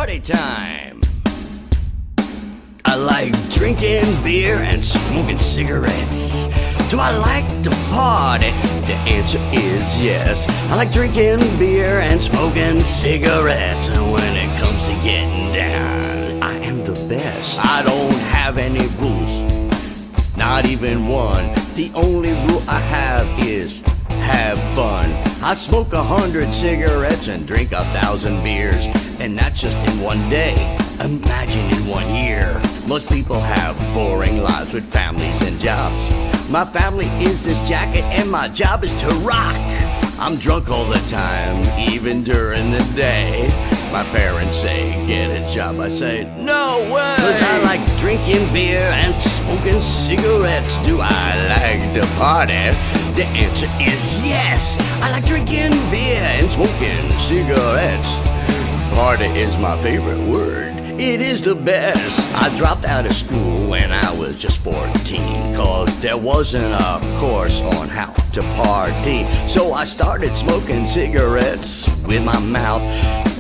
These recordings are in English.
party time. I like drinking beer and smoking cigarettes. Do I like to party? The answer is yes. I like drinking beer and smoking cigarettes. And when it comes to getting down, I am the best. I don't have any rules, not even one. The only rule I have is have fun. I smoke 100 cigarettes and drink 1,000 beers, and that's just in one day. Imagine in 1 year. Most people have boring lives with families and jobs. My family is this jacket and my job is to rock. I'm drunk all the time, even during the day. My parents say, get a job. I say, no way. 'Cause I like drinking beer and smoking cigarettes. Do I like to party? The answer is yes. I like drinking beer and smoking cigarettes. Party is my favorite word. It is the best. I dropped out of school when I was just 14, 'cause there wasn't a course on how to party. So I started smoking cigarettes with my mouth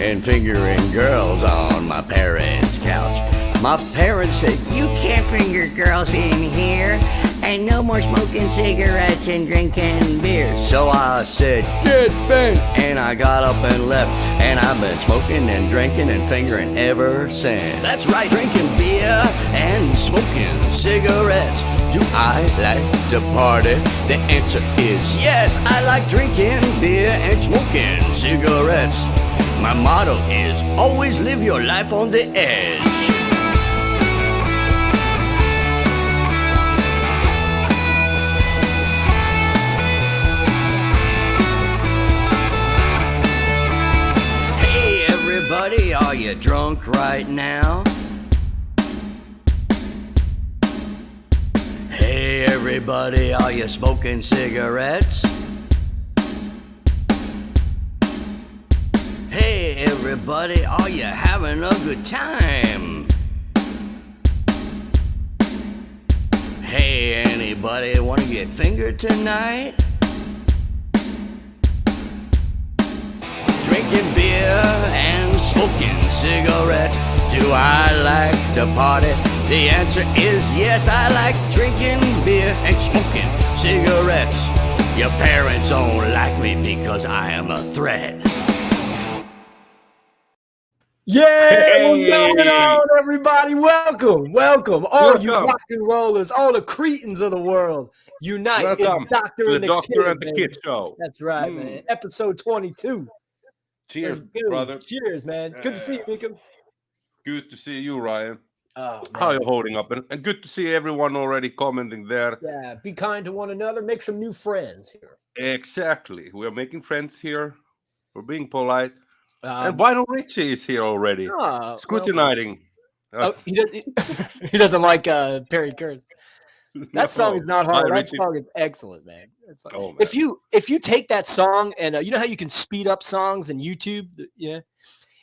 and fingering girls on my parents' couch. My parents said, you can't finger girls in here, and no more smoking cigarettes and drinking beer. So I said, get bent, and I got up and left, and I've been smoking and drinking and fingering ever since. That's right, drinking beer and smoking cigarettes. Do I like to party? The answer is yes. I like drinking beer and smoking cigarettes. My motto is always live your life on the edge. Buddy, are you drunk right now? Hey everybody, are you smoking cigarettes? Hey everybody, are you having a good time? Hey anybody, wanna get fingered tonight? Drinking beer and smoking cigarettes. Do I like to party? The answer is yes. I like drinking beer and smoking cigarettes. Your parents don't like me because I am a threat. Yeah, what's going on, everybody? Welcome. All you rock and rollers, all the cretins of the world. Unite. Welcome it's Doctor and the Kid Show. That's right, man. Episode 22. Cheers, brother. Cheers, man. Good to see you, Mika. Good to see you, Ryan. Oh, how are you holding up? And good to see everyone already commenting there. Yeah, be kind to one another. Make some new friends here. Exactly. We are making friends here. We're being polite. And Vinyl Richie is here already. Scrutinizing. He doesn't like Perry Kurtz. That song is not hard. That song is excellent, man. Man. If you take that song and you know how you can speed up songs in YouTube, yeah.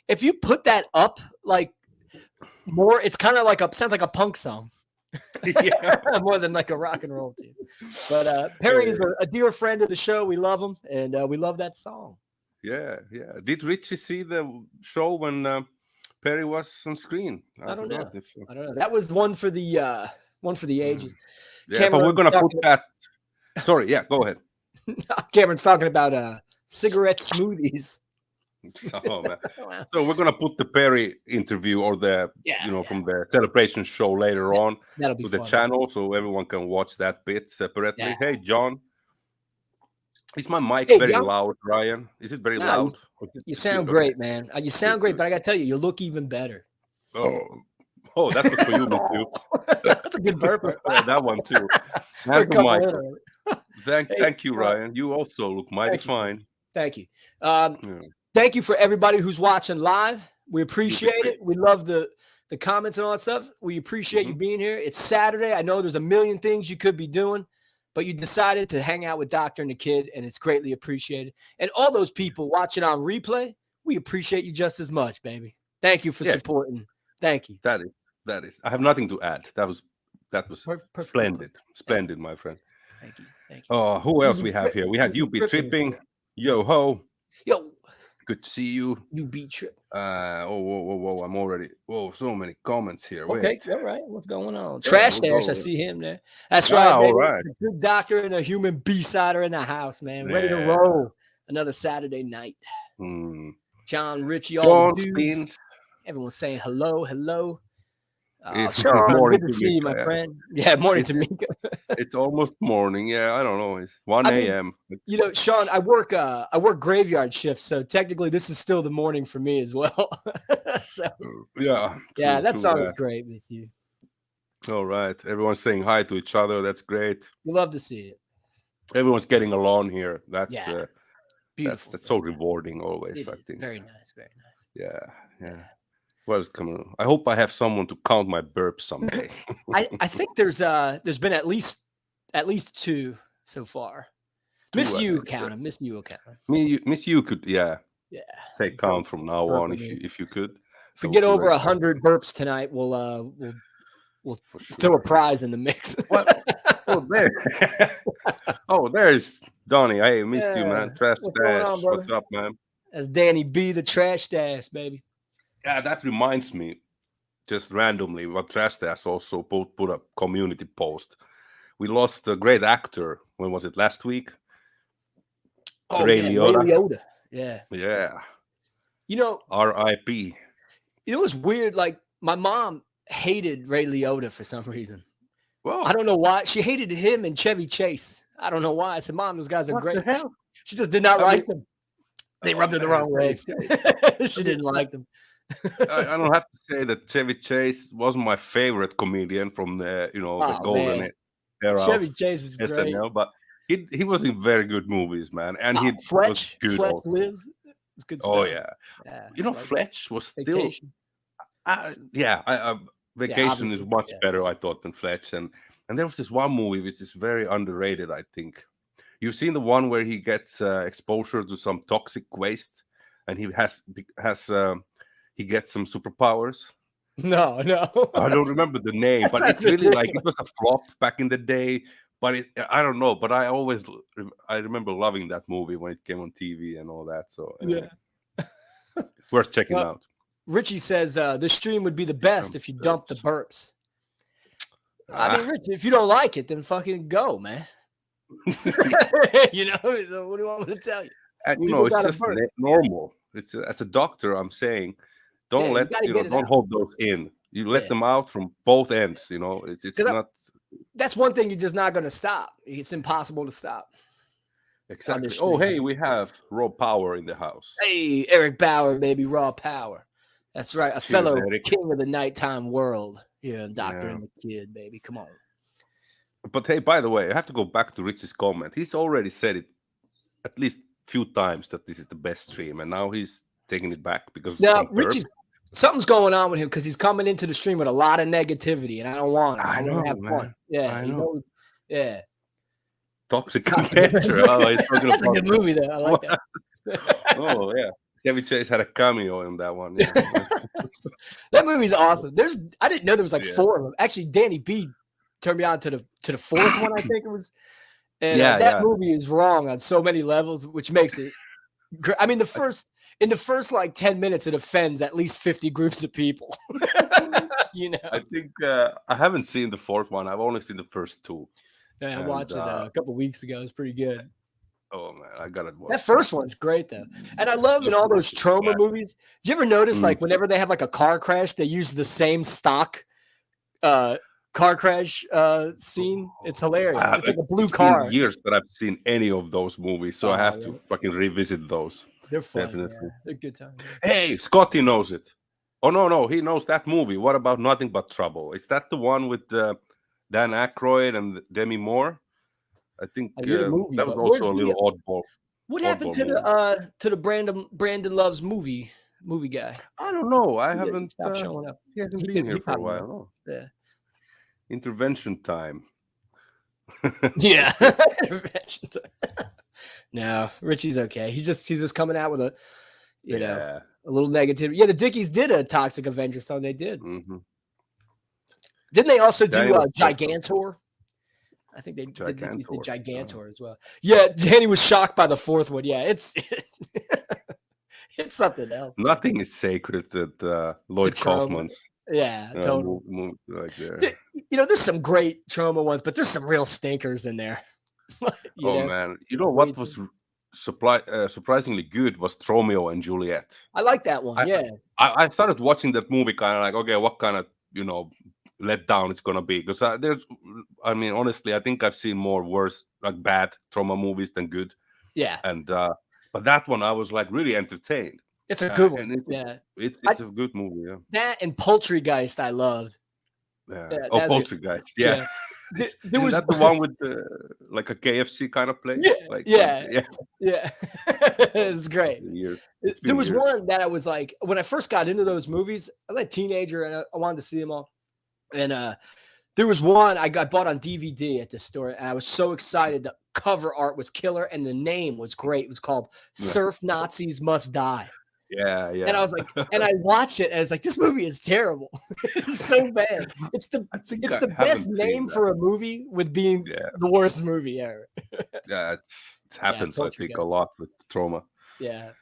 If you put that up like more, it's kind of like sounds like a punk song. Yeah, more than like a rock and roll tune. But Perry is a dear friend of the show. We love him, and we love that song. Yeah. Did Richie see the show when Perry was on screen? I don't know. That was one for the ages. Yeah, Cameron, but we're gonna put that. Sorry, yeah, go ahead. Cameron's talking about cigarette smoothies. Oh man! So we're gonna put the Perry interview or the from the celebration show later on to the channel, so everyone can watch that bit separately. Yeah. Hey, John, is my mic very loud, Ryan? Is it very loud? You sound great, man. You sound great, but I gotta tell you, you look even better. Oh, that's for you, too. That's a good burp. That one too. Thank you, Ryan. You also look mighty fine. Thank you. Thank you for everybody who's watching live. We appreciate it. We love the comments and all that stuff. We appreciate you being here. It's Saturday. I know there's a million things you could be doing, but you decided to hang out with Doctor and the Kid, and it's greatly appreciated. And all those people watching on replay, we appreciate you just as much, baby. Thank you for supporting. Thank you. That is. I have nothing to add. That was splendid, my friend. Thank you. Oh, who else we have here? We had you be tripping. Yo ho. Good to see you. You beat Trip. Whoa. I'm already. Whoa, so many comments here. Okay, all right. What's going on? Trash Stash, I see him there. That's right, all right. A good doctor and a human B-sider in the house, man. Ready to roll another Saturday night. John, Richie, all the dudes. Everyone's saying hello. Sean, good to see you, my friend. Yeah, morning to Mika. It's almost morning. Yeah, I don't know. It's 1 a.m. You know, Sean, I work graveyard shifts, so technically this is still the morning for me as well. So, that song is great with you. All right, everyone's saying hi to each other. That's great. We love to see it. Everyone's getting along here. That's beautiful. That's so rewarding always. I think very nice. Yeah. Well, I hope I have someone to count my burps someday. I think there's been at least 2 so far. Miss you will count them. Miss you could take count from now on if you could. If we get over 100 burps tonight, we'll throw a prize in the mix. There's Donnie. I missed you, man. Trash Stash. What's up, man? That's Danny B, the Trash Stash, baby. Yeah, that reminds me, just randomly, what Trash Stash also put a community post. We lost a great actor. When was it? Last week? Ray Liotta. Yeah. You know, R.I.P. You know, it was weird. Like, my mom hated Ray Liotta for some reason. Well, I don't know why. She hated him and Chevy Chase. I don't know why. I said, Mom, those guys are great. The hell? She just did not like them. They rubbed her the wrong way. She didn't like them. I don't have to say that Chevy Chase wasn't my favorite comedian from the the golden era. Chevy Chase is great, SNL, but he was in very good movies, man, and he was good. Fletch lives. It's good stuff. Oh yeah. Fletch was Vacation. still. Vacation is much better, I thought, than Fletch, and there was this one movie which is very underrated, I think. You've seen the one where he gets exposure to some toxic waste, and he gets some superpowers. No. I don't remember the name, but it's really like it was a flop back in the day. But I don't know. But I remember loving that movie when it came on TV and all that. So worth checking out. Richie says the stream would be the best if you dump the burps. I mean, Richie, if you don't like it, then fucking go, man. What do you want me to tell you? It's just normal. It's as a doctor, I'm saying, don't don't hold those in. You let them out from both ends. It's not. That's one thing you're just not going to stop. It's impossible to stop. Exactly. Oh, hey, we have Raw Power in the house. Hey, Eric Bauer, baby, Raw Power. That's right, a fellow king of the nighttime world here, Doctor and the Kid, baby. Come on. But hey, by the way, I have to go back to Rich's comment. He's already said it at least a few times that this is the best stream, and now he's taking it back because something's going on with him because he's coming into the stream with a lot of negativity, and I don't want him. I know, have fun. Yeah, he's always, Toxic Avenger. That's a good movie, though. I like that. Oh yeah, Chevy Chase had a cameo in that one. Yeah. That movie's awesome. I didn't know there was like 4 of them. Actually, Danny B turned me on to the 4th one, I think it was. And that movie is wrong on so many levels, which makes it great. I mean, in the first like 10 minutes, it offends at least 50 groups of people. I think I haven't seen the 4th one. I've only seen the first 2. Yeah, I watched it a couple weeks ago. It's pretty good. Oh man, I gotta watch that first one's great though. And I love in all those Troma movies. Do you ever notice like whenever they have like a car crash, they use the same stock car crash scene? It's hilarious. It's like a blue car. Been years that I've seen any of those movies, so I have to fucking revisit those. They're fun. Definitely. Yeah. They're good time. Hey, Scotty knows it. Oh no, he knows that movie. What about Nothing But Trouble? Is that the one with Dan Aykroyd and Demi Moore? I think that was also a little oddball. What happened to the Brandon Loves movie guy? I don't know. I haven't stopped showing up. He hasn't been here for a while. No. Yeah. Intervention time. Yeah. Intervention time. No, Richie's okay. He's just coming out with a little negativity. Yeah, the Dickies did a Toxic Avenger song. They did. Mm-hmm. Didn't they also do Gigantor? I think they did the Gigantor as well. Yeah, Danny was shocked by the 4th one. Yeah, it's It's something else. Nothing is sacred at Lloyd Kaufman's. Yeah, totally. Like there's some great Troma ones, but there's some real stinkers in there. Man, what was surprisingly good was Romeo and Juliet. I like that one. I started watching that movie kind of like, okay, what kind of letdown it's gonna be? Because honestly, I think I've seen more worse, like bad Troma movies than good. Yeah. And but that one I was like really entertained. It's a good one. It's a good movie. Yeah. That and Poultrygeist I loved. Yeah. Poultrygeist. Yeah. There was that the one with like a KFC kind of place? Yeah. It's great. There was one that I was like, when I first got into those movies, I was a teenager and I wanted to see them all. And there was one I bought on DVD at the store, and I was so excited. The cover art was killer, and the name was great. It was called Surf Nazis Must Die. Yeah. And I was like, and I watched it, and I was like, this movie is terrible. It's so bad. It's the best name for a movie with being the worst movie ever. Yeah, it happens, I think, a lot with Troma. Yeah.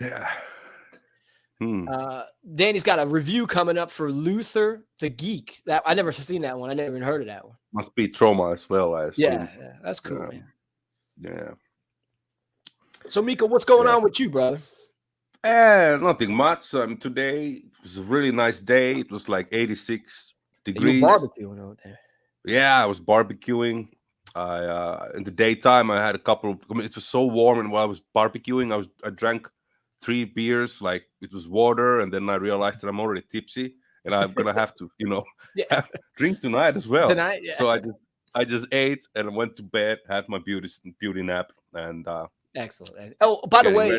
Yeah. Danny's got a review coming up for Luther the Geek. That I never seen that one. I never even heard of that one. Must be Troma as well, I assume. Yeah, that's cool, man. Yeah. So, Miko, what's going on with you, brother? Nothing much. Today was a really nice day. It was like 86 degrees. You were barbecuing out there. Yeah, I was barbecuing. In the daytime, I had a couple. It was so warm, and while I was barbecuing, I drank 3 beers. Like it was water, and then I realized that I'm already tipsy, and I'm gonna have to, drink tonight as well. Tonight, yeah. So I just ate and I went to bed, had my beauty nap, and excellent. Oh, by the way.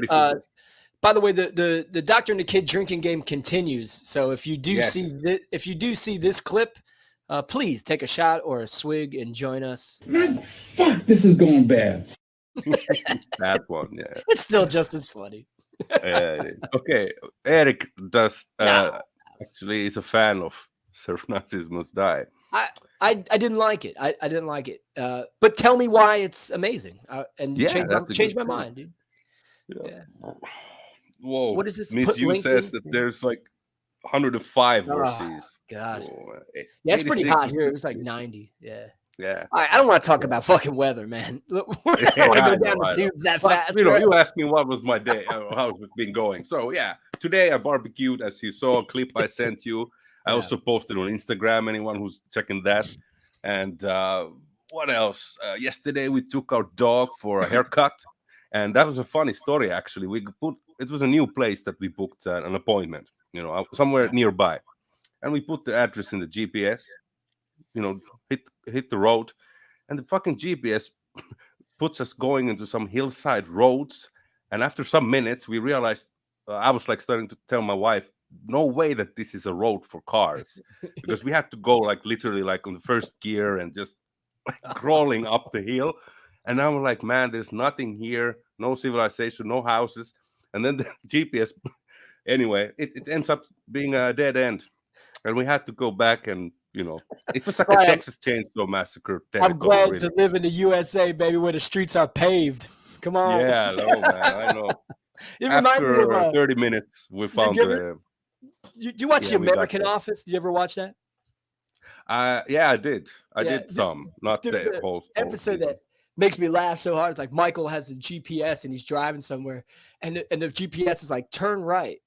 By the way, the Doctor and the Kid drinking game continues. So if you do see this clip, please take a shot or a swig and join us. Fuck, this is going bad. That one, yeah. It's still just as funny. Okay, Eric actually is a fan of Surf Nazis Must Die. I didn't like it. I didn't like it. But tell me why it's amazing. And change my mind, dude. Yeah. Whoa! What is this? Miss U says that there's like 105 versus. God. Yeah, it's pretty hot here. It was like 90. Yeah. Yeah. I don't want to talk about fucking weather, man. I don't want to go down the tubes that fast. You asked me what was my day, how's it been going. So yeah, today I barbecued, as you saw a clip I sent you. I also posted on Instagram. Anyone who's checking that. And what else? Yesterday we took our dog for a haircut. And that was a funny story, actually. It was a new place that we booked an appointment, somewhere nearby. And we put the address in the GPS, hit the road. And the fucking GPS puts us going into some hillside roads. And after some minutes, we realized, I was like starting to tell my wife, no way that this is a road for cars. Because we had to go like literally like on the first gear and just like crawling up the hill. And I was like, man, there's nothing here, no civilization, no houses. And then the GPS, anyway, it ends up being a dead end. And we had to go back and, it was like a Texas Chainsaw Massacre. I'm glad to live in the USA, baby, where the streets are paved. Come on. Yeah, no, man, I know. After 30 minutes, we found the... You watch The American Office? Did you ever watch that? Yeah, I did. I did some, not the whole episode that makes me laugh so hard. It's like Michael has the GPS and he's driving somewhere, and the GPS is like turn right,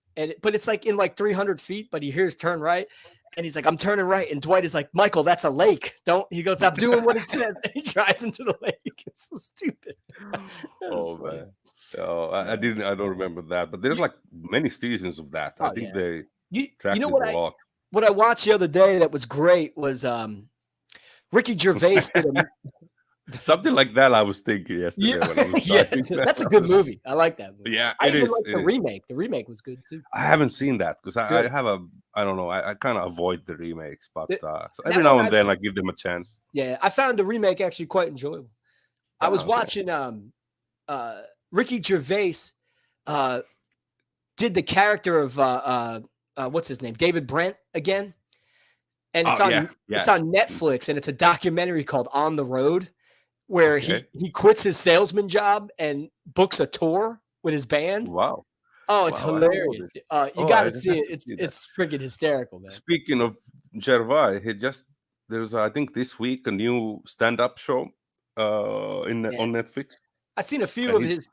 but it's like in like 300 feet, but he hears turn right, and he's like, I'm turning right, and Dwight is like, Michael, that's a lake. He goes, I'm doing what it says, and he drives into the lake. It's so stupid. Oh man, I don't remember that, but there's like many seasons of that. I think they tracked it a lot. What I watched the other day that was great was Ricky Gervais did something like that. I was thinking yesterday. That's a good movie. I like that movie. Yeah, I even like the remake. The remake was good too. I haven't seen that because I have I don't know. I kind of avoid the remakes, but so every now and then I give them a chance. Yeah, I found the remake actually quite enjoyable. I was watching Ricky Gervais did the character of what's his name, David Brent again, and it's on Netflix, and it's a documentary called On the Road, where he quits his salesman job and books a tour with his band. Wow. Oh, it's hilarious. You got to see it. It's freaking hysterical, man. Speaking of Gervais, there's I think this week a new stand-up show on Netflix. I've seen a few of his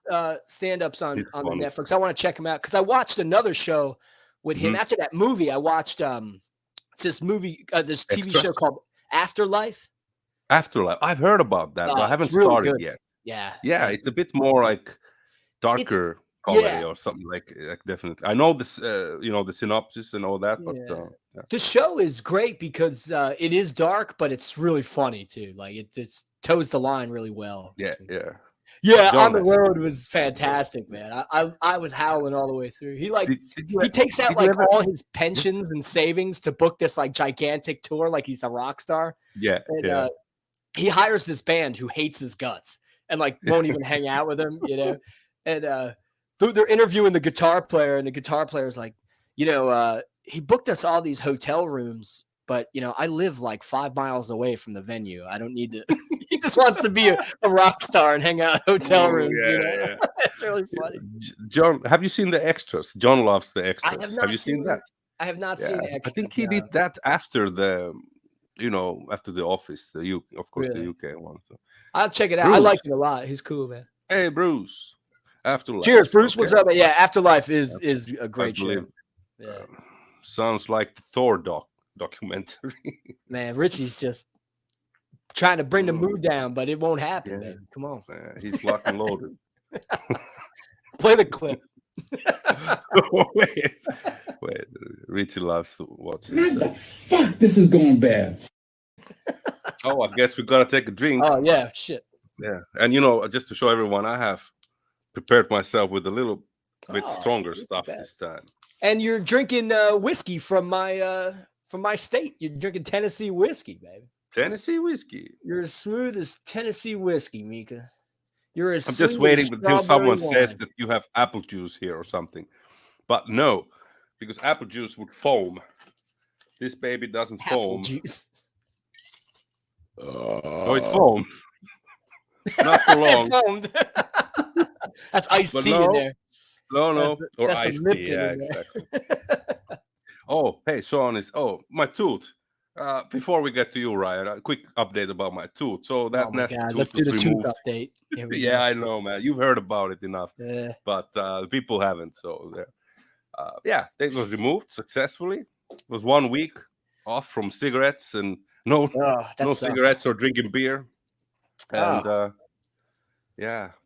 stand-ups on the Netflix. I want to check him out because I watched another show with him after that movie. I watched it's this movie, this TV show called Afterlife. Afterlife. I've heard about that, but I haven't started yet. Yeah. It's a bit more like darker comedy or something like definitely. I know this, the synopsis and all that, but the show is great because it is dark, but it's really funny too. Like it just toes the line really well. Yeah, On the Road was fantastic, man. I was howling all the way through. He he takes out all his pensions and savings to book this like gigantic tour, like he's a rock star. He hires this band who hates his guts and like won't even hang out with him, And they're interviewing the guitar player, and the guitar player's like, he booked us all these hotel rooms, but I live like 5 miles away from the venue. I don't need to. He just wants to be a rock star and hang out in a hotel room. It's really funny. John, have you seen the extras? John loves the extras. Have you seen that? I have not seen extras. I think he did that after the, after The Office, the UK one. So I'll check it out. Bruce. I like it a lot. He's cool, man. Hey, Bruce. Afterlife. Cheers, Bruce. What's up? Yeah, Afterlife is a great show. Yeah. Sounds like the Thor documentary. Man, Richie's just trying to bring the mood down, but it won't happen, man. Come on. He's locked and loaded. Play the clip. Wait. Richie loves to watch it. What the fuck? This is going bad. I guess we gotta take a drink. Oh yeah, shit. Yeah, and just to show everyone, I have prepared myself with a little bit stronger stuff this time. And you're drinking whiskey from my state. You're drinking Tennessee whiskey, baby. Tennessee whiskey. You're as smooth as Tennessee whiskey, Mika. I'm just waiting until someone says that you have apple juice here or something. But no, because apple juice would foam. This baby doesn't foam. Apple juice. Oh, it foamed. Not for long. It foamed. That's iced tea in there. No. Or iced tea. Yeah, exactly. Oh, hey, Sean my tooth. Before we get to you, Ryan, a quick update about my tooth. So that nasty tooth. Let's do the tooth update. I know, man. You've heard about it enough, but people haven't. So it was removed successfully. It was 1 week off from cigarettes and no cigarettes or drinking beer. And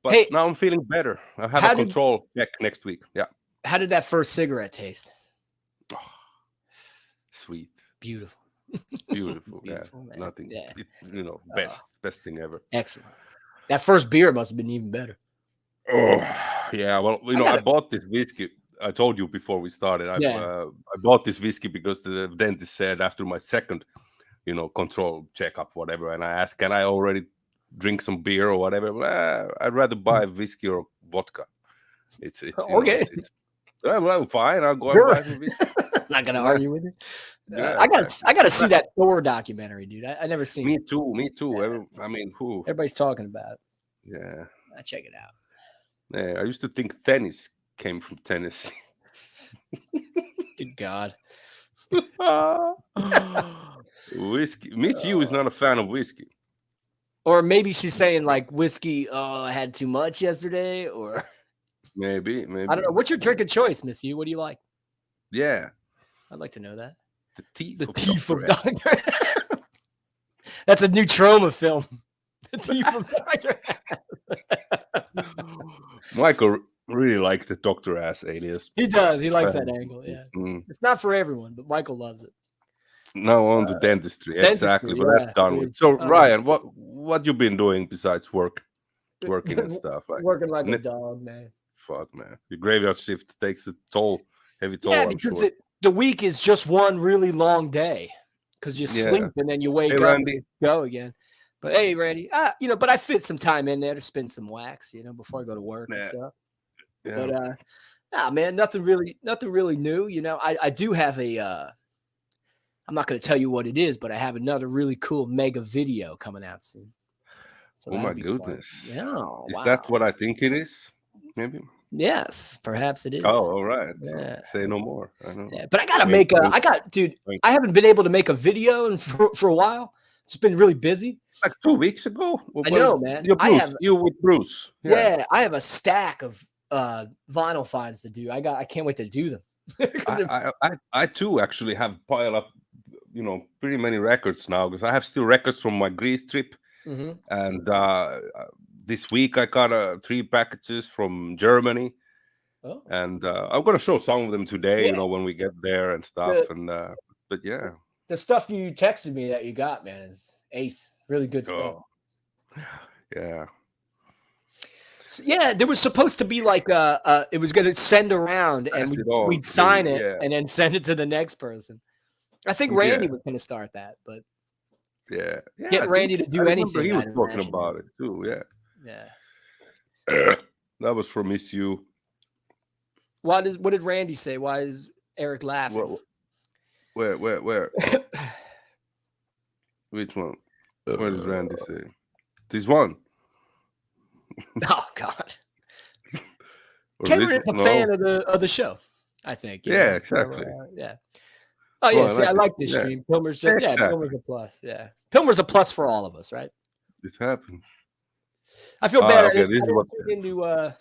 but now I'm feeling better. I have a control check next week. Yeah. How did that first cigarette taste? Oh, sweet. Beautiful. Beautiful. Nothing. Best thing ever. Excellent. That first beer must have been even better. Oh, yeah. Well, I bought this whiskey. I told you before we started. I bought this whiskey because the dentist said after my second, control checkup, whatever, and I asked, can I already drink some beer or whatever? I'd rather buy whiskey or vodka. It's okay. I'm fine. I'll go and buy some whiskey. Not gonna argue with it. I gotta see that Thor documentary, dude. I never seen it. Me too. Yeah. Everybody's talking about it. Yeah. I check it out. Yeah, I used to think tennis came from Tennessee. Good God. Whiskey. Miss You is not a fan of whiskey. Or maybe she's saying like whiskey, I had too much yesterday, or maybe. I don't know. What's your drink of choice, Miss You? What do you like? Yeah. I'd like to know that. The Teeth of Dr. That's a new Troma film. The Teeth of Dr. Michael really likes the Dr. Ass alias. He does. He likes that angle. Yeah. It's not for everyone, but Michael loves it. Now on to dentistry. Exactly. But that's done with. So Ryan, what you been doing besides working and stuff? Working like a dog, man. Fuck, man. Your graveyard shift takes a heavy toll. Yeah, because the week is just one really long day because you sleep and then you wake up and go again. But hey, Randy, but I fit some time in there to spin some wax, before I go to work and stuff. Yeah. But man, nothing really new. I do have I'm not going to tell you what it is, but I have another really cool mega video coming out soon. So oh my goodness! Yeah, is that what I think it is? maybe. Yes, perhaps it is. Oh, all right. Yeah. Say no more. I know. Yeah, but I gotta make dude. I haven't been able to make a video for a while. It's been really busy. Like 2 weeks ago. I know, man. You with Bruce. Yeah, I have a stack of vinyl finds to do. I can't wait to do them. I too actually have piled up, pretty many records now because I have still records from my Greece trip, and this week I got 3 packages from Germany, and I'm gonna show some of them today. When we get there and stuff. But yeah, the stuff you texted me that you got, man, is ace. Really good stuff. Yeah. So, yeah, there was supposed to be like it was going to send around and we'd sign it and then send it to the next person. I think Randy was going to start that, but get Randy to do anything. He was talking about it too. Yeah. That was for Miss You. What did Randy say? Why is Eric laughing? Where? Which one? What does Randy say? This one. Oh God. Cameron is a fan of the show, I think. Yeah, exactly. Yeah. Oh yeah, I like this stream. Pilmer's just Pilmer's a plus. Yeah. Pilmer's a plus for all of us, right? It happened. I feel bad. I didn't get into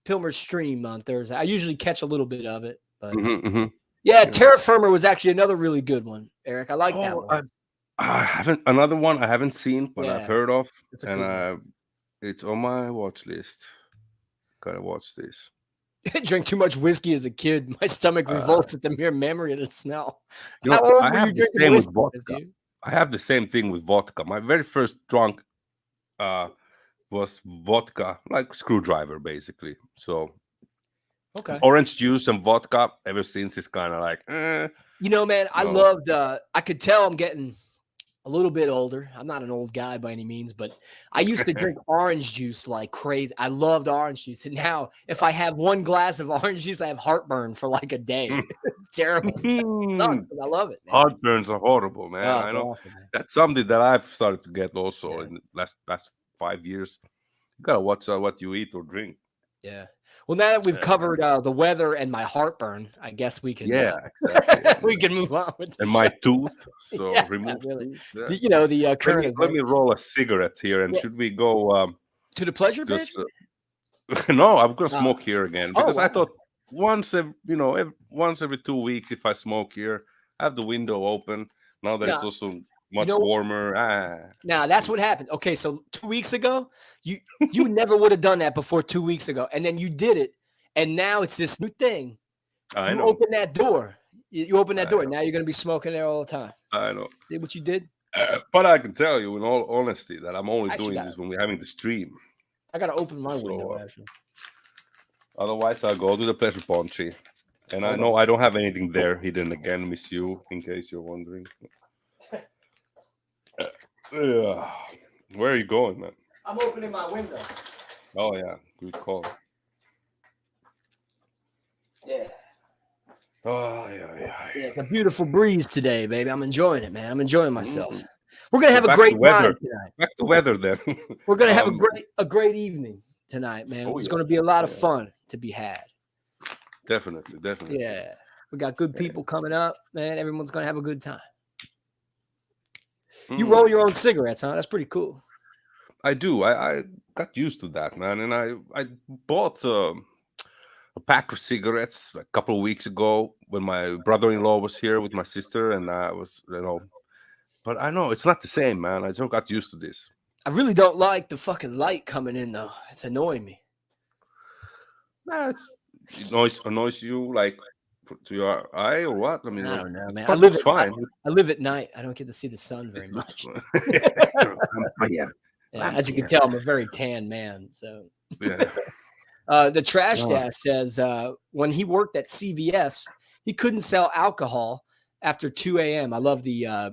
Pilmer's stream on Thursday. I usually catch a little bit of it, but Terra Firma was actually another really good one, Eric. I like that one. I haven't seen, but I've heard of, and it's on my watch list. Gotta watch this. I drank too much whiskey as a kid. My stomach revolts at the mere memory of the smell. I have the same with vodka. I have the same thing with vodka. My very first drunk was vodka, like screwdriver, basically. So, orange juice and vodka. Ever since, it's kind of like, man. I loved. I could tell I'm getting a little bit older. I'm not an old guy by any means, but I used to drink orange juice like crazy. I loved orange juice. And now if I have one glass of orange juice, I have heartburn for like a day. It's terrible. It sucks, but I love it, man. Heartburns are horrible, man. I know. Awful, man. That's something that I've started to get also in the last 5 years. You got to watch what you eat or drink. Yeah. Well, now that we've covered the weather and my heartburn, I guess we can. Exactly. We can move on. And my tooth. So remove. Really. The current. Let me roll a cigarette here, and should we go to the pleasure page? No, I'm gonna smoke here again because I thought once every 2 weeks, if I smoke here, I have the window open. Now that it's also much warmer. Now that's what happened. Okay, so 2 weeks ago, you never would have done that before 2 weeks ago, and then you did it, and now it's this new thing. I know. Open that door. You open that door. Now you're gonna be smoking there all the time. I know. See what you did? But I can tell you, in all honesty, that I'm only doing this when we're having the stream. I gotta open my window. Actually. Otherwise, I'll go to the pleasure punchy, and I know I don't have anything there hidden again. Miss You, in case you're wondering. Where are you going, man? I'm opening my window. Oh yeah, good call. Yeah. Oh yeah. It's a beautiful breeze today, baby. I'm enjoying it, man. I'm enjoying myself. We're gonna have a great time tonight. Back to weather, then. We're gonna have a great evening tonight, man. It's gonna be a lot of fun to be had. Definitely. Yeah, we got good people coming up, man. Everyone's gonna have a good time. You roll your own cigarettes, huh? That's pretty cool. I do. I got used to that, man. And I bought a pack of cigarettes a couple of weeks ago when my brother-in-law was here with my sister, and I was, but I know it's not the same, man. I just got used to this. I really don't like the fucking light coming in, though. It's annoying me. Nah, it annoys you, like, to your eye or what? I mean, I don't know, man. I live at night. I don't get to see the sun very much. As you can tell, I'm a very tan man. So, the Trash Dash says when he worked at CVS, he couldn't sell alcohol after 2 a.m. I love the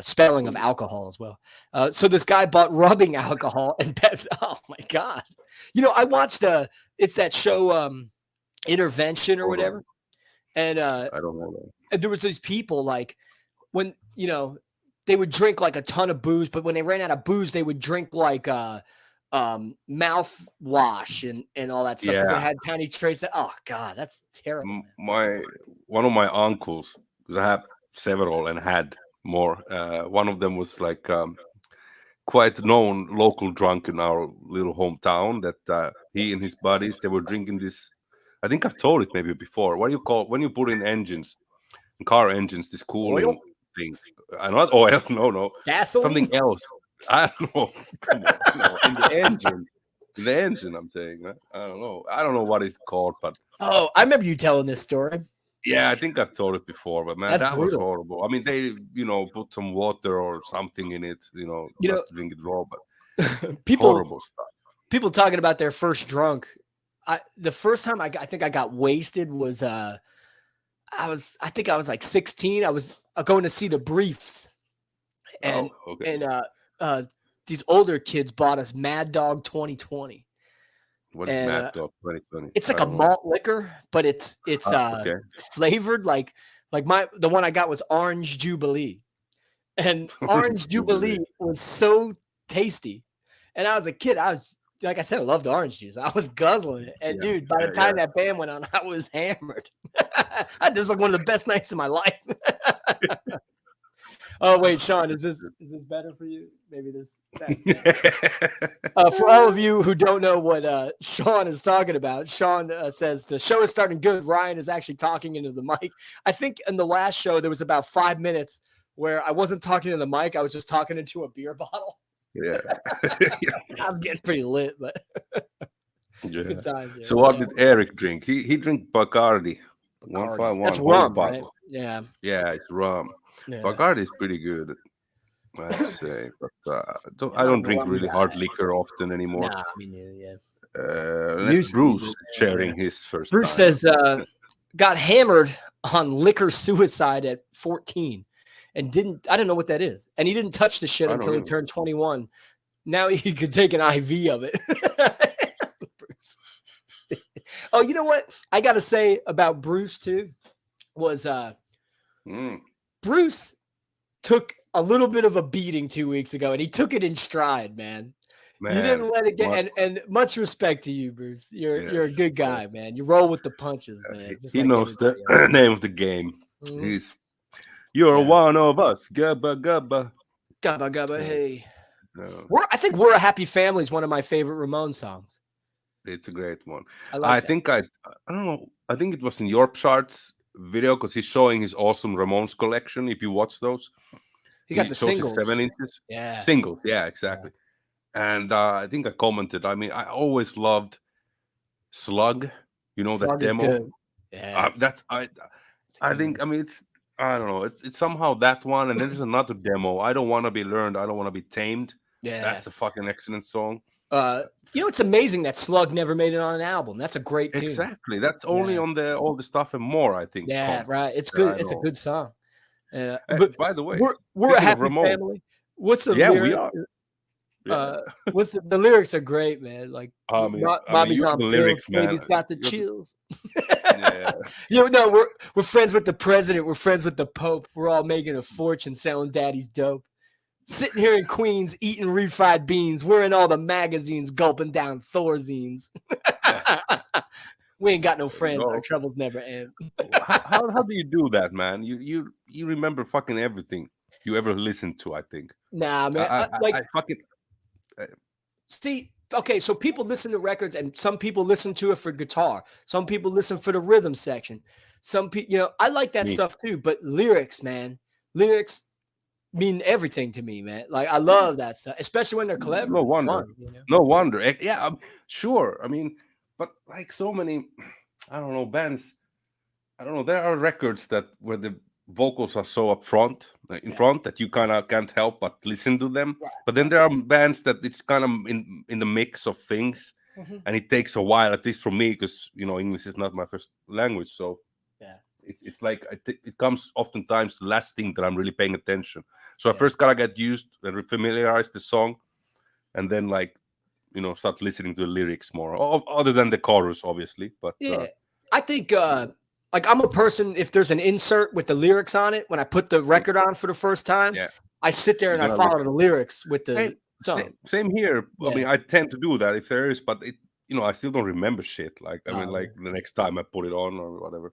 spelling of alcohol as well. So this guy bought rubbing alcohol and Pepsi. Oh my God! I watched it's that show Intervention or whatever, and I don't know that. And there was these people like when they would drink like a ton of booze, but when they ran out of booze, they would drink like mouthwash and all that stuff because it had tiny traces. Oh God, that's terrible. One of my uncles, because I have several and had more. One of them was like quite known local drunk in our little hometown. That he and his buddies, they were drinking this. I think I've told it maybe before. What do you call when you put in car engines? This cooling thing. Not oil. No. Gasoline? Something else. I don't know. Come on, no, in the engine. The engine, I'm saying. I don't know. I don't know what it's called, but I remember you telling this story. Yeah, I think I've told it before, but man, that was horrible. I mean, they, put some water or something in it, not to drink it raw, but horrible stuff. People talking about their first drunk. The first time I think I got wasted was I think I was like 16. I was going to see the Briefs, and these older kids bought us Mad Dog 2020. What is Mad Dog 2020? It's like a malt liquor, but it's flavored like the one I got was Orange Jubilee, and Orange Jubilee was so tasty. And I was a kid. I was, like I said, I loved orange juice. I was guzzling it, and dude, by the time that band went on, I was hammered. This was like one of the best nights of my life. Oh wait, Sean, is this better for you? Maybe this sounds better. For all of you who don't know what Sean is talking about, Sean says the show is starting good. Ryan is actually talking into the mic. I think in the last show there was about 5 minutes where I wasn't talking to the mic. I was just talking into a beer bottle. Yeah. I was getting pretty lit, but good times. So what did Eric drink? He drank Bacardi. 151. That's rum, right? Yeah. Yeah, it's rum. Yeah. Bacardi is pretty good, I'd say, but I don't drink really hard liquor often anymore. Nah, I mean, Bruce sharing his first. Bruce says got hammered on liquor suicide at 14, and I don't know what that is, and he didn't touch the shit until he turned 21. Now he could take an IV of it. Bruce. Oh, you know what I got to say about Bruce too was Bruce took a little bit of a beating 2 weeks ago, and he took it in stride, man. You didn't let it get, and much respect to you, Bruce. You're a good guy, man. You roll with the punches, man. He knows the name of the game. Mm-hmm. You're one of us. Gubba gubba. Gubba gubba, hey. I think We're a Happy Family is one of my favorite Ramones songs. It's a great one. I think I don't know. I think it was in your charts video because he's showing his awesome Ramones collection. If you watch those, he got the singles, 7 inches, singles, exactly. Yeah. And I think I commented. I mean, I always loved Slug. Slug that demo. Good. Yeah, I think. I mean, I don't know. It's somehow that one, and then there's another demo. I don't want to be learned. I don't want to be tamed. Yeah, that's a fucking excellent song. It's amazing that Slug never made it on an album. That's a great tune. Exactly. That's only on all the stuff and more, I think. Yeah, right. It's good. It's a good song. But by the way, we're a happy family. What's the lyrics? We are. What's the lyrics are great, man. Like Mommy's on the lyrics, man. Baby's got the chills. We're friends with the president. We're friends with the Pope. We're all making a fortune selling daddy's dope. Sitting here in Queens, eating refried beans. We're in all the magazines, gulping down Thorazines. We ain't got no friends. Our troubles never end. How do you do that, man? You remember fucking everything you ever listened to, I think. Nah, man. I fucking... See, okay, so people listen to records, and some people listen to it for guitar. Some people listen for the rhythm section. Some people, I like that stuff too, but lyrics, man. Lyrics mean everything to me, man. Like, I love that stuff, especially when they're clever. No wonder. Fun, No wonder. Yeah, sure. I mean, but like so many, I don't know, bands, I don't know, there are records where the vocals are so up front, in front, that you kind of can't help but listen to them. Right. But then there are bands that it's kind of in the mix of things, and it takes a while, at least for me, because, English is not my first language. So it's like it comes oftentimes the last thing that I'm really paying attention. So I first gotta get used and familiarize the song, and then start listening to the lyrics more, other than the chorus, obviously. But I think I'm a person, if there's an insert with the lyrics on it, when I put the record on for the first time, I sit there and I follow the lyrics with the Same here. I mean, I tend to do that if there is, but I still don't remember shit. Like, I mean, like the next time I put it on or whatever,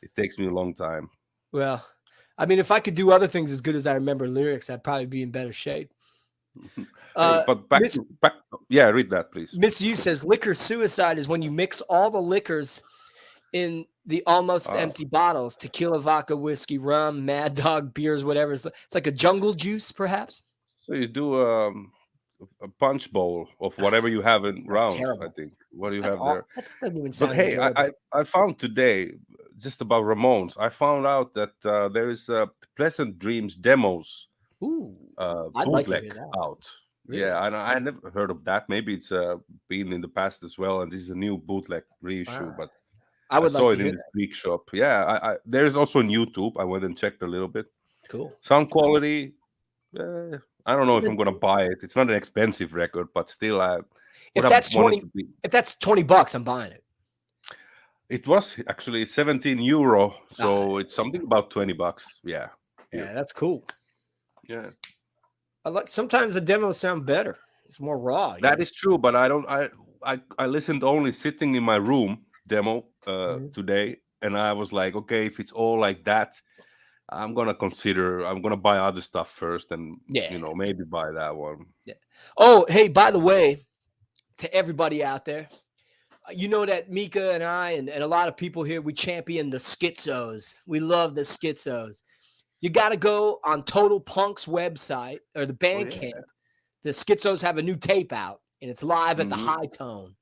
it takes me a long time. Well, I mean, if I could do other things as good as I remember lyrics, I'd probably be in better shape. But back, read that, please. Miss U says liquor suicide is when you mix all the liquors in the almost empty bottles: tequila, vodka, whiskey, rum, Mad Dog, beers, whatever. It's like a jungle juice, perhaps. So you do a punch bowl of whatever you have in round. I think. What do you have there? That doesn't even sound. But hey, I found today just about Ramones. I found out that there is Pleasant Dreams demos. Bootleg out. Really? Yeah, I never heard of that. Maybe it's been in the past as well, and this is a new bootleg reissue. But I saw it in the Greek shop. Yeah, there's also on YouTube. I went and checked a little bit. Cool. Sound quality. I don't know if I'm gonna buy it. It's not an expensive record, but still, if that's $20, I'm buying it. It was actually €17, so it's something about $20. Yeah, that's cool. Yeah, sometimes the demos sound better. It's more raw. That is true, but I don't. I listened only sitting in my room demo today, and I was like, okay, if it's all like that, I'm gonna buy other stuff first, and maybe buy that one. Yeah. Oh, hey, by the way, to everybody out there, you know that Mika and I and a lot of people here, we champion the schizos. We love the schizos. You got to go on Total Punk's website or the Bandcamp. The Schizos have a new tape out, and it's live at the High Tone.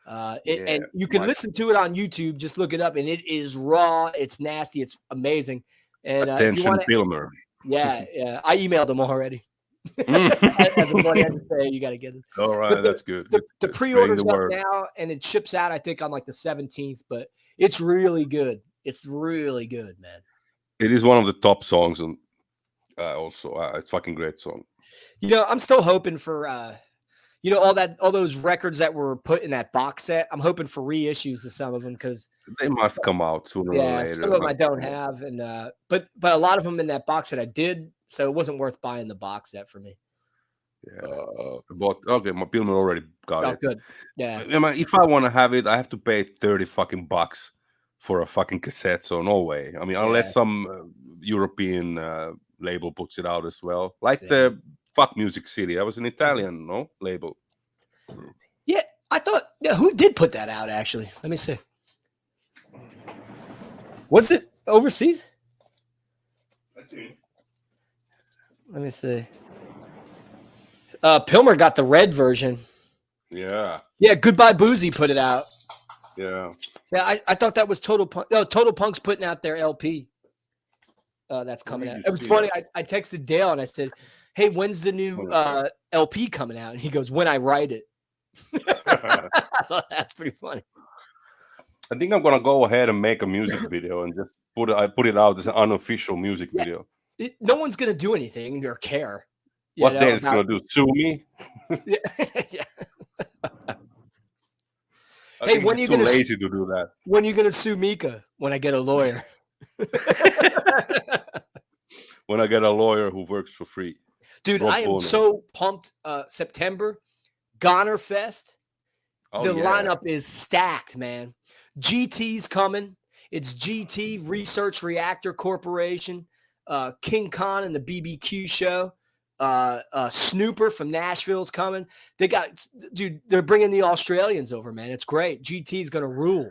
And you can listen to it on YouTube. Just look it up, and it is raw. It's nasty. It's amazing. And attention, Pilmer. Yeah. I emailed them already. The morning I just say you got to get it. All right, that's good. The pre-order's up now, and it ships out, I think, on like the 17th. But it's really good. It's really good, man. It is one of the top songs, and also it's a fucking great song. I'm still hoping for all those records that were put in that box set. I'm hoping for reissues of some of them because they must come out sooner or later. Some of them I don't have, and but a lot of them in that box set I did, so it wasn't worth buying the box set for me. Yeah, my Pilmer already got it. Good. Yeah. If I want to have it, I have to pay $30 fucking bucks for a fucking cassette. So no way. I mean, unless some European label puts it out as well, like the Fuck Music City. That was an Italian label. Yeah, I thought. Yeah, who did put that out? Actually, let me see. Was it overseas? Let me see. Pilmer got the red version. Yeah. Yeah, Goodbye Boozy put it out. Yeah. Yeah, I thought that was Total Punk. No, Total Punk's putting out their LP. That's coming out. It was funny. I texted Dale and I said, "Hey, when's the new LP coming out?" And he goes, "When I write it." I thought that's pretty funny. I think I'm gonna go ahead and make a music video and just put it out as an unofficial music video. No one's gonna do anything or care. What Dale's gonna do? Sue me? Yeah. Hey, when are you gonna lazy to do that? When are you gonna sue Mika? When I get a lawyer. When I get a lawyer who works for free. Dude, I am so pumped. September, Goner Fest. The lineup is stacked, man. GT's coming. It's GT Research Reactor Corporation, King Khan and the BBQ show. Snooper from Nashville's coming. They're bringing the Australians over, man. It's great. GT's gonna rule.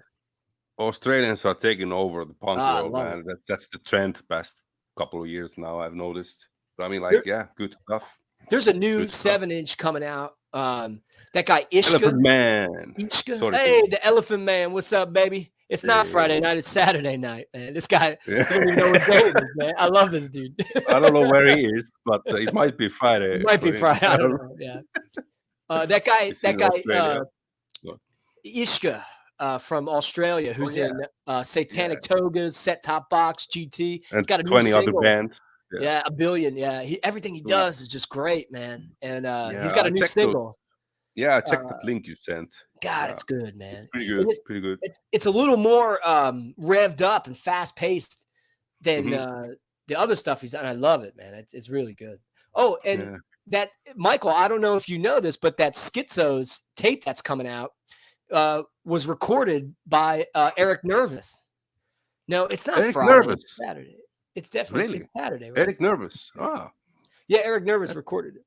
Australians are taking over the punk world, man. That's the trend past couple of years now, I've noticed. I mean, good stuff. There's a new 7-inch coming out. That guy Ishka. Elephant Man. The Elephant Man. What's up, baby? It's not Friday night, it's Saturday night, man. This guy, I don't even know what day it is, man. I love this dude. I don't know where he is, but it might be Friday. It might be Friday. I don't know. Yeah. That guy, Ishka from Australia, who's in Satanic Togas, Set Top Box, GT. He's got a 20 other bands. Yeah, a billion. Yeah, everything he does is just great, man. And he's got a new single. Yeah, I checked the link you sent. God, it's good, man. Pretty good. Pretty good. It's a little more revved up and fast paced than the other stuff he's done. I love it, man. It's really good. Oh, and that Michael, I don't know if you know this, but that Schizo's tape that's coming out was recorded by Eric Nervous. No, it's not Eric Friday. Nervous. It's Saturday. It's definitely it's Saturday. Right? Eric Nervous. Ah. Yeah, Eric Nervous recorded it.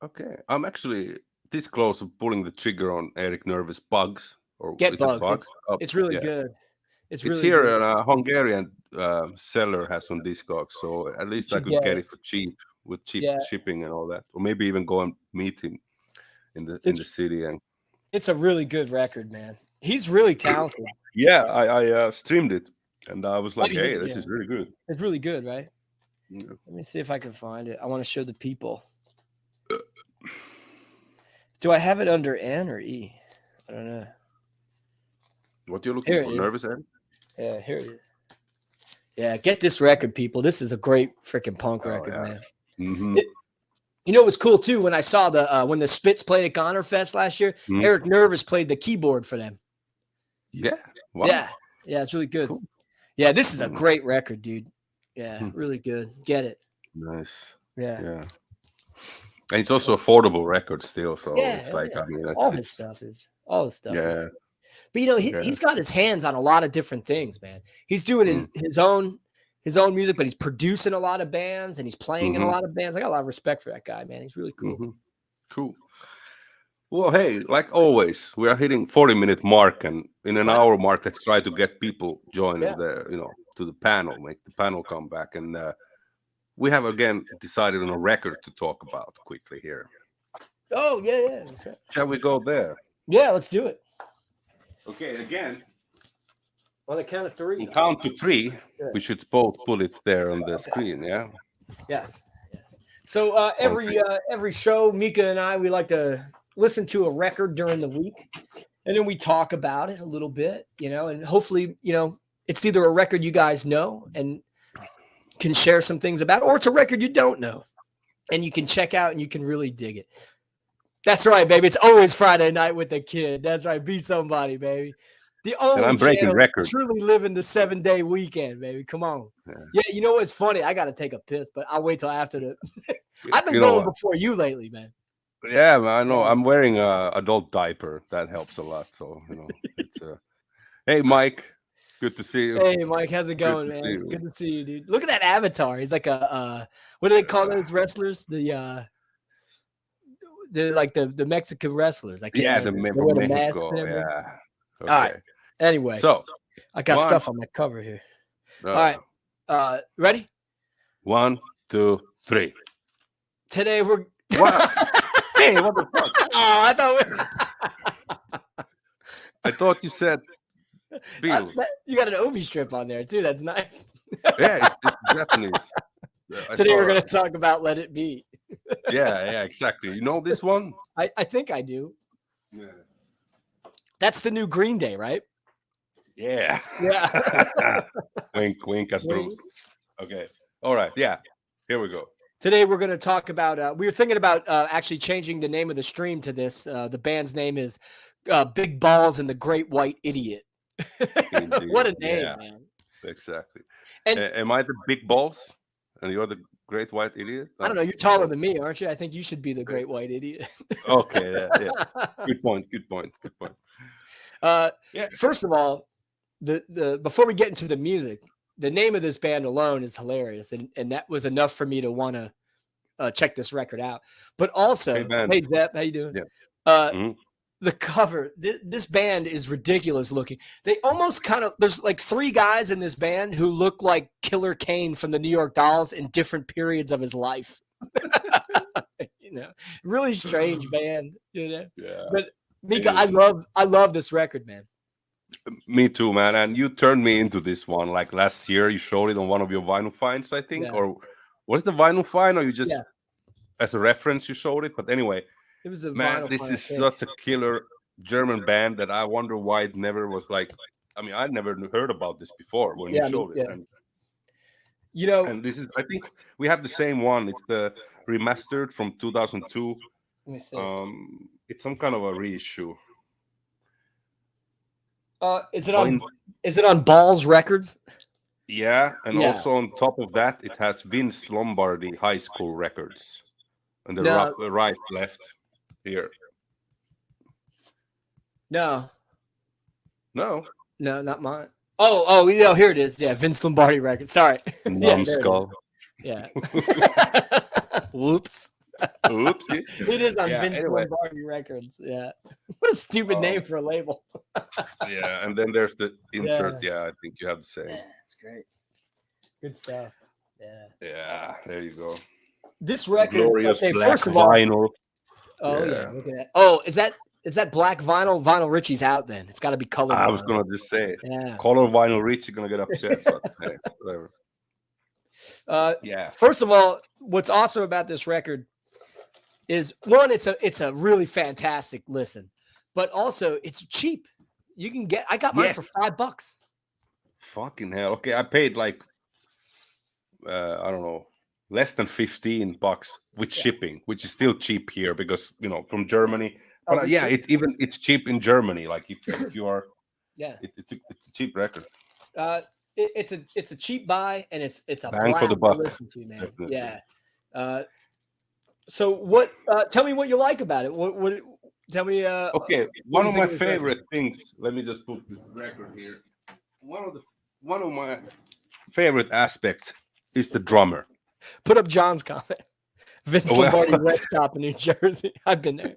Okay. I'm actually this close of pulling the trigger on Eric Nervous Bugs. Or Get Bugs. It's really good. It's really here good. A Hungarian seller has on Discogs, so at least I could get it for cheap with cheap shipping and all that, or maybe even go and meet him in the city. And it's a really good record, man. He's really talented. Yeah, I streamed it, and I was like, hey, this is really good. It's really good, right? Yeah. Let me see if I can find it. I want to show the people. Do I have it under N or E? I don't know. What you're looking for? Nervous Ed? Yeah, here it is. Yeah, get this record, people. This is a great freaking punk record, man. Mm-hmm. You know, it was cool too when I saw when the Spits played at Goner Fest last year. Eric Nervous played the keyboard for them. Yeah. Wow. Yeah, it's really good. Cool. Yeah, this is a great record, dude. Yeah, really good. Get it. Nice. Yeah. And it's also affordable record still, so it's like I mean, all his stuff is. Yeah. But you know, he's got his hands on a lot of different things, man. He's doing his own music, but he's producing a lot of bands and he's playing in a lot of bands. I got a lot of respect for that guy, man. He's really cool. Cool. Well, hey, like always, we are hitting 40-minute mark, and in an hour mark, let's try to get people joining to the panel, make the panel come back. And we have again decided on a record to talk about quickly here. Oh, yeah. Shall we go there? Yeah, let's do it. Okay, again. On the count of three. On count to three, we should both pull it there on the screen, yeah? Yes. So every show, Mika and I, we like to listen to a record during the week, and then we talk about it a little bit, you know, and hopefully, you know, it's either a record you guys know and can share some things about, or it's a record you don't know and you can check out and you can really dig it. That's right, baby. It's always Friday night with the kid. That's right. Be somebody, baby. The only and I'm breaking records. Truly living the 7-day weekend, baby. Come on. Yeah, you know what's funny? I got to take a piss, but I'll wait till after the. I've been going before you lately, man. Yeah, man, I know. I'm wearing a adult diaper. That helps a lot. So you know, it's Hey, Mike. Good to see you. Hey, Mike. How's it going, man? Good to see you, dude. Look at that avatar. He's like a what do they call those wrestlers? The Mexican wrestlers. I can't remember. The Mexico. Yeah. Okay. All right. Anyway, so I got stuff on my cover here. All right. Ready? 1, 2, 3. Today we're. Wow. Hey, what the fuck? I thought you said Beatles. You got an Obi strip on there too. That's nice. Yeah, it's Japanese. Today we're going to talk about Let It Be. Yeah, exactly. You know this one? I think I do. Yeah. That's the new Green Day, right? Yeah. Wink, wink at Bruce. Okay. All right. Yeah. Here we go. Today we're going to talk about. We were thinking about actually changing the name of the stream to this. The band's name is Big Balls and the Great White Idiot. What a name, man! Exactly. And am I the Big Balls and you're the Great White Idiot? I don't know. You're taller than me, aren't you? I think you should be the Great White Idiot. Okay. Yeah. Good point. First of all, the before we get into the music, the name of this band alone is hilarious, and that was enough for me to want to check this record out. But also, hey Zep, how you doing? Yeah. The cover, this band is ridiculous looking. They almost there's like 3 guys in this band who look like Killer Kane from the New York Dolls in different periods of his life. You know, really strange band, you know. Yeah. But Mika, I love this record, man. Me too, man. And you turned me into this one like last year. You showed it on one of your vinyl finds, I think. Yeah. Or was it the vinyl find, or you just as a reference you showed it? But anyway, it was a man. This is such a killer German band that I wonder why it never was like. I mean, I'd never heard about this before when you showed it. And, you know, and this is, I think we have the same one. It's the remastered from 2002. Let me see. It's some kind of a reissue. Is it on Balls Records? Yeah, and also on top of that, it has Vince Lombardi High School Records. And the right, left here. No, not mine. Oh, here it is. Yeah, Vince Lombardi record. Sorry. Numbskull. Yeah. Whoops. Oopsie. It is on Vince Lombardi Records. Yeah. What a stupid name for a label. Yeah, and then there's the insert. Yeah, I think you have the same. Yeah, that's great. Good stuff. Yeah. Yeah, there you go. This record, glorious black first of all, vinyl. Oh yeah, look at that. Oh, is that black vinyl? Vinyl Richie's out then. It's got to be colored. I was gonna just say, yeah. Color vinyl Richie gonna get upset, but hey, whatever. Yeah. First of all, what's awesome about this record is one, it's a really fantastic listen, but also it's cheap. You can get. I got mine for $5. Fucking hell. Okay, I paid like I don't know, less than $15 with shipping, which is still cheap here because from Germany. But it's cheap in Germany. Like if you are, it's a cheap record. It's a cheap buy, and it's a bang blast for the buck. to listen to, man. Definitely. Yeah. So what? Tell me what you like about it. What? Tell me. Okay, one of my favorite things. Let me just put this record here. One of my favorite aspects is the drummer. Put up John's comment. Vince Lombardi Red Stop in New Jersey. I've been there.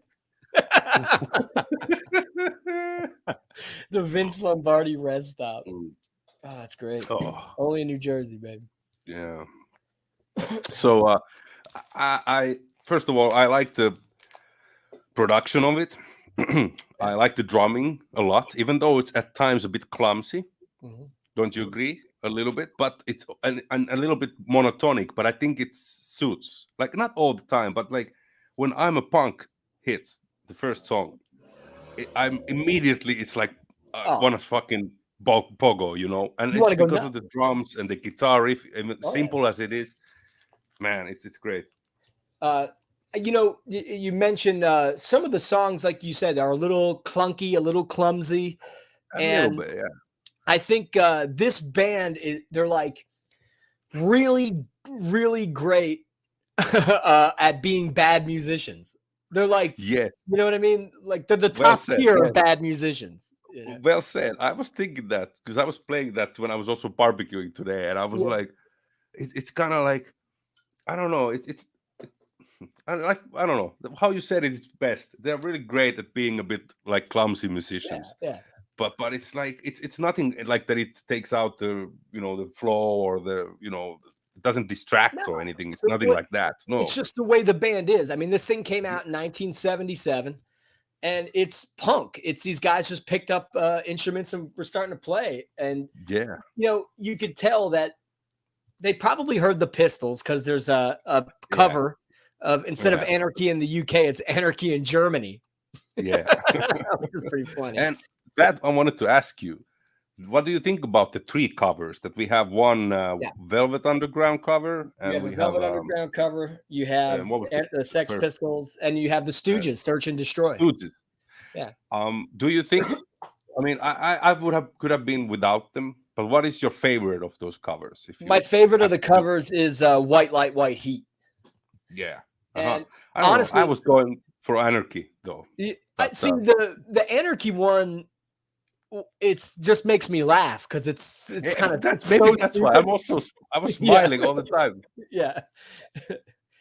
The Vince Lombardi Red Stop. Oh, that's great. Only in New Jersey, baby. Yeah. So I first of all, I like the production of it. I like the drumming a lot, even though it's at times a bit clumsy. Mm-hmm. Don't you agree? A little bit, but it's a little bit monotonic. But I think it suits. Like not all the time, but like when I'm a Punk hits the first song, I'm immediately it's like I want to fucking pogo, and it's because of the drums and the guitar riff, simple as it is. Man, it's great. You mentioned some of the songs, like you said, are a little clunky, a little clumsy, a little bit, yeah. I think this band they're like really, really great at being bad musicians. They're like, yes, you know what I mean? Like they're the top tier of bad musicians. Well said. I was thinking that because I was playing that when I was also barbecuing today, and I was like, it's kind of like, I don't know, I don't know how you said it's best. They're really great at being a bit like clumsy musicians. Yeah. But it's like it's nothing like that. It takes out the the flow or the it doesn't distract or anything. It's nothing like that. No, it's just the way the band is. I mean, this thing came out in 1977, and it's punk. It's these guys just picked up instruments and were starting to play. And you could tell that they probably heard the Pistols because there's a cover of instead of Anarchy in the UK, it's Anarchy in Germany. Yeah, which is pretty funny. And that I wanted to ask you, what do you think about the 3 covers that we have? One Velvet Underground cover, and we have Velvet Underground cover. You have the Sex Pistols, and you have the Stooges, Search and Destroy. Stooges. Yeah. Do you think? I mean, I could have been without them, but what is your favorite of those covers? My favorite of the covers is White Light, White Heat. Yeah. And honestly, I was going for Anarchy though. I see the Anarchy one. It just makes me laugh because it's kind of that's why I was smiling all the time. Yeah,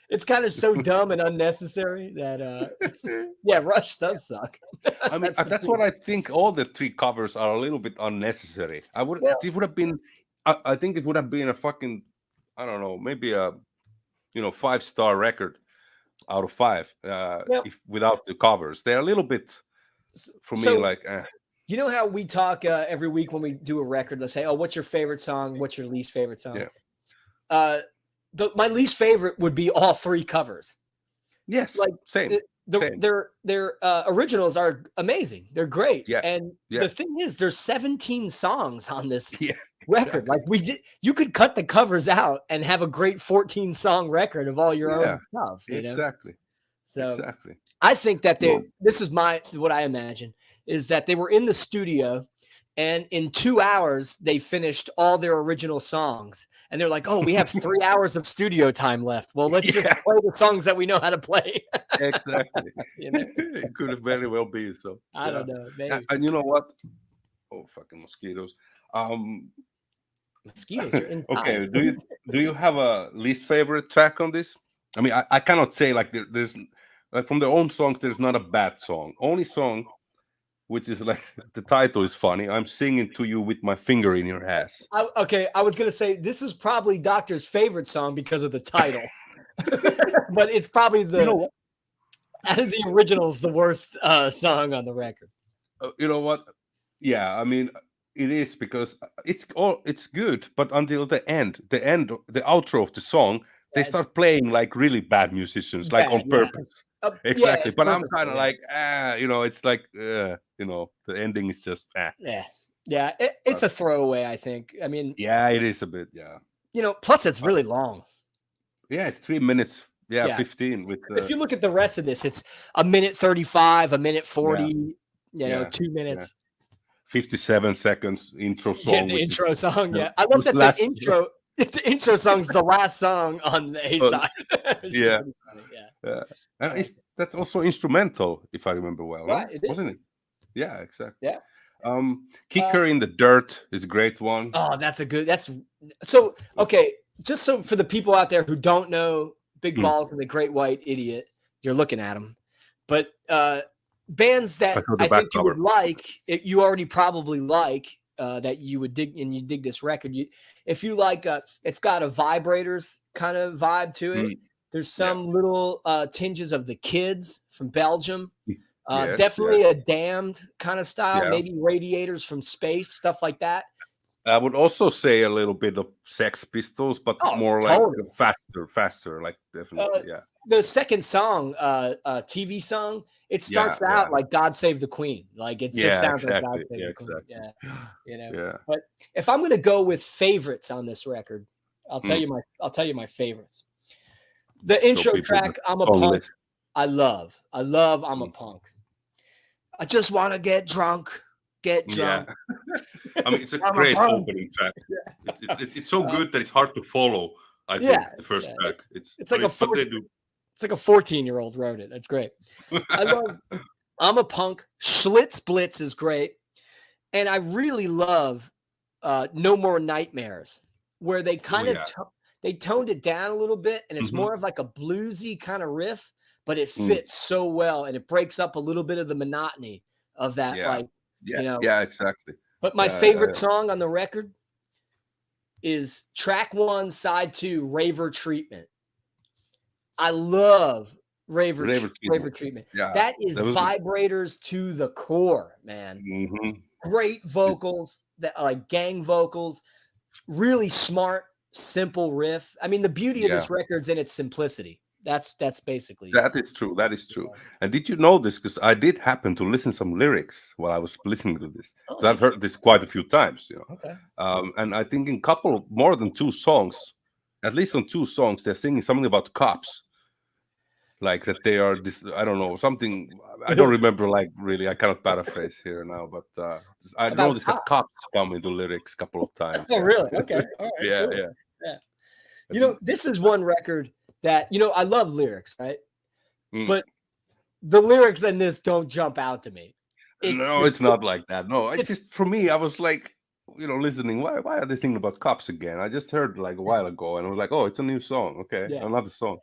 it's kind of so dumb and unnecessary that Rush does suck. I mean that's what I think. All the 3 covers are a little bit unnecessary. It would have been. I think it would have been a fucking, I don't know, maybe a 5-star record out of 5 if without the covers. They're a little bit for me like. You know how we talk every week when we do a record, let's say, oh, what's your favorite song? What's your least favorite song? Yeah. My least favorite would be all 3 covers. Yes. Like same. Their originals are amazing. They're great. Yeah. And the thing is, there's 17 songs on this record. Exactly. Like you could cut the covers out and have a great 14-song record of all your own stuff. Exactly. So I think that this is what I imagine is that they were in the studio And in 2 hours, they finished all their original songs. And they're like, oh, we have 3 hours of studio time left. Well, let's just play the songs that we know how to play. Exactly. You know? It could very well be. So I don't know. Maybe. And you know what? Oh, fucking mosquitoes. Mosquitoes are inside. Okay. Do you have a least favorite track on this? I mean, I cannot say like there's like from their own songs, there's not a bad song. Only song, which is like the title is funny. I'm singing to you with my finger in your ass. Okay, I was gonna say this is probably Doctor's favorite song because of the title, but it's probably out of the originals the worst song on the record. You know what? Yeah, I mean it is because it's good, but until the outro of the song, they start playing like really bad musicians, like on purpose. Exactly, but I'm kind of like, it's like, the ending is just, it's a throwaway. I think. I mean, it is a bit, Plus, it's really long. Yeah, it's 3 minutes. 15. With if you look at the rest of this, it's a minute 35, a minute 40. 2 minutes. 57 seconds intro song. The intro song. Yeah, I love that the intro. The intro song's the last song on the A side. And that's also instrumental, if I remember well. Right, it is. Wasn't it? Yeah, exactly. Yeah. Kicker in the Dirt is a great one. Oh, so okay. Just so for the people out there who don't know Big Balls and the Great White Idiot, you're looking at them. But bands that I think you would like, you already probably like, that you would dig, and you dig this record. If you like, it's got a Vibrators kind of vibe to it. There's some little tinges of the Kids from Belgium. Definitely a Damned kind of style, maybe Radiators from Space, stuff like that. I would also say a little bit of Sex Pistols, but more totally. Like faster, like definitely, The second song, TV song, it starts out like "God Save the Queen," like it just sounds like "God Save the Queen." But if I'm gonna go with favorites on this record, I'll tell you my favorites. The intro track, "I'm a Punk," I love. I'm a punk. I just want to get drunk. I mean, it's a great opening track. It's so good that it's hard to follow. I think the first track. It's like a 14-year-old wrote it. That's great. I love "I'm a Punk." Schlitz Blitz is great, and I really love "No More Nightmares," where they kind of they toned it down a little bit, and it's more of like a bluesy kind of riff, but it fits so well, and it breaks up a little bit of the monotony of that, exactly. But my favorite song on the record is track 1, side 2, "Raver Treatment." I love Raver Treatment. Yeah, that is Vibrators to the core, man. Great vocals, that like gang vocals, really smart, simple riff. I mean, the beauty of this record's in its simplicity. That's basically that is true. That is true. And did you know this? Because I did happen to listen some lyrics while I was listening to this. I've heard this quite a few times, Okay. And I think in more than 2 songs, at least on 2 songs, they're singing something about cops. Like that they are this, I don't know, something I don't remember, like really, I cannot paraphrase here now, but I noticed that cops come into lyrics a couple of times. Oh, really? Okay. All right, yeah. This is one record that, I love lyrics, right? But the lyrics in this don't jump out to me. It's not like that. No, it's just, for me, I was like, listening, why are they singing about cops again? I just heard like a while ago, and I was like, oh, it's a new song. Okay, another song.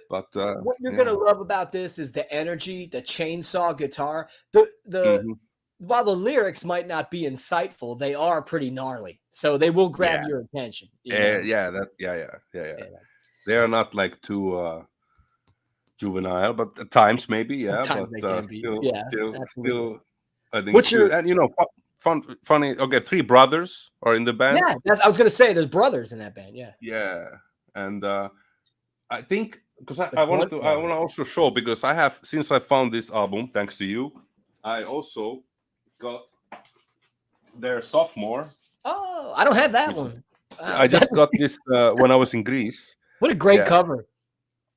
What you're gonna love about this is the energy, the chainsaw guitar. While the lyrics might not be insightful, they are pretty gnarly, so they will grab your attention. They are not like too juvenile, but at times maybe, At times they can be. Still, I think. What's your funny? Okay, 3 brothers are in the band. Yeah, I was gonna say there's brothers in that band. Yeah, and I think because I want to also show, because since I found this album thanks to you, I also got their sophomore. Oh, I don't have that one. I just got this when I was in Greece. What a great cover.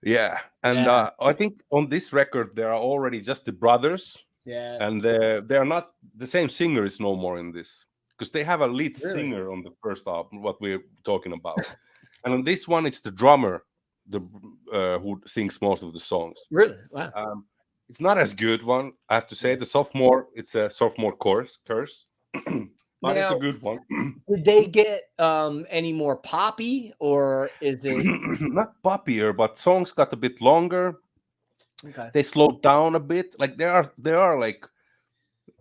Yeah, and I think on this record there are already just the brothers, Yeah. And they are not the same singer is no more in this, because they have a lead singer on the first album, what we're talking about. And on this one, it's the drummer who sings most of the songs. Really? Wow. It's not as good one, I have to say. The sophomore, it's a sophomore curse. But now, it's a good one. Did they get any more poppy, or is it not poppier, but songs got a bit longer? Okay. They slowed down a bit. Like there are like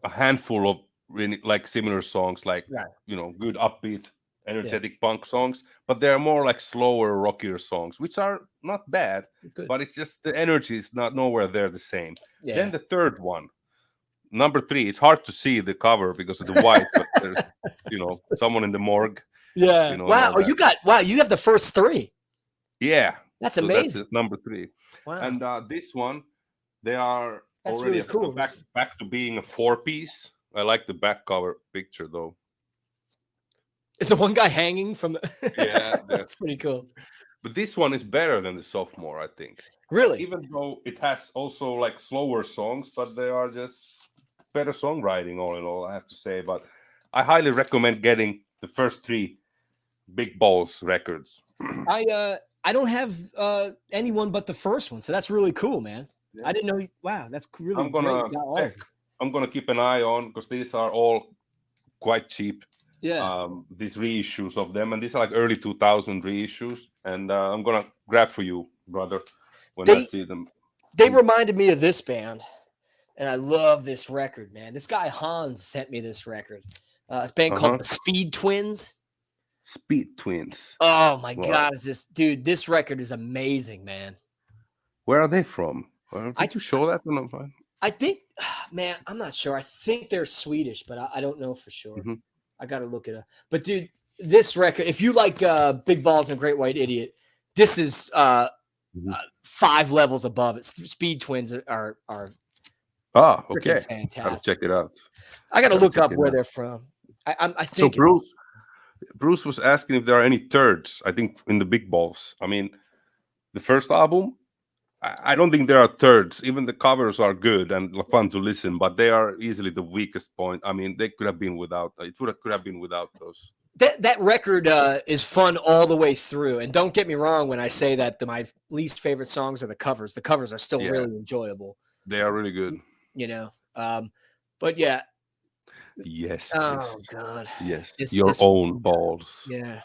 a handful of really like similar songs, like good upbeat, energetic punk songs, but they're more like slower, rockier songs, which are not bad. Good. But it's just the energy is not nowhere there the same. Yeah. Then the third one, number 3, it's hard to see the cover because of the white, but there's someone in the morgue. Yeah. Wow. You have the first 3. Yeah. That's amazing. That's number 3. Wow. And this one, they are already really cool. back to being a 4-piece. I like the back cover picture though. Is the one guy hanging from the? Yeah. That's pretty cool. But this one is better than the sophomore, I think. Really? Even though it has also like slower songs, but they are just better songwriting all in all, I have to say. But I highly recommend getting the first 3 Big Balls records. I don't have anyone but the first one, so that's really cool, man. Yeah. I didn't know. Wow, that's really. I'm gonna keep an eye on, because these are all quite cheap. Yeah. These reissues of them, and these are like early 2000 reissues, and I'm gonna grab for you, brother, when I see them. They reminded me of this band, and I love this record, man. This guy Hans sent me this record. It's a band called the Speed Twins. Speed Twins. Oh my God, this record is amazing, man. Where are they from? Did you show that one? I think, man, I'm not sure. I think they're Swedish, but I don't know for sure. Mm-hmm. I got to look it up. But dude, this record, if you like Big Balls and Great White Idiot, this is 5 levels above it. Speed Twins are okay. Fantastic. I'll check it out. I got to look up where they're from. I think so. Bruce was asking if there are any turds, I think, in the Big Balls. I mean, the first album, I don't think there are turds. Even the covers are good and fun to listen, but they are easily the weakest point. I mean, they could have been without. Could have been without those. That record is fun all the way through. And don't get me wrong when I say that my least favorite songs are the covers. The covers are still really enjoyable. They are really good. But yeah. Yes. Oh God. Yes. Your own balls. Yeah.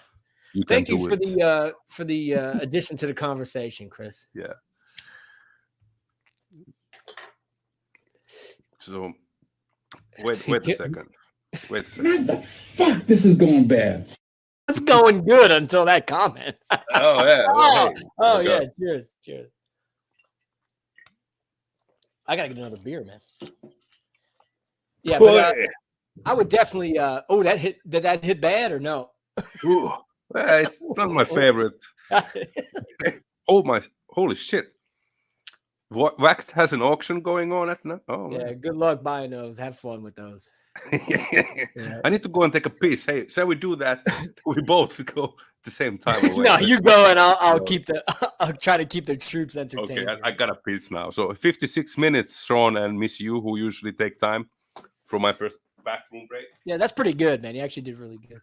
Thank you for the addition to the conversation, Chris. Yeah. So wait a second. What the fuck? This is going bad. It's going good until that comment. Oh yeah. Yeah. Cheers. I gotta get another beer, man. Yeah, but I would definitely. Did that hit bad or no? Ooh, it's not my favorite. Holy shit! Waxed has an auction going on at now. Oh yeah, good luck buying those. Have fun with those. I need to go and take a piss. Hey, shall we do that? We both go at the same time. No, you go and I'll try to keep the troops entertained. Okay, I got a piss now. So 56 minutes, Sean and Miss You, who usually take time from my first bathroom break. Yeah, that's pretty good, man. You actually did really good.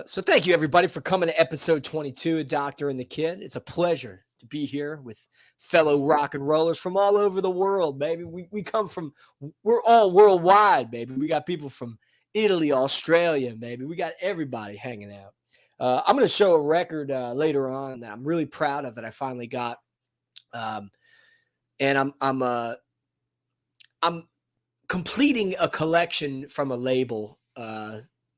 So thank you, everybody, for coming to episode 22 of Doctor and the Kid. It's a pleasure to be here with fellow rock and rollers from all over the world, baby. We're all worldwide, baby. We got people from Italy, Australia, baby. We got everybody hanging out. I'm going to show a record later on that I'm really proud of that I finally got. And I'm completing a collection from a label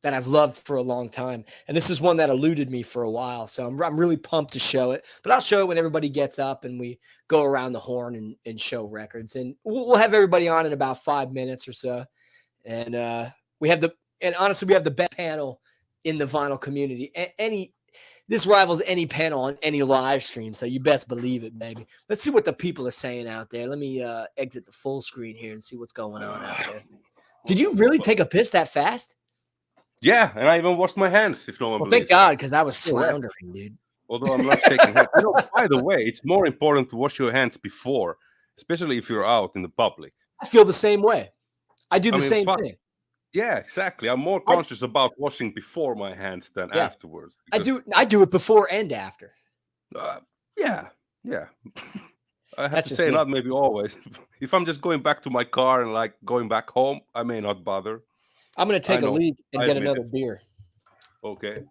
that I've loved for a long time. And this is one that eluded me for a while. So I'm really pumped to show it, but I'll show it when everybody gets up and we go around the horn and show records. And we'll have everybody on in about 5 minutes or so. And honestly, we have the best panel in the vinyl community. This rivals any panel on any live stream. So you best believe it, baby. Let's see what the people are saying out there. Let me exit the full screen here and see what's going on out there. Did you really take a piss that fast? Yeah, and I even washed my hands, if no one believes. Thank God, because I was floundering, dude. Although I'm not shaking hands. By the way, it's more important to wash your hands before, especially if you're out in the public. I feel the same way. I do the same thing. Yeah, exactly. I'm more conscious about washing before my hands than afterwards. Because I do it before and after. Yeah. I have to say, not maybe always. If I'm just going back to my car and like going back home, I may not bother. I'm going to take a leak and get another beer. Okay.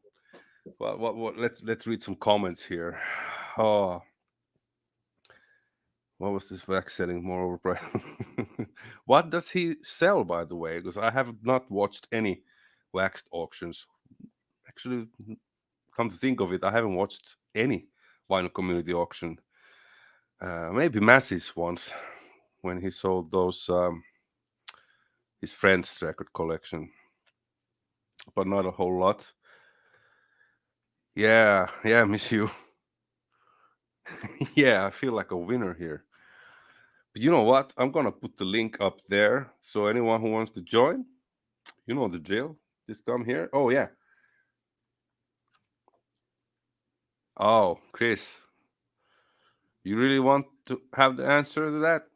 Well, let's read some comments here. Oh, what was this wax setting more overpriced? What does he sell, by the way? Because I have not watched any waxed auctions. Actually, come to think of it, I haven't watched any vinyl community auction. Maybe Massey's once when he sold those his friend's record collection, but not a whole lot. Yeah, miss you. Yeah, I feel like a winner here. But you know what? I'm gonna put the link up there, so anyone who wants to join, you know the drill. Just come here. Oh yeah. Oh, Chris, you really want to have the answer to that?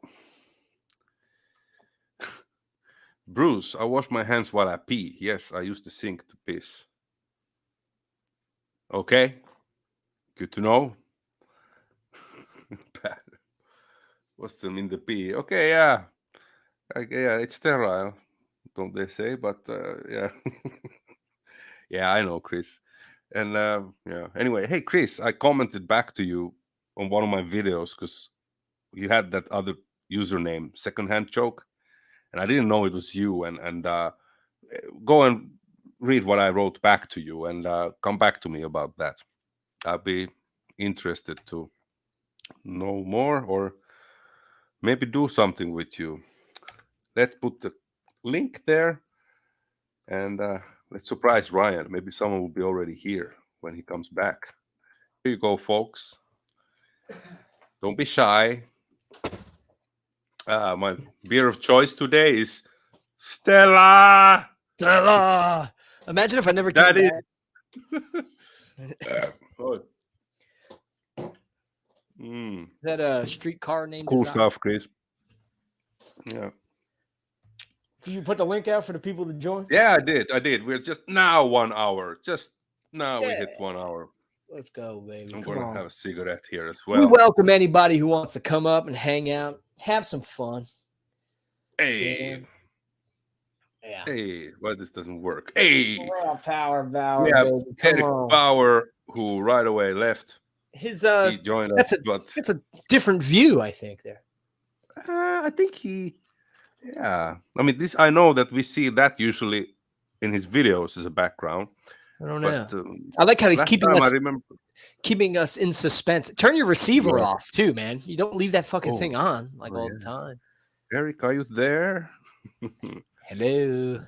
Bruce, I wash my hands while I pee. Yes, I use the sink to piss. Okay, good to know. What's them in the pee? Okay, yeah, it's sterile, don't they say? But yeah, yeah, I know, Chris. And yeah. Anyway, hey, Chris, I commented back to you on one of my videos because you had that other username, Secondhand Joke, and I didn't know it was you. And go and read what I wrote back to you and come back to me about that. I'd be interested to know more or maybe do something with you. Let's put the link there and let's surprise Ryan. Maybe someone will be already here when he comes back. Here you go, folks. Don't be shy. My beer of choice today is Stella. Stella. Imagine if I never came back. Is that a streetcar named Cool stuff, Chris. Yeah. Did you put the link out for the people to join? Yeah, I did. We're just now 1 hour. Just now we hit 1 hour. Let's go, baby. I'm going to have a cigarette here as well. We welcome anybody who wants to come up and hang out, have some fun. Hey. Yeah. Hey, why this doesn't work? Hey. Power, we have Eric Bauer, who right away left. He joined us. It's a different view, I think, there. I think yeah. I mean, I know that we see that usually in his videos as a background. I don't know. But, I like how he's keeping us in suspense. Turn your receiver off too, man. You don't leave that fucking thing on all the time. Eric, are you there? Hello.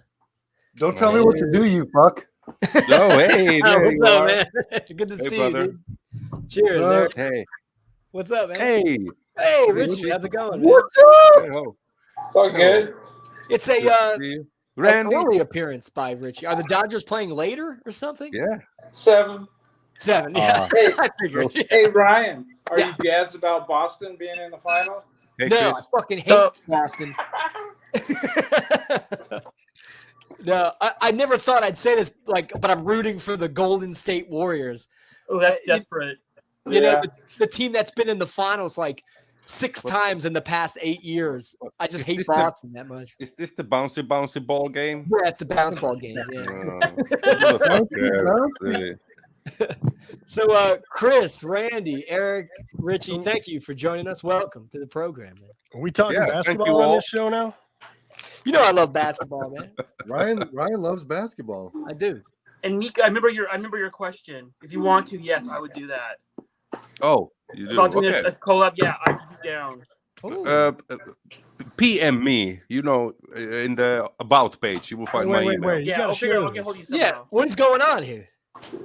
Don't tell me what to do, you fuck. Oh, hey, there you are. Man? Good to see brother. you, dude. Cheers, Eric. Hey. What's up, man? Hey, Richie, how's it going? What's up? It's all good. It's an early appearance by Richie. Are the Dodgers playing later or something? Yeah. 7. Yeah. Hey, Ryan, are you jazzed about Boston being in the final? Hey, no, Chris. I fucking hate Boston. No, I never thought I'd say this, but I'm rooting for the Golden State Warriors. Oh, that's desperate. You know, the team that's been in the finals 6 times in the past 8 years. I just hate Boston that much. Is this the bouncy ball game? Yeah, it's the bounce ball game. Yeah. So, Chris, Randy, Eric, Richie, thank you for joining us. Welcome to the program, man. Are we talking basketball on this show now? You know I love basketball, man. Ryan loves basketball. I do. And Mika, I remember your question. If you want to, yes, I would do that. Oh, you do. About doing a collab, yeah, I'd be down. PM me, in the about page, you will find my email. Wait. Yeah, I'll figure out. I'll get hold of you somehow. Yeah, what's going on here?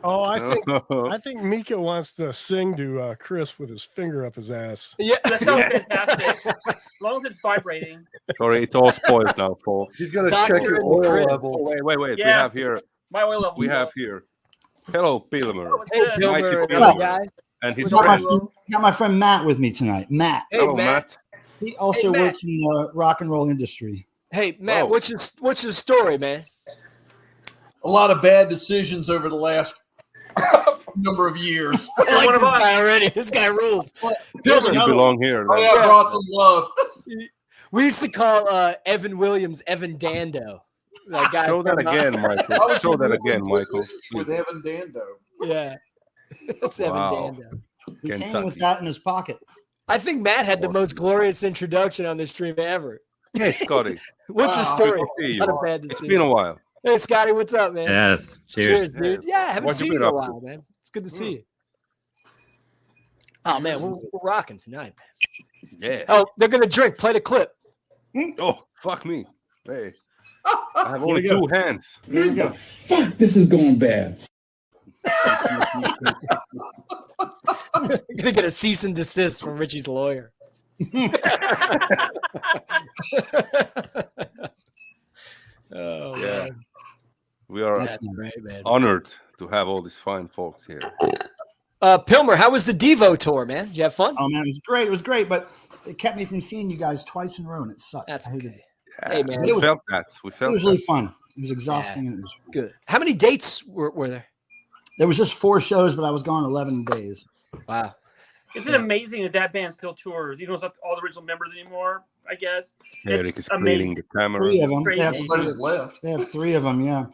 Oh, I think Mika wants to sing to Chris with his finger up his ass. Yeah, that sounds fantastic. As long as it's vibrating. Sorry, it's all spoiled now, folks. He's gonna check your oil level. Oh, wait. Yeah, we have here. My oil level. We have here. Hello, Pilmer. Hey, Pilmer, and his got friend. my friend Matt with me tonight. Matt. Hey, Hello, Matt. He also works in the rock and roll industry. Hey, Matt, what's your story, man? A lot of bad decisions over the last number of years. I like this guy already. This guy rules. You belong here. Oh, yeah, brought some love. We used to call Evan Williams Evan Dando. That guy Show that again, Michael. Show that again, Michael. With Evan Dando. Yeah. It's Evan Dando. He came with that in his pocket. I think Matt had the most glorious introduction on this stream ever. Hey, Scotty. What's your story? It's been a while. Hey, Scotty, what's up, man? Yes. Cheers. Dude. Yeah, I haven't seen you in a while, man. It's good to see you. Oh, man, we're rocking tonight, man. Yeah. Oh, they're going to drink. Play the clip. Oh, fuck me. Hey. I have only 2 hands. Here we go. Fuck, this is going bad. I'm gonna get a cease and desist from Richie's lawyer. Oh yeah, man. We are honored to have all these fine folks here. Pilmer, how was the Devo tour, man? Did you have fun? Oh man, it was great. It was great, but it kept me from seeing you guys twice in a row, and it sucked. That's okay. Yeah, hey man, we felt that. It was really fun. It was exhausting. And it was good. How many dates were there? There was just 4 shows, but I was gone 11 days. Wow. Isn't it amazing that band still tours, even though it's not all the original members anymore, I guess? Eric is cleaning the camera. 3 of them. They have 3 of them, yeah.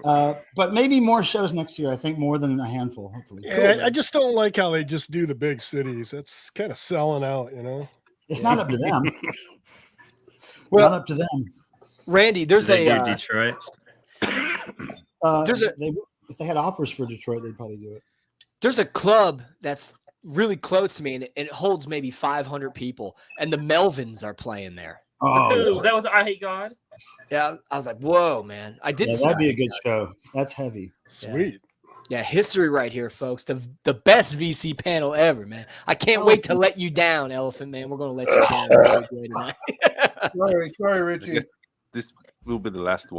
But maybe more shows next year. I think more than a handful, hopefully. Yeah, I just don't like how they just do the big cities. That's kind of selling out, you know? It's not up to them. Well, not up to them. Randy, there's Detroit. If they had offers for Detroit, they'd probably do it. There's a club that's really close to me, and it holds maybe 500 people, and the Melvins are playing there. Oh, that was I Hate God. Yeah, I was like, whoa, man! I did. That'd be a good show. That's heavy. Sweet. Yeah, history right here, folks. The best VC panel ever, man. I can't wait to let you down, Elephant Man. We're gonna let you down tonight. Sorry, Richie. This will be the last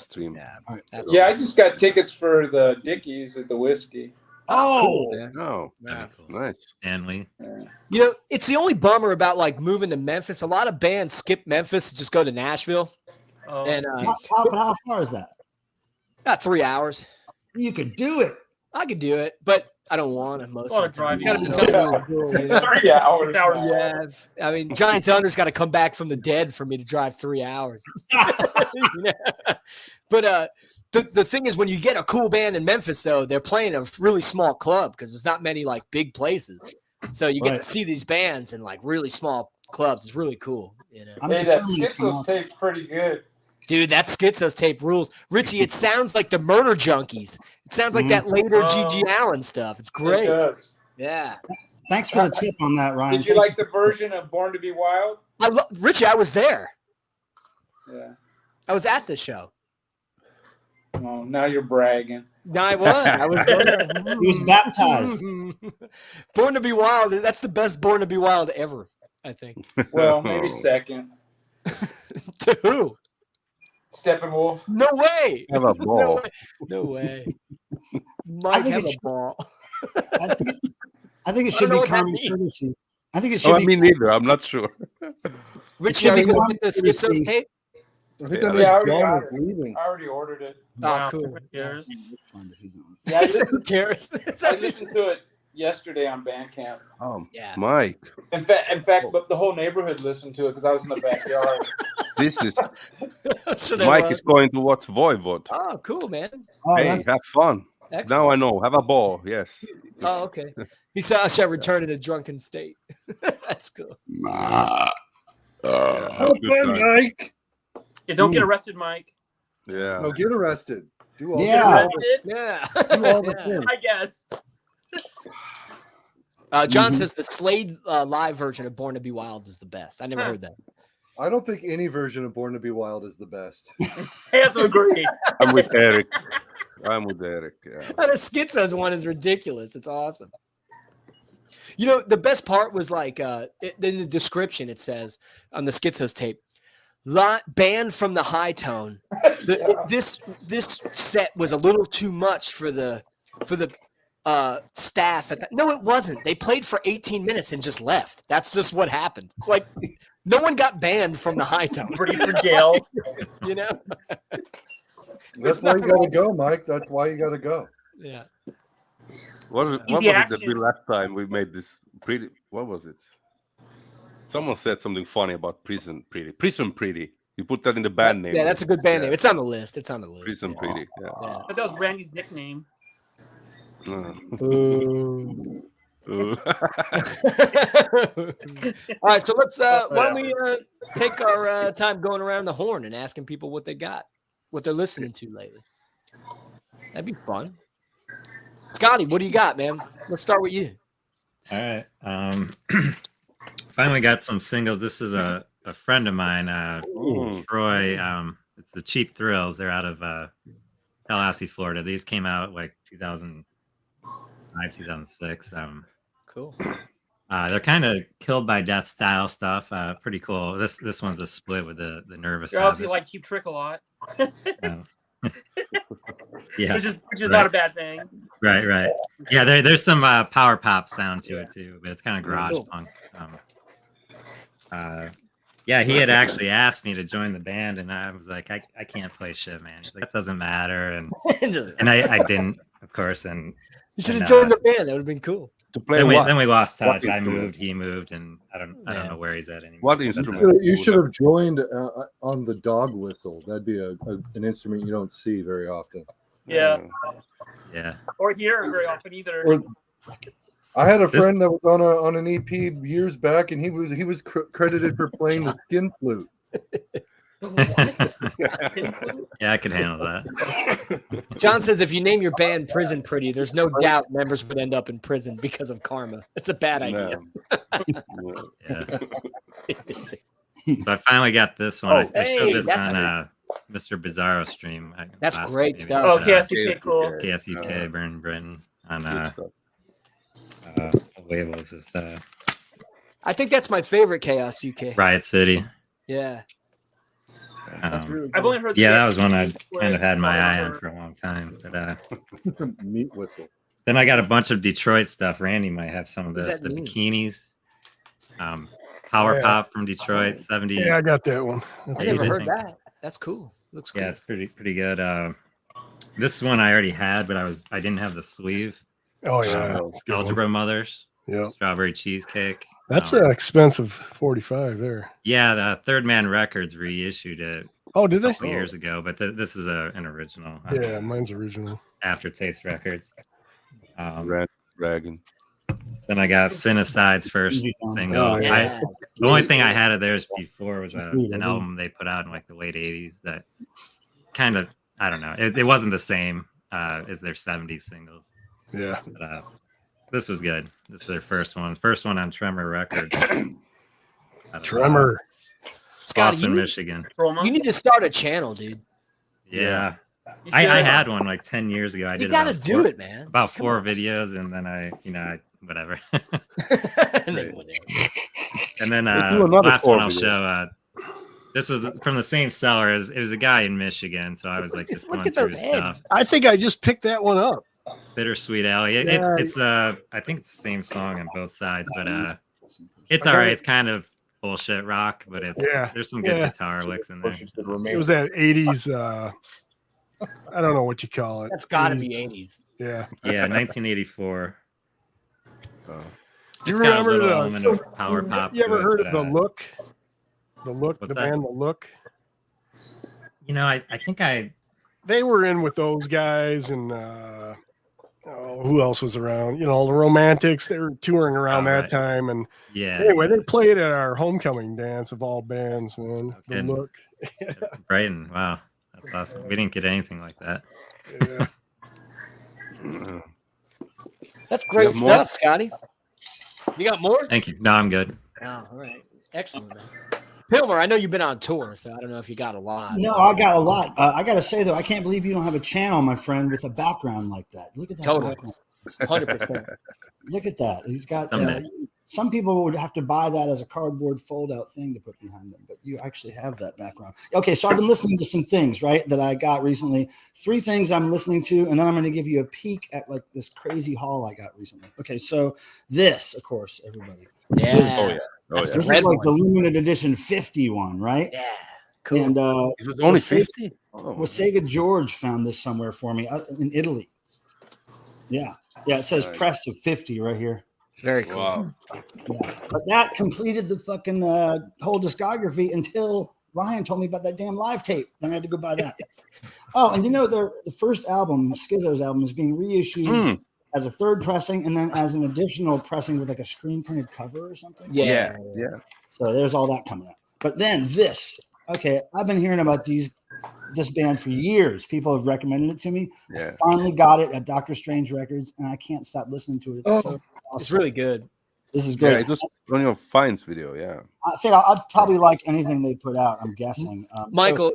stream. Yeah, I just got tickets for the Dickies at the Whiskey. Oh, cool. Nice. And you know, it's the only bummer about like moving to Memphis. A lot of bands skip Memphis and just go to Nashville. Oh. And how far is that? About 3 hours. You could do it. I could do it, but I don't want to most of the time. It's got to be something really cool, you know? 3 hours. Yeah, I mean, Johnny Thunder's got to come back from the dead for me to drive 3 hours. You know? But the thing is, when you get a cool band in Memphis, though, they're playing a really small club because there's not many like big places. So you get to see these bands in like really small clubs. It's really cool. You know? Hey, that Schizos tape's pretty good. Dude, that Schizos tape rules. Richie, it sounds like the Murder Junkies. It sounds like that later G.G. Allen stuff. It's great. It does. Yeah. Thanks for the tip on that, Ryan. Did you like the version of Born to Be Wild? Richie, I was there. Yeah. I was at the show. Oh, now you're bragging. No, I was. I was there. He was baptized. Born to Be Wild. That's the best Born to Be Wild ever, I think. Well, maybe second. To who? Steppenwolf. No way. Have a ball. No way. Mike, have a ball. I think it should be common courtesy. I think it should be. Me neither. I'm not sure. Richie, are you going to get the Schizos tape? I think I already ordered it. Oh, cool. Who cares? Yeah, Who cares? I listened to it yesterday on Bandcamp. Yeah. Mike. In fact, but the whole neighborhood listened to it because I was in the backyard. This is Mike is going to watch Voivod. Oh, cool, man. Hey, have fun. Excellent. Now I know. Have a ball. Yes. Oh, okay. He said I shall return in a drunken state. That's cool. Mike. Yeah, don't get arrested, Mike. Yeah. No, get arrested. Do all Yeah. Yeah. Do all the things. I guess. John says the Slade live version of Born to Be Wild is the best. I never heard that. I don't think any version of Born to Be Wild is the best. I have to agree. I'm with Eric. Yeah. The Schizos one is ridiculous. It's awesome. You know, the best part was like in the description it says on the Schizos tape, banned from the high tone. This set was a little too much for the staff at that. No, it wasn't. They played for 18 minutes and just left. That's just what happened. Like No one got banned from the high tower. Ready for jail. You know? That's why you got to go, Mike. That's why you got to go. Yeah. What was it that we last time we made this pretty? What was it? Someone said something funny about Prison Pretty. Prison Pretty. You put that in the band name. Yeah, that's a good band name. It's on the list. Prison Pretty. Yeah. But that was Randy's nickname. Ooh. All right, so let's why don't we take our time going around the horn and asking people what they got, what they're listening to lately. That'd be fun. Scotty, what do you got, man? Let's start with you. All right. Finally got some singles. This is a friend of mine, Troy. It's the Cheap Thrills. They're out of Tallahassee, Florida. These came out like 2005, 2006. Cool. They're kind of Killed by Death style stuff. Pretty cool. This one's a split with the Nervous. You're also like Cheap Trick a lot. Yeah, which is not a bad thing. Right. Yeah, there's some power pop sound to it too, but it's kind of garage punk. Yeah, he had actually asked me to join the band, and I was like, I can't play shit, man. He's like, that doesn't matter, and I didn't, of course. And you should have joined the band. That would have been cool. To play then we lost touch. I moved, he moved, and I don't know where he's at anymore. What instrument? You should have joined on the dog whistle. That'd be an instrument you don't see very often. Yeah. Yeah. Or hear very often either. I had a friend that was on an EP years back, and he was credited for playing the skin flute. Yeah, I could handle that. John says if you name your band Prison Pretty, there's no doubt members would end up in prison because of karma. It's a bad idea. Yeah. So I finally got this one. I showed this on Mr. Bizarro stream. That's great stuff. Oh, KSUK, cool. KSUK, Burn Britain on what label is this? I think that's my favorite Chaos UK. Riot City. Yeah. That's really cool. I've only heard. Yeah, that was one I kind of had my eye on for a long time. But Meat whistle. Then I got a bunch of Detroit stuff. Randy might have some of this. The mean? Bikinis, power pop from Detroit, 70. Yeah, I got that one. I never heard that. That's cool. Looks cool. Yeah, it's pretty good. This one I already had, but I didn't have the sleeve. Oh yeah, Algebra Mothers. Yeah, Strawberry Cheesecake. That's an expensive 45 there. Yeah, the Third Man Records reissued it. Oh, did they? A couple years ago, but this is an original. Yeah, mine's original. Aftertaste Records. Red Dragon. Then I got Cinecide's first single. Oh, yeah. The only thing I had of theirs before was an album they put out in like the late 80s that kind of, I don't know, it wasn't the same as their 70s singles. Yeah. But, this was good. This is their first one on Tremor Records. Tremor. Scotty, Boston, Michigan. You need to start a channel, dude. Yeah. I had one like 10 years ago. You gotta do it, man. About 4 videos, and then I whatever. And then last one I'll show. This was from the same seller. It was a guy in Michigan, so I was like just going through his stuff. I think I just picked that one up. Bittersweet Alley. It's I think it's the same song on both sides, but it's all right. It's kind of bullshit rock, but there's some good guitar licks in there. It was that 80s. I don't know what you call it. That's got to be 80s. Yeah. Yeah, 1984. Do you remember the power pop? You ever heard of The Look? The What's that? band The Look? You know, I think they were in with those guys, and who else was around? You know, the Romantics. They were touring around that time, and anyway, they played at our homecoming dance of all bands. Man, The Look. Brighton. Wow, that's awesome. We didn't get anything like that. Yeah. That's great stuff, Scotty. You got more? Thank you. No, I'm good. Oh, all right. Excellent, man. Pilmer, I know you've been on tour, so I don't know if you got a lot. No, I got a lot. I got to say, though, I can't believe you don't have a channel, my friend, with a background like that. Look at that. Totally. Background. 100%. Look at that. He's got some people would have to buy that as a cardboard fold-out thing to put behind them, but you actually have that background. Okay, so I've been listening to some things, right, that I got recently. 3 things I'm listening to, and then I'm going to give you a peek at, like, this crazy haul I got recently. Okay, so this, of course, everybody. Yeah. This is like the limited edition 51, right? Yeah, cool. And it was only 50. Sega George found this somewhere for me in Italy. Yeah, it says press of 50 right here. Very cool. Wow. Yeah, but that completed the fucking whole discography until Ryan told me about that damn live tape. Then I had to go buy that. Oh, and the first album, Schizo's album, is being reissued as a third pressing and then as an additional pressing with like a screen printed cover or something. Yeah. So there's all that coming up. But then this, okay, I've been hearing about this band for years. People have recommended it to me. Yeah. I finally got it at Dr. Strange Records, and I can't stop listening to it. It's, so awesome. It's really good. This is great. Yeah, it was on your Finds video. Yeah. I think I'd probably like anything they put out. I'm guessing. Michael,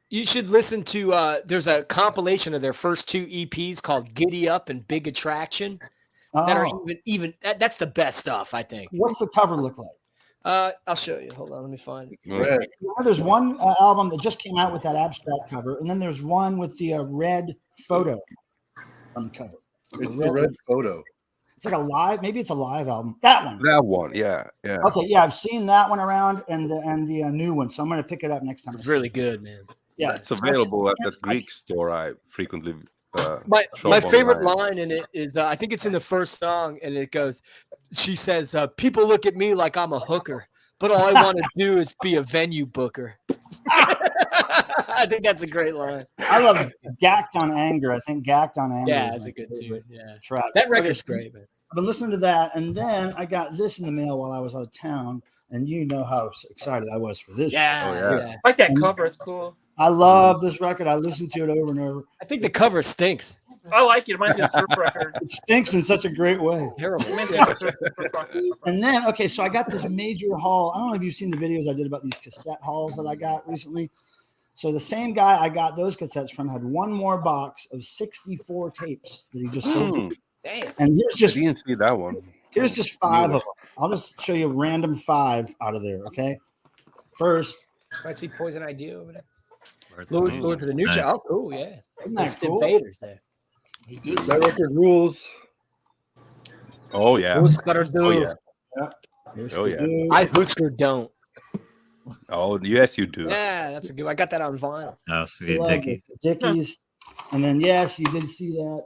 you should listen to. There's a compilation of their first 2 EPs called "Giddy Up" and "Big Attraction." That are even. That's the best stuff, I think. What's the cover look like? I'll show you. Hold on, let me find it. There's one album that just came out with that abstract cover, and then there's one with the red photo on the cover. It's the red photo. It's like a live, maybe it's a live album. That one, yeah. Okay, yeah, I've seen that one around and the new one, so I'm gonna pick it up next time. It's really good, man. Yeah, it's available at that Greek store I frequently. My favorite line in it is I think it's in the first song, and it goes, she says, "People look at me like I'm a hooker, but all I want to do is be a venue booker." I think that's a great line. I love Gacked on Anger. I think Gacked on Anger. Yeah, that's a good tune. Yeah, track. That record's great, man. I've been listening to that, and then I got this in the mail while I was out of town, and you know how excited I was for this. Yeah. I like that cover. It's cool. I love this record. I listened to it over and over. I think the cover stinks. I like it. It reminds me of a surf record. It stinks in such a great way. Terrible. And then, okay, so I got this major haul. I don't know if you've seen the videos I did about these cassette hauls that I got recently. So the same guy I got those cassettes from had one more box of 64 tapes that he just sold to me. Damn. And here's just I didn't see that one. Here's just 5 of them. I'll just show you a random 5 out of there, okay? First. I see Poison Idea over there. Lord to the New Child. Oh, cool, yeah. Isn't that cool? Invaders there. That record rules. Oh, yeah. Husker do. Oh, yeah. Oh, yeah. I Husker don't. Oh, yes, you do. Yeah, that's a good one. I got that on vinyl. Oh, sweet Dickies. And then, yes, you did see that.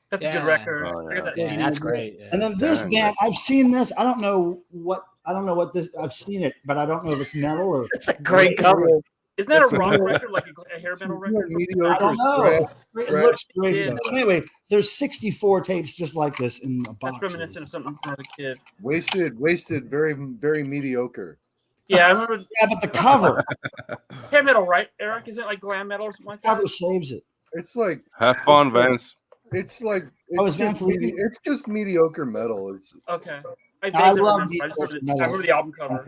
That's a good record. Yeah, that's great. Yeah. And then this band, I've seen this. I don't know what this. I've seen it, but I don't know if it's metal or. It's a great cover. Isn't that a rock record, like a hair metal record? I don't know. It looks great. Though. Anyway, there's 64 tapes just like this in a box. That's reminiscent of something from a kid. Wasted, very, very mediocre. Yeah, I remember. Yeah, but the cover. Hair metal, right, Eric? Isn't it like glam metal or something like that? The cover saves it. It's like have fun, Vance. It's like it's just mediocre metal. It's okay. I love mediocre metal. I remember the album cover.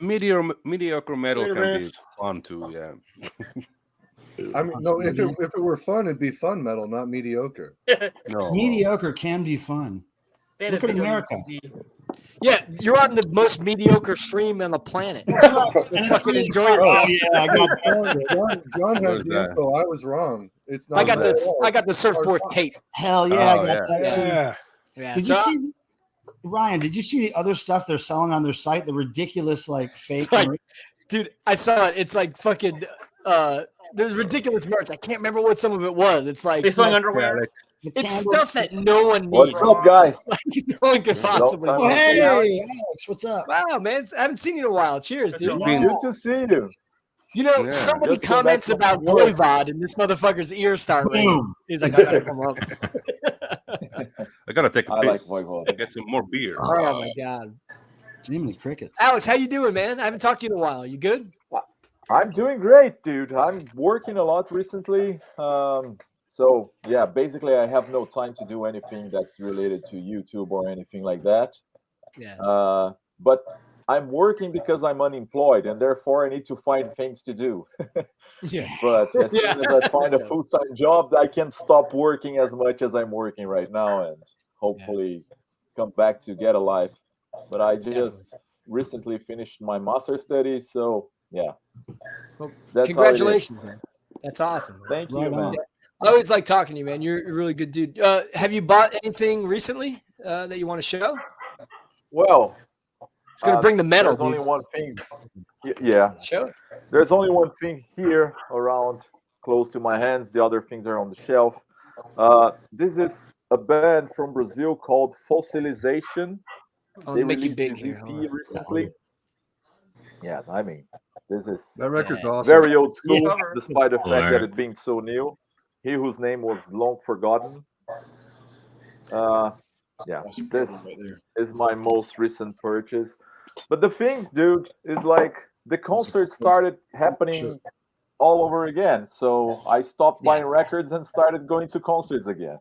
Mediocre metal can be fun too. Yeah. I mean, no. If it were fun, it'd be fun metal, not mediocre. No. Mediocre can be fun. Look at America. Yeah, you're on the most mediocre stream on the planet. Fucking enjoy yourself. Yeah, I got John has the info. I was wrong. It's not. I got the Surfboard tape. Hell yeah, I got that too. Yeah. Did you see, Ryan? Did you see the other stuff they're selling on their site? The ridiculous, like fake. Dude, I saw it. It's like fucking. There's ridiculous merch. I can't remember what some of it was. It's like they're selling underwear. It's stuff that no one needs. What's up, guys? Like, no one could possibly. Oh, hey, Alex, what's up? Wow, man, I haven't seen you in a while. Cheers, dude. Good to see you. You know, somebody comments about Voivod, and this motherfucker's ears start ringing. He's like, I gotta come up. I gotta take a piss. I like Voivod. Get some more beer. Oh my god. Namely crickets. Alex, how you doing, man? I haven't talked to you in a while. You good? I'm doing great, dude. I'm working a lot recently. So yeah, basically I have no time to do anything that's related to YouTube or anything like that. Yeah. But I'm working because I'm unemployed and therefore I need to find things to do. Yeah. But as soon as I find a full-time job, I can stop working as much as I'm working right now and hopefully come back to get a life. But I just recently finished my master's studies, so yeah. Well, that's congratulations, man. That's awesome. Man. Thank you, man. I always like talking to you, man. You're a really good dude. Have you bought anything recently that you want to show? Well, It's going to bring the metal. There's only one thing. Yeah. Sure. There's only one thing here around close to my hands. The other things are on the shelf. This is a band from Brazil called Fossilization. They released this EP recently. Yeah, I mean, this is that record's awesome. Very old school, despite the fact that it being so new. He whose name was long forgotten. Yeah, this is my most recent purchase. But the thing, dude, is like the concert started happening all over again. So I stopped buying records and started going to concerts again.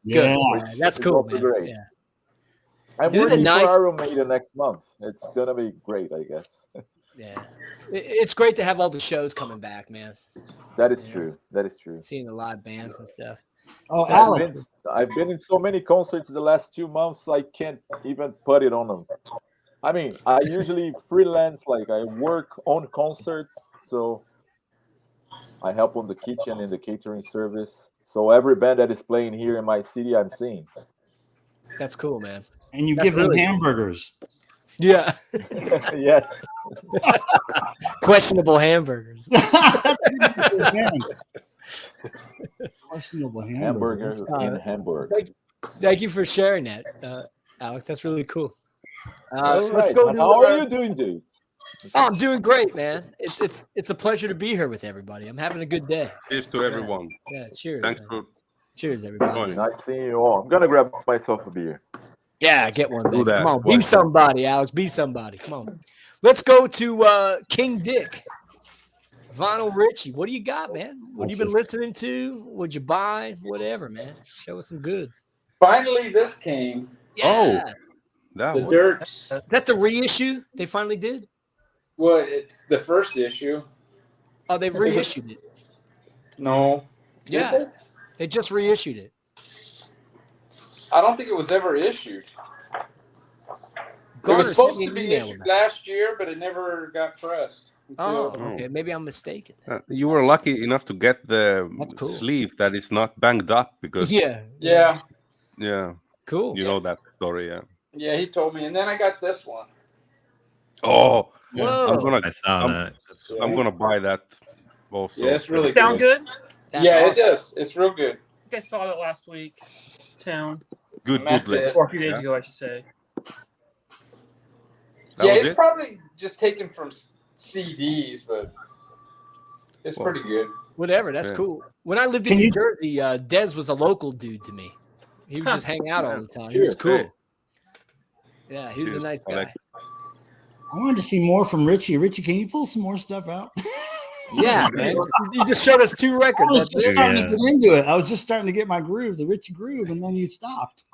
Yeah, that's cool, man. Great. Yeah. I'm working for Iron Maiden next month. It's gonna be great, I guess. Yeah, it's great to have all the shows coming back, man. That is true. That is true. Seeing the live bands and stuff. Oh, Alex, I've been in so many concerts the last 2 months. I can't even put it on them. I mean, I usually freelance, like I work on concerts, so I help on the kitchen in the catering service. So every band that is playing here in my city, I'm seeing. That's cool, man. And you give them hamburgers. Yeah. Yes. Questionable hamburgers. Questionable hamburgers in Hamburg. Thank you for sharing that, Alex. That's really cool. Let's go. How are you doing, dude? Oh, I'm doing great, man. It's a pleasure to be here with everybody. I'm having a good day. Cheers to everyone. Yeah, cheers. Thanks man. Cheers, everybody. Nice seeing you all. I'm gonna grab myself a beer. Yeah, get one. Baby. Come on, be somebody, Alex. Be somebody. Come on. Let's go to King Dick. Vinyl Richie, what do you got, man? What have you been listening to? What'd you buy? Whatever, man. Show us some goods. Finally, this came. Yeah. The Dirks. Is that the reissue they finally did? Well, it's the first issue. Oh, they've reissued it. No. Yeah. They just reissued it. I don't think it was ever issued. It was supposed to be issued last year, but it never got pressed. Okay. Maybe I'm mistaken. You were lucky enough to get the sleeve that is not banged up because yeah. Cool. You know that story, yeah. Yeah, he told me, and then I got this one. Oh, I saw that. That's cool. I'm gonna buy that also. Yeah, it's really Sound good? It does. It's real good. I think I saw that last week. Town. Good bootleg. Or a few days ago, I should say. It's probably just taken from CDs, but it's pretty good. Whatever, that's cool. When I lived in New Jersey, Dez was a local dude to me. He would just hang out all the time. He was cool. Yeah, he was a nice guy. I wanted to see more from Richie. Richie, can you pull some more stuff out? Yeah, man. You just showed us 2 records. I was just starting to get into it. I was just starting to get my groove, the Richie groove, and then you stopped.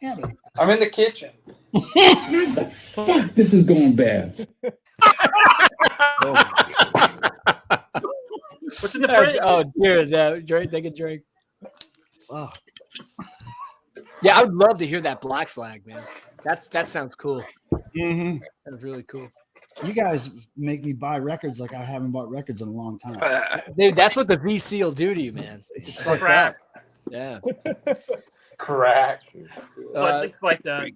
Damn it. I'm in the kitchen. Fuck, this is going bad. What's in the fridge? Oh, cheers. Drink, take a drink. Oh. Yeah, I would love to hear that Black Flag, man. That sounds cool. Mm-hmm. That's really cool. You guys make me buy records like I haven't bought records in a long time. Dude, that's what the VC will do to you, man. It's like that. Yeah. Crack. It's like that.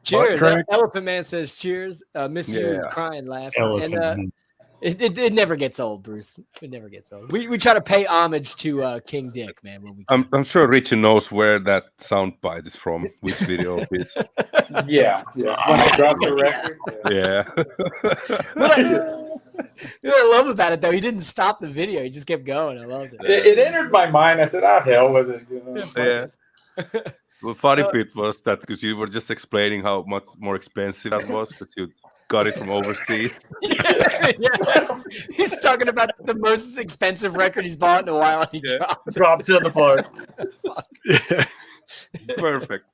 Cheers. Elephant Man says cheers. Miss you crying, laughing. And it never gets old, Bruce. It never gets old. We try to pay homage to King Dick, man. When we I'm sure Richie knows where that sound bite is from, which video it is. Yeah. When I dropped the record. Yeah. What I love about it, though, he didn't stop the video. He just kept going. I loved it. It entered my mind. I said, hell with it. You know? Yeah. The funny bit was that because you were just explaining how much more expensive that was because you got it from overseas. Yeah. He's talking about the most expensive record he's bought in a while, and he drops it on the floor. Perfect.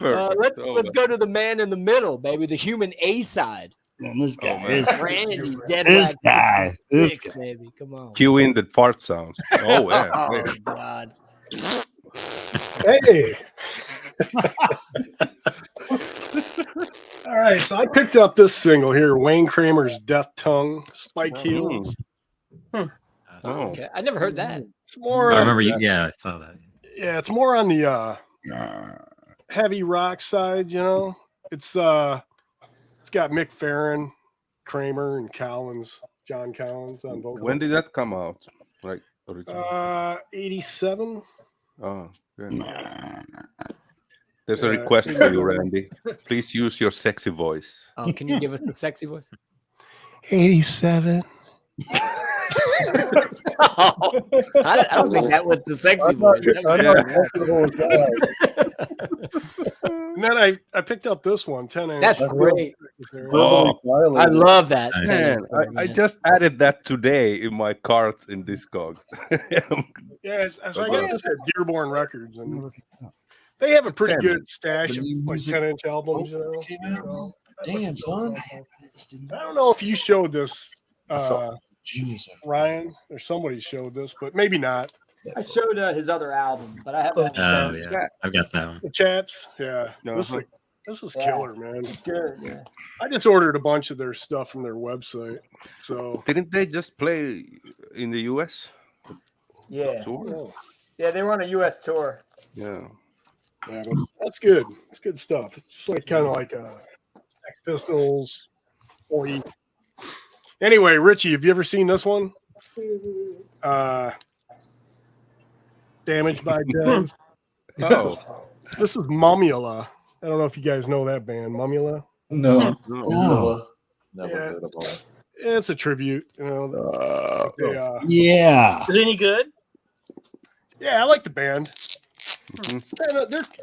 Let's go to the man in the middle, baby. The human A side. Man, this guy is Randy. This guy. Baby. Come on. Cue in the fart sounds. Oh, yeah. Oh, God. Hey. All right, so I picked up this single here, Wayne Kramer's Death Tongue, Spike Heels. Oh, okay. I never heard that. It's more. I remember you. Yeah, I saw that. Yeah, it's more on the heavy rock side, you know. It's got Mick Farron, Kramer, and Collins, John Collins on vocals. When did that come out? Like 87. Oh, good. There's a request for you, Randy. Please use your sexy voice. Oh, can you give us the sexy voice? 87. I don't think that was the sexy voice. And then I picked up this one, 10 inch. That's great. Oh, I love that. Man, I just added that today in my cart in Discogs. Yeah, so I got this at Dearborn Records, and they have a pretty good stash of like 10-inch albums. You know? Damn, son. I don't know if you showed this, Ryan, or somebody showed this, but maybe not. I showed his other album, but I haven't. Oh yeah, I've got that one. The chats, yeah. This is killer, man. Good. Yeah. I just ordered a bunch of their stuff from their website. So didn't they just play in the US? Yeah. Tour? Yeah, they were on a US tour. Yeah. Yeah, but that's good. It's good stuff. It's just like kind of like Sex Pistols, 40. Anyway, Richie, have you ever seen this one? Damaged by Death. Oh, this is Mumula. I don't know if you guys know that band, Mumula. No. Never heard about it. It's a tribute, you know. Yeah. Is it any good? Yeah, I like the band.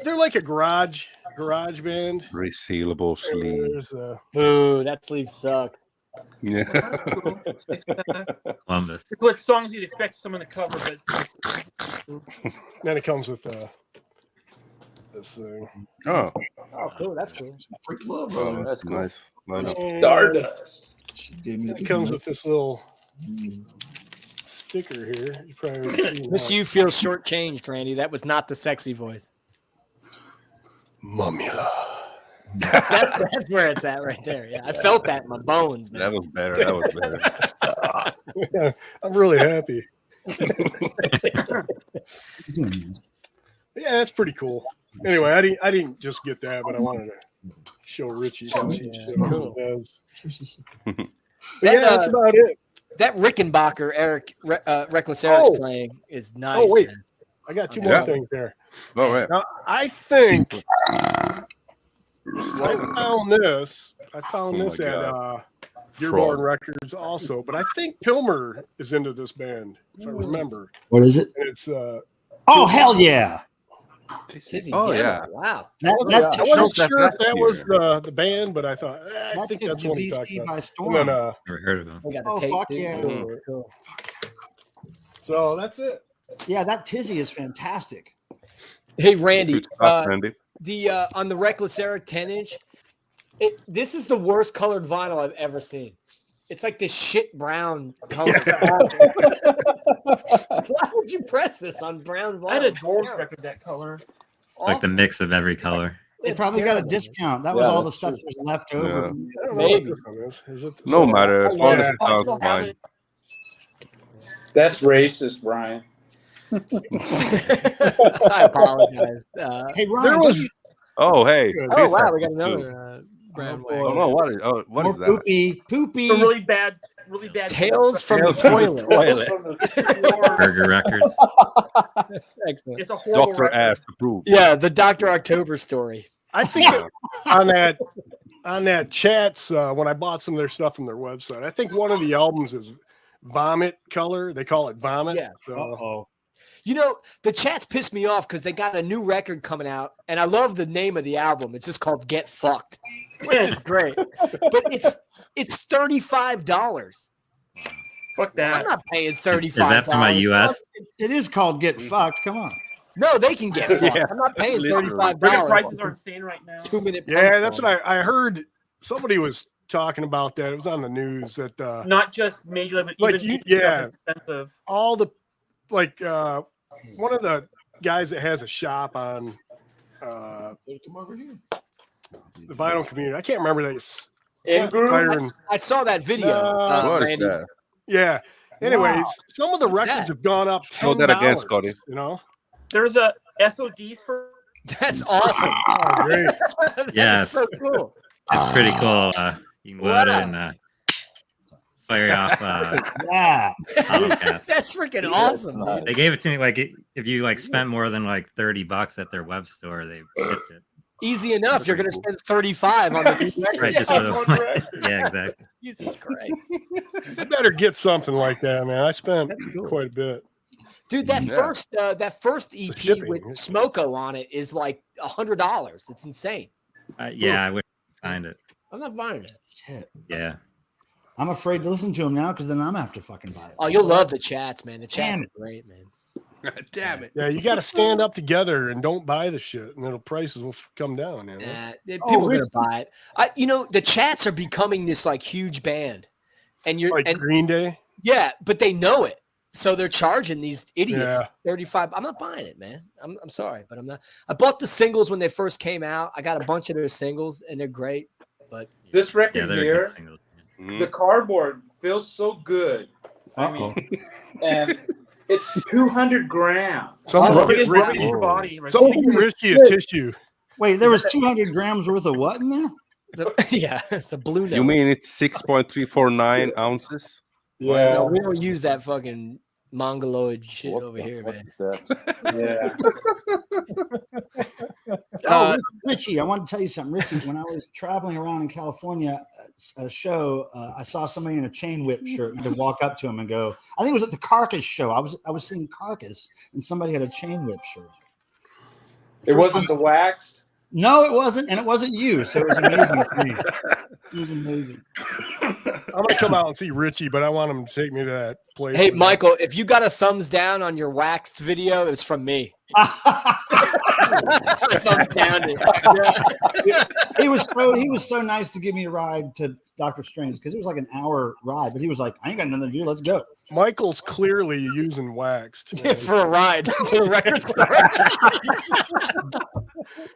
They're like a garage band. resealable sleeve. Ooh, that sleeve sucked. Yeah. That's cool. Columbus. What songs you'd expect someone to cover, but Then it comes with this thing. Oh, cool. That's cool. Freak love, oh, That's cool. nice. Nice. Stardust. She gave me It comes with this little sticker here. You probably haven't seen Miss that. you feels shortchanged, Randy. That was not the sexy voice. Mumula. That's where it's at right there. Yeah, I felt that in my bones, man. That was better. That was better. Yeah, I'm really happy. Yeah, that's pretty cool. Anyway, I didn't just get that, but I wanted to show Richie how he does. Yeah, that's about it. That Rickenbacker Reckless Eric's playing is nice. Oh wait, man. I got two more things there. All right. Now, I think I found this. At Dearborn Records also, but I think Pilmer is into this band, if I remember. What is it? And it's oh hell yeah! Oh yeah! Wow. I wasn't sure if that was the band, but I thought I think that's what he talked VC by about. Storm. And then, Never heard of them. We got the Oh, tape, fuck too. yeah. Cool. So that's it. Yeah, that Tizzy is fantastic. Hey, Randy. Good stuff, Randy. The on the Reckless Eric 10-inch, this is the worst colored vinyl I've ever seen. It's like this shit brown color. Why would you press this on brown vinyl? I had a Dwarves record that color. It's like the mix of every color. They probably got a discount. That was all the stuff that was left over. Yeah. From I don't know Maybe. what this one is. Is it No matter. As long as it I sounds still have fine. it. That's racist, Brian. I apologize. Hey, Ryan, There was Oh hey. Oh wow, we got another brown Oh wax. no! What is that? poopy. A really bad Tales from the toilet. Burger Records. That's excellent. It's a horrible Doctor record. asked approved. Yeah, the Dr. October story. I think on that chats when I bought some of their stuff from their website, I think one of the albums is Vomit Color. They call it Vomit. Yeah. So, You know, the chats piss me off because they got a new record coming out, and I love the name of the album. It's just called Get Fucked, which is great. But it's $35. Fuck that. I'm not paying $35. Is that from my US? It is called Get Fucked. Come on. No, they can get fucked. Yeah. I'm not paying Record $35. prices are insane right now. 2-minute. yeah, that's what I heard. Somebody was talking about that. It was on the news that Not just major, but Like even you- indie yeah. stuff is expensive. all the one of the guys that has a shop on Come over here. the vinyl community. I can't remember that. It's In not Groove? Byron. I saw that video. No. What is Randy. that? Yeah. Anyways, Wow. some of the What's records that? have gone up $10. Show that again, Scotty. You know, There's a SODs for That's awesome. Oh, great. Yeah, so cool. It's pretty cool. You can load it and fire off. Yeah, that's freaking awesome. Dude. They gave it to me like if you like spent more than like $30 at their web store, they tipped it. Easy enough. You're going to spend 35 on the new record. Right, just for the yeah, exactly. Jesus Christ. You better get something like that, man. I spent quite a bit. Dude, that first EP with Smoko on it is like $100. It's insane. Yeah, I wish I could find it. I'm not buying it. Shit. Yeah. I'm afraid to listen to him now because then I'm gonna have to fucking buy it. Oh, you'll love the chats, man. The chats are great, man. Damn it. Yeah, you got to stand up together and don't buy the shit, and it'll prices will come down. You know? People are gonna buy it. The chats are becoming this like huge band, and you're like Green Day. Yeah, but they know it, so they're charging these idiots $35. I'm not buying it, man. I'm sorry, but I'm not. I bought the singles when they first came out. I got a bunch of their singles, and they're great. But this record here, the cardboard feels so good. I mean, and it's 200 grams. Somebody get your body. Right? Somebody give Richie a tissue. Wait, there was 200 grams worth of what in there? It's a blue note. You mean it's 6.349 ounces? Yeah, no, we don't use that fucking mongoloid shit over here, man. Yeah. Richie, I want to tell you something. Richie, when I was traveling around in California at a show, I saw somebody in a chain whip shirt, and I could walk up to him and go, I think it was at the Carcass show. I was seeing Carcass, and somebody had a chain whip shirt. It wasn't the waxed? No, it wasn't, and it wasn't you. So it was amazing for me. It was amazing. I'm gonna come out and see Richie, but I want him to take me to that place. Hey, Michael, if you got a thumbs down on your waxed video, it's from me. Thumbs down it. He was so nice to give me a ride to Dr. Strange because it was like an hour ride, but he was like, I ain't got nothing to do. Let's go. Michael's clearly using waxed for a ride to the record store.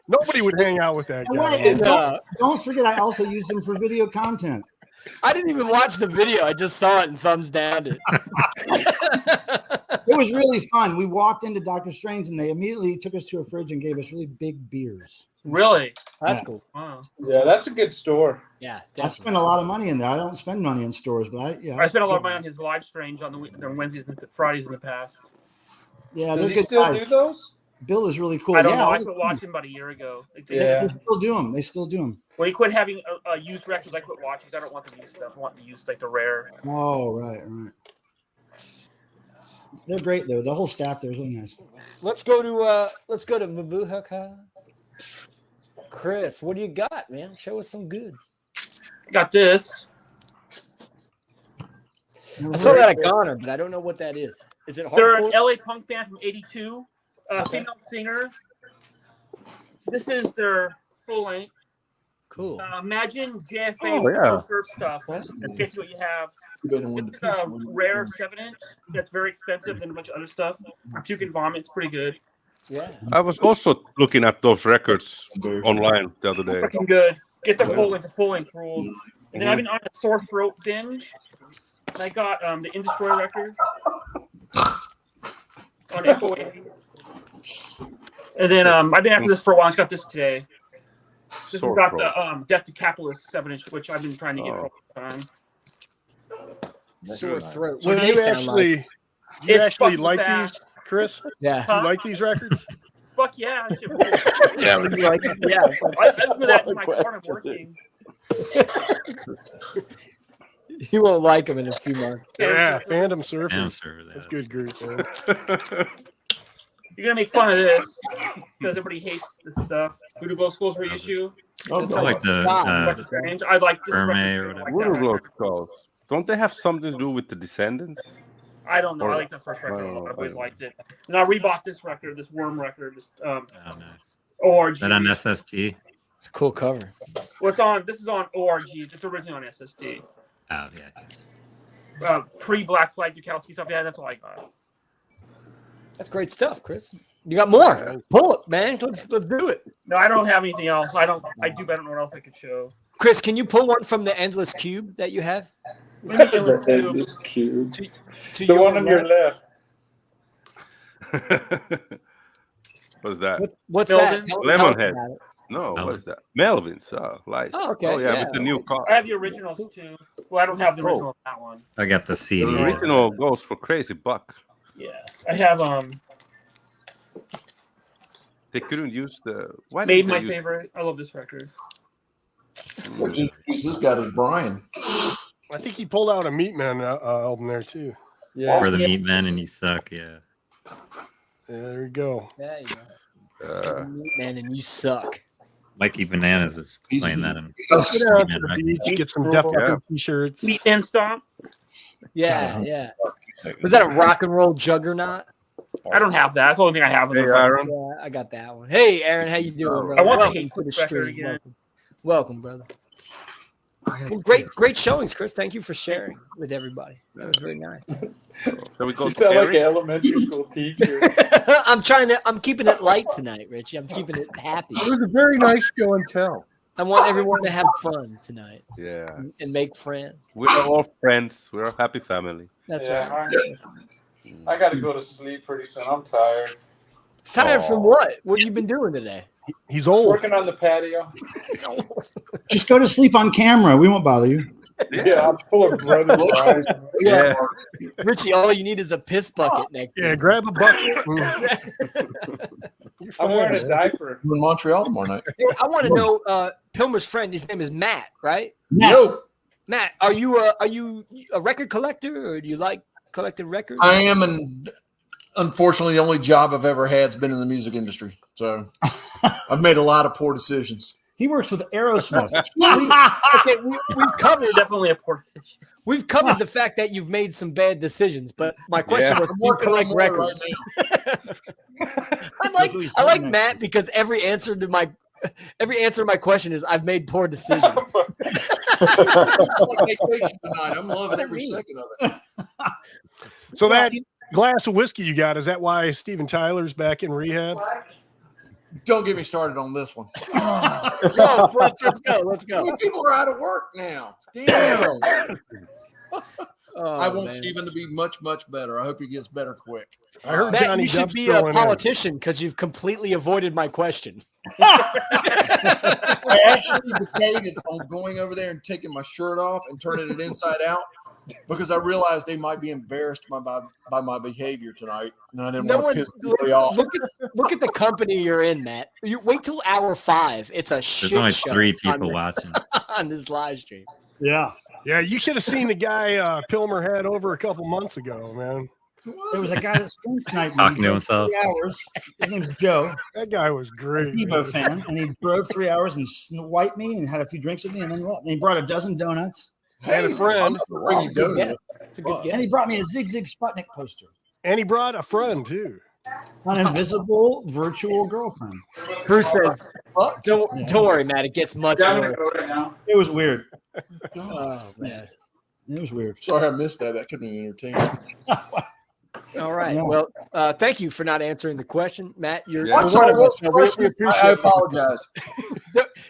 Nobody would hang out with that guy. Don't forget, I also used him for video content. I didn't even watch the video. I just saw it and thumbs downed it. It was really fun. We walked into Dr. Strange and they immediately took us to a fridge and gave us really big beers. Really? That's cool. Wow. Yeah, that's a good store. Yeah, definitely. I spend a lot of money in there. I don't spend money in stores, but I spent a lot of money on his live streams on Wednesdays and Fridays in the past. Yeah, does he still do those? Bill is really cool. I don't know. I quit watching about a year ago. They still do them. They still do them. Well, he quit having used records. I quit watching because I don't want the used stuff. I want the used, like the rare. Oh, right. They're great though. The whole staff there is really nice. Let's go to Mabuhaka. Chris, what do you got, man? Show us some goods. I got this. I saw that at Ghana, but I don't know what that is. Is it hardcore? They're an LA punk band from '82. Female singer. This is their full length. Cool. Imagine JFA surf stuff. That's basically what you have. It's a rare 7-inch that's very expensive and a bunch of other stuff. Puke and vomit. It's pretty good. Yeah. I was also looking at those records online the other day. Fucking good. Get the full length rules. And then I've been on a sore throat binge. And I got the Indestroy record on FOA. And then I've been after this for a while. I just got this today. This has got the Death to Capitalist 7-inch, which I've been trying to get for a long time. Sore throat. So do you actually like these, Chris? Yeah. You like these records? Fuck yeah. I listen to that in my car when I'm working. You won't like them in a few months. Yeah, Phantom Surfer. That's good group, man. You're gonna make fun of this because everybody hates this stuff. Voodoo Glow Skulls reissue. I like the I like this Vermeer or whatever. Voodoo Glow Skulls. Don't they have something to do with the Descendants? I don't know. I like the first record. I've always liked it. And I rebought this record, this Worm record, this ORG. Is that on SST? It's a cool cover. Well, this is on ORG. It's originally on SST. Oh yeah. Pre-Black Flag Dukowski stuff. Yeah, that's all I got. That's great stuff, Chris. You got more? Pull it, man. Let's do it. No, I don't have anything else. I do, but I don't know what else I could show. Chris, can you pull one from the Endless Cube that you have? The Endless Cube. The one on your left. What's that? What's Melvin? that? Lemonhead. No, what is that? Melvin's. Oh, nice. Oh, okay. Oh, yeah, with the new car. I have the originals too. Well, I don't have the original of that one. I got the CD. The original goes for crazy buck. Yeah, I have They couldn't use the. Why Made My Favorite. I love this record. What introduced this guy to Brian? I think he pulled out a Meatman album there too. Yeah, for the Meatmen and You Suck. Yeah. Yeah, there we go. There you go. Meatman and You Suck. Mikey Bananas was playing that. Get some Def Leppard t-shirts. Meatman Stomp. Yeah. Was that a rock and roll juggernaut? I don't have that. That's the only thing I have. Hey, Aaron. Yeah, I got that one. Hey, Aaron, how you doing, brother? I want Welcome to the stream. Welcome, brother. Well, great showings, Chris. Thank you for sharing with everybody. That was very nice. Shall we go You to sound like Eric? an elementary school teacher. I'm keeping it light tonight, Richie. I'm keeping it happy. It was a very nice show and tell. I want everyone to have fun tonight. Yeah. And make friends. We're all friends. We're a happy family. That's Yeah, right. I got to go to sleep pretty soon. I'm tired. Tired from what? What have you been doing today? He's old. Working on the patio. Just go to sleep on camera. We won't bother you. Yeah, I'm full of brother eyes. Yeah. Richie, all you need is a piss bucket next to you. Yeah, grab a bucket. I'm wearing a diaper. We're in Montreal tomorrow night. I want to know Pilmer's friend. His name is Matt, right? No, Matt, are you a record collector, or do you like collecting records? I am, and unfortunately, the only job I've ever had has been in the music industry. So I've made a lot of poor decisions. He works with Aerosmith. We've covered Definitely a poor decision. We've covered the fact that you've made some bad decisions, but my question was, do you collect records? I like Matt because every answer to my question is I've made poor decisions. I'm loving every second of it. So that glass of whiskey you got, is that why Steven Tyler's back in rehab? Don't get me started on this one. Let's go. I mean, people are out of work now. Damn. I want man. Steven to be much, much better. I hope he gets better quick. I heard Matt, Johnny you should Depp's be a going politician because you've completely avoided my question. I actually debated on going over there and taking my shirt off and turning it inside out because I realized they might be embarrassed by my behavior tonight, and I didn't want to piss anybody off. Look at the company you're in, Matt. You wait till hour 5. It's a shit There's only show 3 people watching on this live stream. Yeah. Yeah, you should have seen the guy Pilmer had over a couple months ago, man. There was a guy that streamed tonight. Talking to himself. 3 hours. His name's Joe. That guy was great. Devo fan, and he drove 3 hours and wiped me and had a few drinks with me, and then left. And he brought a dozen donuts. And a friend. It's a good guess. And he brought me a Zig Zig Sputnik poster. And he brought a friend too. An invisible virtual girlfriend. Bruce says, don't worry, Matt. It gets much worse. It was weird. Oh, man. It was weird. Sorry I missed that. That could be entertaining. All right. Yeah. Well, thank you for not answering the question, Matt. You're I'm sorry, one of us, what so we question? appreciate I it. apologize.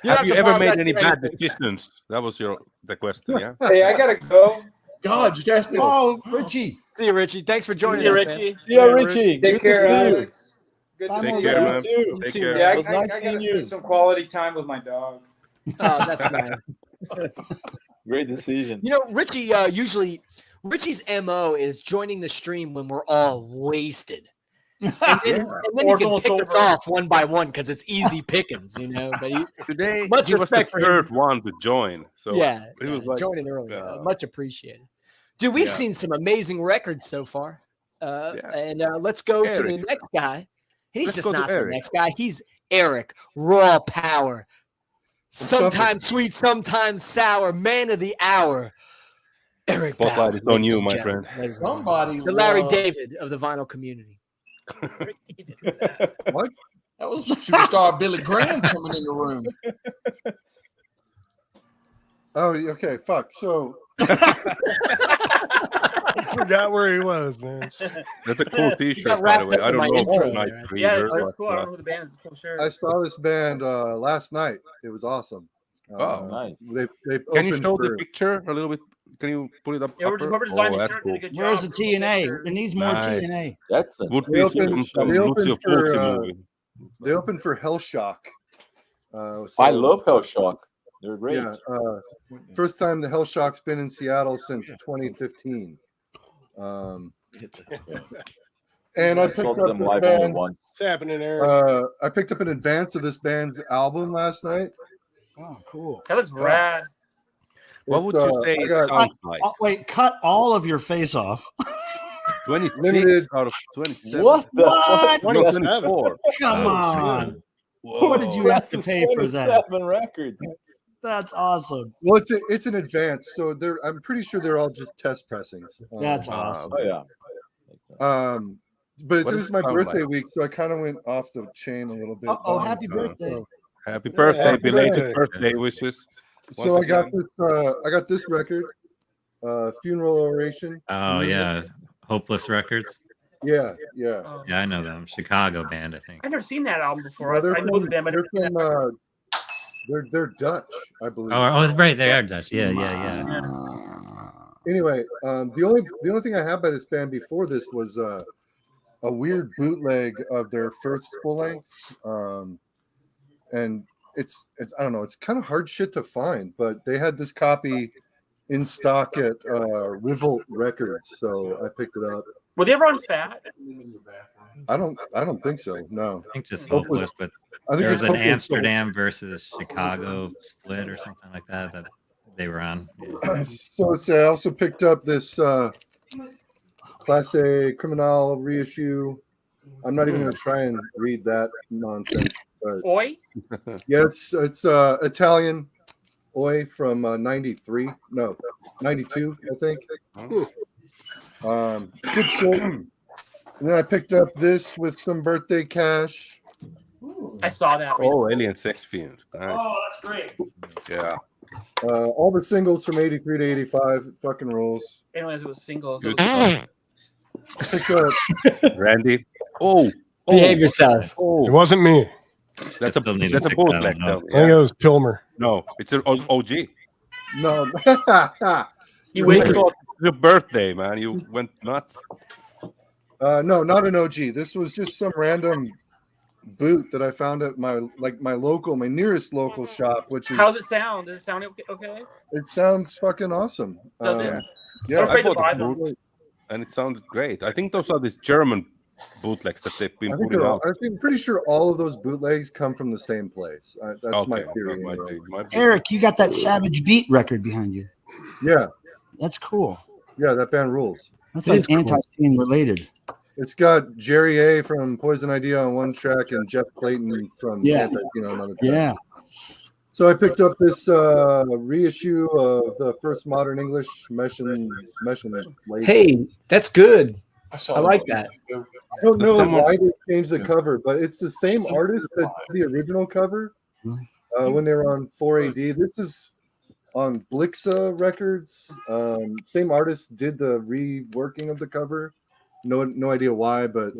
Have you ever made any bad decisions? That was the question, yeah? Hey, I gotta go. God, just ask me. Oh, Richie. See you, Richie. Thanks for joining See you, us, Richie. man. See you, Richie. Take care, Alex. Good Bye, to Take see care, you. man. You Take too. care. Yeah, I nice gotta seeing you. spend some quality time with my dog. Oh, that's nice. Great decision. You know, Richie Richie's MO is joining the stream when we're all wasted. And then Or he can almost pick us over. off one by one because it's easy pickings, you know. But Today, much he was the respect for him. third one to join. So Yeah, he was like, joining early. Much appreciated. Dude, we've seen some amazing records so far. And let's go to the Eric. next guy. He's Let's just go to not the Eric. next guy. He's Eric, raw power. Sometimes sweet, sometimes sour. Man of the hour. Eric Spotlight Bauer, is on ladies you, and my gentlemen. friend. Ladies and gentlemen. Somebody. The Larry loves- David of the vinyl community. What? That was superstar Billy Graham coming in the room. Oh, okay. Fuck. So I forgot where he was, man. That's a cool got T-shirt, by the wrapped way. up I in don't my know intro if Night there. Reader, Yeah, that's but, cool. I don't know who the band is. Cool shirt. I saw this band last night. It was awesome. Oh, nice. They Can you opened show for- the picture a little bit? Can you put it up? Yeah, upper? whoever designed the that's shirt cool. did a good Where's job. the TNA? It needs more Nice. TNA. That's a Would They be opened- some they opened Lucio for, Fulci movie. They opened for Hellshock. I love Hellshock. They're great. Yeah, first time the Hellshock's been in Seattle since 2015. And I picked up this band. What's happening, Aaron? I picked up an advance of this band's album last night. Oh, cool. That looks rad. What would you say it sounds like? Wait, cut all of your face off. 26 out of 27. What? What? 24. Come on. What did you have to pay for that? 7 records. That's awesome. Well, it's an advance, so I'm pretty sure they're all just test pressings. That's awesome. Oh yeah. But it's my birthday week, so I kind of went off the chain a little bit. Oh, happy birthday! Happy birthday, belated birthday wishes. So I got this record, Funeral Oration. Oh yeah, Hopeless Records. Yeah. Yeah, I know them. Chicago band, I think. I've never seen that album before. Well, I know the band, but they're Dutch, I believe. Oh, right, they are Dutch. Yeah. Anyway, the only thing I had by this band before this was a weird bootleg of their first full length, and it's I don't know, it's kind of hard shit to find, but they had this copy in stock at Revolt Records, so I picked it up. Were they ever on Fat? I don't think so. No, I think just Hopeless, but there was an Amsterdam versus Chicago split or something like that they were on. Yeah. So I also picked up this Class A Criminal reissue. I'm not even going to try and read that nonsense. But Oi? Yeah, it's Italian. Oi from 93. No, 92, I think. Good shit. And then I picked up this with some birthday cash. I saw that. Oh, Alien Sex Fiend. Nice. Oh, that's great. Yeah. All the singles from 83 to 85. Fucking rules. Anyways, it was singles. Picked up Randy. Oh, behave yourself. It wasn't me. That's a bootleg. I think it was Pilmer. No, it's an OG. No. You went for your birthday, man. You went nuts. No, not an OG. This was just some random boot that I found at my nearest local shop, which is. How's it sound? Does it sound okay? It sounds fucking awesome. Does it? Yeah, I bought the boot, and it sounded great. I think those are these German bootlegs that they've been putting out. I'm pretty sure all of those bootlegs come from the same place. That's my theory. Eric, you got that Savage Beat record behind you. Yeah. That's cool. Yeah, that band rules. That's like anti-scene related. It's got Jerry A from Poison Idea on one track and Jeff Clayton from another track. Yeah. So I picked up this reissue of the first Modern English Mesh and Hey, that's good. I like that. I don't know why they changed the cover, but it's the same artist that did the original cover when they were on 4AD. This is on Blixa Records. Same artist did the reworking of the cover. No idea why, but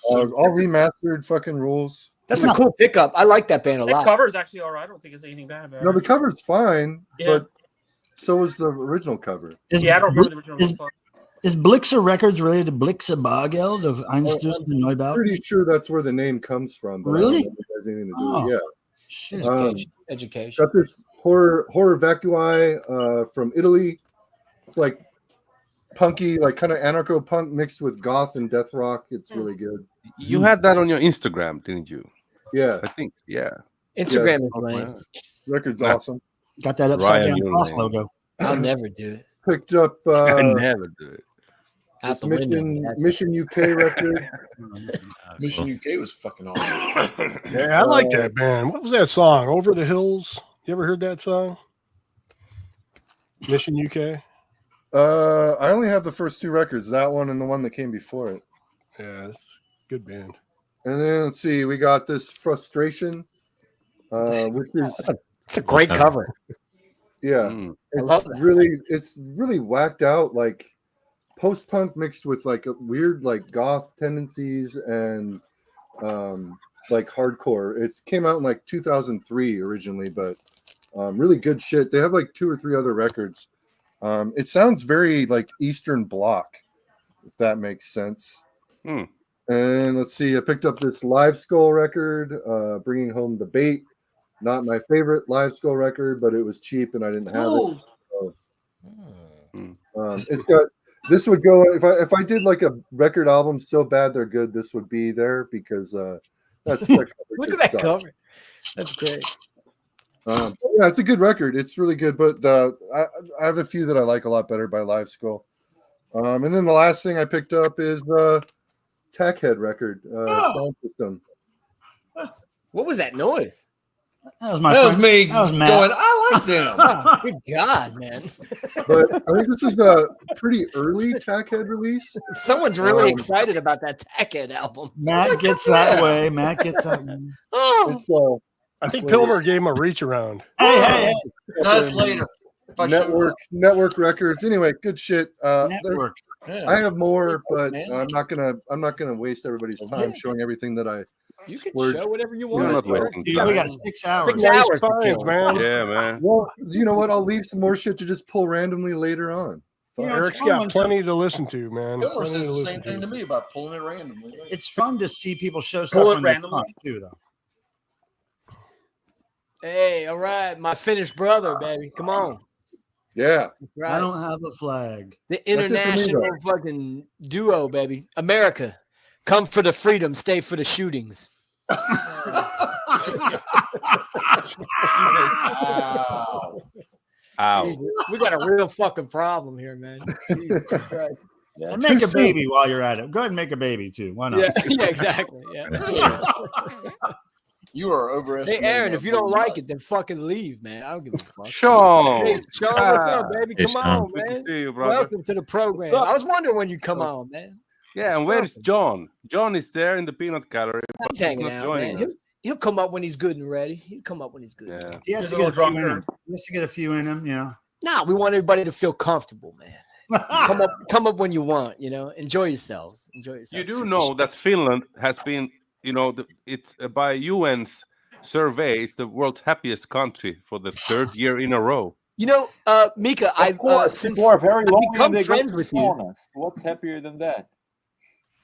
all remastered. Fucking rules. That's a cool pickup. I like that band a lot. The cover is actually all right. I don't think it's anything bad about it. No, the cover's fine, but so was the original cover. I don't remember the original. Is Blixa Records related to Blixa Bargeld of Einstürzen and Neubauten? I'm pretty sure that's where the name comes from. But really? I don't know if it has anything to do. Yeah. Education. Got this horror vacui from Italy. It's like punky, like kind of anarcho punk mixed with goth and death rock. It's really good. You had that on your Instagram, didn't you? Yeah, I think. Yeah. Instagram is lame. Record's awesome. Got that upside down cross logo. I'll never do it. Picked up. I never do it. This Mission UK record. Mission UK was fucking awesome. Yeah, I like that band. What was that song? Over the Hills. You ever heard that song? Mission UK. I only have the first 2 records. That one and the one that came before it. Yeah, it's a good band. And then let's see, we got this Frustration, which is it's a great cover. Yeah, I love that. It's really whacked out, like post-punk mixed with like a weird like goth tendencies and like hardcore. It came out in like 2003 originally, but really good shit. They have like 2 or 3 other records. It sounds very like Eastern Bloc, if that makes sense. And And let's see, I picked up this Live Skull record, Bringing Home the Bait. Not my favorite Live Skull record, but it was cheap and I didn't have it. So, it's got, this would go, if I did like a record album so bad they're good, this would be there because that's look at that cover. That's great. Yeah, it's a good record. It's really good, but I have a few that I like a lot better by Live Skull. And then the last thing I picked up is Tackhead record, Sound System. What was that noise? That was me going, I like them. Oh, good God, man. But I think this is a pretty early Tackhead release. Someone's really excited about that Tackhead album. Matt gets that way. Matt gets that way. Oh. I think Pilmer gave him a reach around. Hey. That's later. Network records. Anyway, good shit. Network. I have more, but I'm not gonna waste everybody's time showing everything that I. You can show whatever you want. We got 6 hours. 6 hours, man. Yeah, man. Well, you know what? I'll leave some more shit to just pull randomly later on. Eric's got plenty to listen to, man. Pilmer says the same thing to me about pulling it randomly. It's fun to see people show stuff randomly too, though. Hey, all right, my Finnish brother, baby, come on. Yeah, right. I don't have a flag. The international fucking duo, baby. America, come for the freedom, stay for the shootings. Ow. We got a real fucking problem here, man. Jesus Christ. Yeah. And make a baby while you're at it. Go ahead and make a baby too. Why not? Yeah, exactly. Yeah. You are overestimating. Hey, Aaron, if you don't like it, then fucking leave, man. I don't give a fuck. Sean. Hey, Sean, what's up, baby? Come on, Good man. to see you, brother. Welcome to the program. I was wondering when you come on, man. Yeah, and where's John? John is there in the peanut gallery. He's hanging out, man. He'll come up when he's good and ready. He'll come up when he's good. Yeah. He has to get a few in him. He has to get a few in him, you know. Nah, we want everybody to feel comfortable, man. come up when you want, you know. Enjoy yourselves. Enjoy yourselves. You do know that Finland has been, you know, it's by UN's survey, it's the world's happiest country for the 3rd year in a row. You know, Mika, I've since people are very lonely become and they friends go with to you. saunas. What's happier than that?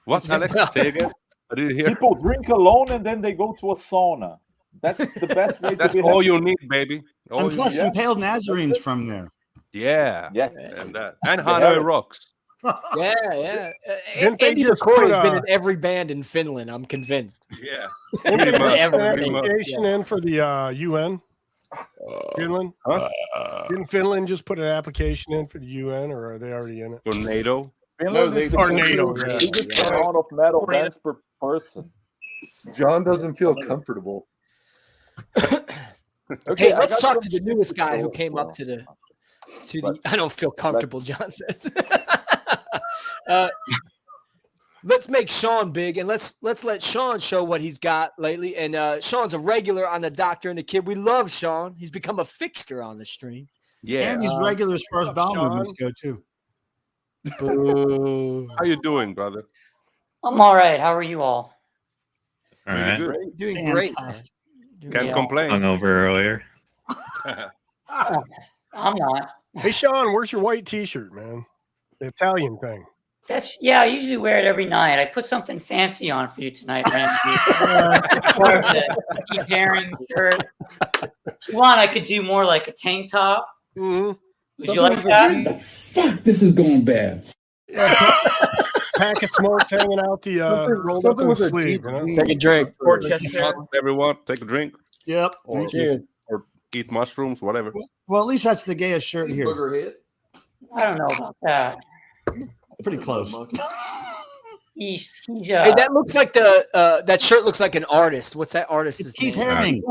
What, Alex? Say again? I didn't hear. People drink alone and then they go to a sauna. That's the best way to That's be all happy. you need, baby. All And you plus, need. impaled Nazarenes from there. Yeah. Yeah. And that. And Hanoi Rocks. Yeah. Didn't they Andy just McCoy put has been in every band in Finland, I'm convinced. Yeah. Didn't they put an Pretty much, application in for the UN? Finland? Huh? Didn't Finland just put an application in for the UN, or are they already in it? For NATO. Finland they is the or NATO, biggest amount of metal bands per person. John doesn't feel comfortable. Hey, let's talk to the newest guy who came up to the. I don't feel comfortable, John says. Let's make Sean big, and let's let Sean show what he's got lately. And Sean's a regular on the Doctor and the Kid. We love Sean. He's become a fixture on the stream. Yeah. And he's regular as far as bowel movements go too. How you doing, brother? I'm all right. How are you all? All right. Doing great. Can't complain. Hungover earlier. I'm not. Hey, Sean, where's your white T-shirt, man? The Italian thing. I usually wear it every night. I put something fancy on for you tonight, Randy. Keep hearing shirt. If you want, I could do more like a tank top. Mm-hmm. Would you like that? What the fuck? This is going bad. Yeah, packet smokes hanging out the rolled up in the sleeve. You know? Take a drink. Everyone, take a drink. Yep. Or eat mushrooms, whatever. Well, at least that's the gayest shirt here. I don't know about that. Pretty close. He's Hey, that looks like that shirt looks like an artist. What's that artist's name? Keith Haring.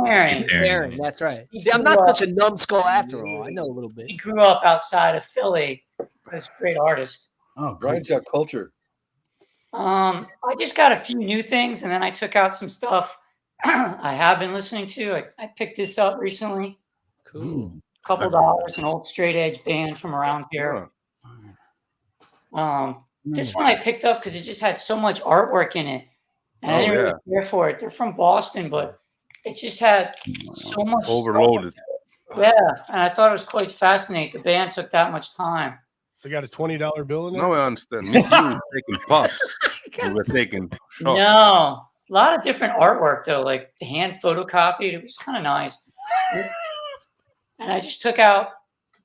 Haring, that's right. See, I'm not such a numbskull after all. I know a little bit. He grew up outside of Philly. He's a great artist. Oh, Brian's got culture. I just got a few new things, and then I took out some stuff I have been listening to. I picked this up recently. Cool. Couple dollars, an old straight edge band from around here. This one I picked up because it just had so much artwork in it, and I didn't really care for it. They're from Boston, but it just had so much overloaded. Yeah, and I thought it was quite fascinating. The band took that much time. They got a $20 bill in there. No, I understand. Miss you is taking puffs. We were taking shots. No, a lot of different artwork though, like the hand photocopied. It was kind of nice. And I just took out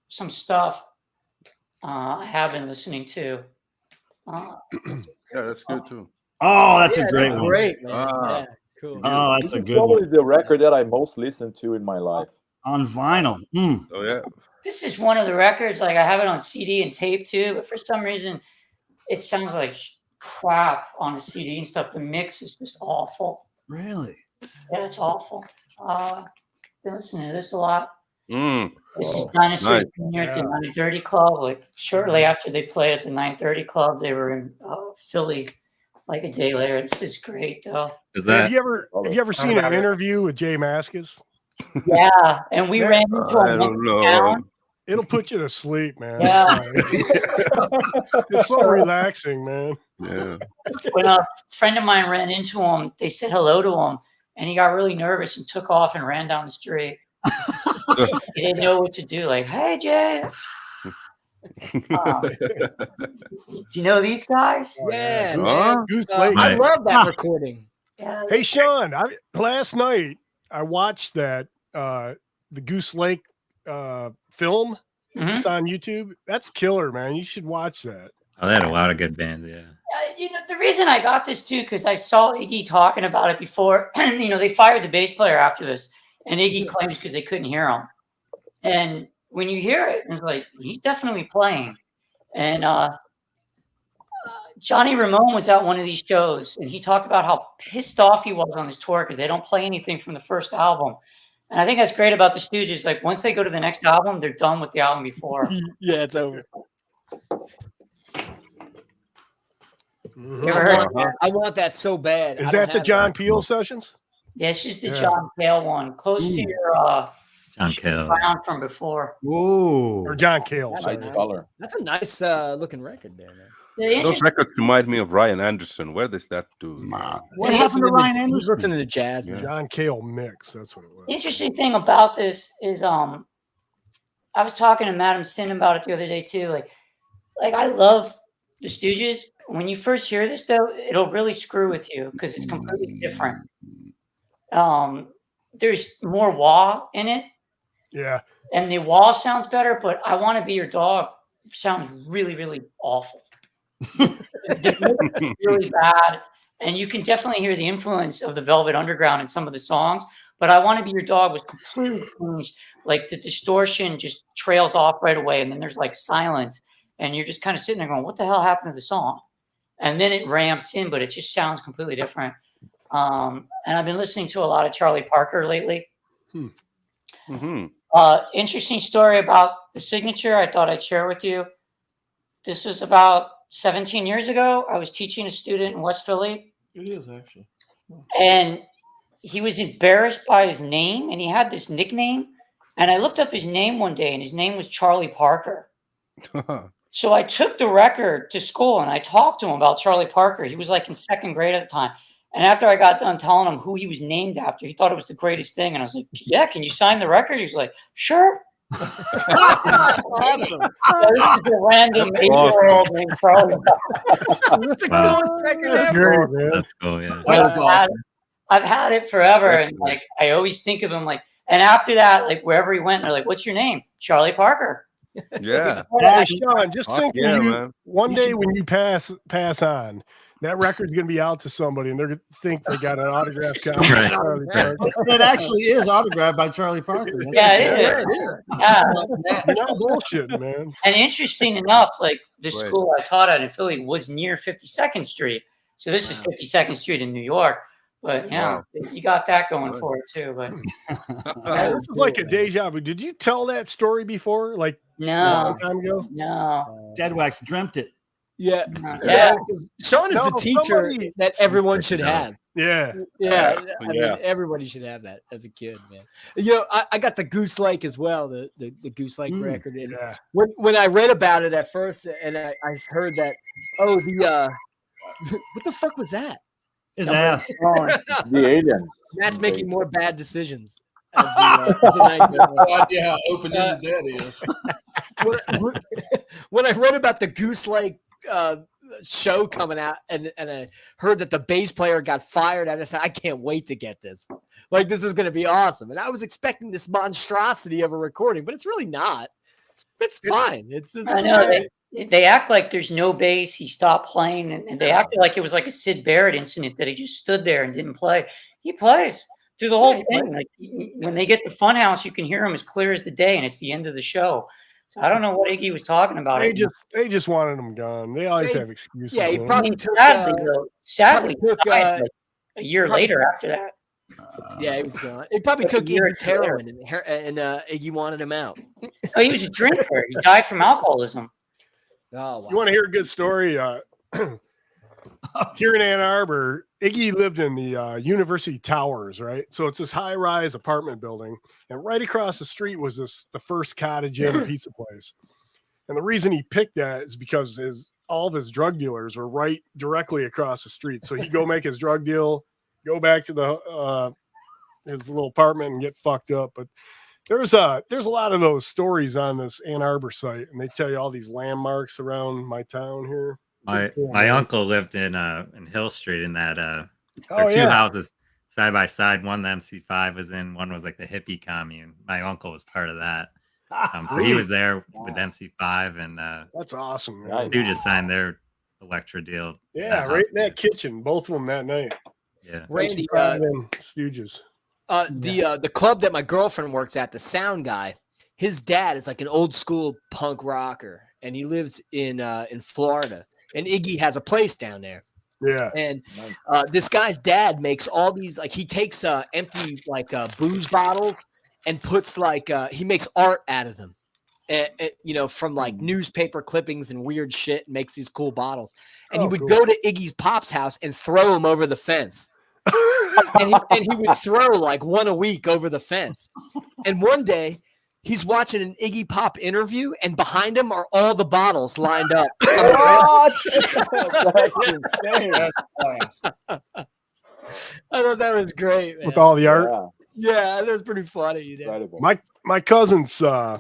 some stuff I have been listening to. Yeah, that's good too. Oh, that's a great one. Great, man. Yeah, cool. Oh, that's This a is good probably one. the record that I most listened to in my life. On vinyl. Mm. Oh yeah. This is one of the records, like I have it on CD and tape too, but for some reason it sounds like crap on a CD and stuff. The mix is just awful. Really? Yeah, it's awful. Been listening to this a lot. Mm. This is Dinosaur Nice. Jr. at the 930 Club. Like shortly after they played at the 930 Club, they were in Philly like a day later. This is great though. Have you ever seen an interview with Jay Mascis? Yeah, and we ran into I him don't know. down. It'll put you to sleep, man. Yeah. It's so relaxing, man. Yeah. When a friend of mine ran into him, they said hello to him, and he got really nervous and took off and ran down the street. He didn't know what to do. Like, hey, Jay. Do you know these guys? Yeah, Goose Lake. I love that recording. Yeah. Hey, Sean, last night I watched that the Goose Lake film. It's on YouTube. That's killer, man. You should watch that. Oh, they had a lot of good bands, yeah. You know, the reason I got this too, because I saw Iggy talking about it before. You know, they fired the bass player after this, and Iggy claims because they couldn't hear him. And when you hear it, it's like he's definitely playing. And Johnny Ramone was at one of these shows, and he talked about how pissed off he was on his tour because they don't play anything from the first album. And I think that's great about the Stooges. Like once they go to the next album, they're done with the album before. Yeah, it's over. I want that so bad. Is that the John Peel sessions? Yeah, it's just the John Cale one, close to your John Cale round from before. Ooh. Or John Cale. That's a nice looking record there, man. Those records remind me of Ryan Anderson. Where does that do? What happened to Ryan Anderson? He's listening to jazz now. John Cale mix. That's what it was. Interesting thing about this is I was talking to Madam Sin about it the other day too. Like I love the Stooges. When you first hear this though, it'll really screw with you because it's completely different. There's more wah in it. Yeah. And the wah sounds better, but I Want to Be Your Dog sounds really, really awful. Really bad. And you can definitely hear the influence of the Velvet Underground in some of the songs. But I Want to Be Your Dog was completely changed. Like the distortion just trails off right away. And then there's like silence. And you're just kind of sitting there going, what the hell happened to the song? And then it ramps in, but it just sounds completely different. And I've been listening to a lot of Charlie Parker lately. Interesting story about the signature I thought I'd share with you. This was about 17 years ago. I was teaching a student in West Philly. It is actually. And he was embarrassed by his name, and he had this nickname. And I looked up his name one day, and his name was Charlie Parker. So I took the record to school, and I talked to him about Charlie Parker. He was like in second grade at the time. And after I got done telling him who he was named after, he thought it was the greatest thing. And I was like, yeah, can you sign the record? He was like, sure. Awesome. A random 8-year-old named Charlie. That's great, man. That's cool, yeah. I've had it forever. And like, I always think of him like, and after that, like wherever he went, they're like, what's your name? Charlie Parker. Yeah. Hey, Sean, just think man. one day when you pass on, that record's going to be out to somebody and they're going to think they got an autographed copy. Right. of Charlie Parker. It actually is autographed by Charlie Parker. Yeah, it is. Yeah. You're not bullshitting, man. And interesting enough, like the school I taught at in Philly was near 52nd Street. So this is 52nd Street in New York. But yeah, you got that going for it too. But this is like a deja vu. Did you tell that story before? Like a long time ago? No. Deadwax dreamt it. Yeah. Yeah. Sean is the teacher that everyone should have. Yeah. Yeah. I mean, everybody should have that as a kid, man. You know, I got the Goose Lake as well, the Goose Lake record. And when I read about it at first and I heard that, what the fuck was that? His ass. The aliens. Matt's making more bad decisions. As idea how open-ended that is. When I read about the Goose Lake show coming out, and I heard that the bass player got fired. I just said, I can't wait to get this. Like, this is going to be awesome. And I was expecting this monstrosity of a recording, but it's really not. It's fine. It's just, I know they act like there's no bass. He stopped playing, and they acted like it was like a Sid Barrett incident that he just stood there and didn't play. He plays through the whole thing. Like, when they get to Funhouse, you can hear him as clear as the day, and it's the end of the show. So I don't know what Iggy was talking about. They just wanted him gone. They always have excuses. Yeah, he probably took. Sadly, like a year later after that. Yeah, he was gone. It probably took Iggy's heroin, and Iggy wanted him out. Oh, he was a drinker. He died from alcoholism. Oh, wow. You want to hear a good story? Here in Ann Arbor, Iggy lived in the University Towers, right? So it's this high-rise apartment building, and right across the street was the First Cottage Inn pizza place. And the reason he picked that is because all of his drug dealers were right directly across the street. So he'd go make his drug deal, go back to his little apartment and get fucked up. But there's a lot of those stories on this Ann Arbor site, and they tell you all these landmarks around my town here. My uncle lived in Hill Street in that two houses side by side. One the MC5 was in, one was like the hippie commune. My uncle was part of that. So he was there with MC5, and that's awesome, man. Dude just signed their Electra deal. Yeah, right in that kitchen, both of them that night. Yeah, Randy, Stooges. The club that my girlfriend works at, the sound guy, his dad is like an old school punk rocker, and he lives in Florida. And Iggy has a place down there. Yeah. And this guy's dad makes all these, like, he takes empty booze bottles and puts he makes art out of them, from like newspaper clippings and weird shit, and makes these cool bottles. And he would go to Iggy's pop's house and throw them over the fence. and he would throw like one a week over the fence. And one day he's watching an Iggy Pop interview, and behind him are all the bottles lined up. What? That's insane. That's class. I thought that was great, man. With all the art. Yeah, that was pretty funny. My cousin's I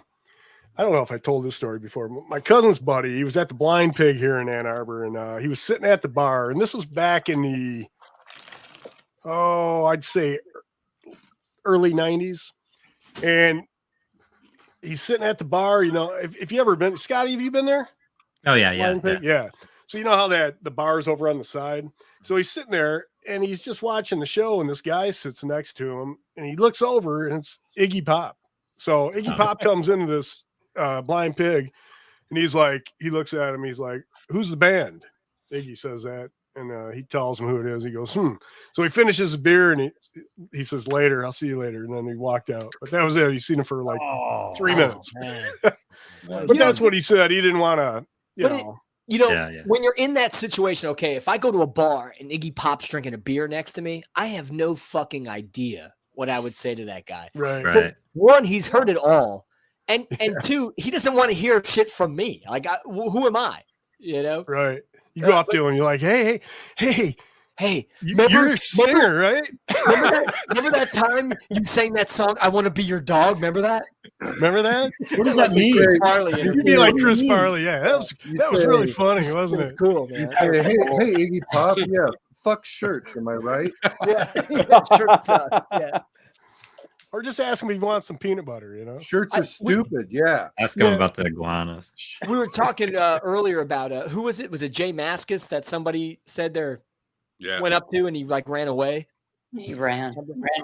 don't know if I told this story before. My cousin's buddy, he was at the Blind Pig here in Ann Arbor, and he was sitting at the bar, and this was back in the I'd say early 90s. And he's sitting at the bar, if you ever been, Scotty, have you been there? Oh yeah. Yeah. So you know how the bar's over on the side? So he's sitting there and he's just watching the show, and this guy sits next to him, and he looks over, and it's Iggy Pop. So Iggy Pop comes into this Blind Pig, and he looks at him, he's like, "Who's the band?" Iggy says that. And he tells him who it is. He goes, So he finishes his beer, and he says, "Later, I'll see you later." And then he walked out. But that was it. He's seen him for like 3 minutes. But that's what he said. He didn't want to, when you're in that situation, okay, if I go to a bar and Iggy Pop's drinking a beer next to me, I have no fucking idea what I would say to that guy. Right. One, he's heard it all. And two, he doesn't want to hear shit from me. Like, who am I? Right. You go up to him, you're like, hey, you're a singer, right? Remember that time you sang that song, "I Want to Be Your Dog"? Remember that? What does that mean? You'd be like Chris Farley. Yeah, that was really funny, wasn't it? Cool, man. Hey, Iggy Pop. Yeah, fuck shirts. Am I right? Yeah, shirts. Yeah. Or just ask him if he wants some peanut butter, Shirts are stupid, yeah. Ask him about the iguanas. We were talking earlier about who was it? Was it Jay Mascis that somebody said went up to, and he like ran away? He ran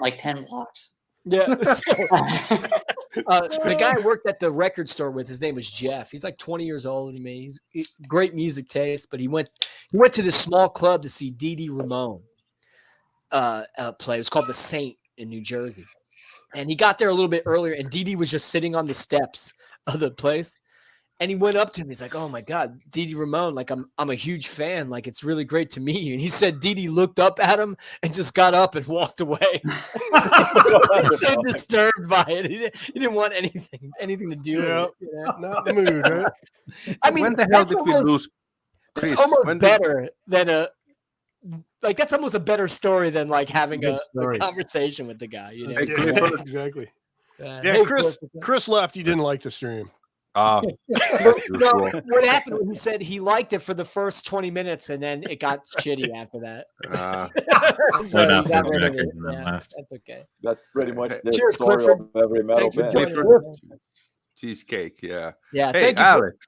like 10 blocks. Yeah. The guy I worked at the record store with, his name was Jeff. He's like 20 years older than me. He's great music taste, but he went to this small club to see Dee Dee Ramone play. It was called The Saint in New Jersey. And he got there a little bit earlier, and Dee Dee was just sitting on the steps of the place. And he went up to him. He's like, "Oh my God, Dee Dee Ramone, like I'm a huge fan. Like, it's really great to meet you." And he said Dee Dee looked up at him and just got up and walked away. He's so disturbed by it. He didn't want anything to do with it. Not in the mood, right? I mean, when the hell did we lose Chris? It's almost better than that's almost a better story than like having a conversation with the guy. Exactly. Hey, Chris left. He didn't like the stream. No, what happened when he said he liked it for the first 20 minutes and then it got shitty after that. So he got rid of it. Yeah, that's okay. That's pretty much the Cheers, story Clifford. of every metal band. Cheesecake, yeah. Yeah, hey, thank you, Alex.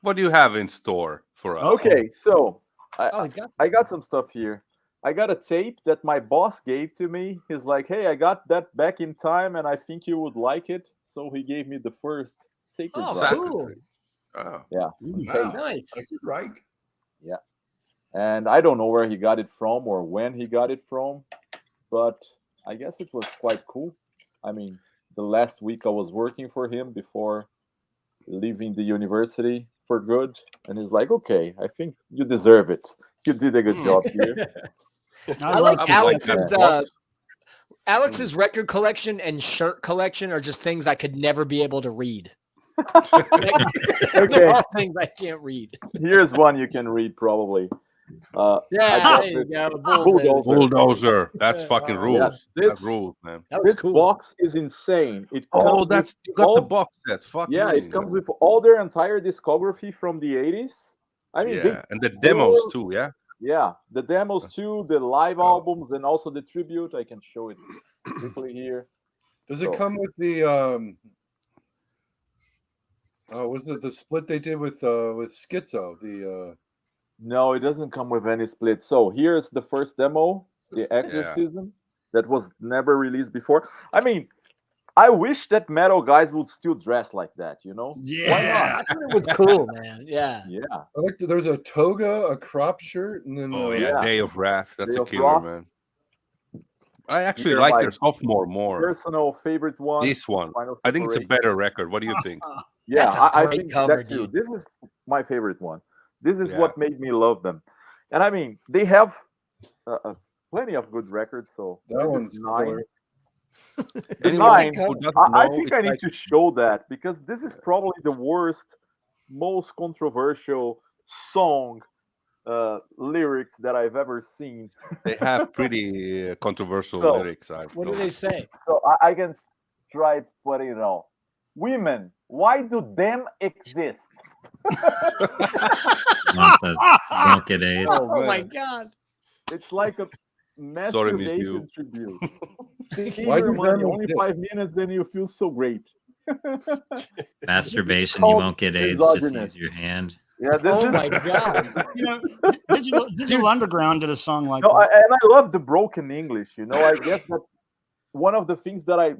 What do you have in store for us? Okay, so I got some stuff here. I got a tape that my boss gave to me. He's like, "Hey, I got that back in time, and I think you would like it." So he gave me the first Sacred Reich. Cool. Oh. Yeah. Wow. Nice. Sacred Reich. Yeah. And I don't know where he got it from or when he got it from, but I guess it was quite cool. I mean, the last week I was working for him before leaving the university for good, and he's like, "Okay, I think you deserve it. You did a good job here." I like Alex's record collection and shirt collection are just things I could never be able to read. They're all things I can't read. Here's one you can read probably. There you go. Bulldozer. That's fucking rules. Yeah, That's rules, man. This box is insane. It comes that's with you got all, the box set. Fuck yeah, me. it comes with all their entire discography from the 80s. I mean, and the demos too, yeah? Yeah, the demos too, the live albums, and also the tribute. I can show it quickly here. Does it come with the was it the split they did with Schizo? No, it doesn't come with any split. So here's the first demo, the Exorcism, that was never released before. I mean, I wish that metal guys would still dress like that, you know? Yeah, why not? I thought it was cool, man. Yeah. Yeah. I like there's a toga, a crop shirt, and then Day of Wrath. That's Day a of killer, Wrath. man. I actually They're like like their sophomore more. Personal favorite one. This one. Final I think it's a Separation. better record. What do you think? Yeah, That's a I great think cover, that too. dude. This is my favorite one. This is Yeah. what made me love them. And I mean, they have plenty of good records. So That this one's is 9. killer. The Anyone 9, who doesn't I know, think it's I need like- to show that because this is probably the worst, most controversial song lyrics that I've ever seen. They have pretty controversial So, lyrics. What do they say? So I can try putting it all. Women, why do them exist? Mom says, don't get AIDS. Oh my god. It's like a Sorry, miss masturbation you. tribute. Seeking Why your do money, them only exist? 5 minutes, then you feel so great. Masturbation, you won't get AIDS. Just Misogynist. use your hand. Yeah, this Oh is, my god. You know, Digital Underground did a song like no, that. and I love the broken English. You know, I guess that one of the things that I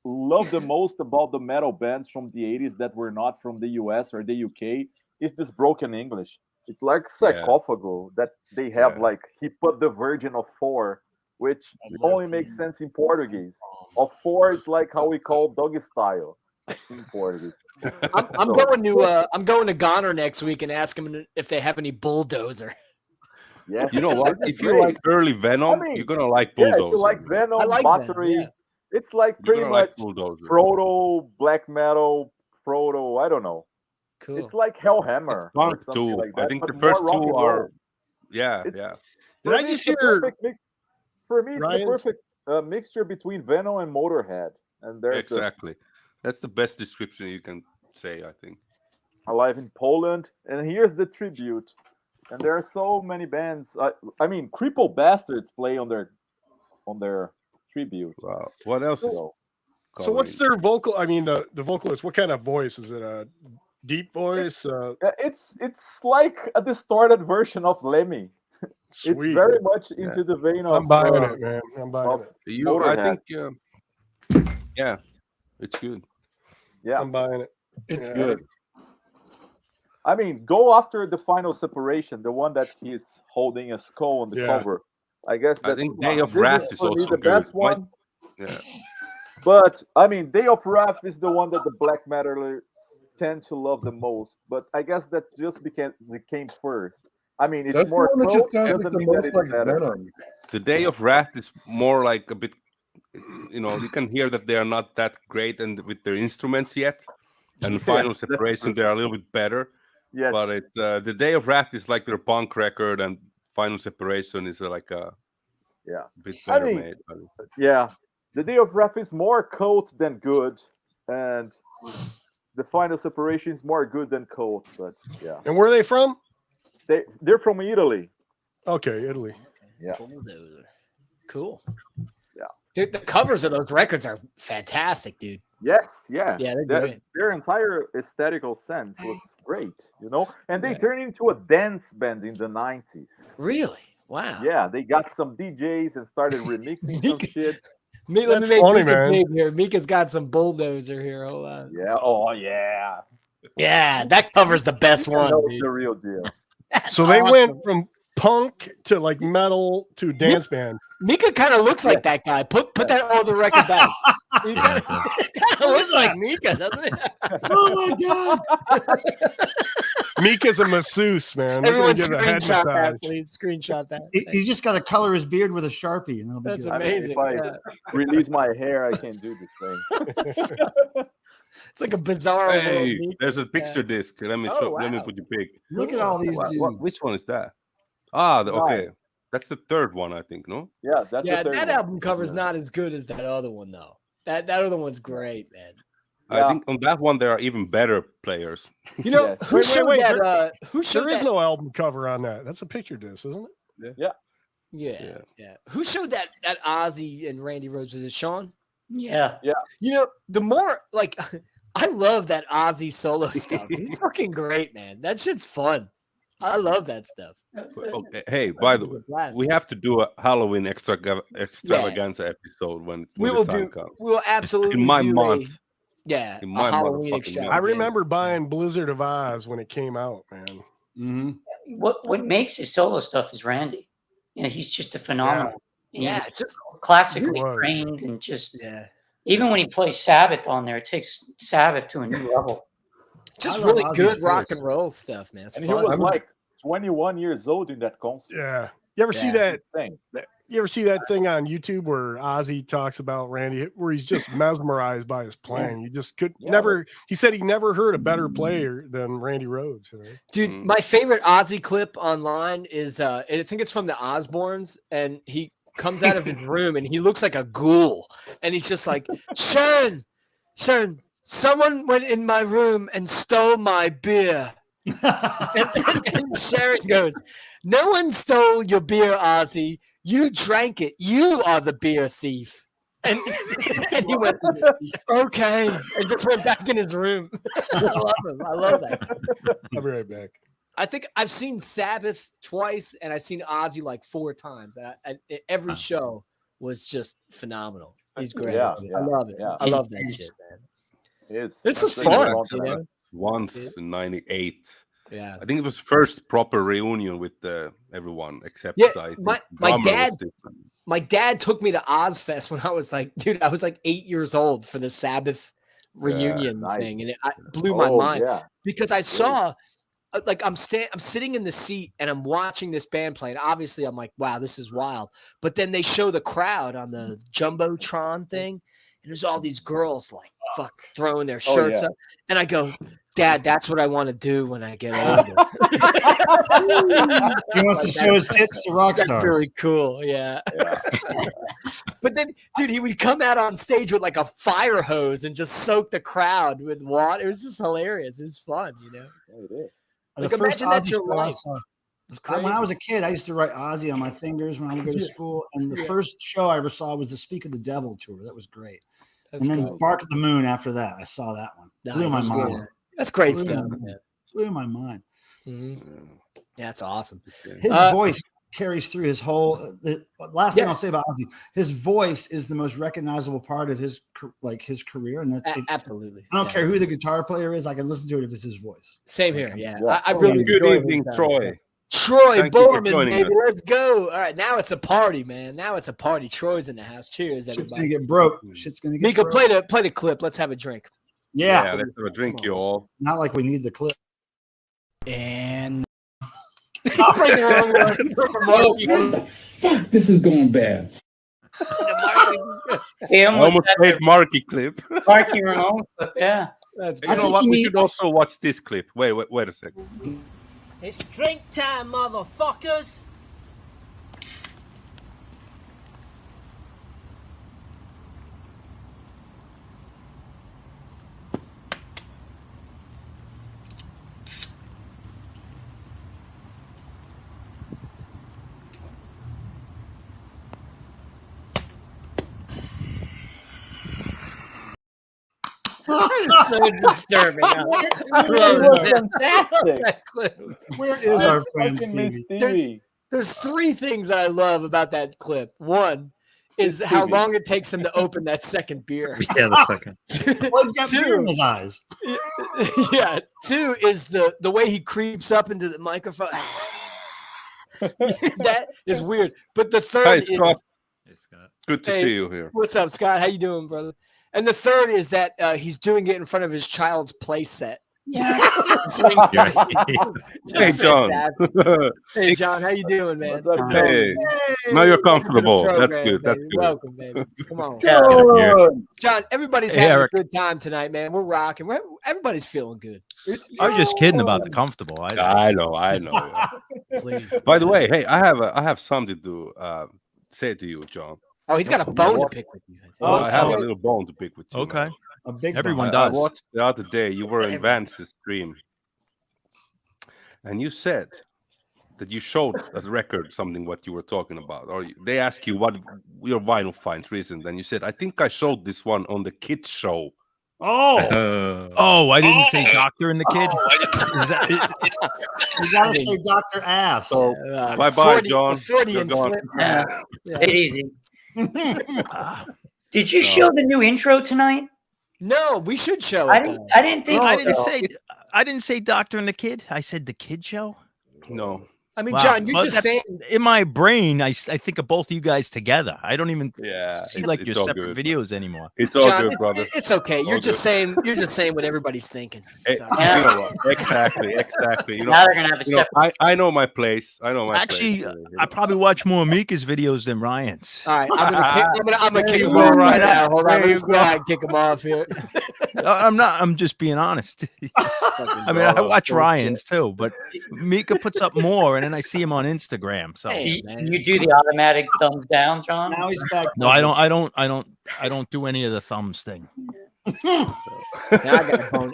love the most about the metal bands from the 80s that were not from the US or the UK is this broken English. It's like sarcophago that they have, like, he put the Virgin of 4, which only makes sense in Portuguese. Of 4 is like how we call doggy style in Portuguese. I'm going to Goner next week and ask them if they have any bulldozer. Yes. You know what? this is If you great. like early Venom, I mean, you're gonna like Yeah, Bulldozer. if you like Venom, I like Battery, Venom, it's like You're pretty gonna like much Bulldozer. proto black metal, proto, I don't know. Cool. It's like Hellhammer. It's or punk something too. like I that, think but the more first rock and two roll. are. Yeah, It's- yeah. Did For I me, just it's the hear perfect mix. For me, it's Ryan's- the perfect mixture between Venom and Motorhead. And there's Exactly. That's the best description you can say, I think. Alive in Poland. And here's the tribute. And there are so many bands. I mean, Cripple Bastards play on their tribute. Wow. What else is So what's their vocal? I mean, the vocalist. What kind of voice is it? A deep voice? It's like a distorted version of Lemmy. Sweet. It's very much into the vein of. I'm buying it, man. I'm buying of it. I Motorhead. think, yeah, it's good. Yeah, I'm buying it. It's Yeah. good. I mean, go after the Final Separation, the one that he's holding a skull on the Yeah. cover. I guess I that's think Day of this Wrath is is for me also the good. best Might- one. Yeah. But I mean, Day of Wrath is the one that the black metalers tend to love the most. But I guess that just came first. I mean, it's That's the more one that just close, sounds like doesn't the mean that most it's like better. Venom. The Day of Wrath is more like a bit, you can hear that they are not that great and with their instruments yet. And Final Yes, that's Separation, true. they're a little bit better. Yes. But the Day of Wrath is like their punk record, and Final Separation is like a bit I better mean, made. Yeah, the Day of Wrath is more cult than good, and the final separation is more good than cold, but yeah. And where are they from? They're from Italy. Okay, Italy. Yeah. Cool. Yeah. Dude, the covers of those records are fantastic, dude. Yes, yeah. Yeah, they're great. Their entire aesthetical sense was great, you know? And they turned into a dance band in the 90s. Really? Wow. Yeah, they got some DJs and started remixing some shit. Let me make Mika big here. Mika's got some bulldozer here. Hold on. Yeah. Oh, yeah. Yeah, that cover's the best one. Dude. The real deal. So they went from punk to like metal to dance band. Mika kind of looks like that guy. Put that on the record back. He kind of looks like Mika, doesn't it? Oh my god! Mika's a masseuse, man. Everyone screenshot that, please. Screenshot that. He's just got to color his beard with a Sharpie, and that'll be That's good. amazing. I mean, if I release my hair, I can't do this thing. It's like a bizarre. Hey, there's a picture disc. Let me show. Let me put you pic. Look at all these dudes. Which one is that? Okay. That's the third one, I think. No. Yeah, that's the third that one. album cover's not as good as that other one, though. That other one's great, man. I think on that one there are even better players. You know who showed that? Who showed there is that? no album cover on that. That's a picture disc, isn't it? Yeah. Who showed that Ozzy and Randy Rhoads? Was it Sean? Yeah. You know, the more like I love that Ozzy solo stuff. He's fucking great, man. That shit's fun. I love that stuff. Okay. Hey, by the way, we have to do a Halloween extravaganza episode when we will do. Comes. We will absolutely in my do month. In my Halloween I remember buying Blizzard of Oz when it came out, man. Mm-hmm. What makes his solo stuff is Randy. You know, he's just a phenomenal. Yeah, it's just classically trained and just even when he plays Sabbath on there, it takes Sabbath to a new level. Just really good rock and roll stuff, man. It's and fun. he was like 21 years old in that concert. Yeah. You ever see that thing? You ever see that thing on YouTube where Ozzy talks about Randy, where he's just mesmerized by his playing? You just could never. He said he never heard a better player than Randy Rhoads. You know? Dude, my favorite Ozzy clip online is I think it's from the Osbournes, and he comes out of his room and he looks like a ghoul, and he's just like, Sharon, someone went in my room and stole my beer. and Sharon goes, no one stole your beer, Ozzy. You drank it. You are the beer thief. And he went, okay, and just went back in his room. I love him. I love that. I'll be right back. I think I've seen Sabbath twice, and I've seen Ozzy like 4 times. And every show was just phenomenal. He's great. Yeah, I love it. yeah. I love that shit, man. This was fun. You know? Once in '98. Yeah, I think it was first proper reunion with everyone except my dad took me to Ozfest when I was like 8 years old for the Sabbath reunion thing, and it blew my mind because I saw like I'm sitting in the seat and I'm watching this band play, and obviously I'm like, wow, this is wild. But then they show the crowd on the Jumbotron thing, and there's all these girls like throwing their shirts up, and I go, Dad, that's what I want to do when I get older. He wants to show his tits to rock stars. That's really cool, yeah. But then, dude, he would come out on stage with like a fire hose and just soak the crowd with water. It was just hilarious. It was fun, you know. Yeah, it is. Like, The first imagine that's Ozzy your show I life. saw- When I was a kid, I used to write Ozzy on my fingers when I would go to school. And the first show I ever saw was the Speak of the Devil tour. That was great. And then Bark at the Moon after that. I saw that one. Blew my mind. That's great stuff, man. Blew my mind. Mm-hmm. Yeah, that's awesome. His voice carries through his whole. The last thing I'll say about Ozzy, his voice is the most recognizable part of his career, and that's absolutely. I don't care who the guitar player is; I can listen to it if it's his voice. Same here. Yeah, I really good evening, Troy. Troy Thank you for Borman, joining baby, us. let's go. All right, now it's a party, man. Now it's a party. Troy's in the house. Cheers, Shit's everybody. gonna get broke. Shit's gonna get Mika, broke. play the clip. Let's have a drink. Yeah, let's have a drink, you all. not like we need the clip. And Fuck, this is going bad. I almost played Marky clip. Marky Ramone clip, yeah. That's You know what? We should also watch this clip. Wait a second. It's drink time, motherfuckers! That is so disturbing. It was fantastic. Where is our friend Stevie? There's three things that I love about that clip. One is how long it takes him to open that second beer. Yeah, the second. Well, he's got beer in his eyes. Yeah. Two is the way he creeps up into the microphone. That is weird. But the third is Scott. Hey, Scott. Good to see you here. What's up, Scott? How you doing, brother? And the third is that he's doing it in front of his child's play set. Yeah. Hey, John. Hey, John. How you doing, man? Hey. Now you're comfortable. That's good. That's good. Welcome, baby. Come on. John, everybody's Hey, having Eric. a good time tonight, man. We're rocking. Everybody's feeling good. I was just kidding about the comfortable. I know. Please. By the way, hey, I have something to say to you, John. Oh, he's got a bone to pick with you. I have a little bone to pick with you. Okay. Man. A big Everyone I does. watched the other day. You were in Vance's stream, and you said that you showed a record something what you were talking about, or they asked you what your vinyl finds recent, and you said, "I think I showed this one on the kids show." Oh, I didn't say Doctor and the Kid. Is that, You gotta say Dr. Ass. So bye, John. Freudian You're gone. slip. Yeah. Take it easy. Did you show the new intro tonight? No, we should show I it. didn't. I didn't think. I didn't say Doctor and the Kid. I said the Kid Show. No. I mean, Wow. John, you're Well, just that's- saying. in my brain, I think of both of you guys together. I don't even see like it's your all separate good. videos anymore. It's all John, good, brother. It's okay. You're All just good. saying. You're just saying what everybody's thinking. Hey, So- you know what? Exactly. You know, Now they're gonna have a you know, separate. I know my place. I know my Actually, place. I probably watch more Mika's videos than Ryan's. All right, I'm gonna kick you him go, off right Ryan. now. Hold on, There let me you go ahead and kick him off here. I'm not. I'm just being honest. I mean, I watch Ryan's too, but Mika puts up more, and then I see him on Instagram. So Can you do the automatic thumbs down, John? Now he's back. no, I don't do any of the thumbs thing. Now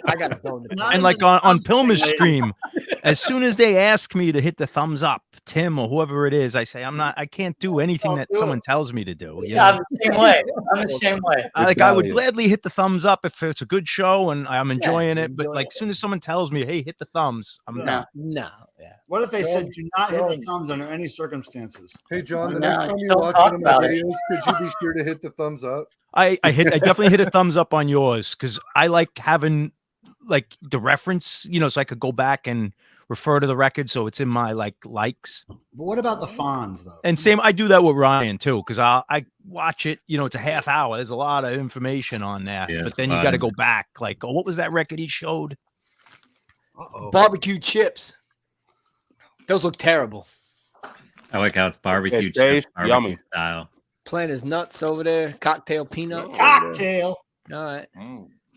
I got a bone. To And like on Pilmer's stream, as soon as they ask me to hit the thumbs up, Tim or whoever it is, I say I can't do anything that someone tells me to do. You know? I'm the same way. I'm the same way. I would gladly hit the thumbs up if it's a good show and I'm enjoying it. But like as soon as someone tells me, "Hey, hit the thumbs," I'm done. No. Yeah. What if they said do not hit the thumbs under any circumstances? Hey, John, the No, next time you don't watch talk one of my about it. videos, could you be sure to hit the thumbs up? I definitely hit a thumbs up on yours because I like having like the reference, so I could go back and refer to the record, so it's in my likes. But what about the Fonz though? And same, I do that with Ryan too because I watch it. It's a half hour. There's a lot of information on there, Yeah, but then you got to go back. Like, what was that record he showed? Barbecue chips. Those look terrible. I like how it's barbecue It tastes chips, barbecue yummy. style. Playing his nuts over there. Cocktail peanuts. Cocktail. All right.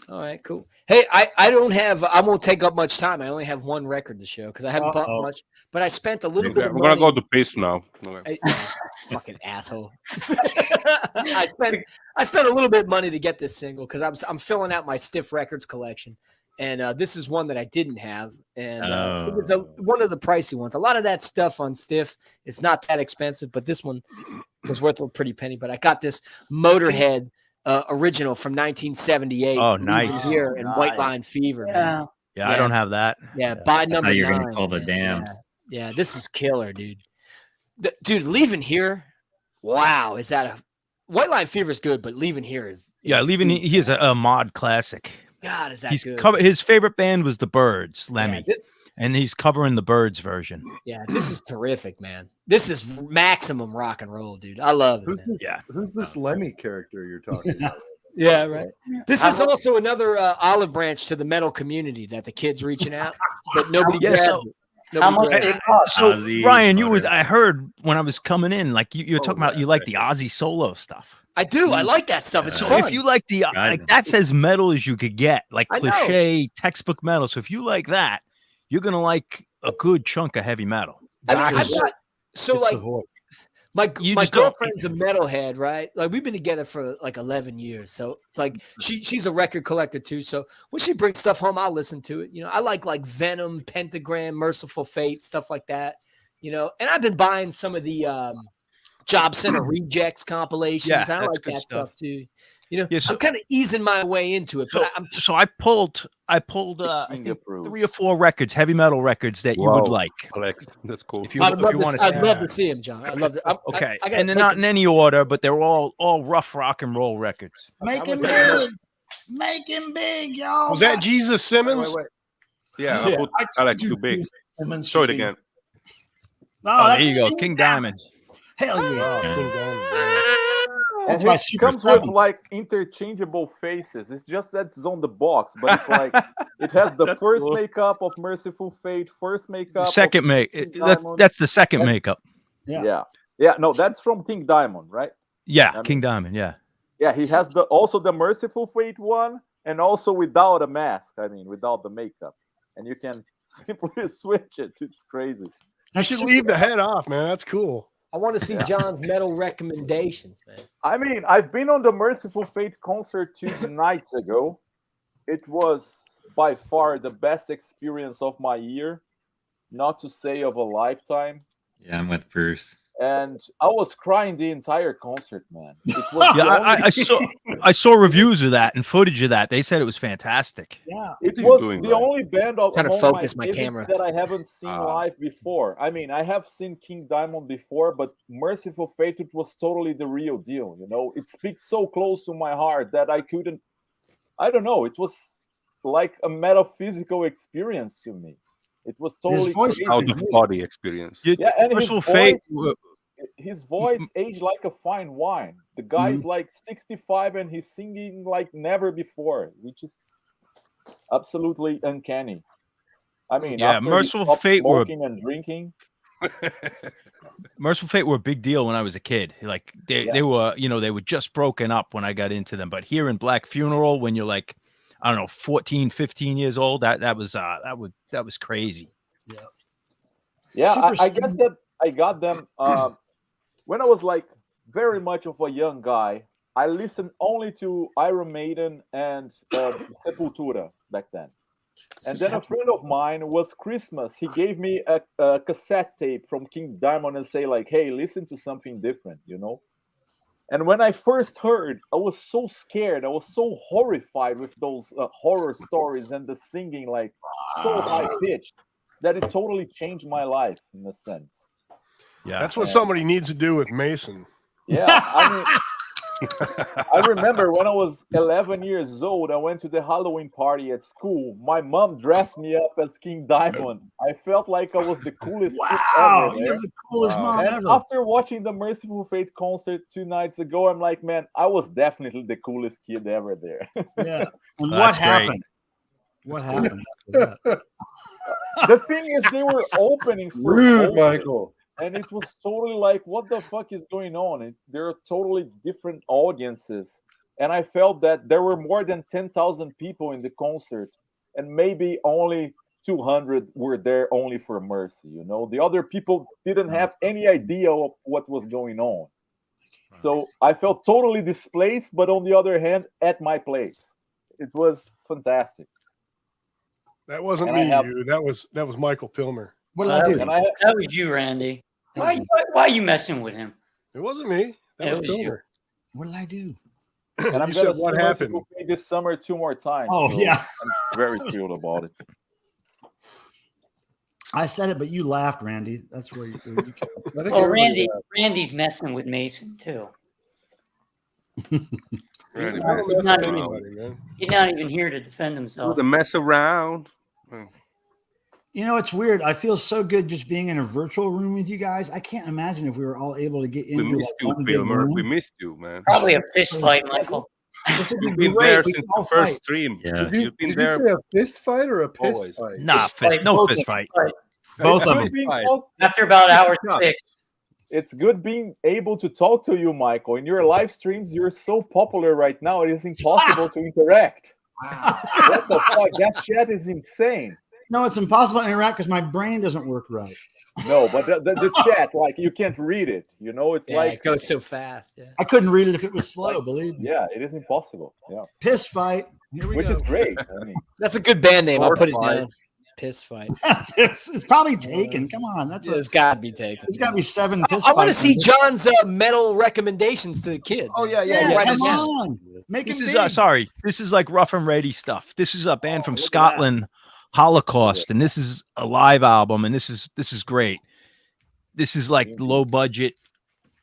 All right, cool. Hey, I won't take up much time. I only have one record to show because I haven't bought much, but I spent a little bit of We're money. gonna go to piss now. Okay. Fucking asshole. I spent a little bit of money to get this single because I'm filling out my Stiff Records collection. And this is one that I didn't have. And it was one of the pricey ones. A lot of that stuff on Stiff is not that expensive, but this one was worth a pretty penny. But I got this Motorhead original from 1978. Oh, nice. Here in White Line Fever. Man. Yeah, I don't have that. Yeah, by number You're 9. gonna call the dam. Yeah, this is killer, dude. Dude, Leaving Here. Wow, is that a White Line Fever is good, but Leaving Here is Leaving. He is a mod classic. God, is that He's good? his favorite band was the Byrds, Lemmy, Yeah, and he's covering the Byrds version. Yeah, this is terrific, man. This is maximum rock and roll, dude. I love it. Man. Yeah. Who's this Lemmy character you're talking about? Yeah, right. This is also another olive branch to the metal community that the kids reaching out, but nobody Yeah, grabs so- it. Nobody grabs it. So Ozzy, Ryan, Butter. I heard when I was coming in, like you were talking about, you like the Ozzy solo stuff. I do. I like that stuff. It's So fun. if you like that's as metal as you could get, like I know. cliche textbook metal. So if you like that, you're gonna like a good chunk of heavy metal. I mean, I've got, so It's like the voice. my just don't- girlfriend's a metalhead, right? Like we've been together for like 11 years. So it's like she's a record collector too. So when she brings stuff home, I'll listen to it. I like Venom, Pentagram, Merciful Fate, stuff like that. And I've been buying some of the Job Center Rejects compilations. Yeah, I like that stuff too. You know, I'm kind of easing my way into it. But so I pulled I think 3 or 4 records, heavy metal records that you would like. Alex, that's cool. If you want to, I'd love to see him, John. I'd love to. Okay, and they're not in any order, but they're all rough rock and roll records. Make him big. Make him big, y'all. Was that Jesus Simmons? Wait. Yeah, I'll put Alex too big. Show it again. Oh, there you go, King Diamond. Hell yeah. King Diamond. And it comes with like interchangeable faces. It's just that's on the box, but it's like it has the first makeup of Merciful Fate, first makeup. Second that's the second makeup. Yeah. No, that's from King Diamond, right? Yeah, King Diamond. Yeah. Yeah, he has also the Merciful Fate one, and also without a mask. I mean, without the makeup, and you can simply switch it. It's crazy. You should leave the head off, man. That's cool. I want to see John's metal recommendations, man. I mean, I've been on the Merciful Fate concert 2 nights ago. It was by far the best experience of my year, not to say of a lifetime. Yeah, I'm with Bruce. And I was crying the entire concert, man. It was I saw reviews of that and footage of that. They said it was fantastic. Yeah, it was the only band of kind of focus my camera that I haven't seen live before. I mean, I have seen King Diamond before, but Merciful Fate, it was totally the real deal. You know, it speaks so close to my heart that I couldn't. I don't know. It was like a metaphysical experience to me. It was totally out of body experience. Yeah, and his voice aged like a fine wine. The guy's like 65 and he's singing like never before, which is absolutely uncanny. I mean, Merciful Fate smoking and drinking. Merciful Fate were a big deal when I was a kid. Like they were, they were just broken up when I got into them. But here in Black Funeral, when you're like, I don't know, 14, 15 years old, that was crazy. Yeah, I guess that I got them when I was like very much of a young guy. I listened only to Iron Maiden and Sepultura back then. And then a friend of mine, was Christmas, he gave me a cassette tape from King Diamond and say like, hey, listen to something different, And when I first heard, I was so scared. I was so horrified with those horror stories and the singing like so high-pitched that it totally changed my life in a sense. Yeah, that's what somebody needs to do with Mason. Yeah, I mean, I remember when I was 11 years old, I went to the Halloween party at school. My mom dressed me up as King Diamond. I felt like I was the coolest kid ever. You're the coolest mom and ever. After watching the Merciful Fate concert 2 nights ago, I'm like, man, I was definitely the coolest kid ever there. Yeah. And what happened? What happened after that? The thing is, they were opening for Rude, Michael. And it was totally like, what the fuck is going on? There are totally different audiences. And I felt that there were more than 10,000 people in the concert. And maybe only 200 were there only for Mercy. The other people didn't have any idea of what was going on. So I felt totally displaced, but on the other hand, at my place. It was fantastic. That wasn't me, That was Michael Pilmer. What did I do? That was you, Randy. Why are you messing with him? It wasn't me. That was Pilmer. You. What did I do? And I'm said what happened this summer 2 more times. Oh, so yeah. I'm very thrilled about it. I said it, but you laughed, Randy. That's where you Randy's messing with Mason too. He's not even here to defend himself. The mess around. It's weird. I feel so good just being in a virtual room with you guys. I can't imagine if we were all able to get into We missed you, Pilmer. We missed you, man. Probably a fist fight, Michael. This would be You've been great. there We since can all the first fight. stream. Yeah. You've been Did there. you say a fist fight or a piss Always. fight? Nah, no fist fight. Both of them. After about hour 6. It's good being able to talk to you, Michael. In your live streams, you're so popular right now, it is impossible to interact. Wow. What the fuck? That chat is insane. No, it's impossible to interact because my brain doesn't work right. No, but the chat, like, you can't read it. It's like it goes so fast. Yeah. I couldn't read it if it was slow, believe me. Yeah, it is impossible. Yeah. Piss fight. Here we Which go. is great. I mean, That's a good band name. I'll put it down. piss fight. It's probably taken. Come on, it's got to be taken. It's got to be 7 piss I want to fights. see John's metal recommendations to the kid. Oh yeah. Come on. Make this him is big. sorry. This is like Rough and Ready stuff. This is a band from Scotland, Holocaust, and this is a live album, and this is great. This is like low budget,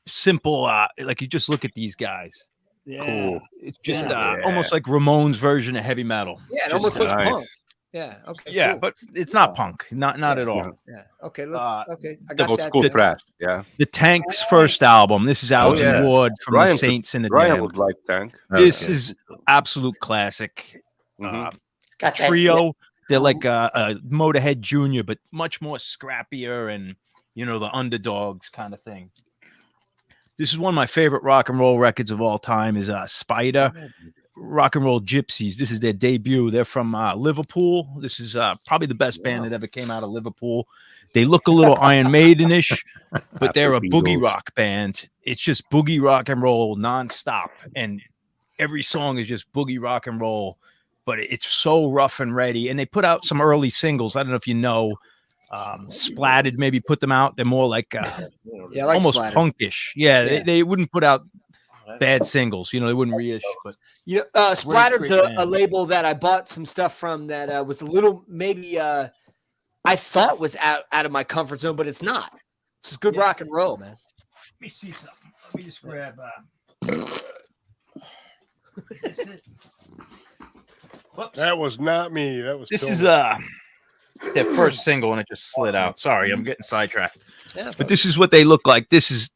simple. Like you just look at these guys. Yeah. Cool. It's just almost like Ramones' version of heavy metal. Yeah, it almost looks punk. Yeah. Okay. Yeah, cool. but it's not punk. Not at all. Yeah. Okay. Let's. Okay. I The got old that. school thrash. Yeah. The Tank's first album. This is Alex Ward from Ryan the Saints and the Ryan Damned. would like Tank. This is absolute classic. Got that- Trio. They're like a Motorhead Junior, but much more scrappier and the underdogs kind of thing. This is one of my favorite rock and roll records of all time. Is Spider, Rock and Roll Gypsies. This is their debut. They're from Liverpool. This is probably the best band that ever came out of Liverpool. They look a little Iron Maiden-ish, but they're a boogie rock band. It's just boogie rock and roll nonstop, and every song is just boogie rock and roll. But it's so rough and ready. And they put out some early singles. I don't know if you know. Splatted maybe put them out. They're more like almost Splattered. punkish. Yeah. They wouldn't put out bad singles. They wouldn't reissue. But Splattered's great a label that I bought some stuff from that was a little maybe I thought was out of my comfort zone, but it's not. This is good rock and roll, man. Let me see something. Let me just grab. That was not me. That was. This is their first single, and it just slid out. Sorry, I'm getting sidetracked. But this is what they look like. This is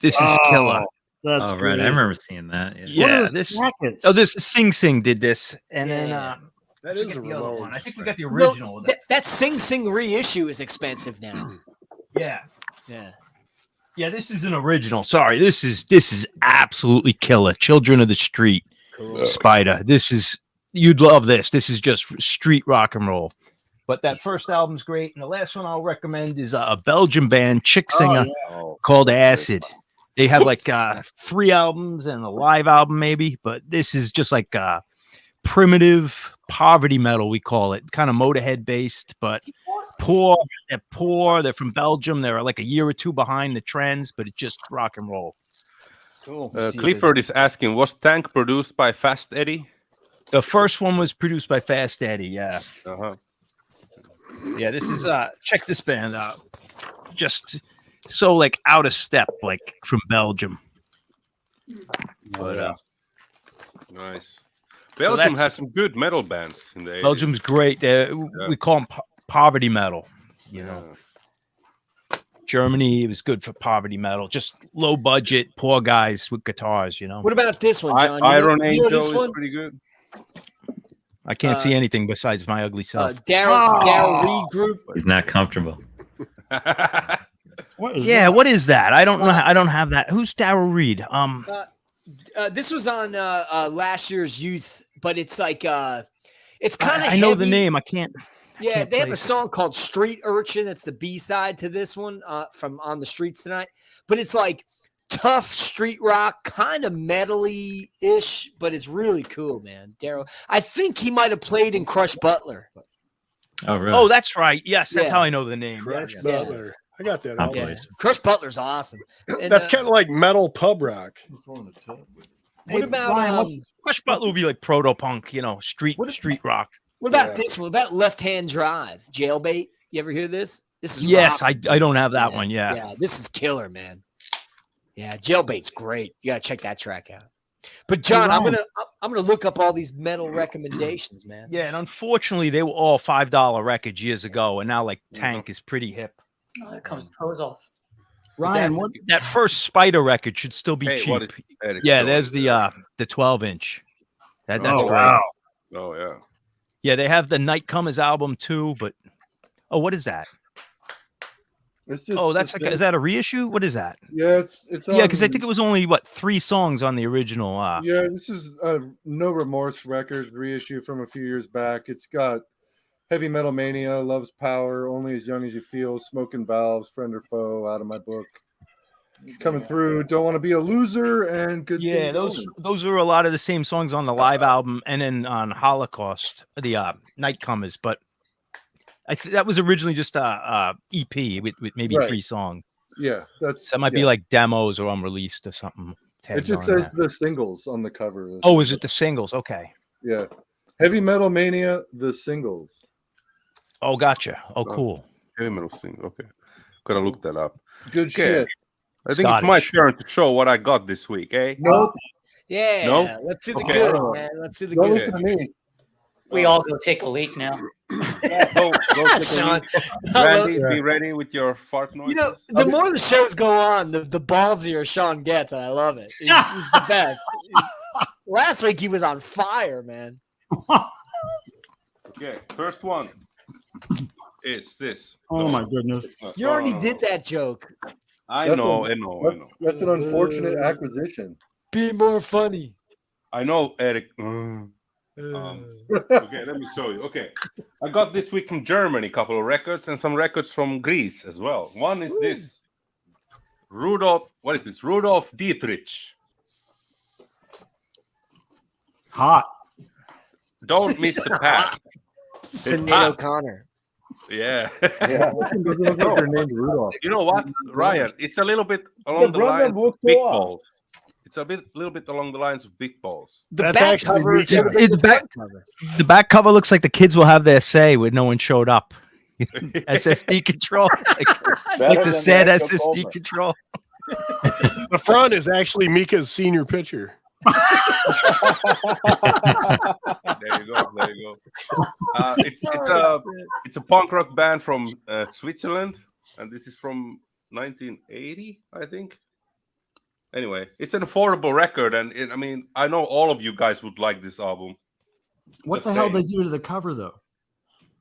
killer. That's right. great. I remember seeing that. Yeah, this Sing Sing did this, and then that is a the other one. Ramones. I think we got the original. That Sing Sing reissue is expensive now. Yeah. Yeah, this is an original. Sorry, this is absolutely killer. Children of the Street, Spider. You'd love this. This is just street rock and roll. But that first album's great, and the last one I'll recommend is a Belgian band, chick singer, called Acid. They have like 3 albums and a live album maybe, but this is just like primitive poverty metal, we call it, kind of Motorhead based, but poor. They're poor. They're from Belgium. They're like a year or 2 behind the trends, but it's just rock and roll. Cool. Clifford is asking, was Tank produced by Fast Eddie? The first one was produced by Fast Eddie. Yeah. Yeah, this is check this band out. Just so like out of step, like from Belgium. But nice. Belgium has some good metal bands in the 80s. Belgium's great. We call them poverty metal. Germany, it was good for poverty metal. Just low budget, poor guys with guitars. What about this one, John? Iron Angel is pretty good. I can't see anything besides my ugly self. Daryl Reed Group. He's not comfortable. What is that? I don't know. I don't have that. Who's Daryl Reed? This was on last year's Youth, but it's like it's kind of. I know the name. I can't. Yeah, they have a song called Street Urchin. It's the B-side to this one from On the Streets Tonight. But it's like tough street rock, kind of metally-ish, but it's really cool, man. Daryl, I think he might have played in Crush Butler. Oh, really? Oh, that's right. Yes, that's how I know the name. Crush Butler. I got that. Yeah. Crush Butler's awesome. And, that's kind of like metal pub rock. What about Crush Butler would be like proto-punk, street rock. What about this one? What about Left Hand Drive? Jailbait. You ever hear this? This is yes, rock. I don't have that one. Yeah. Yeah, this is killer, man. Yeah, Jailbait's great. You gotta check that track out. But John, I'm gonna look up all these metal recommendations, man. Yeah, and unfortunately, they were all $5 records years ago, and now like Tank is pretty hip. Oh, there comes toes off. Ryan, that first Spider record should still be cheap. Yeah, there's the 12-inch. That's great. Wow. Oh yeah. Yeah, they have the Night Comers album too, but what is that? It's just, is that a reissue? What is that? Yeah, it's because I think it was only 3 songs on the original. Yeah, this is No Remorse Records reissue from a few years back. It's got Heavy Metal Mania, Love's Power, Only As Young As You Feel, Smoking Valves, Friend or Foe, Out of My Book. Coming through, Don't Want to Be a Loser, and Good. Yeah, those are a lot of the same songs on the live album, and then on Holocaust, the Night Comers. But That was originally just a EP with maybe 3 songs. Yeah, so it might be like demos or unreleased or something. It just says the singles on the cover. Oh, is it the singles? Okay. Yeah, Heavy Metal Mania, the singles. Oh, gotcha. Oh, cool. Heavy Metal single. Okay, gotta look that up. Good shit. I think it's my turn to show what I got this week, eh? Nope. Yeah. Nope. Let's see the good, man. Let's see the Don't good. listen to me. We all go take a leak now. Go take a leak. Randy, be ready with your fart noises. You know, the more the shows go on, the ballsier Sean gets, and I love it. He's the best. Last week he was on fire, man. Okay, first one is this. Oh my goodness! You already did that joke. I know. That's an unfortunate acquisition. Be more funny. I know, Eric. Okay, let me show you. Okay, I got this week from Germany a couple of records and some records from Greece as well. One is this Rudolf. What is this? Rudolf Dietrich. Hot. Don't miss the past. Sinead O'Connor. Yeah. Rudolph. You know what, Ryan? It's a little bit along the lines of big balls. It's a little bit along the lines of big balls. The back cover. The back cover looks like the kids will have their say when no one showed up. SSD control, like the sad SSD control. The front is actually Mika's senior picture. There you go. It's a punk rock band from Switzerland, and this is from 1980, I think. Anyway, it's an affordable record, and I mean, I know all of you guys would like this album. What the hell did they do to the cover, though?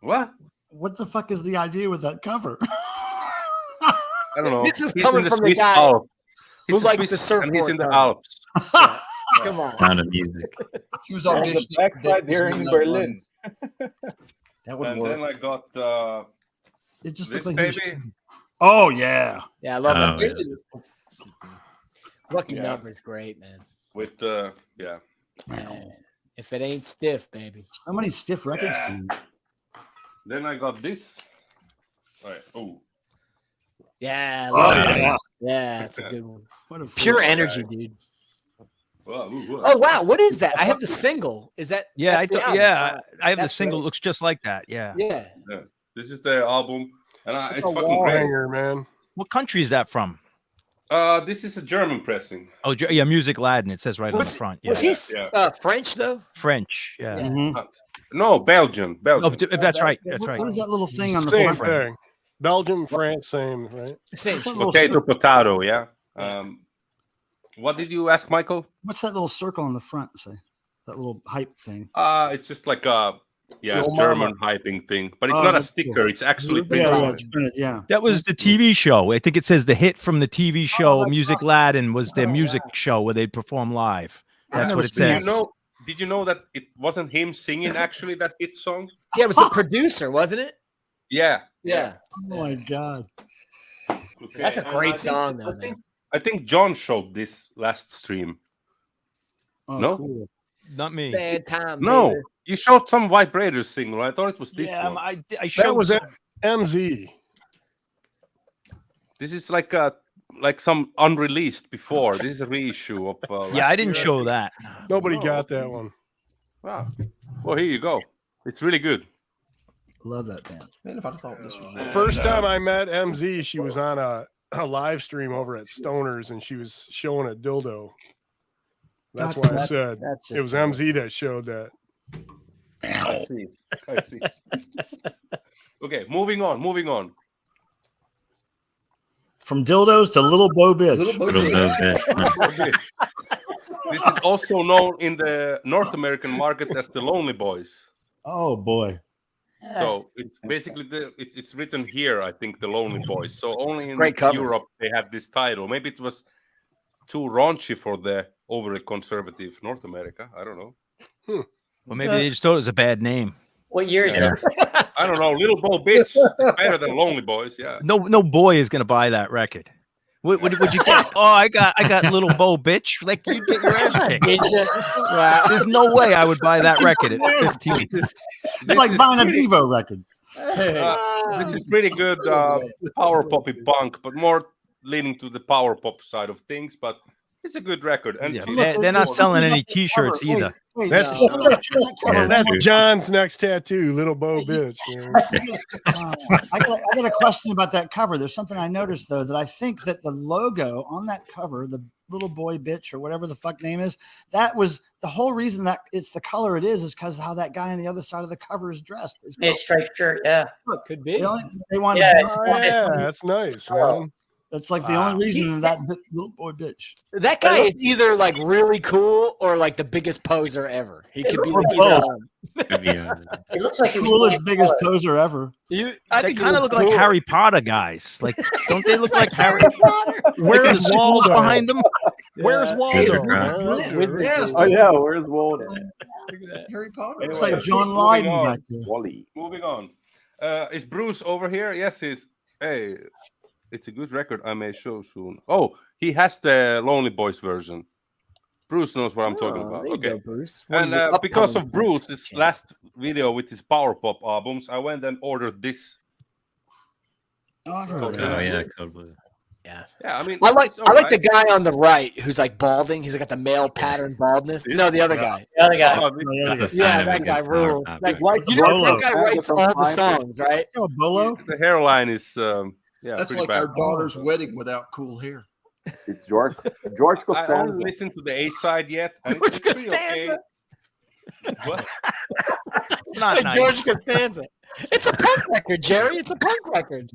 What? What the fuck is the idea with that cover? I don't know. This is coming from the guy who likes the surfboard. And he's in the Alps. Yeah. Come on. Sound of music. He was on the backside here in Berlin. That would And work. then I got It just this looks like baby. Oh yeah. Yeah, I love that. yeah. Baby. Lucky number's great, man. With yeah. If it ain't stiff, baby. How many stiff records do you? Then I got this. All right. Oh. Yeah, I love yeah. that. Yeah, that's a good one. What a Pure fool. energy, dude. Wow, Oh wow, what is that? I have the single. Is that? Yeah, that's the album? I have the That's single. great. Looks just like that. Yeah. Yeah. Yeah. This is the album, and it's a fucking wall great. hanger, man. What country is that from? This is a German pressing. Oh, yeah, Music Latin. It says right on the Was- front. Yeah. Was he Yeah. French though? French? Yeah. Mhm. No, Belgian. Oh, that's right. That's right. What is that little thing on the Same front? thing. Belgium, France, same, right? Same. What's that little Potato. Yeah. What did you ask, Michael? What's that little circle on the front say? That little hype thing. It's just like a Little German mama. hyping thing, but it's Oh, not a that's sticker. cool. It's actually Yeah, printed. yeah, on it's it. printed, yeah. That was the TV show. I think it says the hit from the TV show that's Music awesome. Latin was their music show where they'd perform live. I've That's never what it seen that. says. Did you know that it wasn't him singing actually that hit song? Yeah, it was the producer, wasn't it? Yeah. Yeah. Oh my god. Okay. That's a And great I think- song, though, man. I think John showed this last stream. Oh, No? cool. Not me. Bad time. No, baby. you showed some Vibrators single. I thought it was this Yeah, one. I That showed was some- MZ. This is like some unreleased before. This is a reissue of. Yeah, I last didn't year. show that. Nobody Oh, got okay. that one. Wow. Well, here you go. It's really good. Love that band. Man, if I thought this was First time I met MZ, she was on a live stream over at Stoner's and she was showing a dildo. That's why I said that's it was MZ that showed that. I see. Okay, moving on. From dildos to little Bo bitch. Okay. This is also known in the North American market as the Lonely Boys. Oh boy. So it's basically it's written here, I think, the Lonely Boys. So only in great cover. Europe they have this title. Maybe it was too raunchy for the overly conservative North America. I don't know. Well, maybe they just thought it was a bad name. What year is that? I don't know. Little Bo Bitch is better than Lonely Boys. Yeah. No boy is gonna buy that record. What would you get? Oh, I got Little Bo Bitch. Like you get your ass kicked. There's no way I would buy that record at 15. It's like buying a Devo record. This is pretty good power poppy punk, but more leaning to the power pop side of things. But it's a good record, and they're not selling any T-shirts either. That's John's next tattoo, little Bo bitch. I got a question about that cover. There's something I noticed though, that I think that the logo on that cover, the little boy bitch or whatever the fuck name is, that was the whole reason that it's the color it is because how that guy on the other side of the cover is dressed. It's striped shirt, yeah. Look, could be. They want that's nice, man. That's like the only reason that little boy bitch. That guy is either like really cool or like the biggest poser ever. He could be both. It looks like he was Coolest, biggest poser ever. They kind of look like Harry Potter guys. Like, don't they look like Harry Potter? Where's walls behind them? Where's Waldo? Oh yeah, where's Waldo? Harry Potter. Anyway, It's like John Lydon back there. Wally. Moving on. Is Bruce over here? Yes, he's. Hey, it's a good record. I may show soon. Oh, he has the Lonely Boys version. Bruce knows what I'm talking about. Okay, go, Bruce. And because of Bruce's last video with his power pop albums, I went and ordered this. Oh, I've heard of Oh yeah, Code Blue. Yeah. Yeah, I mean, I like right. the guy on the right who's like balding. He's got the male pattern baldness. No, the other guy. The other guy. Yeah, that guy rules. Like, you know, that guy writes all the songs, right? Oh, Bolo. The hairline is That's pretty like bad. our daughter's wedding without cool hair. It's George I Costanza. haven't listened to the A side yet. And George it's pretty Costanza. Okay. What? It's not Like nice. George Costanza. It's a punk record, Jerry. It's a punk record.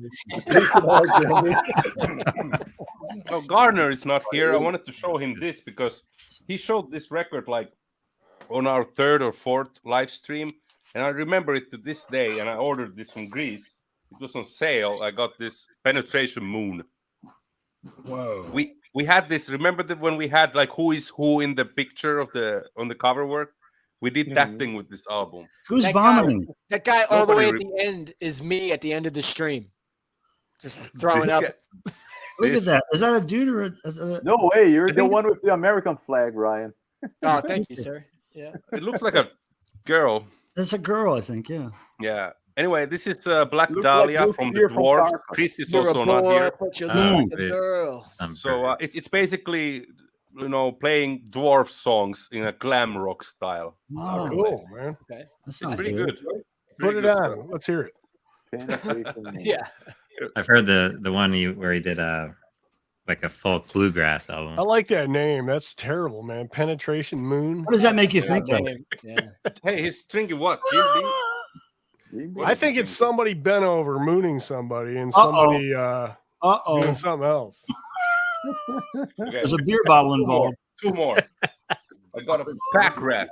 Oh, Garner is not here. I wanted to show him this because he showed this record like on our third or fourth live stream, and I remember it to this day. And I ordered this from Greece. It was on sale. I got this Penetration Moon. Whoa. We had this. Remember that when we had like who is who in the picture of on the cover work? We did that thing with this album. Who's That vomiting? That guy all the way at Nobody the end is me at the end of the stream. Just throwing up. Look at that. Is that a dude or No way, you're the one with the American flag, Ryan. Oh, thank you, sir. Yeah. It looks like a girl. It's a girl, I think. Yeah. Yeah. Anyway, this is Black Looks Dahlia like from the Lucy from Dwarfs. Dark. Chris is You're also a not boy, here. but you look like a girl. So it's basically playing dwarf songs in a glam rock style. Oh, cool, man. Okay. That sounds Pretty good. Put it on. Let's hear it. Yeah. I've heard the one where he did like a folk bluegrass album. I like that name. That's terrible, man. Penetration Moon. What does that make you think of? Yeah. Hey, he's drinking what? I think it's somebody bent over mooning somebody and somebody doing something else. Okay. There's a beer bottle involved. Two more. I got a pack rat.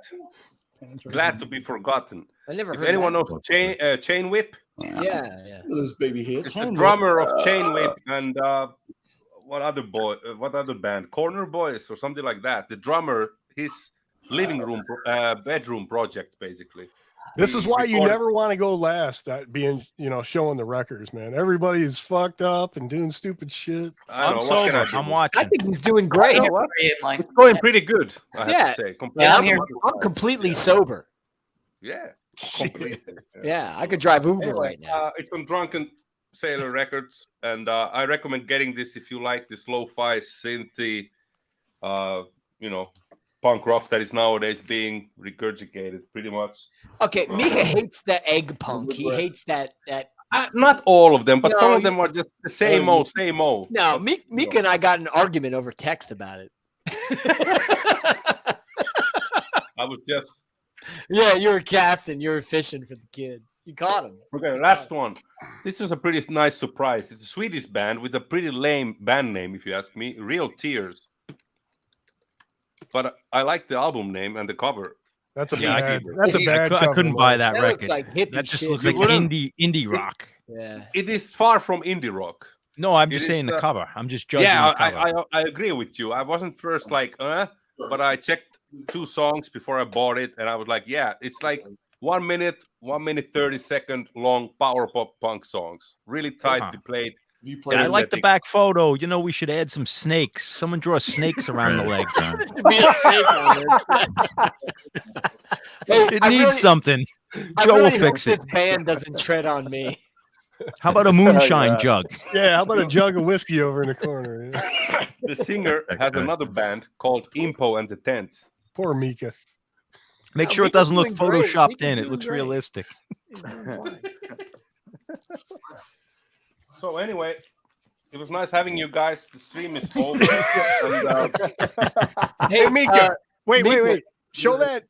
Glad to be forgotten. I never If heard anyone that. knows Chain Whip, Yeah. Those baby hits. it's the drummer of Chain Whip and what other band? Corner Boys or something like that. The drummer, his living room, bedroom project, basically. This is why you recorded- never want to go last at being, showing the records, man. Everybody's fucked up and doing stupid shit. I I'm don't know, what can I sober. do? I'm watching. I think he's doing great. You know what? Like, It's going pretty good, I have to say. Yeah, Compared to I'm completely sober. Yeah, completely. Yeah, I could drive Uber Anyway, right now. it's on Drunken Sailor Records, and I recommend getting this if you like this lo-fi synthy, punk rock that is nowadays being regurgitated pretty much. Okay, Mika hates the egg punk. He hates that. Not all of them, but some No, of them are just the same old. No, Mika and I got an argument over text about it. I was just. Yeah, you were casting. You were fishing for the kid. You caught him. Okay, last one. This was a pretty nice surprise. It's a Swedish band with a pretty lame band name, if you ask me. Real Tears. But I like the album name and the cover. That's a Yeah, bad. I That's a bad. I couldn't buy that That record. looks like hippie That just shit. looks You like wouldn't- indie rock. Yeah. It is far from indie rock. No, I'm It just is saying the the- cover. I'm just judging Yeah, the cover. I agree with you. I wasn't first like, but I checked 2 songs before I bought it, and I was like, yeah, it's like 1 minute, 30-second long power pop punk songs. Really tightly played. I like the back photo. We should add some snakes. Someone draw snakes around the legs. There should be a snake on it. Hey, It I needs really- something. Joe will really hope fix it. this band doesn't tread on me. How about a moonshine jug? Yeah, how about a jug of whiskey over in the corner? Yeah. The singer has another band called Impo and the Tents. Poor Mika. Make sure it doesn't look photoshopped in. It looks realistic. So anyway, it was nice having you guys. The stream is over. Hey, Mika. Wait. Show that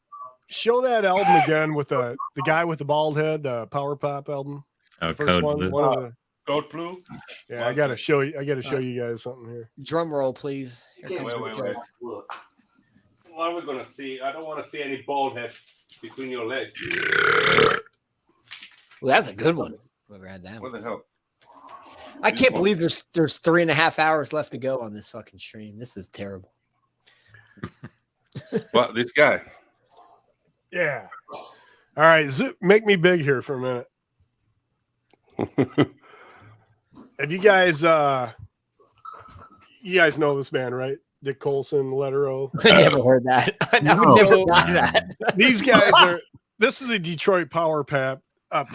album again with the guy with the bald head, the Power Pop album. Oh, Code Blue. Code Blue. Yeah, I gotta show you guys something here. Drum roll, please. Wait. What are we gonna see? I don't want to see any bald head between your legs. Well, that's a good one. Whoever had that What one. the hell? I can't believe there's 3.5 hours left to go on this fucking stream. This is terrible. Well, this guy. Yeah. All right, make me big here for a minute. Have you guys know this band, right? Dick Colson, Letter O. I never heard that. I never heard that. These guys are. This is a Detroit power pop, but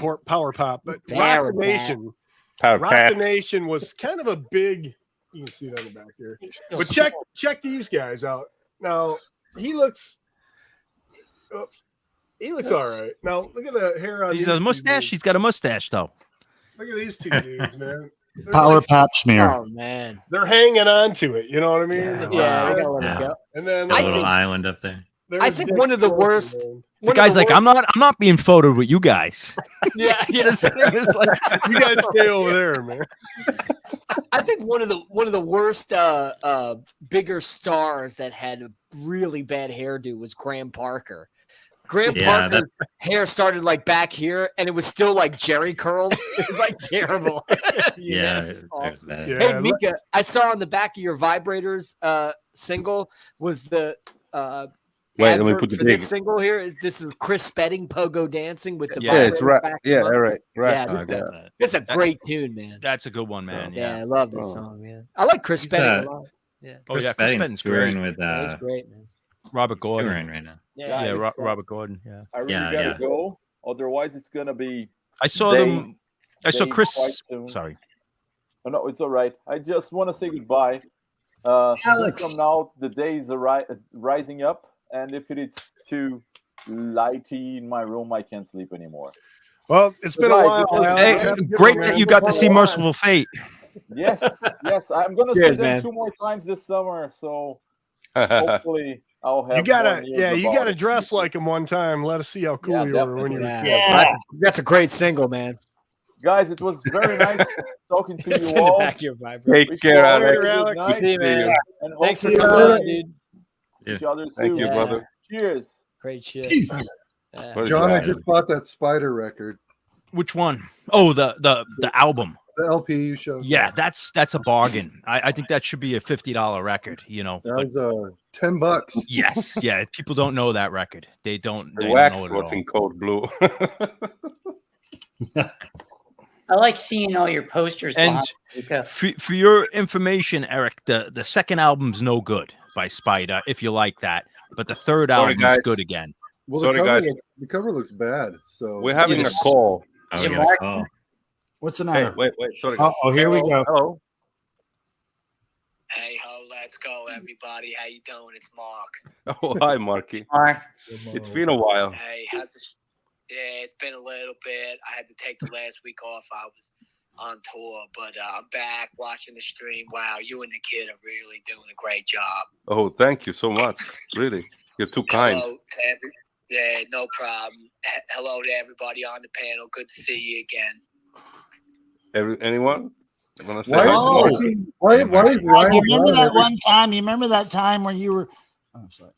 Rock the Nation. Rock the Nation was kind of a big. You can see it on the back there. But check these guys out. Now he looks. Oops. He looks all right. Now look at the hair on. He's a mustache. He's got a mustache though. Look at these two dudes, man. Power pop smear. Oh man, they're hanging on to it. You know what I mean? Yeah, they gotta let it go. And then a little island up there. I think one of the worst. The guy's like, I'm not being photoed with you guys. Yeah. This thing is like, you guys stay over there, man. I think one of the worst bigger stars that had a really bad hairdo was Graham Parker. Graham Parker's hair started like back here, and it was still like Jerry curled. It was like terrible. Yeah. Hey Mika, I saw on the back of your Vibrators single was the wait, let me put the for this single here. This is Chris Spedding, Pogo Dancing with the it's right. back Yeah, up. right. Yeah, this is a great tune, man. That's a good one, man. Yeah, I love this song, man. I like Chris Spedding a lot. Yeah, Chris Spedding's touring with it's great, man. Robert Gordon touring right now. Yeah, Robert Gordon. Yeah, I really gotta go. Otherwise, it's gonna be. I saw them. I saw Chris. Sorry. Oh, no, it's all right. I just want to say goodbye. Alex. From now, the day is rising up, and if it is too lighty in my room, I can't sleep anymore. Well, it's been a while. Hey, great that you got to see Merciful Fate. Yes. I'm gonna see them 2 more times this summer, so hopefully I'll have. You gotta dress like him one time. Let us see how cool you were when you were. Yeah, that's a great single, man. Guys, it was very nice talking to you all. Take care, Alex. See you, man. And thanks for coming on, dude. Each other Thank soon. you, brother. Cheers. Great shit. John, I just bought that Spider record. Which one? Oh, the album. The LP you showed. Yeah, that's a bargain. I think that should be a $50 record. That was $10. Yes, yeah. People don't know that record. They don't. They Wax don't know what's in Code Blue. I like seeing all your posters. And for your information, Eric, the second album's no good by Spider. If you like that, but the third album is good again. Well, the cover looks bad. So we're having a call. What's the matter? Hey, wait. Sorry. Oh, here we go. Hello. Hey ho, let's go, everybody. How you doing? It's Mark. Oh, hi, Marky. Mark. It's been a while. Hey, how's this? Yeah, it's been a little bit. I had to take the last week off. I was on tour, but I'm back watching the stream. Wow, you and the kid are really doing a great job. Oh, thank you so much. Really, you're too kind. Yeah, no problem. Hello to everybody on the panel. Good to see you again. Anyone? Why is Ryan? You remember that one time? You remember that time when you were? Oh, sorry.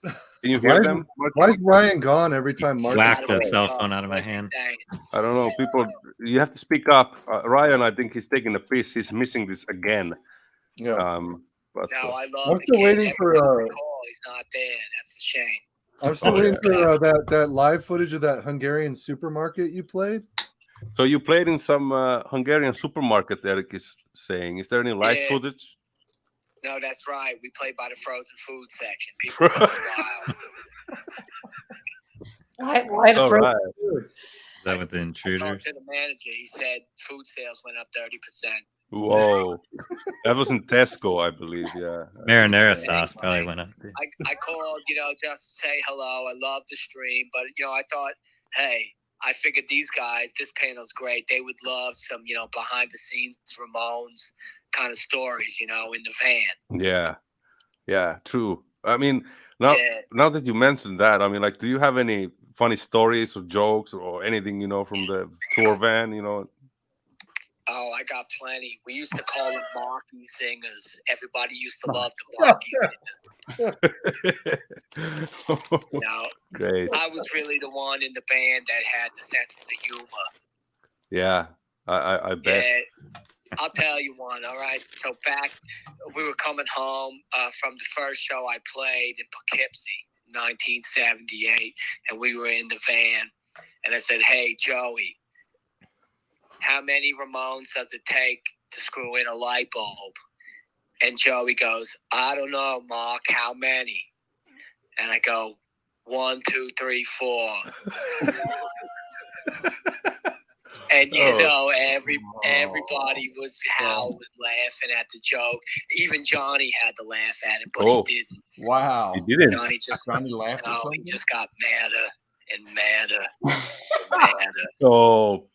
Can you hear them? Why is Ryan gone every time Mark whacked the cell phone out of my hand? I don't know. People, you have to speak up. Ryan, I think he's taking a piss. He's missing this again. Yeah. But, I love I'm still waiting for. He's not there. That's a shame. I'm still waiting for that live footage of that Hungarian supermarket you played. So you played in some Hungarian supermarket, Eric is saying. Is there any live footage? No, that's right. We played by the frozen food section. People I All right. Is that with the I intruders? talked to the manager. He said food sales went up 30%. Whoa, that was in Tesco, I believe. Yeah, Marinara sauce probably went up. I called, just to say hello. I love the stream, but I thought, hey, I figured these guys, this panel's great. They would love some, behind the scenes Ramones kind of stories, in the van. Yeah, true. I mean, now that you mentioned that, I mean, like, do you have any funny stories or jokes or anything, from the tour van, Oh, I got plenty. We used to call them Marky singers. Everybody used to love the Marky singers. Great. I was really the one in the band that had the sense of humor. Yeah, I bet. Yeah, I'll tell you one. All right. So we were coming home from the first show I played in Poughkeepsie, 1978, and we were in the van. And I said, "Hey, Joey, how many Ramones does it take to screw in a light bulb?" And Joey goes, "I don't know, Mark, how many?" And I go, 1, 2, 3, 4. And everybody was howling, laughing at the joke. Even Johnny had to laugh at it, but he didn't. Wow. He didn't. Johnny laughed at something? He just got madder and madder and madder. Oh,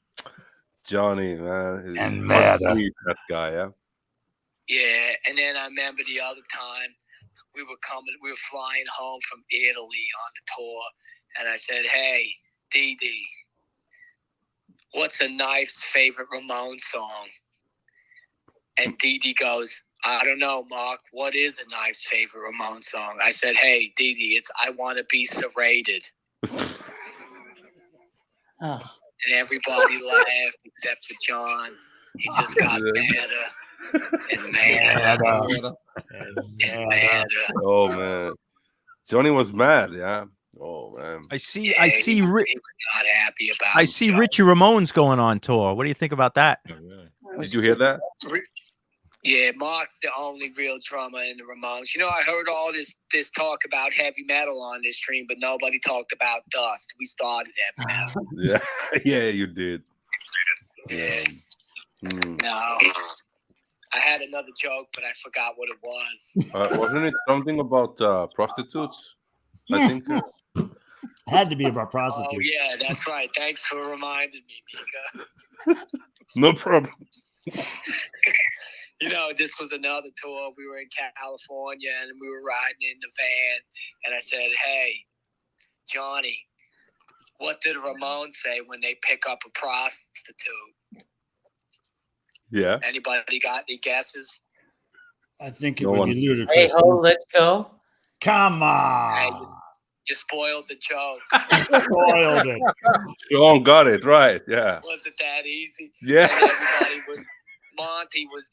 Johnny, man. And madder. Sweet, that guy, yeah. Yeah, and then I remember the other time we were flying home from Italy on the tour, and I said, "Hey, Dee Dee, what's a Knife's favorite Ramones song?" And Dee Dee goes, "I don't know, Mark. What is a Knife's favorite Ramones song?" I said, "Hey, Dee Dee, it's I Want to Be Serrated." And everybody laughed except for John. He just got madder and madder and madder. Oh, man. Johnny was mad, yeah. Oh, man. I see. He was not happy about I see Richie Ramone's going on tour. What do you think about that? Did you hear that? Yeah, Mark's the only real drummer in the Ramones. I heard all this talk about heavy metal on this stream, but nobody talked about Dust. We started heavy metal. Yeah, you did. Yeah. No, I had another joke, but I forgot what it was. Wasn't it something about prostitutes? I think. Had to be about prostitutes. Oh, yeah, that's right. Thanks for reminding me, Mika. No problem. This was another tour. We were in California, and we were riding in the van, and I said, "Hey, Johnny, what did the Ramones say when they pick up a prostitute?" Yeah. Anybody got any guesses? I think it would be ludicrous. Hey ho, let's go. Come on. Hey, you spoiled the joke. Spoiled it. Sean got it right. Yeah. Was it that easy? Yeah. And Monty was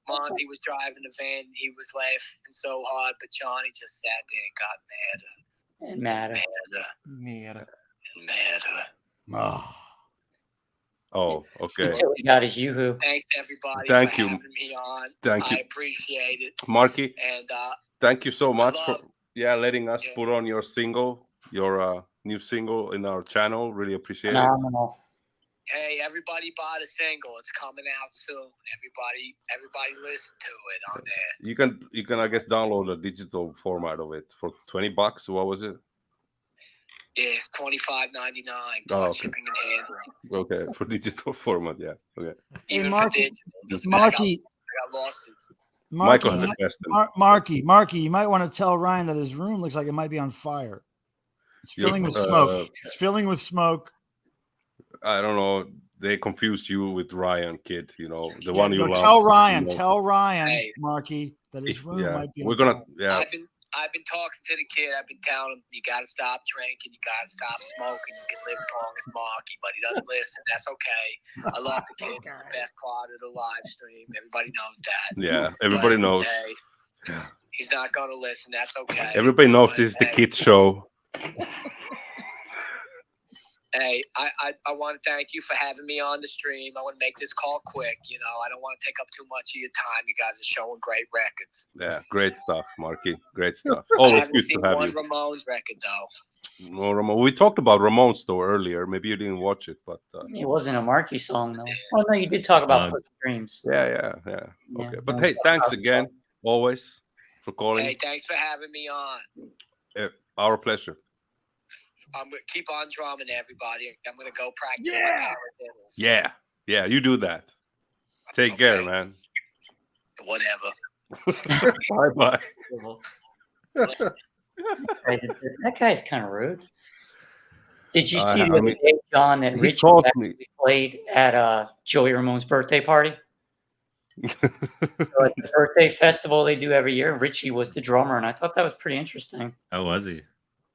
driving the van. And he was laughing so hard, but Johnny just sat there and got madder. And madder. Oh, okay. Until we got his yoo-hoo. Thanks, everybody. Thank for you. having me on. Thank you. I appreciate it. Marky, And thank you so much for letting us put on your single, your new single in our channel. Really appreciate Phenomenal. Hey, everybody bought a single. It's coming out soon. Everybody listen to it on there. You can I guess download a digital format of it for $20. What was it? Yeah, it's $25.99 okay. shipping and handling. Okay, for digital format, yeah. Okay. Even Marky, for Marky, I got lawsuits. Michael has a question. Marky, you might want to tell Ryan that his room looks like it might be on fire. It's filling with smoke. It's filling with smoke. I don't know. They confused you with Ryan, kid. The one you love. Tell Ryan, hey, Marky, that his room might be on fire. I've been talking to the kid. I've been telling him, you got to stop drinking. You got to stop smoking. You can live as long as Marky, but he doesn't listen. That's okay. I love the kid. He's the best part of the live stream. Everybody knows that. Yeah, everybody knows. Hey, he's not going to listen. That's okay. Everybody knows this is the kids show. Hey, I want to thank you for having me on the stream. I want to make this call quick. You know, I don't want to take up too much of your time. You guys are showing great records. Yeah, great stuff, Marky. Great stuff. Always good to have you. I haven't seen one Ramones record, though. No, Ramon. We talked about Ramones, though, earlier. Maybe you didn't watch it, but... It wasn't a Marky song, though. Oh, no, you did talk about Dreams. Yeah. Okay. But hey, thanks again, always, for calling. Hey, thanks for having me on. Our pleasure. Keep on drumming, everybody. I'm going to go practice. Yeah, you do that. Take care, man. Whatever. Bye-bye. That guy's kind of rude. Did you see the other day, John, that Richie actually played at Joey Ramone's birthday party? So at the birthday festival they do every year, Richie was the drummer, and I thought that was pretty interesting. Oh, was he?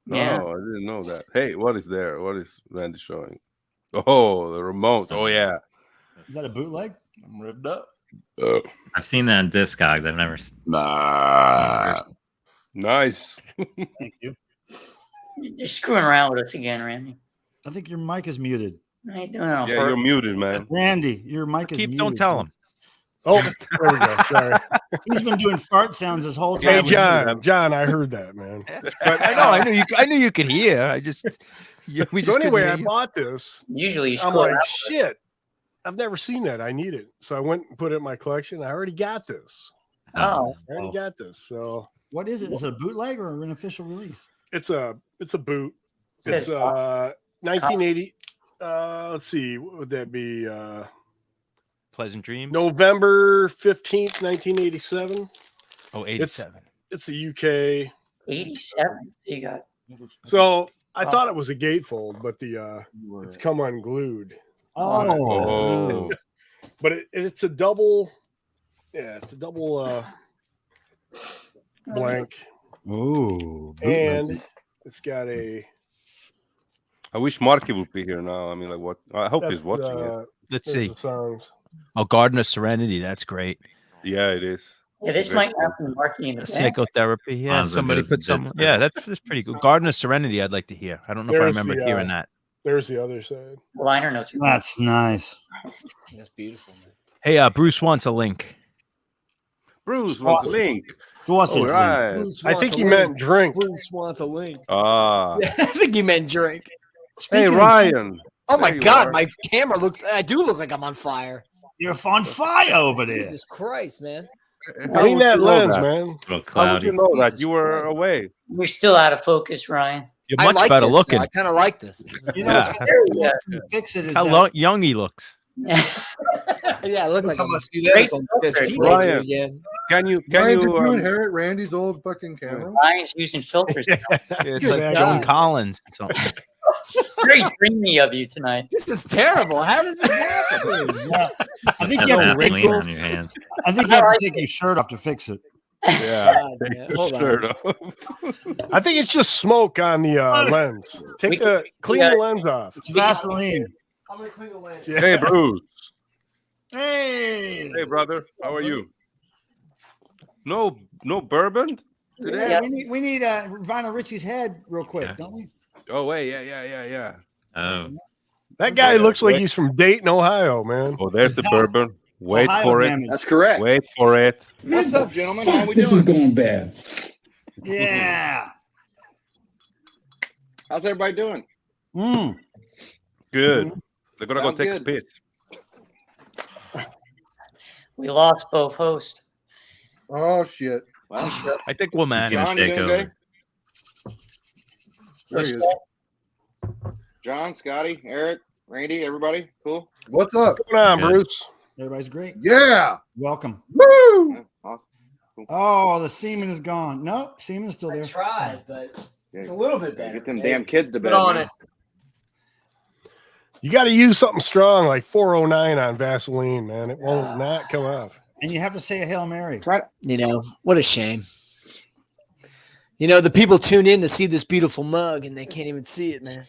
Yeah. Oh, I didn't know that. Hey, what is there? What is Randy showing? Oh, the Ramones. Oh, yeah. Is that a bootleg? I'm ripped up. I've seen that on Discogs. I've never. Nice. Thank you. You're screwing around with us again, Randy. I think your mic is muted. How you doing on Yeah, you're muted, man. Randy, your mic is muted. Don't tell him. Oh, there we go. Sorry. He's been doing fart sounds this whole time. Hey, John, I heard that, man. But I knew you could hear. I just I bought this. Usually I'm like, shit, I've never seen that. I need it. So I went and put it in my collection. I already got this. Oh. I already got this. So what is it? Is it a bootleg or an official release? It's a boot. It's 1980. Let's see, what would that be? Pleasant Dreams. November 15th, 1987. Oh, 87. It's a UK. 87. You got. So I thought it was a gatefold, but it's come unglued. Oh. But it's a double. Yeah, it's a double blank. Oh. And it's got a. I wish Marky would be here now. I mean, like, what? I hope he's watching it. Let's see. Oh, Garden of Serenity. That's great. Yeah, it is. Yeah, this might happen. Marky in the psychotherapy. Yeah, somebody put some. Yeah, that's pretty good. Garden of Serenity. I'd like to hear. I don't know if I remember hearing that. There's the other side. Liner notes. That's nice. That's beautiful, man. Hey, Bruce wants a link. Bruce wants a link. Right. I think he meant drink. Bruce wants a link. Ah. I think he meant drink. Hey, Ryan. Oh my God, my camera looks. I do look like I'm on fire. You're on fire over there. Jesus Christ, man. Clean that lens, man. How would you know that? You were away. You're still out of focus, Ryan. You're much better looking. I kind of like this. You know, fix it. How young he looks. Yeah, I look like I'm Ryan, can you inherit Randy's old fucking camera? Ryan's using filters. It's like Joan Collins or something. Very dreamy of you tonight. This is terrible. How does this happen? I think you have to take your shirt off to fix it. Yeah, take your shirt off. I think it's just smoke on the lens. Clean the lens off. It's Vaseline. I'm gonna clean the lens. Yeah. Hey, Bruce. Hey, brother. How are you? No bourbon today. Yeah, we need Vinyl Richie's head real quick, don't we? Oh wait, yeah. Oh, that guy looks like he's from Dayton, Ohio, man. Oh, there's the bourbon. Wait for it. That's correct. Wait for it. What's up, gentlemen? How we doing? This is going bad. Yeah. How's everybody doing? Good. They're gonna go take a piss. We lost both hosts. Oh shit! Well, I think we'll manage. John, you doing okay? There he is. John, Scotty, Eric, Randy, everybody, cool. What's up? What's going on, Bruce? Everybody's great. Yeah. Welcome. Woo! Yeah, awesome. Cool. Oh, the semen is gone. Nope, semen's still there. I tried, but it's a little bit better. Get them damn kids to bed. Put on it. You got to use something strong like 409 on Vaseline, man. It won't not come off. And you have to say a Hail Mary. Try. You know, what a shame. You know, the people tune in to see this beautiful mug and they can't even see it, man.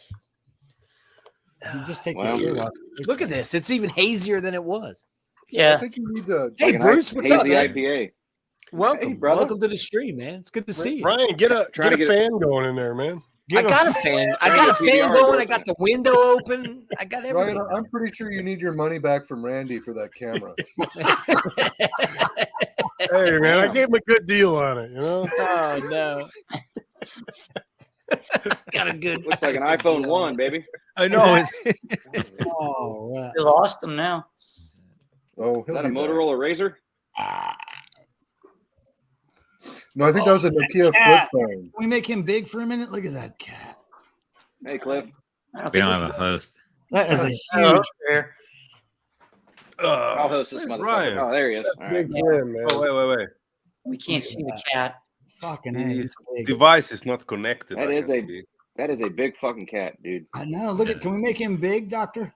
You just take your shirt off. Look at this. It's even hazier than it was. Yeah. I think you need to. Hey, Bruce, what's up, man? IPA. Welcome. Hey, brother. Welcome to the stream, man. It's good to see you. Ryan, get a fan going in there, man. I got a fan. I got a fan going. I got the window open. I got everything. Ryan, I'm pretty sure you need your money back from Randy for that camera. Hey, man, I gave him a good deal on it, you know? Oh, no. Got a good. Looks like an iPhone 1, baby. I know. Oh, right. You lost them now. Oh, is that a Motorola Razr? No, I think that was a Nokia flip phone. Can we make him big for a minute? Look at that cat. Hey, Cliff. We don't have a host. That is a huge bear. I'll host this motherfucker. Ryan. Oh, there he is. All right. Oh, wait. We can't see the cat. Fucking His device is not connected. That is a big fucking cat, dude. I know. Look at. Can we make him big, Doctor?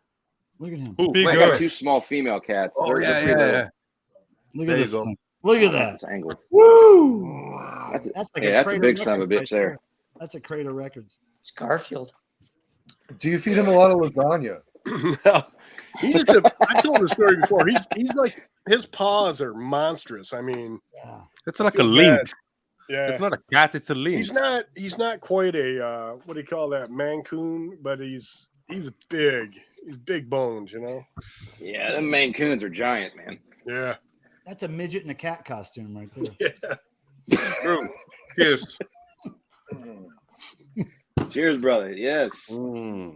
Look at him. I got 2 small female cats. Oh, yeah. Look at this thing. Look at that. That's angled. Woo! That's like that's a big son of a bitch there. That's a Crater Records. It's Garfield. Do you feed him a lot of lasagna? I told the story before. He's like, his paws are monstrous. I mean, it's like a lynx. Yeah, it's not a cat. It's a lynx. He's not quite a what do you call that, Mancoon? But he's big. He's big bones, you know. Yeah, them Maine Coons are giant, man. Yeah, that's a midget in a cat costume right there. Yeah. True. Cheers. Cheers, brother. Yes. Oh,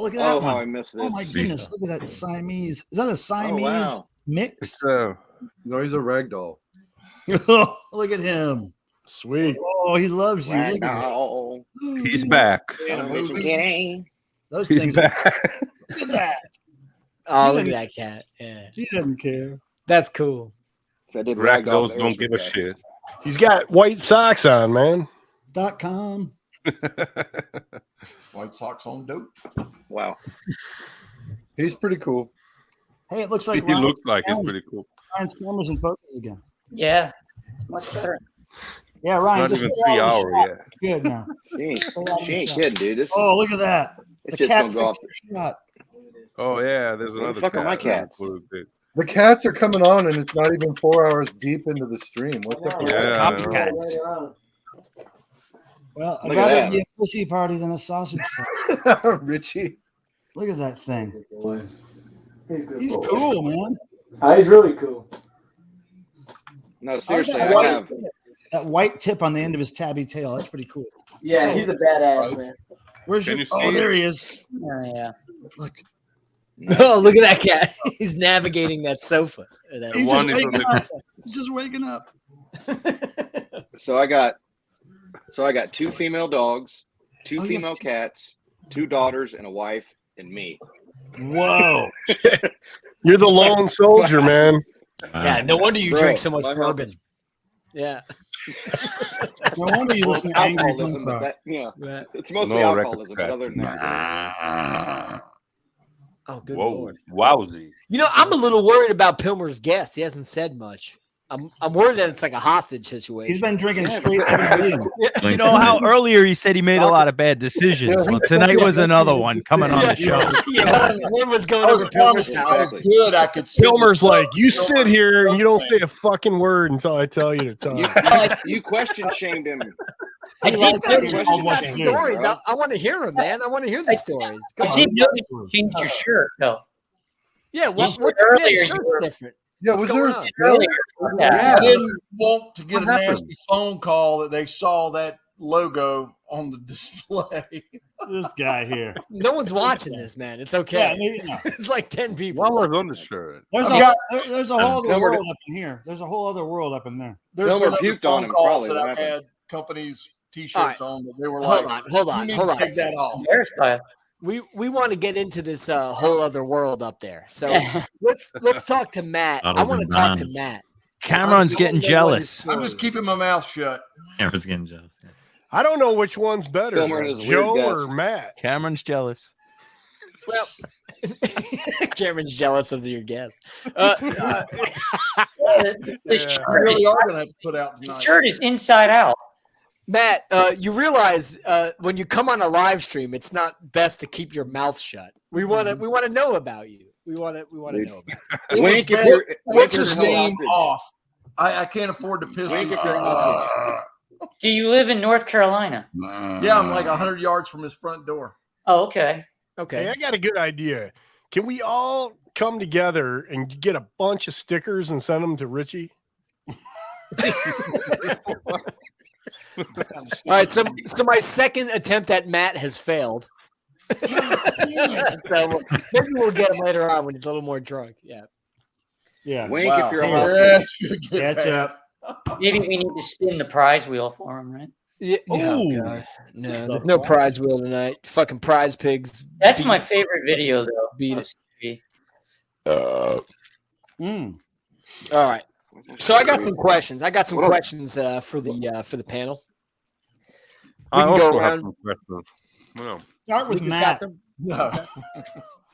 look at that one. How I missed this. Oh my goodness, look at that Siamese. Is that a Siamese mix? It's no, he's a ragdoll. Look at him. Sweet. Oh, he loves you. Look at Ragdoll. He's back. Those He's things. back. Look at that. Oh, look at that cat. Yeah. He doesn't care. That's cool. So I did Ragdolls don't give a shit. He's got white socks on, man. .com. White socks on dope. Wow. He's pretty cool. Hey, it looks like He looks like he's pretty cool. Ryan's cameras and focus again. Yeah. It's much better. Yeah, Ryan. It's not even 3 hours yet. Good now. She ain't kidding, dude. This Oh, look at that. It's The just cat gonna go off. shot. Oh yeah, there's another fuck are cat. my cats? The cats are coming on, and it's not even 4 hours deep into the stream. What's up with Yeah, Well, I'd Look at rather that. be a pussy party than a sausage fight. Richie? Look at that thing. He's cool, man. He's really cool. No, seriously, I I like have. that white tip on the end of his tabby tail. That's pretty cool. Yeah, he's a badass, man. Where's Can your? you see Oh, it? there he is. Yeah. Look. Oh, look at that cat. He's navigating that sofa. Or that He's one just is on waking the- up. He's just waking up. So I got 2 female dogs, 2 Oh, female cats, 2 daughters, and a wife, and me. Whoa. You're the lone soldier, man. Yeah, no wonder you Bro, drink so much my house bourbon. is- Yeah. No wonder you listen to Angry Alcoholism, Punk but Rock. it's mostly No record alcoholism, but scratch. other than that. Oh, good Whoa, lord. wowzy. You know, I'm a little worried about Pilmer's guest. He hasn't said much. I'm worried that it's like a hostage situation. He's been drinking straight Evan Williams. You know how earlier he said he made a lot of bad decisions. Well, tonight was another one coming on the show. Yeah, one was going I was over Pilmer's promising I was house. good. I could see Pilmer's like, you sit here and you don't say a fucking word until I tell you to talk. You question shamed him. He's got What stories. I want to hear them, man. I want to hear the stories. Come I on. didn't know you changed your shirt, though. Yeah, what said yeah, earlier the you shirt's were- different. Yeah, What's was there a going on? spill? I didn't want to get What a happened? nasty phone call that they saw that logo on the display. This guy here. No one's watching this, man. It's okay. Yeah, maybe not. It's like 10 people. What was on the shirt? There's a whole other Silver- world up in here. There's a whole other world up in there. There's Silver been other puked phone on him, calls probably, that what I've happened? had companies' T-shirts All right. on that they were Hold like, on. you need to take that off. Embarrassed by it. We want to get into this whole other world up there. So let's talk to Matt. I want to talk to Matt. Cameron's getting jealous. I'm just keeping my mouth shut. Cameron's getting jealous. Yeah. I don't know which one's better, Pilmer is a Joe weird or guest. Matt. Cameron's jealous. Well, Cameron's jealous of your guest. The You shirt, really are going to have to put out the tonight. shirt is inside out. Matt, you realize when you come on a live stream, it's not best to keep your mouth shut. We want to know about you. We want to know about you. Wink if What's you're What's if the you're steam hostage. off? I can't afford to piss Wink these if you're people off. hostage. Do you live in North Carolina? Yeah, I'm like 100 yards from his front door. Oh, okay. Hey, I got a good idea. Can we all come together and get a bunch of stickers and send them to Richie? All right, so my second attempt at Matt has failed. So maybe we'll get him later on when he's a little more drunk. Yeah. Wink if you're a Catch up. Maybe we need to spin the prize wheel for him, right? Yeah. Oh, God. No, there's no prize wheel tonight. Fucking prize pigs. That's my favorite video, though. Beat it. All right. So I got some questions. I got some questions for the panel. We can go around. Start with Matt. No.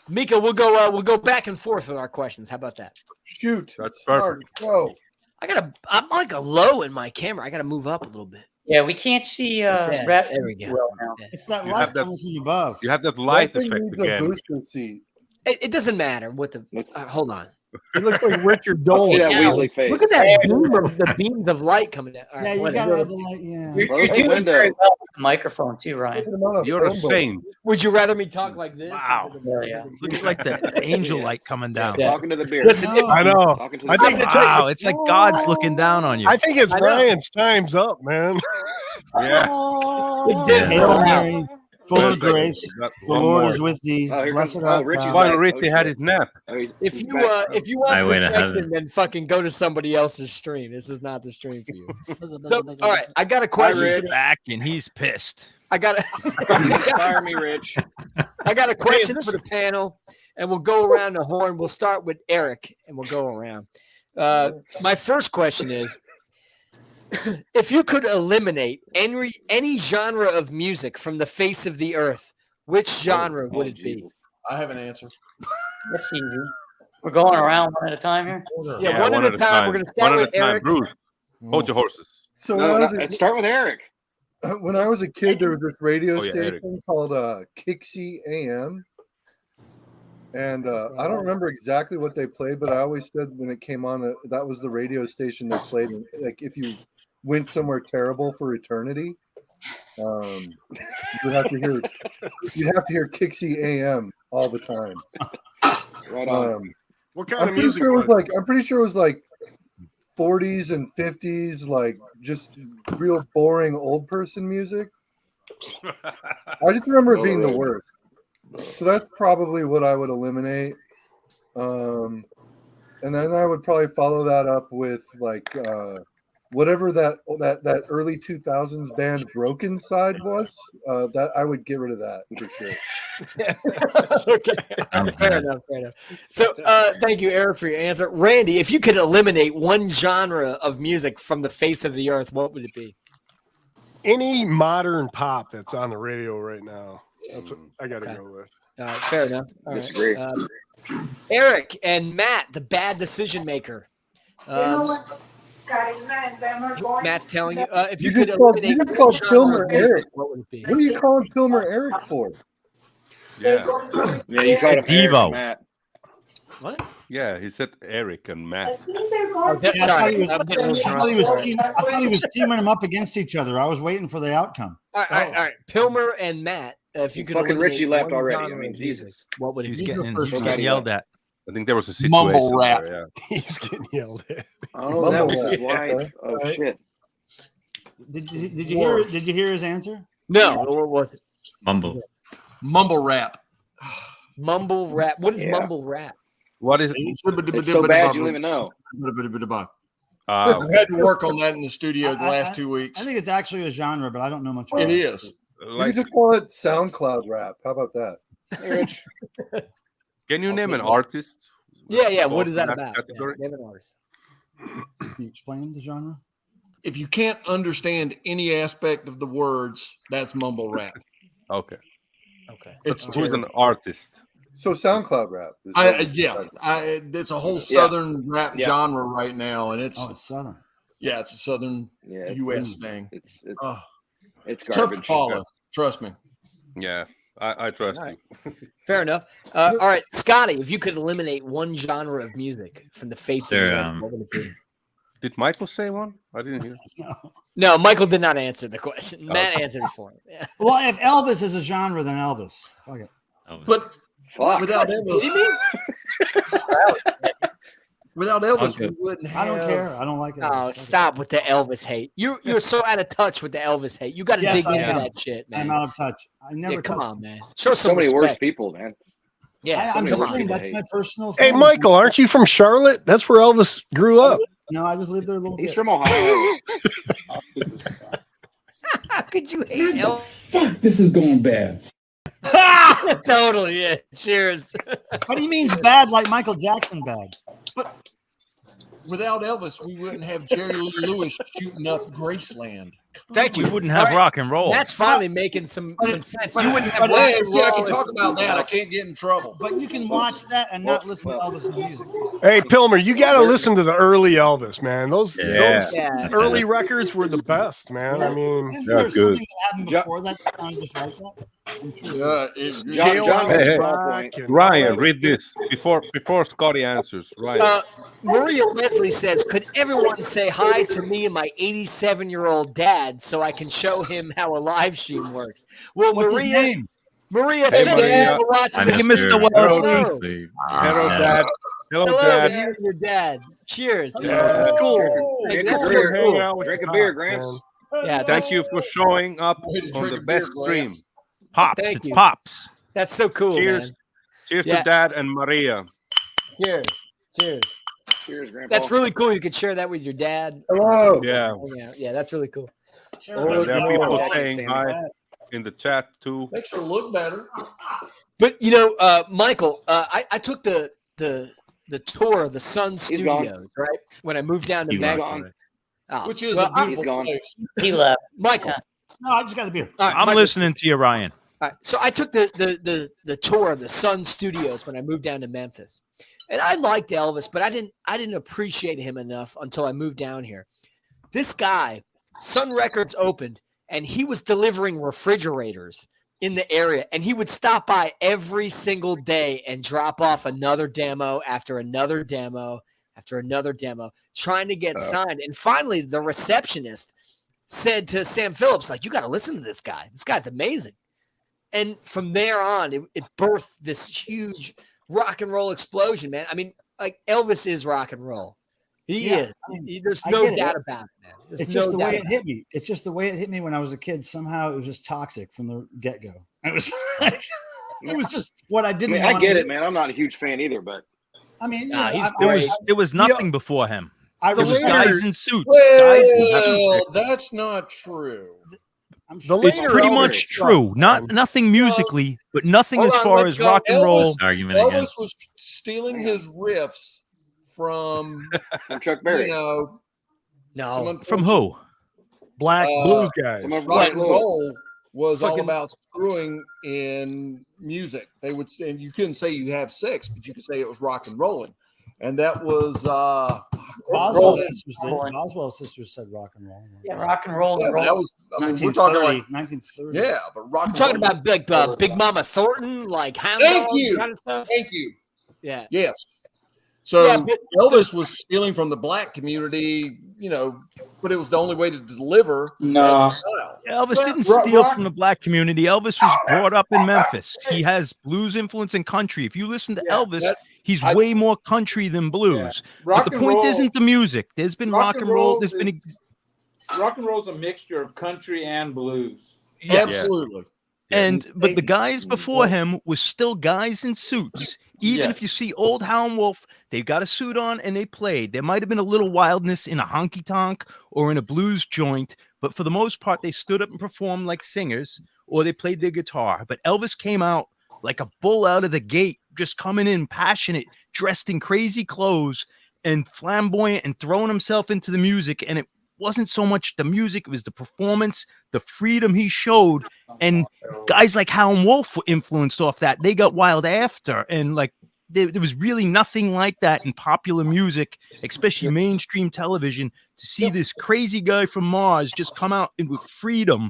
Mika, we'll go back and forth with our questions. How about that? Shoot. That's perfect. Go. I'm like a low in my camera. I gotta move up a little bit. Yeah, we can't see ref. There we go. Well now. It's that light coming from above. You have that light That thing effect needs a again. booster seat. It doesn't matter what the. Hold on. It looks like Richard Dolan. See that Weasley face. Look at that the beams of light coming down. All right, Yeah, you gotta have the light. Yeah. You're doing very well with the microphone too, Ryan. You're a saint. Would you rather me talk like this? Wow. Yeah. Look at like the angel light coming down. Talking to the beard. Listen, I know. Talking to the I think beard. Wow, it's like God's looking down on you. I think it's Ryan's time's up, man. Yeah. It's been Hail Mary, full of grace. The Lord is with thee. Here Blessed comes- art Richie's thou. Why back. Richie had his nap? If he's you back. if you want Highway to protection, heaven. then fucking go to somebody else's stream. This is not the stream for you. So, all right, I got a question. He's back and he's pissed. I got Fire me, Rich. I got a question for the panel, and we'll go around the horn. We'll start with Eric, and we'll go around. My first question is, if you could eliminate any genre of music from the face of the earth, which genre would it be? I have an answer. That's easy. We're going around one at a time here. Yeah, one at a time. We're going to start with Eric. Bruce, hold your horses. So No, let's start with Eric. when I was a kid, there was this radio Oh, yeah, Eric. station called Kixie AM. And I don't remember exactly what they played, but I always said when it came on, that was the radio station they played. Like if you went somewhere terrible for eternity, you'd have to hear Kixie AM all the time. Right on. What kind of music? I'm pretty sure it was like 40s and 50s, like just real boring old person music. I just remember it being the worst. So that's probably what I would eliminate. And then I would probably follow that up with like whatever that early 2000s band Broken Side was. That I would get rid of that for sure. Okay. Fair enough. So thank you, Eric, for your answer. Randy, if you could eliminate one genre of music from the face of the earth, what would it be? Any modern pop that's on the radio right now. That's what I got to go with. Fair enough. All Disagree. right. Eric and Matt, the bad decision maker. Matt's telling you if you could eliminate just called Pilmer music, Eric. what would it be? What are you calling Pilmer Eric for? Yeah. Yeah, you called him Eric Devo. and Matt. What? Yeah, he said Eric and Matt. Sorry, I thought he was teaming them up against each other. I was waiting for the outcome. All right. Pilmer and Matt, if you could Fucking eliminate Richie left one already. I genre mean, of music, Jesus. what would it He's be? getting yelled at. I think there was a situation. Mumble rap. There, He's getting yelled at. Oh, that was his Mumble wife. rap. Oh, shit. Did you hear his answer? No, what was it? Mumble rap. Mumble rap. What is mumble rap? What is it? It's so bad you don't even know. I've had to work on that in the studio the last 2 weeks. I think it's actually a genre, but I don't know much about It is. You could just call it SoundCloud rap. How about that? Hey, Rich. Can you name an artist? Yeah. What is that about? Category? Name an artist. Can you explain the genre? If you can't understand any aspect of the words, that's mumble rap. Okay. It's Who's an artist? So SoundCloud rap. It's a whole Southern rap genre right now, and it's Southern. Yeah, it's a Southern U.S. thing. It's tough to garbage. follow. Trust me. Yeah, I trust you. Fair enough. All right, Scotty, if you could eliminate one genre of music from the face of the earth, what would it be? Did Michael say one? I didn't hear. No, Michael did not answer the question. Matt answered it for him. Yeah. Well, if Elvis is a genre, then Elvis. Fuck it. But without What Elvis, do you mean? without Elvis, we wouldn't have. I don't care. I don't like it. Oh, stop with the Elvis hate. You're so out of touch with the Elvis hate. You got to dig into that shit, man. I'm out of touch. I never come touched on, him. man. Show some So many worse respect. people, man. Yeah, I'm so just many saying that's hate. my personal Hey, thing. Michael, aren't you from Charlotte? That's where Elvis grew up. No, I just lived there a little He's bit. from Ohio. How could you hate Elvis? Fuck, this is going bad. Totally, yeah. Cheers. But he means bad like Michael Jackson bad. But without Elvis, we wouldn't have Jerry Lee Lewis shooting up Graceland. Thank you. We wouldn't have rock and roll. That's finally making some sense. You wouldn't have But rock hey, and see, I roll can if- talk about that. I can't get in trouble. But you can watch that and not listen to Elvis music. Hey, Pilmer, you got to listen to the early Elvis, man. Those Yeah. early records were the best, man. I mean, Isn't there something that happened before that sounded just like that? I'm sure. Jail John on makes the a small Track point. and- Ryan, read this before Scotty answers. Ryan. Maria Leslie says, "Could everyone say hi to me and my 87-year-old dad so I can show him how a live stream works?" Well, What's his Maria, name? Maria, Hey, thank you Maria. for watching I the missed stream. Mr. Hello. Wellesley. Hello, Dad. Hello, Hello, Dad. to you and your dad. Cheers. dude. Yeah, it's cool. Hey, It's that's cool so hanging cool. out with Drink a the beer, Doc, Gramps. man. Yeah, Thank you for showing up Way to on drink the a beer, best stream. Gramps. Pops. Thank It's you. Pops. That's so cool, Cheers. man. Cheers Yeah. to Dad and Maria. Cheers. Cheers. Cheers, Grandpa. That's really cool. You could share that with your dad. Hello. Yeah. Yeah, that's really cool. There are people yeah. saying hi in the chat too. Makes her look better. But Michael, I took the tour of the Sun Studios, right? When I moved down to He left Mexico. already. Oh, Which is well, a beautiful gone. place. He left. Michael. No, I just got a beer. All right, I'm Michael, listening to you, Ryan. all right, so I took the tour of the Sun Studios when I moved down to Memphis, and I liked Elvis, but I didn't appreciate him enough until I moved down here. This guy, Sun Records opened, and he was delivering refrigerators in the area, and he would stop by every single day and drop off another demo after another demo after another demo, trying to get signed. And finally, the receptionist said to Sam Phillips, like, "You got to listen to this guy. This guy's amazing." And from there on, it birthed this huge rock and roll explosion, man. I mean, like, Elvis is rock and roll. He is. There's no doubt about it, man. There's It's just no the doubt way it about hit me. It's just the way it hit me when I was a kid. Somehow it was just toxic from the get-go. It was like, it was just what I I didn't mean, I want get to it, man. I'm not a huge fan either, but I mean, Nah, yeah, he's I- There was nothing before him. I There was related- guys in suits. Guys in suits. Well, that's not true. I'm The sure- It's later pretty Elvis much stuff, true. man. Nothing musically, but nothing Hold as on, far let's as go. rock and roll. Argument again. Elvis was stealing his riffs from, from Chuck Berry. No. From who? Black blues guys. Some of Rock Black and Louis. roll was all Fucking- about screwing in music. They would say, and you couldn't say you have sex, but you could say it was rock and rolling. And that was Boswell sisters did. Boswell sisters said rock and roll. Yeah, rock and roll. Yeah, And but roll. that was. I mean, we're talking like 1930. yeah, but rock. I'm and talking roll- about like Big Mama Thornton, like Hound Thank Dog you. kind of stuff. Thank you. Yeah. Yes. So Yeah, but- Elvis was stealing from the black community, but it was the only way to deliver. No. that style. Elvis didn't Rock- steal rock- from the black community. Elvis was brought up in Memphis. He has blues influence and country. If you listen to Elvis, he's way more country than blues. But Rock the and point roll- isn't the music. There's been rock and roll. There's is- been rock and roll is a mixture of country and blues. Absolutely. but the guys before him was still guys in suits. Even if you see old Howlin' Wolf, they've got a suit on and they played. There might have been a little wildness in a honky tonk or in a blues joint, but for the most part, they stood up and performed like singers or they played their guitar. But Elvis came out like a bull out of the gate, just coming in passionate, dressed in crazy clothes and flamboyant and throwing himself into the music. And it wasn't so much the music, it was the performance, the freedom he showed. And guys like Howlin' Wolf were influenced off that. They got wild after. And like there was really nothing like that in popular music, especially mainstream television, to see this crazy guy from Mars just come out and with freedom.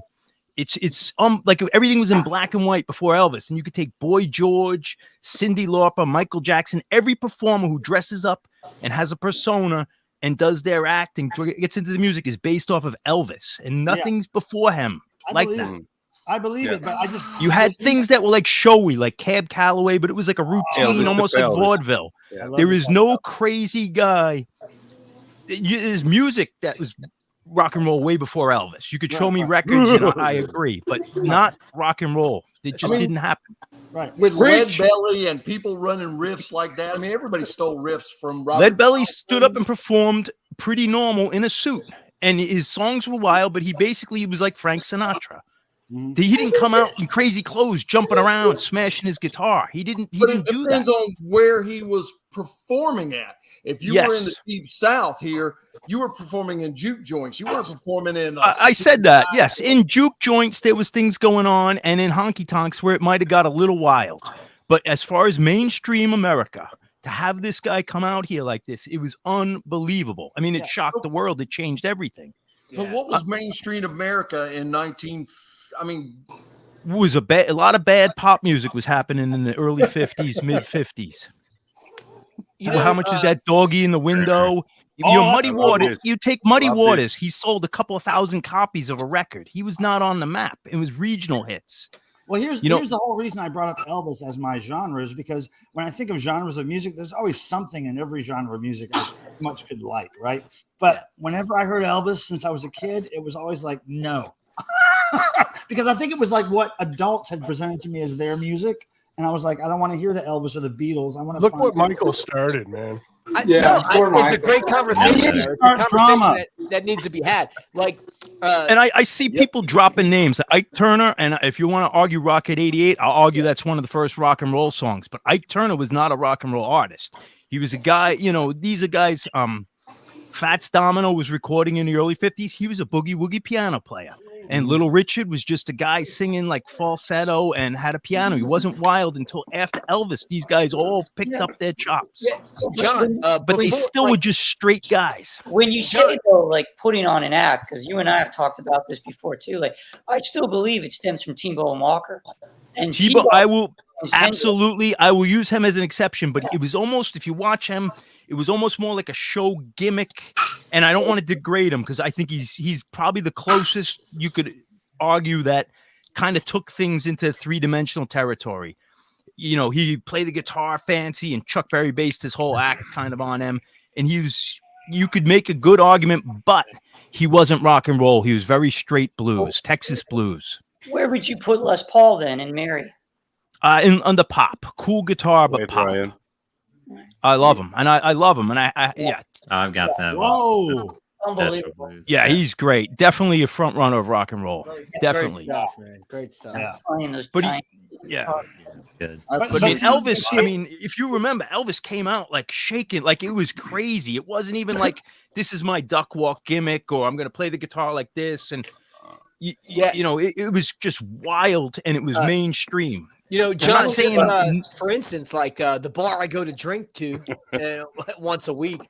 It's like everything was in black and white before Elvis, and you could take Boy George, Cyndi Lauper, Michael Jackson, every performer who dresses up and has a persona and does their acting, gets into the music, is based off of Elvis, and nothing's before him like that. I believe it, but I just you had things that were like showy, like Cab Calloway, but it was like a routine, almost like vaudeville. There is no crazy guy. There's music that was rock and roll way before Elvis. You could show me records, and I agree, but not rock and roll. It just didn't happen. Right. With Lead Belly and people running riffs like that. I mean, everybody stole riffs from Robert. Lead Belly stood up and performed pretty normal in a suit, and his songs were wild, but he was like Frank Sinatra. He didn't come out in crazy clothes, jumping around, smashing his guitar. He didn't do that. It depends on where he was performing at. If you were in the Deep South here, you were performing in juke joints. You weren't performing in. I said that. Yes, in juke joints there was things going on, and in honky tonks where it might have got a little wild. But as far as mainstream America, to have this guy come out here like this, it was unbelievable. I mean, it shocked the world. It changed everything. But what was mainstream America in was a lot of bad pop music was happening in the early 50s, mid 50s. You know how much is that Doggy in the Window? Muddy Waters. You take Muddy Waters. He sold a couple of thousand copies of a record. He was not on the map. It was regional hits. Well, here's the whole reason I brought up Elvis as my genre is because when I think of genres of music, there's always something in every genre of music I much could like, right? But whenever I heard Elvis since I was a kid, it was always like, no. Because I think it was like what adults had presented to me as their music, and I was like, I don't want to hear the Elvis or the Beatles. I want to look what Michael started, man. It's a great conversation. It's a conversation that needs to be had. Like, and I see people dropping names. Ike Turner, and if you want to argue Rocket 88, I'll argue that's one of the first rock and roll songs. But Ike Turner was not a rock and roll artist. He was a guy. These are guys. Fats Domino was recording in the early 50s. He was a boogie woogie piano player. And Little Richard was just a guy singing like falsetto and had a piano. He wasn't wild until after Elvis. These guys all picked up their chops. John, but they still were just straight guys. When you say, though, like putting on an act, because you and I have talked about this before too, like I still believe it stems from T-Bone Walker. And T-Bone, I will use him as an exception, but it was almost, if you watch him, it was almost more like a show gimmick, and I don't want to degrade him because I think he's probably the closest you could argue that kind of took things into three-dimensional territory. He played the guitar fancy, and Chuck Berry based his whole act kind of on him, and you could make a good argument, but he wasn't rock and roll. He was very straight blues, Texas blues. Where would you put Les Paul then in Mary? Under pop, cool guitar, but pop. Ryan. I love him, and I love him, and I've got that. Whoa, unbelievable! Yeah, he's great. Definitely a front runner of rock and roll. Definitely, great stuff, man. Great stuff. Yeah. But that's good. But Elvis. I mean, if you remember, Elvis came out like shaking, like it was crazy. It wasn't even like this is my duck walk gimmick, or I'm going to play the guitar like this, and it was just wild, and it was mainstream. John, for instance, like the bar I go to drink to once a week,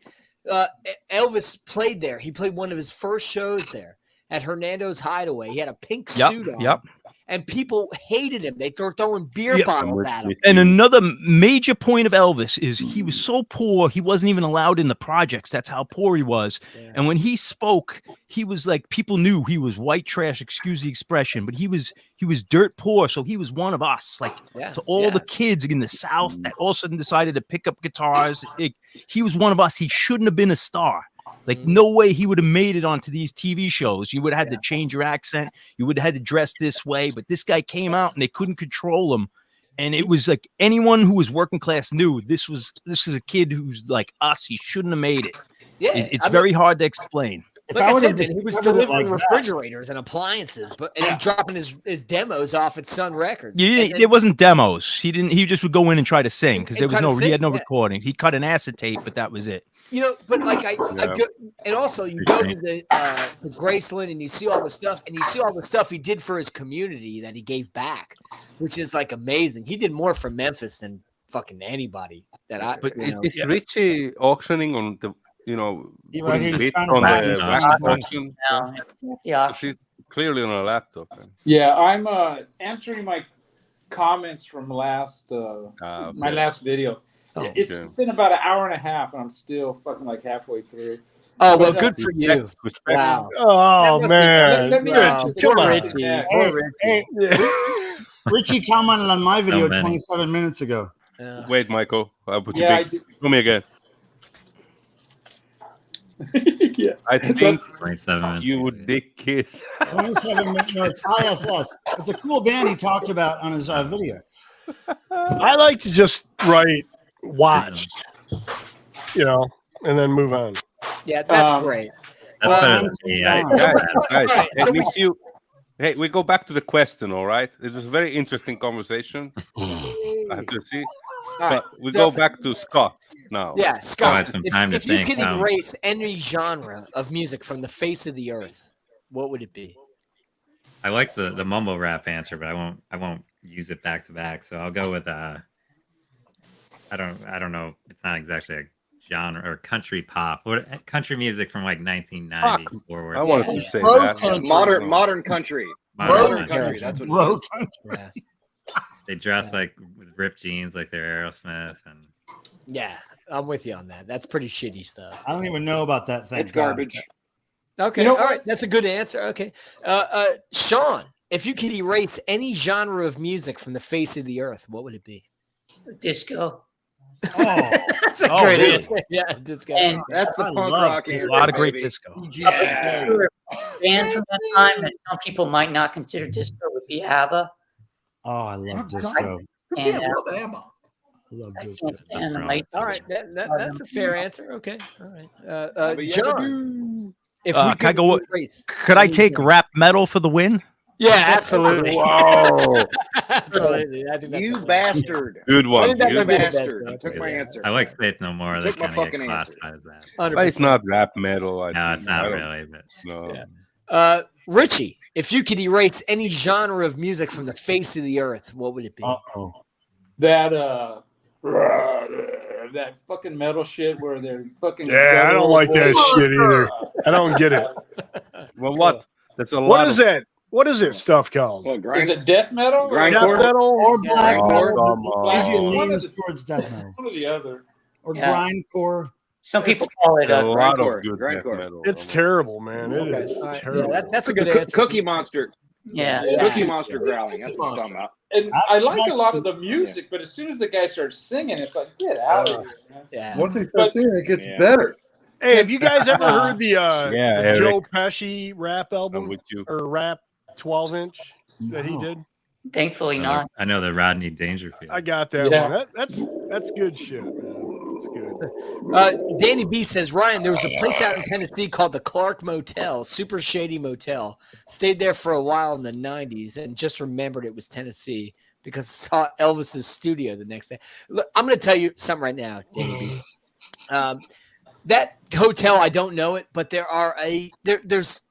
Elvis played there. He played one of his first shows there at Hernando's Hideaway. He had a pink suit on. And people hated him. They were throwing beer bottles at him. And another major point of Elvis is he was so poor, he wasn't even allowed in the projects. That's how poor he was. Yeah. And when he spoke, he was like, people knew he was white trash, excuse the expression, but he was dirt poor. So he was one of us. Like to all the kids in the South that all of a sudden decided to pick up guitars. He was one of us. He shouldn't have been a star. Like, no way he would have made it onto these TV shows. You would have had to change your accent. You would have had to dress this way. But this guy came out and they couldn't control him. And it was like anyone who was working class knew this is a kid who's like us. He shouldn't have made it. Yeah, it's very hard to explain. Like I said, he was delivering refrigerators and appliances, and he's dropping his demos off at Sun Records. It wasn't demos. He just would go in and try to sing because he had no recording. He cut an acetate, but that was it. But like I go, and also you go to the Graceland and you see all the stuff, he did for his community that he gave back, which is like amazing. He did more for Memphis than fucking anybody that I. But is Richie auctioning on the? He's clearly on a laptop. Yeah, I'm answering my comments from my last video. It's been about an hour and a half, and I'm still fucking like halfway through. Oh, well, good for you. Wow. Oh, man. Let me Come on. Richie. Richie commented on my video 27 minutes ago. Wait, Michael. I'll put you big. Show me again. Yeah. I think 27 minutes. you would dick kiss. 27 minutes. No, it's ISS. It's a cool band he talked about on his video. I like to just write watched, and then move on. Yeah, that's great. That's better than me. Guys, hey, we go back to the question, all right? It was a very interesting conversation. I have to see. But we go back to Scott now. Yeah, Scott. If you could erase any genre of music from the face of the earth, what would it be? I like the mumble rap answer, but I won't use it back to back. So I'll go with I don't know. It's not exactly a genre or country pop. What country music from like 1990 forward. I wanted to say that. Country. Modern country. Modern country. That's what it is. They dress like with ripped jeans, like they're Aerosmith, and yeah, I'm with you on that. That's pretty shitty stuff. I don't even know about that thing. It's garbage. Okay, all right, that's a good answer. Okay, Sean, if you could erase any genre of music from the face of the earth, what would it be? Disco. Oh, that's a great answer. Yeah, disco. And that's the punk rock. There's a lot of great disco. Yeah. Band from that time that some people might not consider disco would be ABBA. Oh, I love disco. And love ABBA. I love disco. All right, that's a fair answer. Okay, all right. John, if we could I go? Could I take rap metal for the win? Yeah, absolutely. Whoa. Absolutely. I think that's you bastard. Good one. You bastard. I took my answer. I like Faith No More. That kind of get classified as that. But it's not rap metal. No, it's not really. But no. Yeah. Richie, if you could erase any genre of music from the face of the earth, what would it be? That fucking metal shit where they're fucking. Yeah, I don't like that shit either. I don't get it. Well, what? That's a lot. What is that? What is it stuff called? Is it death metal? Death metal or black metal? Usually leans towards death metal. One or the other. Or grindcore. Some people call it a lot of good grindcore. metal. It's terrible, man. It is terrible. Yeah, that's a good answer. Cookie Monster. Yeah. Cookie Monster growling. That's what I'm talking about. And I like a lot of the music, but as soon as the guy starts singing, it's like, get out of here, man. Yeah. Once he starts singing, it gets better. Hey, have you guys ever heard the Eric. Joe Pesci rap album with you. or rap 12-inch that he did? Thankfully not. I know the Rodney Dangerfield. I got that one. That's good shit, man. It's good. Danny B says, Ryan, there was a place out in Tennessee called the Clark Motel, super shady motel. Stayed there for a while in the 90s and just remembered it was Tennessee because I saw Elvis's studio the next day. Look, I'm going to tell you something right now, Danny B. That hotel, I don't know it, but there's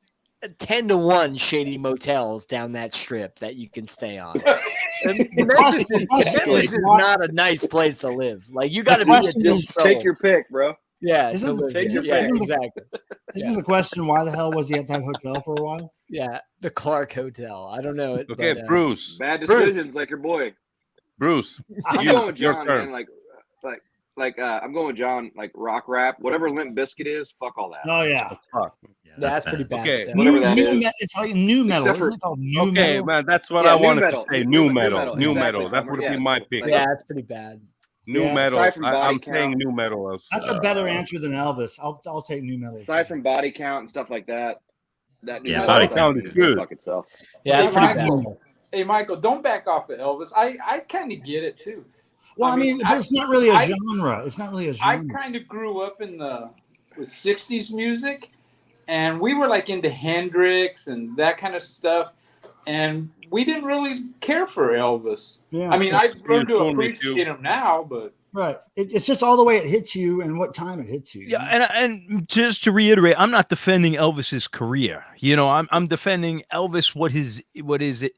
10-to-1 shady motels down that strip that you can stay on. Memphis is not a nice place to live. Like you got to be take your pick, bro. Yeah, take your pick. pick. Exactly. Isn't the question why the hell was he at that hotel for a while? Yeah, the Clark Hotel. I don't know it. Okay, but, Bruce. Bad decisions, like your boy. Bruce, I'm going with John, man. Like I'm going with John. Like rock rap, whatever Limp Bizkit is. Fuck all that. Oh yeah. That's pretty bad. Okay, stuff. Whatever that is. It's like new metal. Isn't it called new metal? Okay, man, that's what I wanted metal. to say. New metal. New Exactly. metal. That would be my pick. Yeah, it's pretty bad. New metal. Aside from I'm body saying count. new metal. That's a better answer than Elvis. I'll take new metal. Aside from body count and stuff like that. That new Yeah, metal body stuff count is good. Fuck itself. Yeah, it's pretty bad. Hey, Michael, don't back off of Elvis. I kind of get it too. Well, I mean, but it's not really a genre. It's not really a genre. I kind of grew up with 60s music, and we were like into Hendrix and that kind of stuff, and we didn't really care for Elvis. Yeah. I mean, I've grown to appreciate him now, but right. It's just all the way it hits you and what time it hits you. Yeah, and just to reiterate, I'm not defending Elvis's career. You know, I'm defending Elvis what his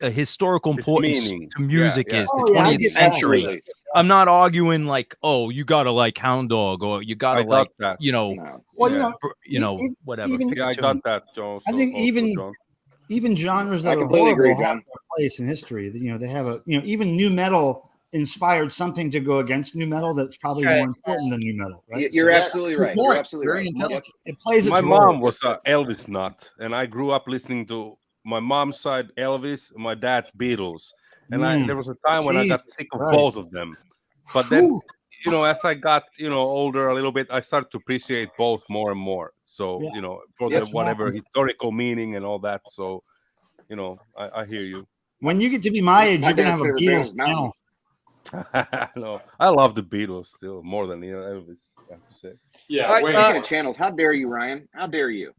historical importance to music is, the 20th century. Absolutely. I'm not arguing like, oh, you gotta like Hound Dog or you gotta like that. Whatever. I got that, Joe. I think even genres that are horrible have their place in history. You know, they have even new metal inspired something to go against new metal that's probably more important than new metal, right? You're absolutely right. You're absolutely very right. intelligent. It plays its My role. mom was an Elvis nut, and I grew up listening to my mom's side Elvis, my dad Beatles, and there was a time when I got sick of both of them. But then, as I got older a little bit, I started to appreciate both more and more. So for the whatever historical meaning and all that. So I hear you. When you get to be my age, you're gonna have a Beatles channel. No, I love the Beatles still more than Elvis. I have to say. Yeah. Speaking of channels, how dare you, Ryan? How dare you?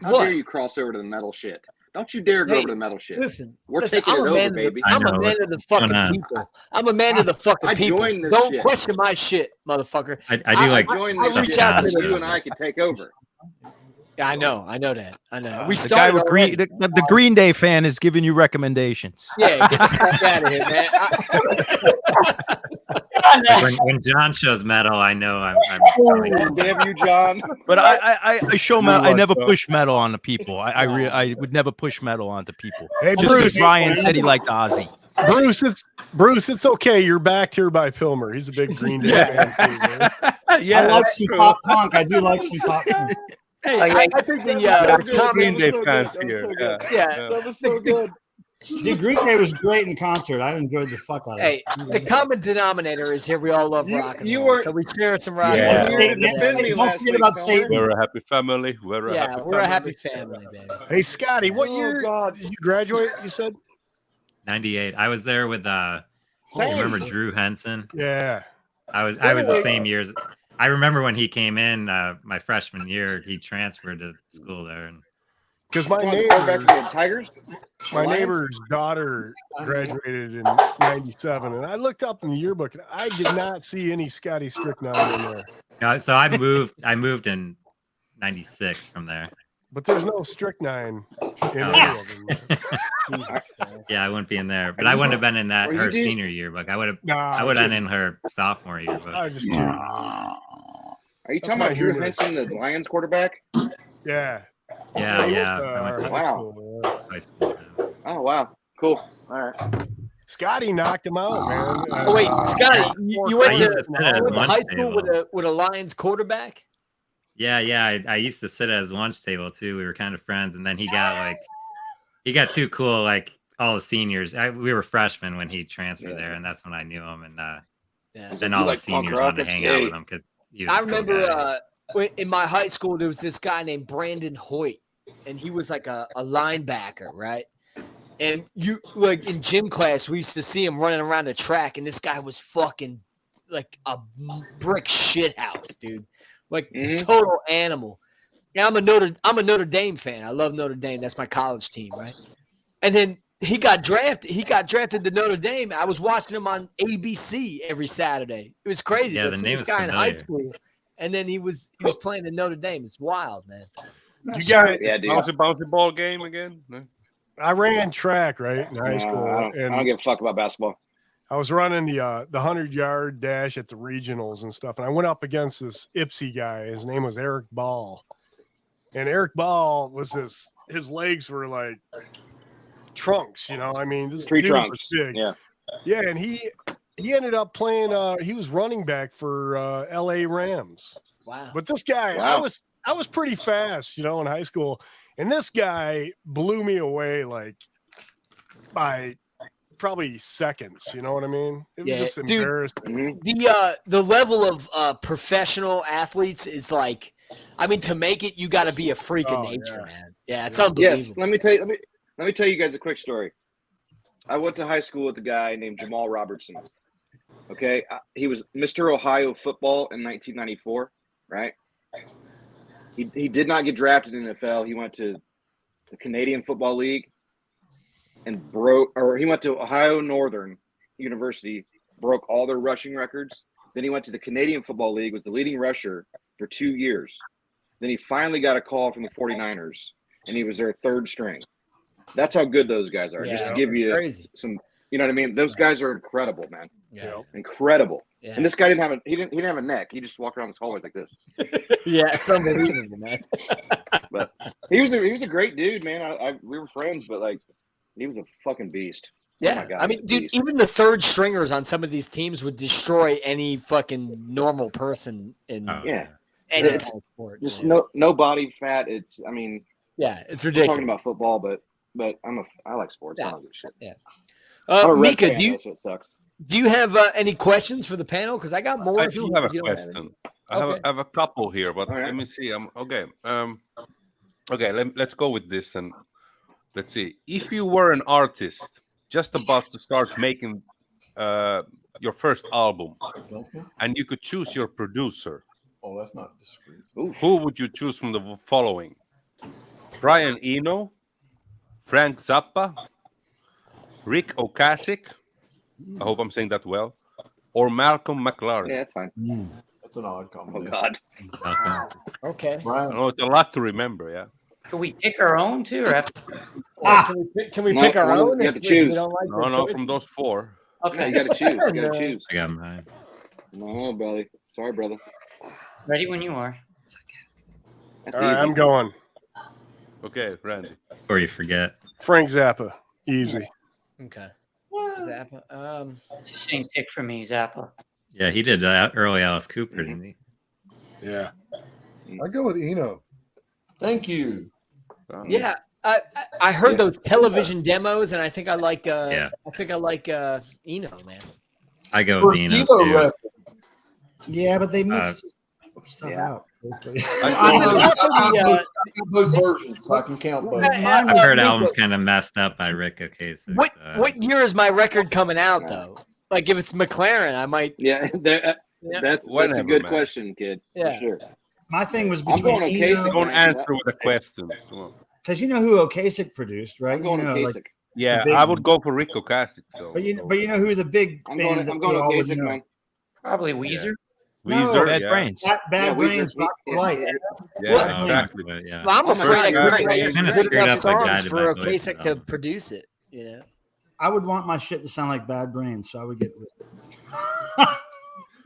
How dare you cross over to the metal shit? Don't you dare go over to the metal shit. Listen, we're taking it over, baby. I'm a man of the fucking people. I'm a man of the fucking people. Don't question my shit, motherfucker. I reach out to you and I can take over. Yeah, I know that. I know. We started the guy with the Green Day fan is giving you recommendations. Yeah, get the fuck out of here, man. When John shows metal, I know I'm damn you, John. But I show metal. I never push metal on the people. I would never push metal onto people. Hey, just Bruce, Ryan said he liked Ozzy. Bruce, it's okay. You're backed here by Pilmer. He's a big Green Day fan. I like some pop punk. I do like some pop punk. Hey, I think the Green Day fans here. That was so good. Dude, Green Day was great in concert. I enjoyed the fuck out of it. Hey, the common denominator is here. We all love rock and roll, were, so we share some rock. Yeah. Don't forget about Satan. We're a happy family. We're a happy family, baby. Hey, Scotty, what year did you graduate? You said 98. I was there with remember Drew Henson? Yeah. I was the same year. I remember when he came in my freshman year, he transferred to school there. And because my neighbor's daughter graduated in 97, and I looked up in the yearbook and I did not see any Scotty Strychnine in there. So I moved in 96 from there. But there's no strychnine in any of them. Yeah, I wouldn't be in there. But I wouldn't have been in her senior yearbook. I would have been in her sophomore yearbook. I was just kidding. Are you talking about Drew Henson, the Lions quarterback? Yeah. Yeah. Wow. Oh, wow. Cool. All right. Scotty knocked him out, man. Oh, wait, Scotty, you went to high school with a Lions quarterback? Yeah. I used to sit at his lunch table too. We were kind of friends, and then he got too cool. Like all the seniors, we were freshmen when he transferred there, and that's when I knew him. And then all the seniors wanted to hang out with him because I remember in my high school there was this guy named Brandon Hoyt, and he was like a linebacker, right? And you like in gym class, we used to see him running around the track, and this guy was fucking like a brick shit house, dude. Like total animal. Yeah, I'm a Notre Dame fan. I love Notre Dame. That's my college team, right? And then he got drafted. He got drafted to Notre Dame. I was watching him on ABC every Saturday. It was crazy. Yeah, the name this is guy familiar. in high school, and then he was playing in Notre Dame. It's wild, man. You got it. Yeah, dude. Bouncy ball game again. No? I ran track right in high school. I don't give a fuck about basketball. I was running the 100-yard dash at the regionals and stuff, and I went up against this Ipsy guy. His name was Eric Ball, and Eric Ball was his legs were like trunks, I mean, this tree dude trunks. was big. Yeah, and he ended up playing. He was running back for L.A. Rams. Wow! But this guy, I was pretty fast, in high school, and this guy blew me away like by probably seconds. You know what I mean? It was just embarrassing. The level of professional athletes is like, I mean, to make it, you got to be a freak of nature, man. Yeah, it's unbelievable. Yes, let me tell you guys a quick story. I went to high school with a guy named Jamal Robertson. Okay, he was Mr. Ohio football in 1994, right? He did not get drafted in the NFL. He went to the Canadian Football League and he went to Ohio Northern University, broke all their rushing records. Then he went to the Canadian Football League, was the leading rusher for 2 years. Then he finally got a call from the 49ers, and he was their third string. That's how good those guys are. Just to give you some, you know what I mean? Those guys are incredible, man. Yeah. Incredible. Yeah. And this guy didn't have a neck. He just walked around the hallways like this. Yeah, it's unbelievable, man. But he was a great dude, man. We were friends, but like he was a fucking beast. Yeah, Oh my God, I mean, dude, even the third stringers on some of these teams would destroy any fucking normal person in any kind of sport. Just no body fat. It's I mean, it's we're ridiculous. talking about football, but I like sports. I don't give a shit. Yeah. I'm a Red Mika, fan, so it sucks. do you have any questions for the panel? Because I got more. I do have a question. I have a couple here, but let me see. Okay. Let's go with this and let's see. If you were an artist just about to start making your first album, and you could choose your producer, that's not discreet. Who would you choose from the following? Brian Eno, Frank Zappa, Rick Ocasek, I hope I'm saying that well, or Malcolm McLaren? Yeah, that's fine. That's an odd combination. Oh God. Okay. I know it's a lot to remember. Yeah. Can we pick our own too, or can we pick our own? You have to choose. No, from those four. Okay, you got to choose. You got to choose. I got mine. No, buddy. Sorry, brother. Ready when you are. All right, I'm going. Okay, Randy. Before you forget. Frank Zappa. Easy. Okay. Zappa. It's the same pick for me, Zappa. Yeah, he did early Alice Cooper, didn't he? Yeah. I go with Eno. Thank you. Yeah, I heard those television demos, and I think I like. I think I like Eno, man. I go with Eno too. Yeah, but they mix stuff out. I both versions. I can count both. I've heard albums kind of messed up by Rick Ocasek. What year is my record coming out though? Like if it's McLaren, I might. Yeah, that's a good question, kid. Yeah, for sure. My thing was I'm between going Eno. Don't answer with a question. Because you know who Ocasek produced, right? I'm going Ocasek. Like yeah, I would go for Rick Ocasek. So, but you know who the big I'm going Ocasek, man. Probably Weezer. Weezer, Bad Brains. Bad Brains, Rock for Light. Yeah, exactly. Yeah. Well, I'm afraid I couldn't write Kinda good screwed enough up like songs Guided for by Voices Ocasek to album. produce it. You know, I would want my shit to sound like Bad Brains, so I would get.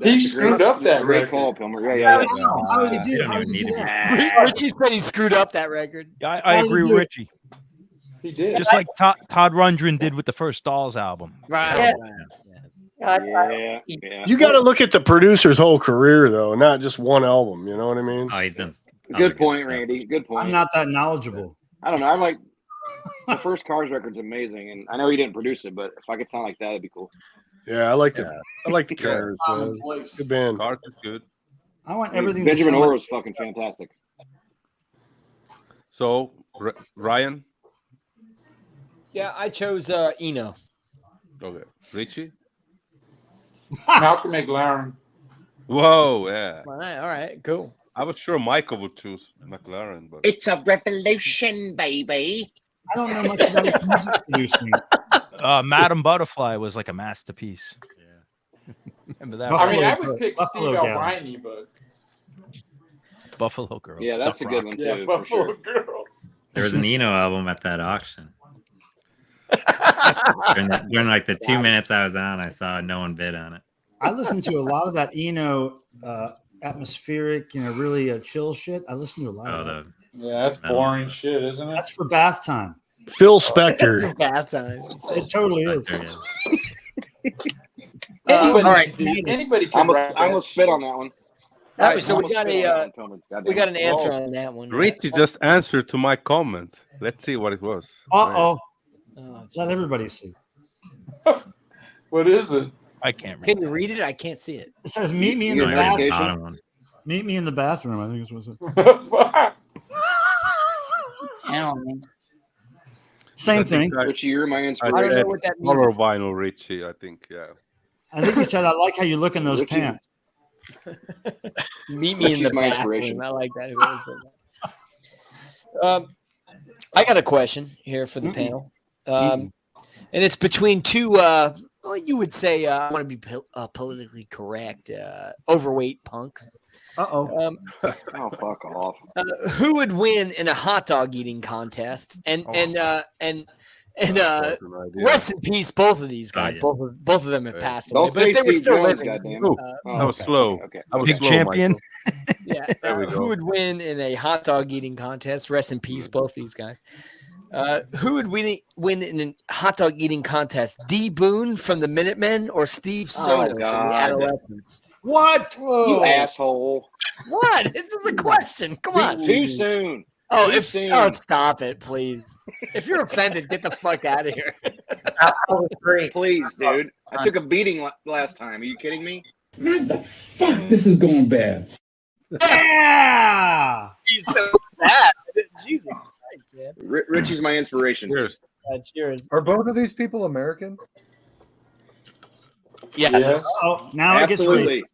He screwed up that great record. call, Pilmer. Yeah. How would you do? You don't How would even you need do to that? Richie said he screwed up that record. I agree with Richie. He did. Just like Todd Rundgren did with the first Dolls album. Right. Yeah. You got to look at the producer's whole career, though, not just one album. You know what I mean? Oh, he's done. Good point, Randy. Good point. I'm not that knowledgeable. I don't know. I like the first Cars record's amazing, and I know he didn't produce it, but if I could sound like that, it'd be cool. Yeah, I like the Cars. Good band. Cars is good. I want everything. Benjamin to sound Orr's fucking fantastic. So, Ryan. Yeah, I chose Eno. Okay, Richie. Malcolm McLaren. Whoa, yeah. All right, cool. I was sure Michael would choose McLaren, but It's a revolution, baby. I don't know much about his music producing. Madam Butterfly was like a masterpiece. Yeah. Remember that? I mean, I would pick Buffalo Steve Gal. Albini, but Buffalo Girls. Yeah, that's a good one too. yeah, for Buffalo sure. Girls. There was an Eno album at that auction. during like the 2 minutes I was on, I saw no one bid on it. I listened to a lot of that Eno atmospheric, really chill shit. I listened to a lot of that. Yeah, that's boring shit, isn't it? That's for bath time. Phil Spector. That's for bath time. It totally is. All right, anybody can rap I'm gonna spit on that one. All right, so we got an answer on that one. Richie just answered to my comment. Let's see what it was. Let everybody see. What is it? I can't read. Can you read it? I can't see it. It says meet me in the bathroom. Meet me in the bathroom, I think is what it says. Same thing. Richie, you're my I inspiration. don't know what that means. Color vinyl, Richie. I think, yeah. I think he said, I like how you look in those Richie. pants. Meet me in the Richie's my bathroom. inspiration. I like that. Whoever said that. I got a question here for the panel. And it's between two, well, you would say, I want to be politically correct, overweight punks. Oh, fuck off. Who would win in a hot dog eating contest? And rest in peace, both of these guys. Both of them have passed away. Don't But if say they were Steve still Jones, living, goddamn. That was slow. Okay. I was Big slow, champion. Michael. yeah, There we go. who would win in a hot dog eating contest? Rest in peace, both these guys. Who would win in a hot dog eating contest? D. Boone from the Minutemen or Steve Soto from the Adolescents? What? You asshole. What? This is a question. Come on. Too soon. Oh, Too soon. Oh, stop it, please. If you're offended, get the fuck out of here. Please, dude. I took a beating last time. Are you kidding me? Man, the fuck, this is going bad. Yeah! He's so bad. Jesus Christ, man. Richie's my inspiration. Cheers. Cheers. Are both of these people American? Yes. Oh, now it gets Absolutely.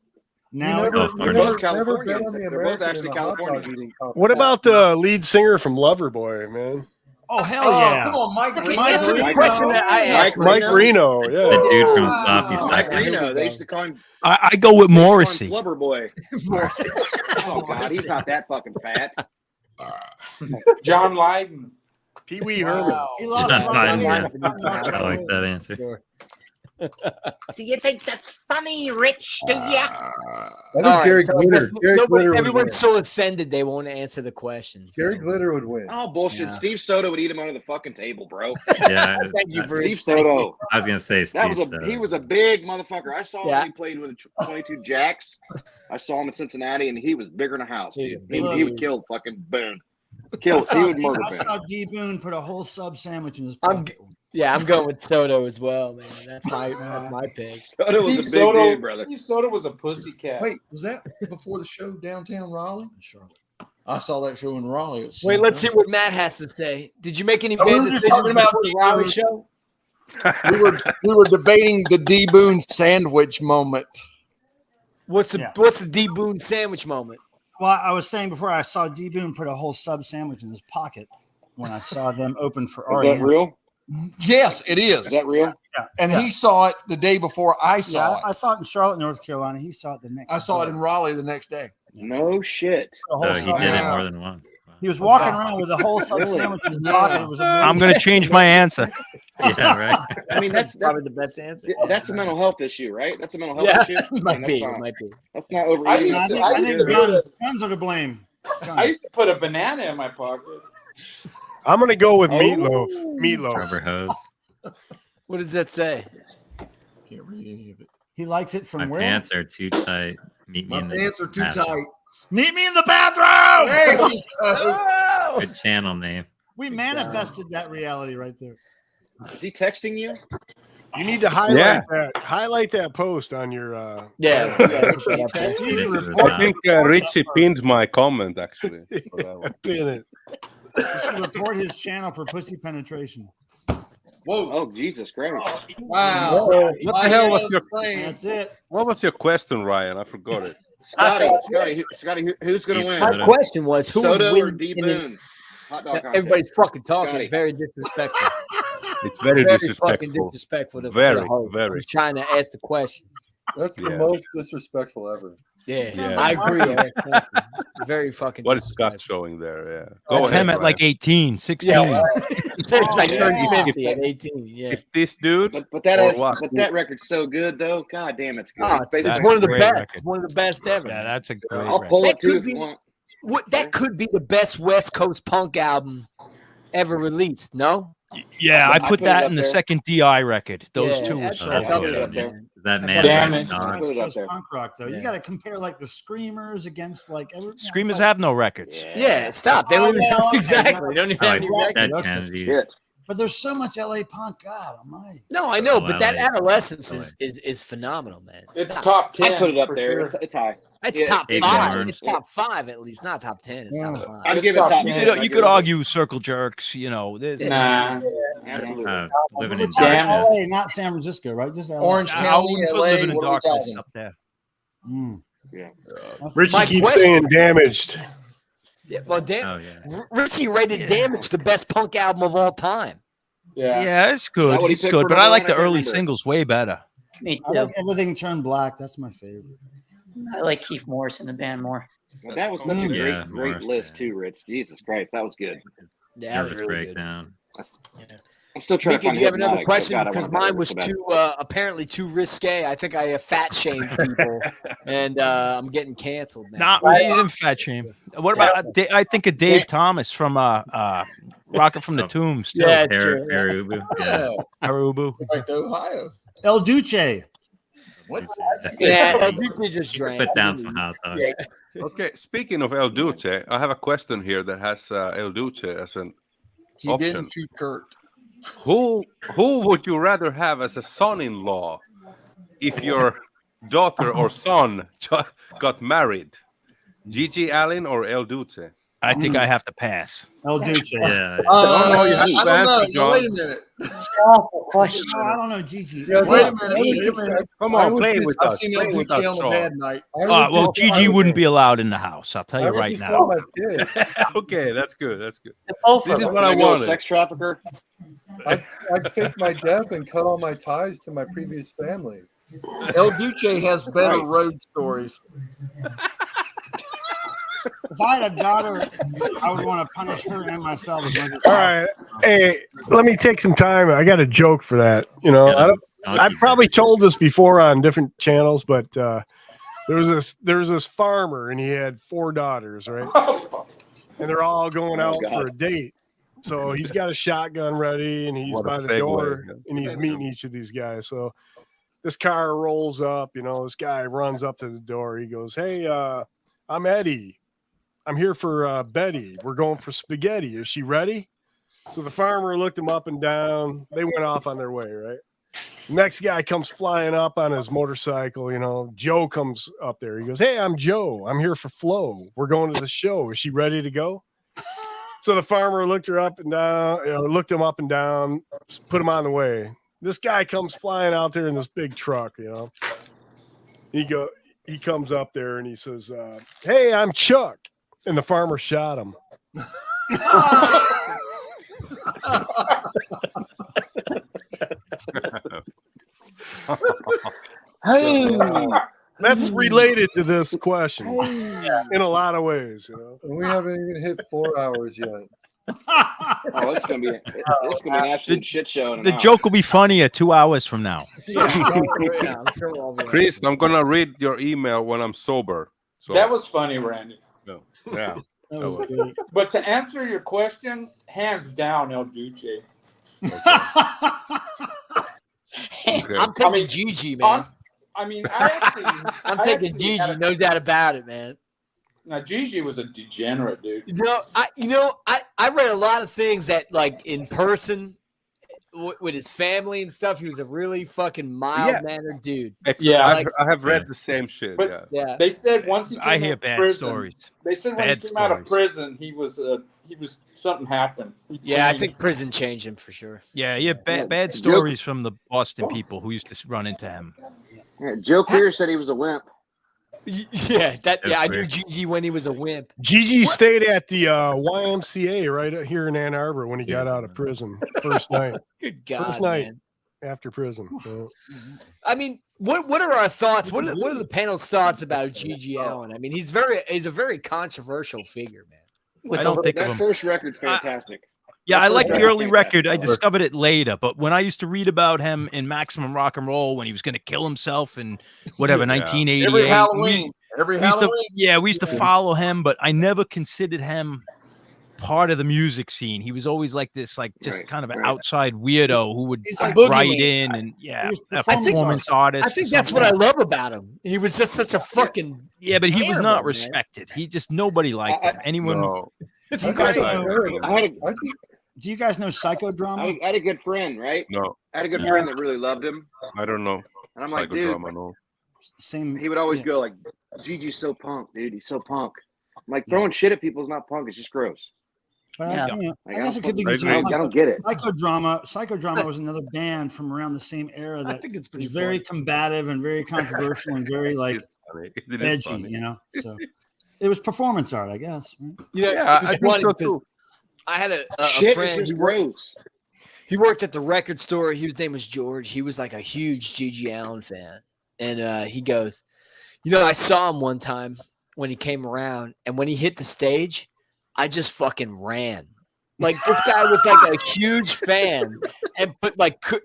Now They're both Californians. on the They're both American actually in a hot dog Californians. eating contest. What about the lead singer from Loverboy, man? Oh, hell yeah. Come on, Mike. Answer the question that I asked. Mike Reno, yeah. The dude from Sloppy Mike Seconds. Reno. They used to call him I go with Morrissey. Flubber Boy. Oh, God. He's not that fucking fat. John Lydon. Pee Wee Herman. He lost John a lot of Lydon, money. I like that answer. Do you think that's funny, Rich? Do ya? I think Gary Glitter. Gary Glitter would everyone's win. so offended they won't answer the questions. Gary Glitter would win. Oh, bullshit. Yeah. Steve Soto would eat him under the fucking table, bro. Yeah. Thank you, Bruce. Steve Soto. I was gonna say Steve. He was a big motherfucker. I saw him when he played with the 22 Jacks. I saw him in Cincinnati, and he was bigger than a house, dude. He would kill fucking Boone. He would murder I Boone. saw D. Boone put a whole sub sandwich in his pocket. I'm going with Soto as well, man. That's my pick. Soto was a big dude, brother. Steve Soto was a pussycat. Wait, was that before the show downtown Raleigh? Charlotte. I saw that show in Raleigh. Wait, let's see what Matt has to say. Did you make any Oh, we bad were just decisions talking about before the Raleigh show? we were debating the D. Boone sandwich moment. What's the D. Boone sandwich moment? Well, I was saying before, I saw D. Boone put a whole sub sandwich in his pocket when I saw them open for REM. Is that real? Yes, it is. Is that real? Yeah. And he saw it the day before I saw it. I saw it in Charlotte, North Carolina. He saw it the next. I saw it in Raleigh the next day. No shit. So he did it more than once. He was walking around with a whole sub sandwich in his pocket. It was I'm going to change my answer. Yeah, right. I mean, that's probably the best answer. That's a mental health issue, right? That's a mental health issue. Might be. That's not overeating. I think guns are to blame. I used to put a banana in my pocket. I'm going to go with Meatloaf. Meatloaf. Rubber hose. What does that say? Can't read any of it. He likes it from My where? pants are too tight. Meet me My in the pants are too bathroom. tight. Meet me in the bathroom. There we go. Good channel name. We manifested that reality right there. Is he texting you? You need to highlight that post on your I think Richie pinned my comment actually. Pin it. You should report his channel for pussy penetration. Whoa! Oh, Jesus Christ! Wow! What the hell was your? That's it. What was your question, Ryan? I forgot it. Scotty, who's going to win? My question was who Soto would or win D. in the- Boone? Hot dog contest. Everybody's fucking talking. Scotty. Very disrespectful. It's very disrespectful. Fucking disrespectful to Very, the host very. who's trying to ask the question. That's the most disrespectful ever. Yeah, Yeah. I agree. Eric. Thank you. Very fucking. What is Scott showing there? Yeah. That's him at like 18, 16. Yeah. It's like 50 at 18. Yeah. If this dude, But that or is, what? but that record's so good though. God damn, it's good. Oh, it's Basically- one of the great best. record. It's one of the best ever. Yeah, that's a great I'll record. pull That it too could if be- you want. That could be the best West Coast punk album ever released. No. Yeah, I put it that up in the there. second DI record. Those Yeah, two. that's- Oh, that's yeah. up there, up there. man. Is that That's man? Damn That's it. dog? Put it up West there. Coast punk rock though. You Yeah. got to compare like the Screamers against like every. Screamers have no records. Yeah. Stop. They don't even well, okay. exactly. They don't even I have like any Dead records. Kennedys. Shit. But there's so much LA punk. God Almighty. No, I know, Oh, but that LA. adolescence is phenomenal, man. It's Stop. top 10. I put it up for there. sure. It's high. It's Yeah, top Big 5. Orange. It's top 5 at least, not top 10. It's top 5. I'd It's give it top top 10. 10. You could argue circle jerks. You know, there's Nah. Absolutely. Living in We're talking darkness. LA, not San Francisco, right? Just LA. Orange I County, wouldn't put LA. Living in What are we Darkness talking? up there. Mm. Yeah. Richie My keeps question- saying damaged. Yeah, well, Oh yeah. Richie rated Damage the best punk album of all time. Yeah. Yeah, it's good. that what he It's picked good, for but I number like one? the I can't early remember. singles way better. Me I too. like Everything Turned Black. That's my favorite. I like Keith Morris in the band more. Well, that was such a Yeah, great Morris, list yeah. too, Rich. Jesus Christ, that was good. Yeah, that was Nervous really good. breakdown. I'm still trying Mickey, to do find you have another Hypnotic, but question? God, I Because wanna know mine was this too apparently too risque. I think I fat shamed people, and I'm getting canceled now. Not really even fat shame. What about I think of Dave Thomas from Rocket from the Tombs, too. Yeah, Pere Ubu. Yeah. Pere Ubu. Right to Ohio. El Duce. What? Yeah, El Duce just drank. Put down some hot dogs. Okay, speaking of El Duce, I have a question here that has El Duce as an He option. didn't shoot Kurt. Who would you rather have as a son-in-law if your daughter or son got married? Gigi Allen or El Duce? I think I have to pass. El Duce. Yeah. No, you have I to don't answer, know. No, John. wait a minute. Question. No, I don't know, Gigi. Yeah, Wait a minute. Come I on, would play just- with I've us. seen Play El with Duce us, on a Sean. bad night. Well, Gigi wouldn't be allowed in the house. I'll tell you I would right just now. tell my kid. Okay, that's good. That's good. Both This of is them. what I Can go wanted. sex trafficker. I'd fake my death and cut all my ties to my previous family. El Duce has better road stories. If I had a daughter, I would want to punish her and myself as much as All right. Hey, let me take some time. I got a joke for that. You know, I've probably told this before on different channels, but there was this farmer and he had 4 daughters, right? And they're all going out for a date. So he's got a shotgun ready and he's What a by the segue. door and he's meeting each of these guys. So this car rolls up, you know, this guy runs up to the door. He goes, "Hey, I'm Eddie. I'm here for Betty. We're going for spaghetti. Is she ready?" So the farmer looked him up and down. They went off on their way, right? Next guy comes flying up on his motorcycle. You know, Joe comes up there. He goes, "Hey, I'm Joe. I'm here for Flo. We're going to the show. Is she ready to go?" So the farmer looked her up and down, looked him up and down, put him on the way. This guy comes flying out there in this big truck, you know. He comes up there and he says, "Hey, I'm Chuck." And the farmer shot him. Hey, That's related to this question in a lot of ways, you know. we haven't even hit 4 hours yet. Oh, it's gonna be an absolute shit show. in an The hour. joke will be funnier 2 hours from now. Chris, I'm gonna read your email when I'm sober. So That was funny, Randy. no, yeah. That was great. But to answer your question, hands down, El Duce. Okay. I'm taking Gigi, man. I'm taking Gigi, no doubt about it, man. Now Gigi was a degenerate, dude. I read a lot of things that, like, in person with his family and stuff, he was a really fucking mild-mannered dude. I have read the same shit. But yeah. They said once he came I hear out of bad prison, stories. They said when Bad he came out of stories. prison, he was something happened. Yeah, I think prison changed him for sure. Yeah, bad stories from the Boston people who used to run into him. Yeah, Joe Clear said he was a wimp. Yeah, I knew Gigi when he was a wimp. Gigi stayed at the YMCA right here in Ann Arbor when he got out of prison. First night. Good God, First night man. after prison. I mean, what are our thoughts? What are the panel's thoughts about Gigi Allen? I mean, he's a very controversial figure, man. I don't think of that him. first record's fantastic. Yeah, I like the early fantastic. record. I discovered it later, but when I used to read about him in Maximum Rock and Roll when he was going to kill himself in whatever 1988, Every Halloween. we used to follow him, but I never considered him part of the music scene. He was always like this, like just kind of an outside weirdo who would He's like write boogeyman. in and a I think- performance artist. I think that's what I love about him. He was just such a fucking but he was animal, not man. respected. He just nobody liked him. Anyone? No. Do you guys I do you guys know Psychodrama? I had a good friend, right? No. I had a good friend that really loved him. I don't know. And I'm like, dude, Psychodrama, no. Same. He would always go like, "Gigi's so punk, dude. He's so punk." I'm like, throwing shit at people is not punk. It's just gross. Well, you know, I guess it could be. I don't get it. Psychodrama was another band from around the same era that I think it's was very combative and very controversial and very like edgy, you know. So it was performance art, I guess. Right? Yeah, I think so too. I had a friend. He worked at the record store. His name was George. He was like a huge Gigi Allen fan, and he goes, I saw him one time when he came around, and when he hit the stage, I just fucking ran. Like, this guy was like a huge fan,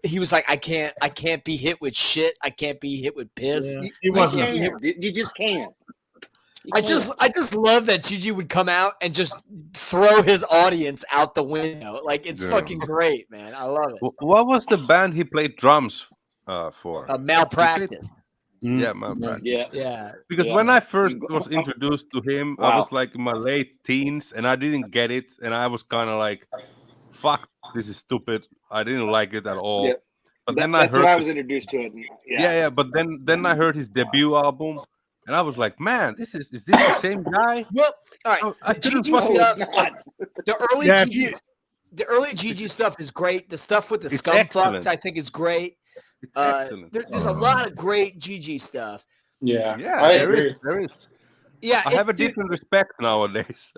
he was like, I can't be hit with shit. I can't be hit with piss. He wasn't. You just can't. I just love that Gigi would come out and just throw his audience out the window. Like it's fucking great, man. I love it. What was the band he played drums for? Malpractice. Yeah, Malpractice. Yeah. Because when I first was introduced to him, I was like in my late teens, and I didn't get it, and I was kind of like, "Fuck, this is stupid." I didn't like it at all. Yeah. But That's I heard when I was introduced to it. Yeah. But then I heard his debut album, and I was like, "Man, is this the same guy?" Well, all right. Gigi stuff, the early Gigi stuff is great. The stuff with the scum fucks, I think, is great. There's a lot of great Gigi stuff. Yeah, there is. Yeah, I have a different respect nowadays.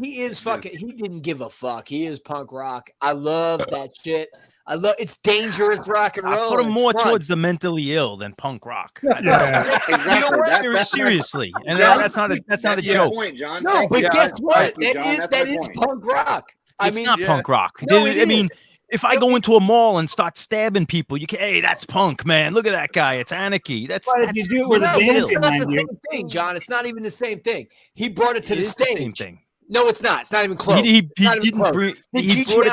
He is fucking. He didn't give a fuck. He is punk rock. I love that shit. It's dangerous rock and roll. I put him more towards the mentally ill than punk rock. Exactly. Seriously, and John, that's not a joke. Point, John. No, but guess what? That is point. punk rock. It's not punk rock. No, I mean, if I go into a mall and start stabbing people, you can. Hey, that's punk, man. Look at that guy. It's anarchy. That's if you do it with a band it's not the same thing, John. It's not even the same thing. He brought it to the stage. Same thing. No, it's not. It's not even close. He brought it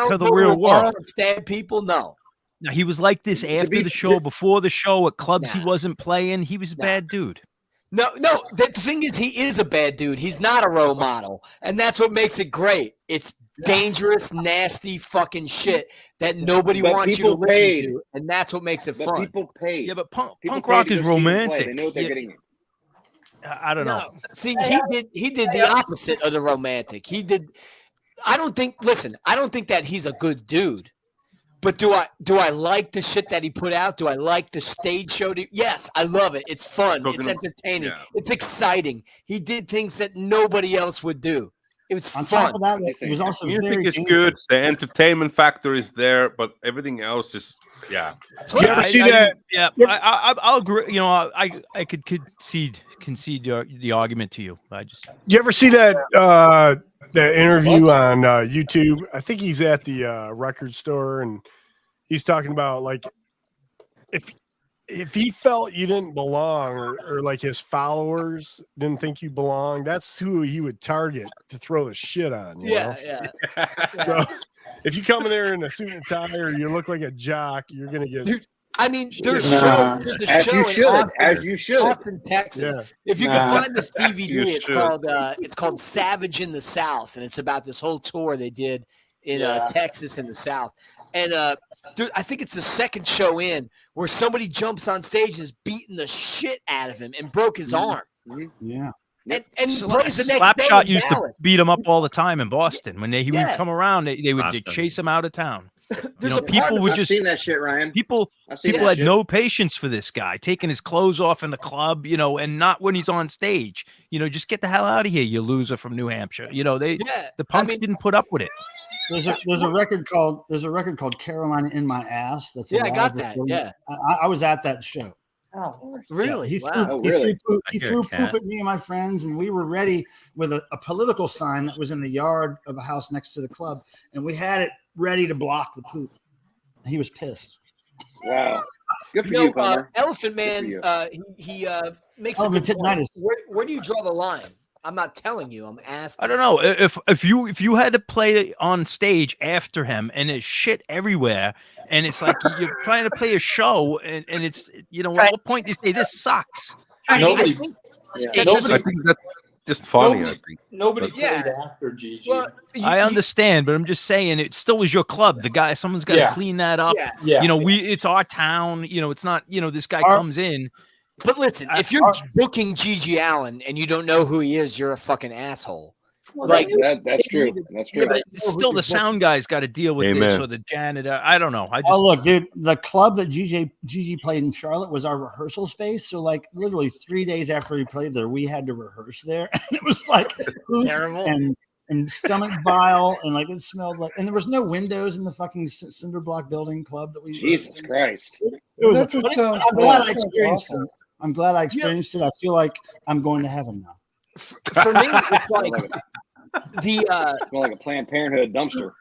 to the real world. Stab people? No. Now, he was like this after the show, before the show, at clubs he wasn't playing. He was a bad dude. No. The thing is, he is a bad dude. He's not a role model, and that's what makes it great. It's dangerous, nasty fucking shit that nobody wants you to listen to, and that's what makes it fun. People pay. Yeah, but punk rock is romantic. They know what they're getting. I don't know. See, he did the opposite of the romantic. He did. I don't think that he's a good dude. But do I like the shit that he put out? Do I like the stage show? Yes, I love it. It's fun. It's entertaining. Yeah. It's exciting. He did things that nobody else would do. It was on fun. top of that, it was also music is good. The entertainment factor is there, but everything else is You ever see that? Yeah, I'll agree. You know, I could concede the argument to you. You ever see that that interview on YouTube? I think he's at the record store and he's talking about like if he felt you didn't belong or like his followers didn't think you belong, that's who he would target to throw the shit on. You know? So if you come in there in a suit and tie or you look like a jock, you're gonna get. Dude, I mean, there's a show as you should, Austin, Texas. Yeah. If you can find this DVD, it's called Savage in the South, and it's about this whole tour they did in Texas in the South. And dude, I think it's the second show in where somebody jumps on stage and is beating the shit out of him and broke his arm. Yeah. And the next Slapshot used to beat him up all the time in Boston. When he would come around, they would chase him out of town. People would just seen that shit, Ryan. People had no patience for this guy, taking his clothes off in the club, and not when he's on stage. Just get the hell out of here, you loser from New Hampshire. The punks didn't put up with it. There's a record called Carolina in My Ass. That's I got that. Recording. Yeah, I was at that show. Oh, really? Yeah, he threw poop at me and my friends, and we were ready with a political sign that was in the yard of a house next to the club, and we had it ready to block the poop. He was pissed. Wow. Good for you, Palmer. Elephant Man, he makes a good point. Where do you draw the line? I'm not telling you. I'm asking. I don't know if you had to play on stage after him and there's shit everywhere, and it's like you're trying to play a show, and it's at what point do you say this sucks? I think that's just funny. I think nobody played after Gigi. Well, I understand, but I'm just saying it still was your club. Someone's got to clean that up. Yeah. It's our town. It's not. This guy comes in. But listen, if you're booking Gigi Allen and you don't know who he is, you're a fucking asshole. Well, that's true. That's true. Yeah, but still, the sound guy's got to deal with this, or the janitor. I don't know. Look, dude, the club that Gigi played in Charlotte was our rehearsal space. So, like, literally 3 days after he played there, we had to rehearse there, and it was like terrible and stomach bile, and like it smelled like, and there was no windows in the fucking cinder block building club that we. Jesus Christ! It was. I'm glad I experienced it. I'm glad I experienced it. I feel like I'm going to heaven now. For me, it's like smell like a Planned Parenthood dumpster.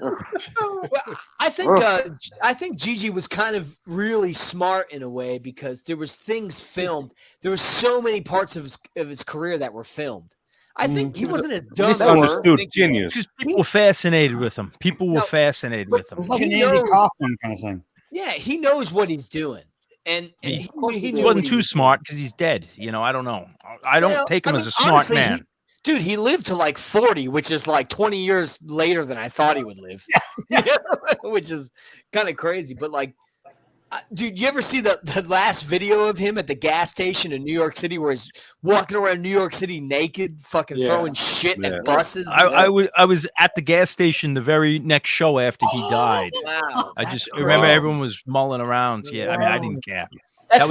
Well, I think Gigi was kind of really smart in a way because there was things filmed. There were so many parts of his career that were filmed. I think he wasn't as dumb. Misunderstood genius. Just people were fascinated with him. People were fascinated with him. It was like an Andy Kaufman kind of thing. Yeah, he knows what he's doing. And he wasn't too smart because he's dead. You know, I don't know. I don't take him as a smart honestly, man. Dude, he lived to like 40, which is like 20 years later than I thought he would live, which is kind of crazy. But like, dude, you ever see the last video of him at the gas station in New York City where he's walking around New York City naked, fucking throwing shit at buses? I was at the gas station the very next show after he died. Wow, I just remember everyone was mulling around. Yeah, I mean, I didn't care. That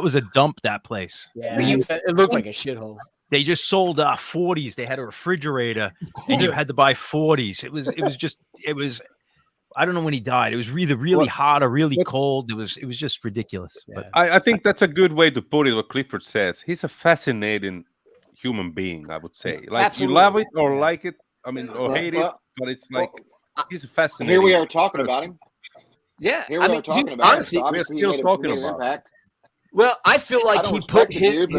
was a dump, that place. Yeah, it looked like a shithole. They just sold 40s. They had a refrigerator, and you had to buy 40s. It was. I don't know when he died. It was either really hot or really cold. It was just ridiculous. But I think that's a good way to put it. What Clifford says, he's a fascinating human being. I would say, like Absolutely. You love it or like it. I mean, or hate it, but it's like he's a fascinating. Here we are talking about him. Yeah, Here we are talking about him. honestly, So obviously we're still he made talking an about impact. Well, I feel like I don't he put respect the dude,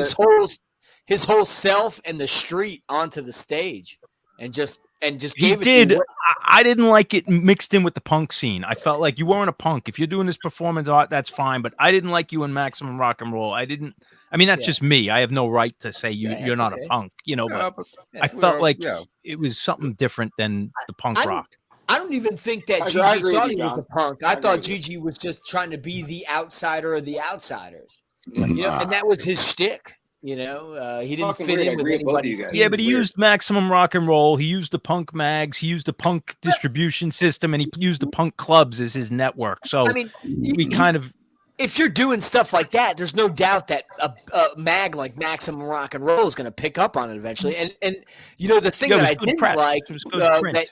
his whole self and the street onto the stage, and just he gave did. it. I didn't like it mixed in with the punk scene. I felt like you weren't a punk. If you're doing this performance art, that's fine. But I didn't like you in Maximum Rock and Roll. I didn't. I mean, that's just me. I have no right to say you're not a punk, you know. But I felt like it was something different than the punk rock. I don't even think that I Gigi agree thought with he you, was a John. punk. I thought Gigi was just trying to be the outsider of the outsiders. You know, and that was his shtick. You know, he didn't Fucking fit weird. I in with agree with both of anybody's. you guys. Yeah, but he Weird. used Maximum Rock and Roll. He used the punk mags. He used the punk distribution system, and he used the punk clubs as his network. So I mean, we kind of. If you're doing stuff like that, there's no doubt that a mag like Maximum Rock and Roll is going to pick up on it eventually. And you know the thing that I didn't like that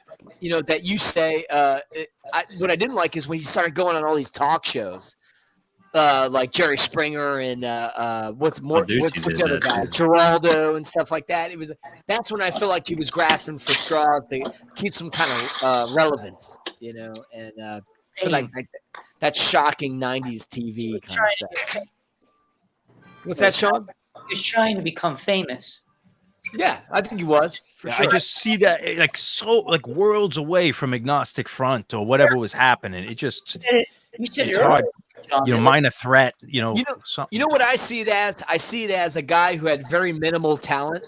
that you say what I didn't like is when he started going on all these talk shows. Like Jerry Springer and what's the other guy, Geraldo and stuff like that. That's when I feel like he was grasping for straws to keep some kind of relevance, you know, and for like that shocking '90s TV kind of stuff. What's that, Sean? He was trying to become famous. Yeah, I think he was. For sure. I just see that like worlds away from Agnostic Front or whatever was happening. It just it's hard. You know, Minor Threat. You know what I see it as? I see it as a guy who had very minimal talent,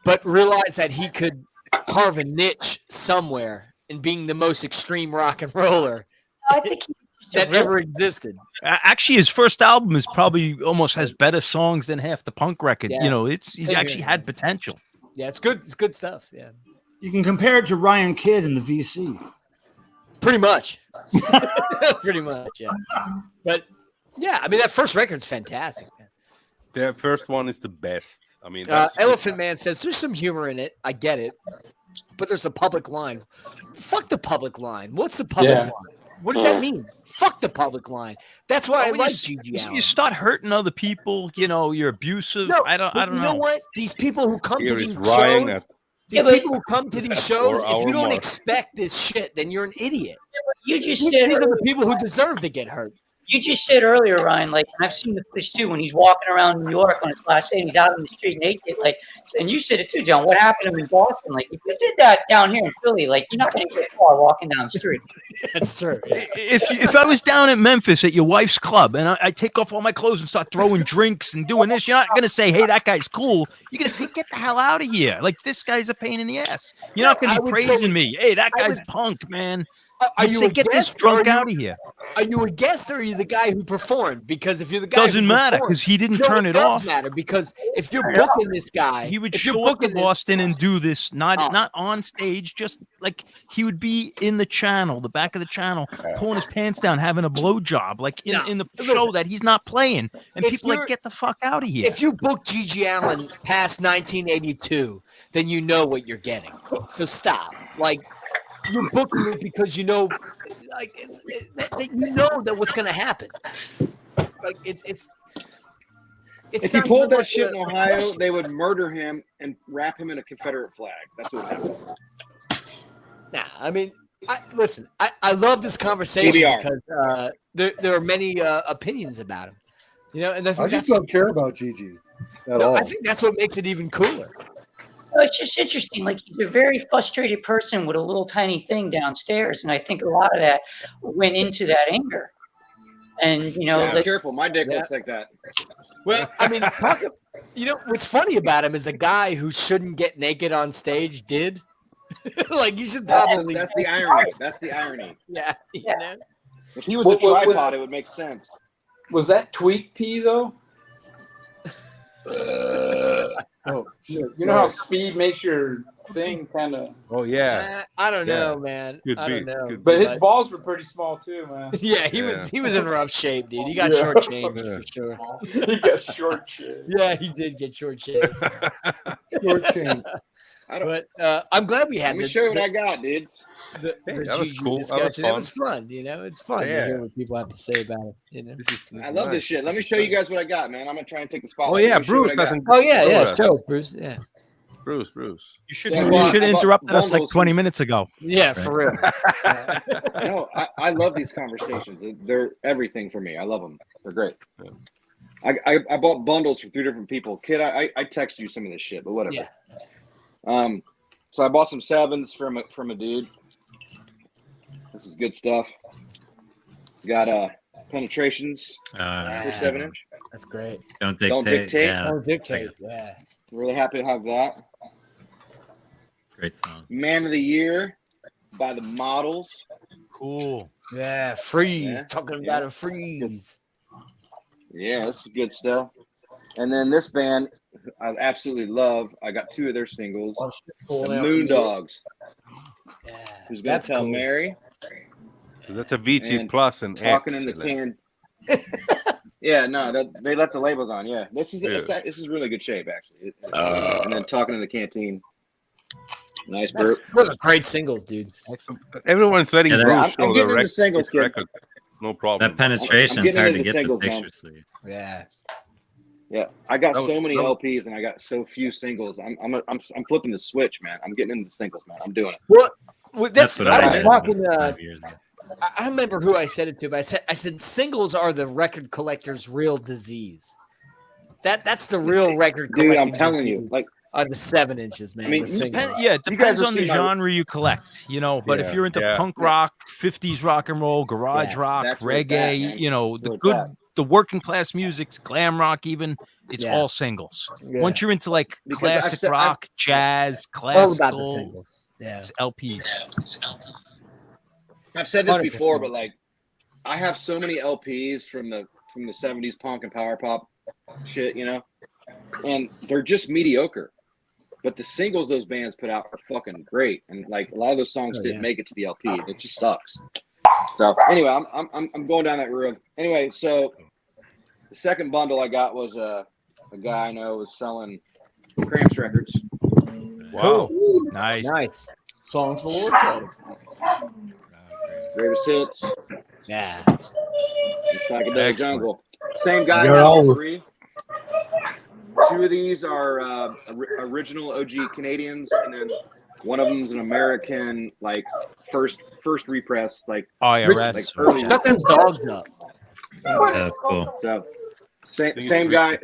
but realized that he could carve a niche somewhere in being the most extreme rock and roller that ever existed. Actually, his first album is probably almost has better songs than half the punk record. Yeah. You know, he's actually had potential. Yeah, it's good. It's good stuff. Yeah, you can compare it to Ryan Kidd in the VC. Pretty much. Pretty much, yeah. But yeah, I mean that first record's fantastic. Man. The first one is the best. I mean, Elephant Man says there's some humor in it. I get it, but there's a public line. Fuck the public line. What's the public line? What does that mean? Fuck the public line. That's why I like Gigi Allen. You start hurting other people. You know, you're abusive. No, I don't know. You know what? These people who come to Here these is shows. Ryan People who come to these shows, our if you don't mark. expect this shit, then you're an idiot. You just These said are the people who deserve to get hurt. You just said earlier, Ryan, like, and I've seen the Fish too, when he's walking around New York on his last day and he's out in the street naked, like, and you said it too, John, what happened to him in Boston? Like, if you did that down here in Philly, like, you're not going to get far walking down the street. That's true. If I was down at Memphis at your wife's club and I take off all my clothes and start throwing drinks and doing this, you're not going to say, hey, that guy's cool. You're going to say, get the hell out of here. Like, this guy's a pain in the ass. You're not going to be praising me. Hey, that guy's punk, man. Are you say, get this drunk out of here? Are you a guest or are you the guy who performed? Because if you're the guy, Doesn't matter because he didn't turn it off. It does matter because if you're booking this guy, he would show up in Boston and do this, not on stage, just like he would be in the channel, the back of the channel, pulling his pants down, having a blowjob, like in the show that he's not playing, and people like get the fuck out of here. If you book Gigi Allen past 1982, then you know what you're getting. So stop, like. You're booking it because you know, like you know that what's going to happen. Like it's. If he pulled that shit in Ohio, they would murder him and wrap him in a Confederate flag. That's what happened. Nah, I mean, listen. I love this conversation because there are many opinions about him. You know, and I just don't care about Gigi at all. I think that's what makes it even cooler. Well, it's just interesting. Like, he's a very frustrated person with a little tiny thing downstairs, and I think a lot of that went into that anger. And careful, my dick looks like that. Well, I mean, what's funny about him is a guy who shouldn't get naked on stage did. Like, you should probably. That's the irony. That's the irony. Yeah. If he was a tripod, it would make sense. Was that tweak pee though? Oh shit! You know how speed makes your thing kind of. Oh yeah. I don't know, man. I don't know. But his balls were pretty small too, man. Yeah, he was in rough shape, dude. He got shortchanged for sure. He got shortchanged. Yeah, he did get shortchanged. Shortchanged. But I'm glad we had. Let me show you what I got, dude. That was cool. Discussion. It was fun. You know, it's fun to hear what people have to say about it. You know, I love this shit. Let me show you guys what I got, man. I'm gonna try and take the spotlight. Oh yeah, Bruce. Show Bruce. Yeah, Bruce. You should interrupt us like 20 minutes ago. Yeah, for real. No, I love these conversations. They're everything for me. I love them. They're great. I bought bundles from 3 different people. Kid, I text you some of this shit, but whatever. Yeah. So I bought some 7s from a dude. This is good stuff. Got penetrations for 7-inch. That's great. Don't dictate. Don't dictate. Yeah. Really happy to have that. Great song. Man of the Year by the Models. Cool. Yeah, Freeze. Talking about a Freeze. Yeah, this is good stuff. And then this band I absolutely love. I got 2 of their singles. The Moondogs. Yeah, Who's gonna tell cool. Mary? So that's a VG Plus and talking X. in the can. Yeah, no, they left the labels on. Yeah, this is really good shape actually. And then talking in the canteen. Nice burp. Those are great singles, dude. Everyone's letting Bruce show the record. No problem. That penetration is hard to get the pictures. Yeah. Yeah, I got so many LPs and I got so few singles. I'm flipping the switch, man. I'm getting into the singles, man. I'm doing it. Well, that's what I was talking. 5 years ago. I remember who I said it to, but I said singles are the record collector's real disease. That's the real record. Dude, I'm telling you, like are the 7 inches, man. I mean, it depends on the genre you collect, you know. But if you're into punk rock, 50s rock and roll, garage rock, reggae, you know, the working class music's glam rock, even it's all singles. Once you're into like classic rock, jazz, classical, all about the singles. Yeah, it's LPs. I've said this before, but like, I have so many LPs from the 70s punk and power pop shit, you know, and they're just mediocre. But the singles those bands put out are fucking great, and like a lot of those songs didn't make it to the LP. It just sucks. So anyway, I'm going down that road. Anyway, so the second bundle I got was a guy I know was selling Cramps records. Wow, nice. Songs for Lord Teddy. Greatest hits. Yeah. Psychedelic Jungle. Same guy has 3. 2 of these are original OG Canadians, and then one of them's an American, like first repress, like IRS. Like early. Shut them dogs up. That's cool. So same guy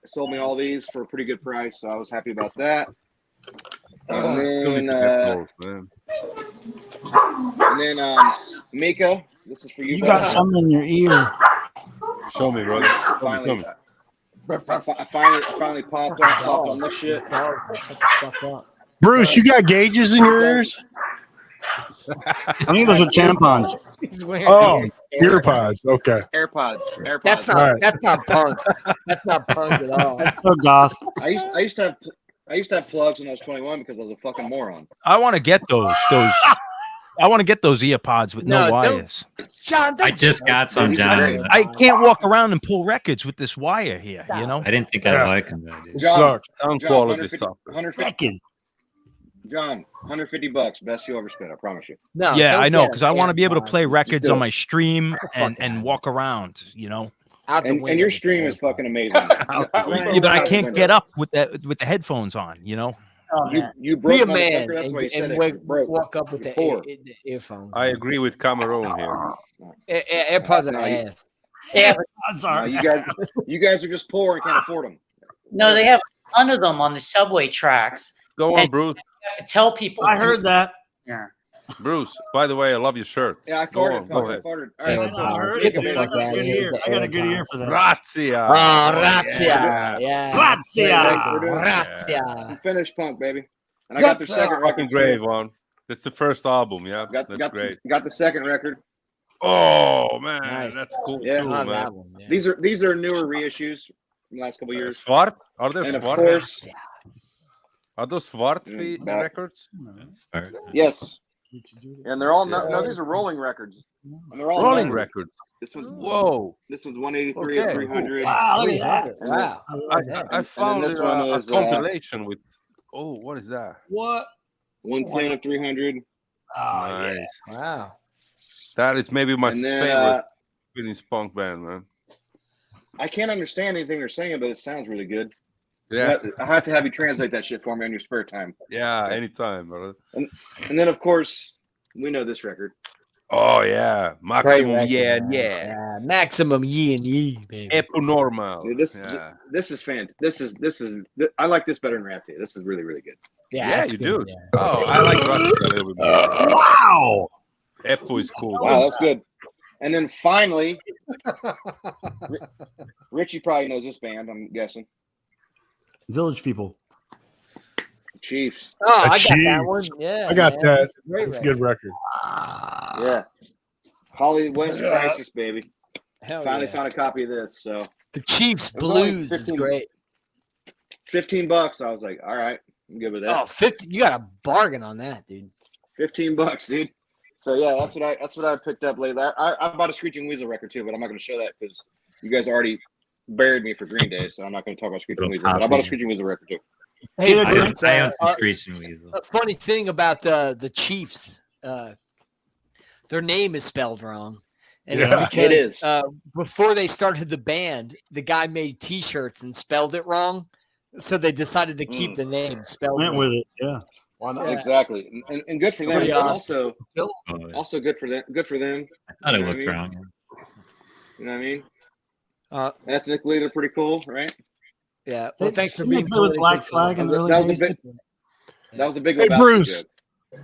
sold me all these for a pretty good price, so I was happy about that. And then Mika, this is for you. You got something in your ear. Show me, brother. Finally, I finally popped on this shit. Bruce, you got gauges in your ears? I think those are tampons. Oh, ear pods. Okay. AirPods. That's not punk. That's not punk at all. That's so goth. I used to have plugs when I was 21 because I was a fucking moron. I want to get those. I want to get those ear pods with no wires. John, I just got some, John. I can't walk around and pull records with this wire here, you know? I didn't think I'd like them. Sound quality stuff. John, $150, best you ever spent. I promise you. No, yeah, I know, because I want to be able to play records on my stream and walk around, you know. And your stream is fucking amazing. Yeah, but I can't get up with the headphones on, you know. You broke Be a by the man sucker, that's why you said it. walk up with the earphones. I agree with Cameron here. AirPods are ass. Yeah, No, you guys are just poor and can't afford them. No, they have a ton of them on the subway tracks. Go on, Bruce. You have to tell people. I heard that. Yeah. Bruce, by the way, I love your shirt. Yeah, I farted. All right, Get the fuck out of here. I got a good ear for that. Grazia. Oh, grazia. Yeah. Grazia. Finished punk, baby. And I got their second record. Fucking great one. That's the first album, yeah. That's great. Got the second record. Oh man, that's cool. Yeah, too, man. That one, yeah. These are newer reissues from the last couple years. Swart? Are there And of Swart? course, Are those Swart records? yes. And they're all no, these are rolling records. And they're all Rolling numbered. records. This was Whoa. This was 183 and 300. Wow, look at that. Wow. I found this a one is, compilation with. Oh, what is that? What? 110 and 300. Oh, Nice. yeah. Wow. That is maybe my And then, favorite Finnish punk band, man. I can't understand anything they're saying, but it sounds really good. Yeah. I have to have you translate that shit for me on your spare time. Yeah, anytime, brother. And then, of course, we know this record. Oh yeah, maximum record, yeah, man. yeah. Maximum ye, baby. Eponormal. Dude, this yeah. is fantastic. This is I like this better than Razzia. This is really, really good. Yeah, Yeah, that's you good, do. yeah. Oh, I like Razzia a little bit more. Wow. Epo is cool. Wow, that's good. And then finally, Richie probably knows this band, I'm guessing. Village People. Chiefs. Oh, I got Chiefs. that one. Yeah, I got man. that. Great It's a record. good record. Yeah. Holly West Crisis, baby. Hell Finally yeah. found a copy of this. So The Chiefs It was only Blues is 15 great. $15. I was like, all right, I'm good with that. Oh, 50. You got a bargain on that, dude. $15, dude. So yeah, that's what I picked up lately. I bought a Screeching Weasel record too, but I'm not going to show that because you guys already buried me for Green Day, so I'm not going to talk about Screeching Weasel. But I bought a Screeching Weasel record too. Hey, I own some Screeching Weasel. A funny thing about the Chiefs, their name is spelled wrong. And it's Yeah. because It is. Before they started the band, the guy made T-shirts and spelled it wrong. So they decided to keep the name spelled Went wrong. with it, yeah. Why not? Yeah. Exactly, and good for them. Pretty And awesome. also good for them. Good for them. I thought it You know what looked I mean? wrong. You know what I mean? Ethnically, they're pretty cool, right? Yeah. Well, thanks for Didn't they being play with politically Black Flag in the early That was days? a big Hey, Lebowski Bruce. joke.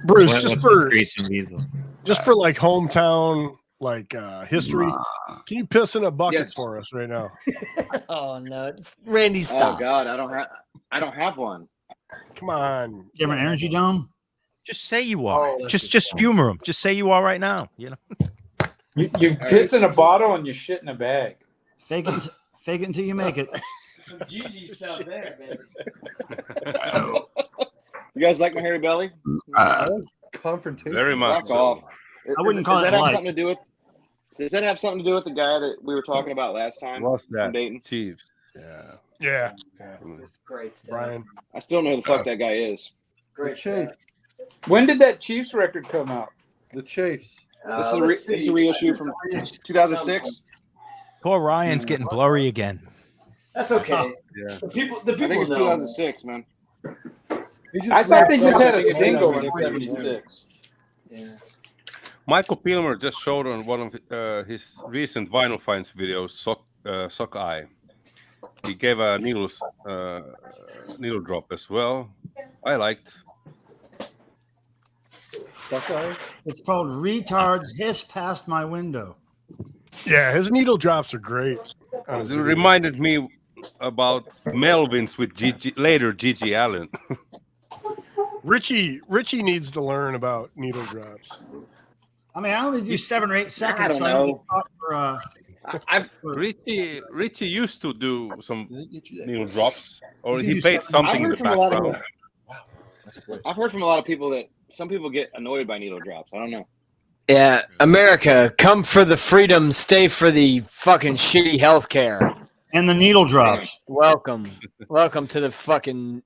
Bruce, What's just the for Screeching Weasel? just for like hometown like history, can you piss in a bucket Yes. for us right now? Oh no, it's Randy Oh stop. God, I don't have one. Come on. Do you have an energy dome? Just say you are. Oh, just humor him. Just say you are right now. You know. You piss in a bottle and you shit in a bag. Fake it until you make it. Gigi stuff there, baby. You guys like my hairy belly? Confrontation. Very much. Rock off. I wouldn't call Does it that have like. something to do with? Does that have something to do with the guy that we were talking about last time? What's that? From Dayton? Chiefs. Yeah. It's great stuff. Brian. I still know who the fuck that guy is. The Chiefs. When did that Chiefs record come out? The Chiefs. This is a reissue from 2006. Poor Ryan's getting blurry again. That's okay. Yeah. The people I think it's 2006, man. I thought they just had a Yeah. single in '76. Yeah. Michael Pilmer just showed on one of his recent Vinyl Finds videos, Sock Eye. He gave a needle drop as well. I liked. It's called Retards Hiss Past My Window. Yeah, his needle drops are great. It reminded me about Melvin's with Gigi Allen. Richie needs to learn about needle drops. I mean, I only do 7 or 8 seconds. I don't so I don't get know. caught for, Richie used to do some needle drops, or You he do played stuff- something in the I've heard from a lot of background. I've heard from a lot of people that some people get annoyed by needle drops. I don't know. Yeah, America, come for the freedom, stay for the fucking shitty healthcare. and the needle drops. Welcome to the fucking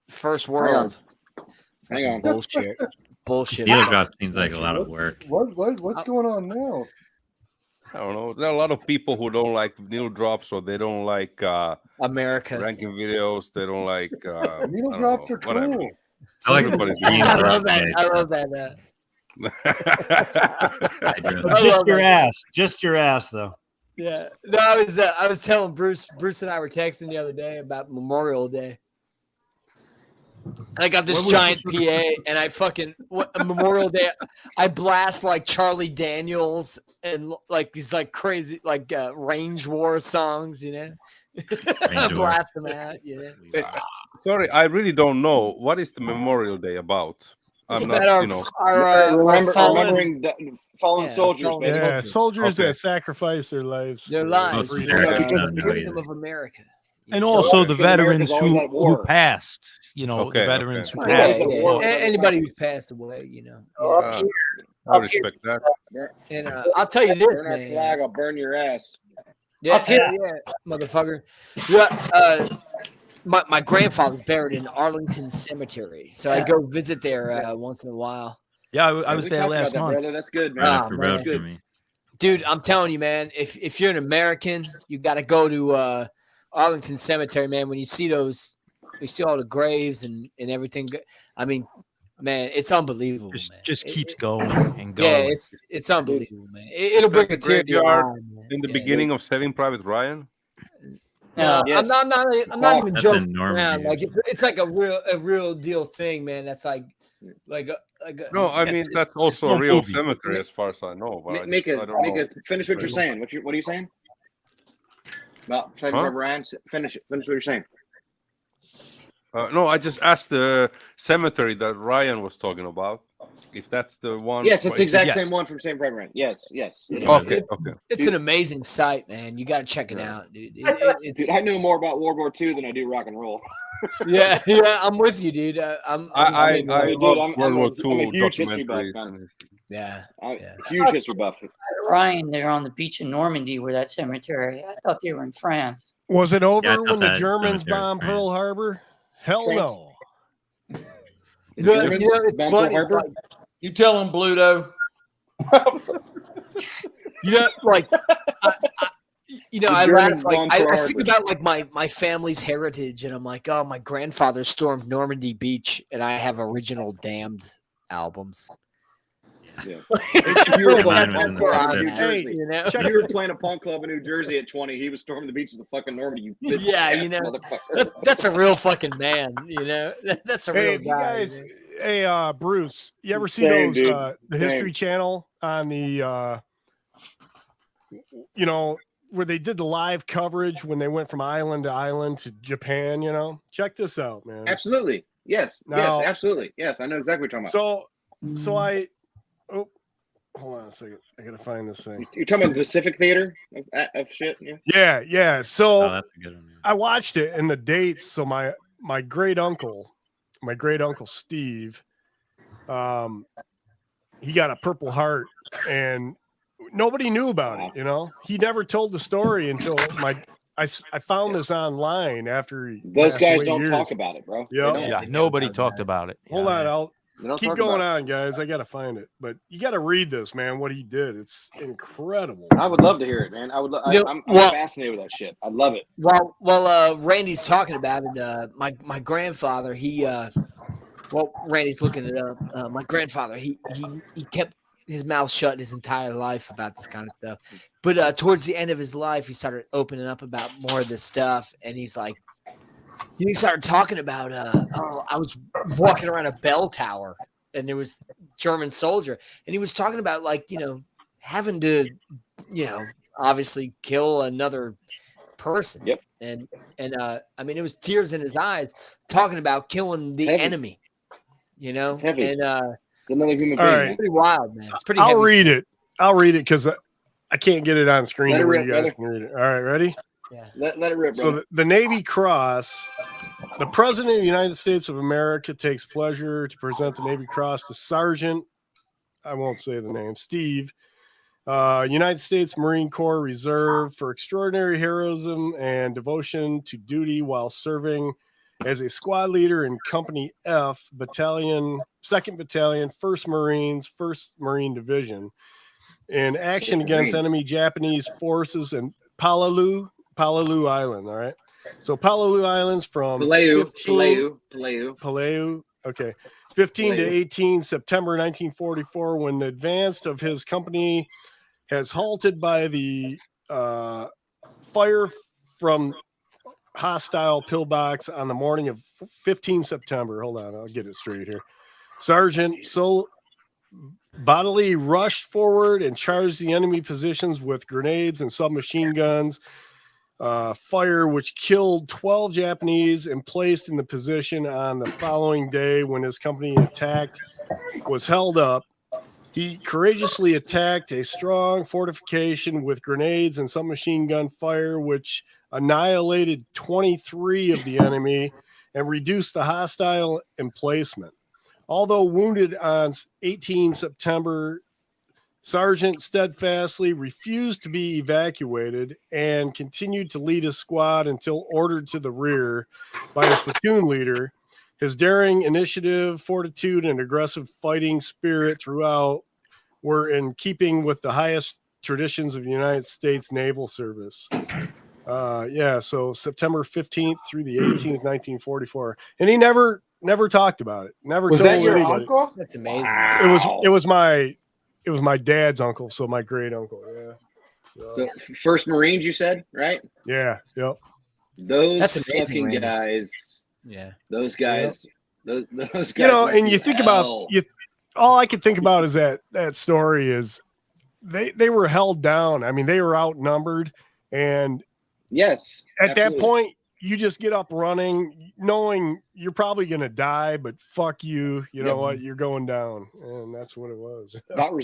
first world. Hang on. Bullshit. Needle drop seems like a lot of work. What's going on now? I don't know. There are a lot of people who don't like needle drops, or they don't like America ranking videos. They don't like Needle I don't drops know, are cool. whatever. I like Everybody's the I love that. I love that. Just your ass. Just your ass, though. Yeah. No, I was telling Bruce and I were texting the other day about Memorial Day. I got this giant PA, and I fucking Memorial Day. I blast like Charlie Daniels and like these like crazy like Range War songs, you know. I blast them out, you know. Sorry, I really don't know what is the Memorial Day about. I'm not, remembering fallen soldiers. Yeah, soldiers that sacrificed their lives. Their lives Most for Americans the don't know freedom either. of America. And also the Because America's veterans always at who war. passed, you know, Okay, the veterans okay. who Yeah, passed. yeah. Anybody who's passed away, you know. I respect that. And I'll tell you this, Burn our man. flag, I'll burn your ass. Yeah, yeah, motherfucker. Yeah, my grandfather's buried in Arlington Cemetery, so I go visit there once in a while. Yeah, I was we there talked last about that, month. brother. That's good, man. Right up the man, road for me. Dude, I'm telling you, man. If you're an American, you got to go to Arlington Cemetery, man. When you see those, you see all the graves and everything. I mean, man, it's unbelievable. Just keeps going and going. Yeah, it's unbelievable, man. It'll bring a tear to your eye, man. In the beginning of Saving Private Ryan. No, Yes. I'm not even That's joking in Normandy, around. Like it's like a real deal thing, man. That's like No, I mean that's also a real cemetery as far as I know. But Make I don't know. finish what you're saying. What are you saying? Well, finish it. Finish what you're saying. No, I just asked the cemetery that Ryan was talking about. If that's the one. Yes, it's the exact same one from Saving Private Ryan. Yes. Okay. It's an amazing site, man. You got to check it out, dude. Dude, I know more about World War II than I do rock and roll. yeah, I'm with you, dude. I'm I love World War I'm a II huge history buff, documentaries. man. Yeah. Huge history buff. Ryan, they're on the beach in Normandy where that cemetery. I thought they were in France. Was it over Yeah, I thought when the that Germans cemetery was bombed France. Pearl Harbor? Hell France. no. It's funny. It's like, You tell him, Bluto. like, I laugh. Like, I Pearl think about like my family's heritage, and I'm like, oh, my grandfather stormed Normandy Beach, and I have original Damned albums. Yeah. If you were playing a punk club in New Jersey at 20, he was storming the beaches of fucking Normandy. You Yeah, that's a real fucking man. That's a real guy. Hey, Bruce, you ever see Same, those dude. the History Channel on the where they did the live coverage when they went from island to island to Japan? Check this out, man. Absolutely. Yes. Now- yes. Absolutely. Yes. I know exactly what you're talking about. So I hold on a second. I gotta find this thing. You're talking about the Pacific Theater of shit. Yeah. Yeah. So that's a good one. I watched it and the dates. So my great uncle Steve, he got a Purple Heart, and nobody knew about it. He never told the story until I found this online after he Those passed guys away don't years. talk about it, bro. Yep. Yeah, nobody talked about it. Hold on, I'll They don't keep talk going about on, guys. I gotta find it, but you gotta read this, man. What he did, it's incredible. I would love to hear it, man. I'm fascinated with that shit. I love it. While Randy's talking about it, my grandfather, Randy's looking it up. My grandfather, he kept his mouth shut his entire life about this kind of stuff. But towards the end of his life, he started opening up about more of this stuff, and he started talking about, I was walking around a bell tower, and there was a German soldier, and he was talking about having to, obviously kill another person. Yep. And I mean, it was tears in his eyes talking about killing the enemy. It's heavy. And another human All being. right. it's pretty wild, man. It's pretty. I'll heavy. read it. I'll read it because I can't get it on screen Let it where rip, you guys brother. can read it. All right, ready? Yeah. Let it rip, So brother. the Navy Cross, the President of the United States of America takes pleasure to present the Navy Cross to Sergeant, I won't say the name, Steve, United States Marine Corps Reserve for extraordinary heroism and devotion to duty while serving as a squad leader in Company F, Battalion, 2nd Battalion, 1st Marines, 1st Marine Division, in action against enemy Japanese forces in Palau Island. All right. So Palau Island's from Palau. Okay. 15 to 18 September 1944, when the advance of his company has halted by the fire from hostile pillbox on the morning of 15 September. Hold on, I'll get it straight here. Sergeant bodily rushed forward and charged the enemy positions with grenades and submachine guns. Fire which killed 12 Japanese and placed in the position on the following day when his company attacked was held up. He courageously attacked a strong fortification with grenades and submachine gun fire, which annihilated 23 of the enemy and reduced the hostile emplacement. Although wounded on 18 September, Sergeant steadfastly refused to be evacuated and continued to lead his squad until ordered to the rear by his platoon leader. His daring, initiative, fortitude, and aggressive fighting spirit throughout were in keeping with the highest traditions of the United States Naval Service. So September 15th through the 18th, 1944. And he never talked about it. Never Was told that your anybody. uncle? That's amazing. Wow. It was my dad's uncle, so my great uncle. Yeah. So first Marines, you said, right? Yeah. Yep. Those amazing, fucking Randy. guys. Yeah. Those guys. Those guys. You know, went and you through think hell. about all I could think about is that story is they were held down. I mean, they were outnumbered, and yes, at that absolutely. point, you just get up running, knowing you're probably gonna die, but fuck you. You know what? You're going down, and that's what it was.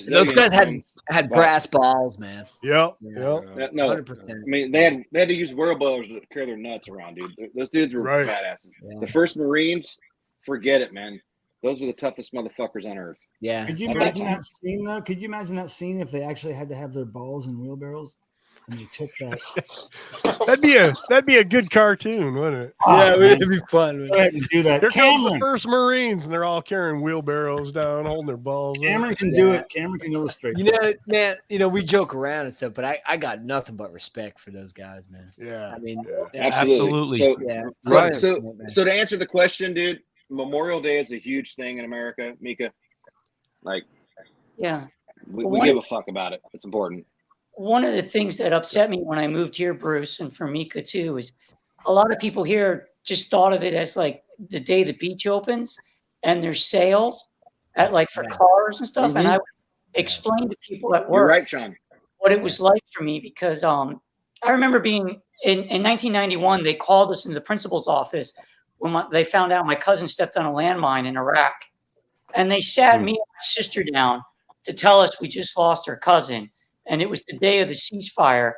Those guys had brass balls, man. Yep. No, 100%. I mean, they had to use wheelbarrows to carry their nuts around, dude. Those dudes were Right. badasses. Yeah. The first Marines, forget it, man. Those are the toughest motherfuckers on earth. Yeah. Could you imagine that scene though? Could you imagine that scene if they actually had to have their balls in wheelbarrows and they took that? That'd be a good cartoon, wouldn't it? Yeah, it'd be fun. Go ahead and do that. Here comes the Cameron. first Marines, and they're all carrying wheelbarrows down, holding their balls. Cameron up. can do it. Cameron can illustrate. You know, man, we joke around and stuff, but I got nothing but respect for those guys, man. Yeah. I mean, Absolutely. So, yeah. right. So to answer the question, dude, Memorial Day is a huge thing in America, Mika. Like, Yeah. we give a fuck about it. It's important. One of the things that upset me when I moved here, Bruce, and for Mika too, is a lot of people here just thought of it as like the day the beach opens and there's sales at like for cars and stuff. And I would explain to people at work You're right, Sean. what it was like for me, because I remember being in 1991, they called us into the principal's office when they found out my cousin stepped on a landmine in Iraq. And they sat me and my sister down to tell us we just lost her cousin. And it was the day of the ceasefire.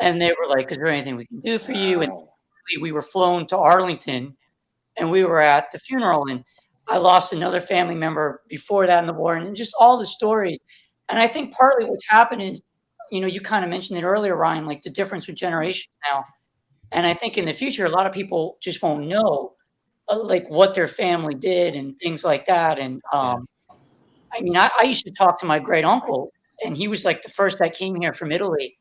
And they were like, is there anything we can do for you? And we were flown to Arlington, and we were at the funeral. And I lost another family member before that in the war, and just all the stories. And I think partly what's happened is, you kind of mentioned it earlier, Ryan, like the difference with generations now. And I think in the future, a lot of people just won't know like what their family did and things like that. And I mean, I used to talk to my great uncle, and he was like the first that came here from Italy.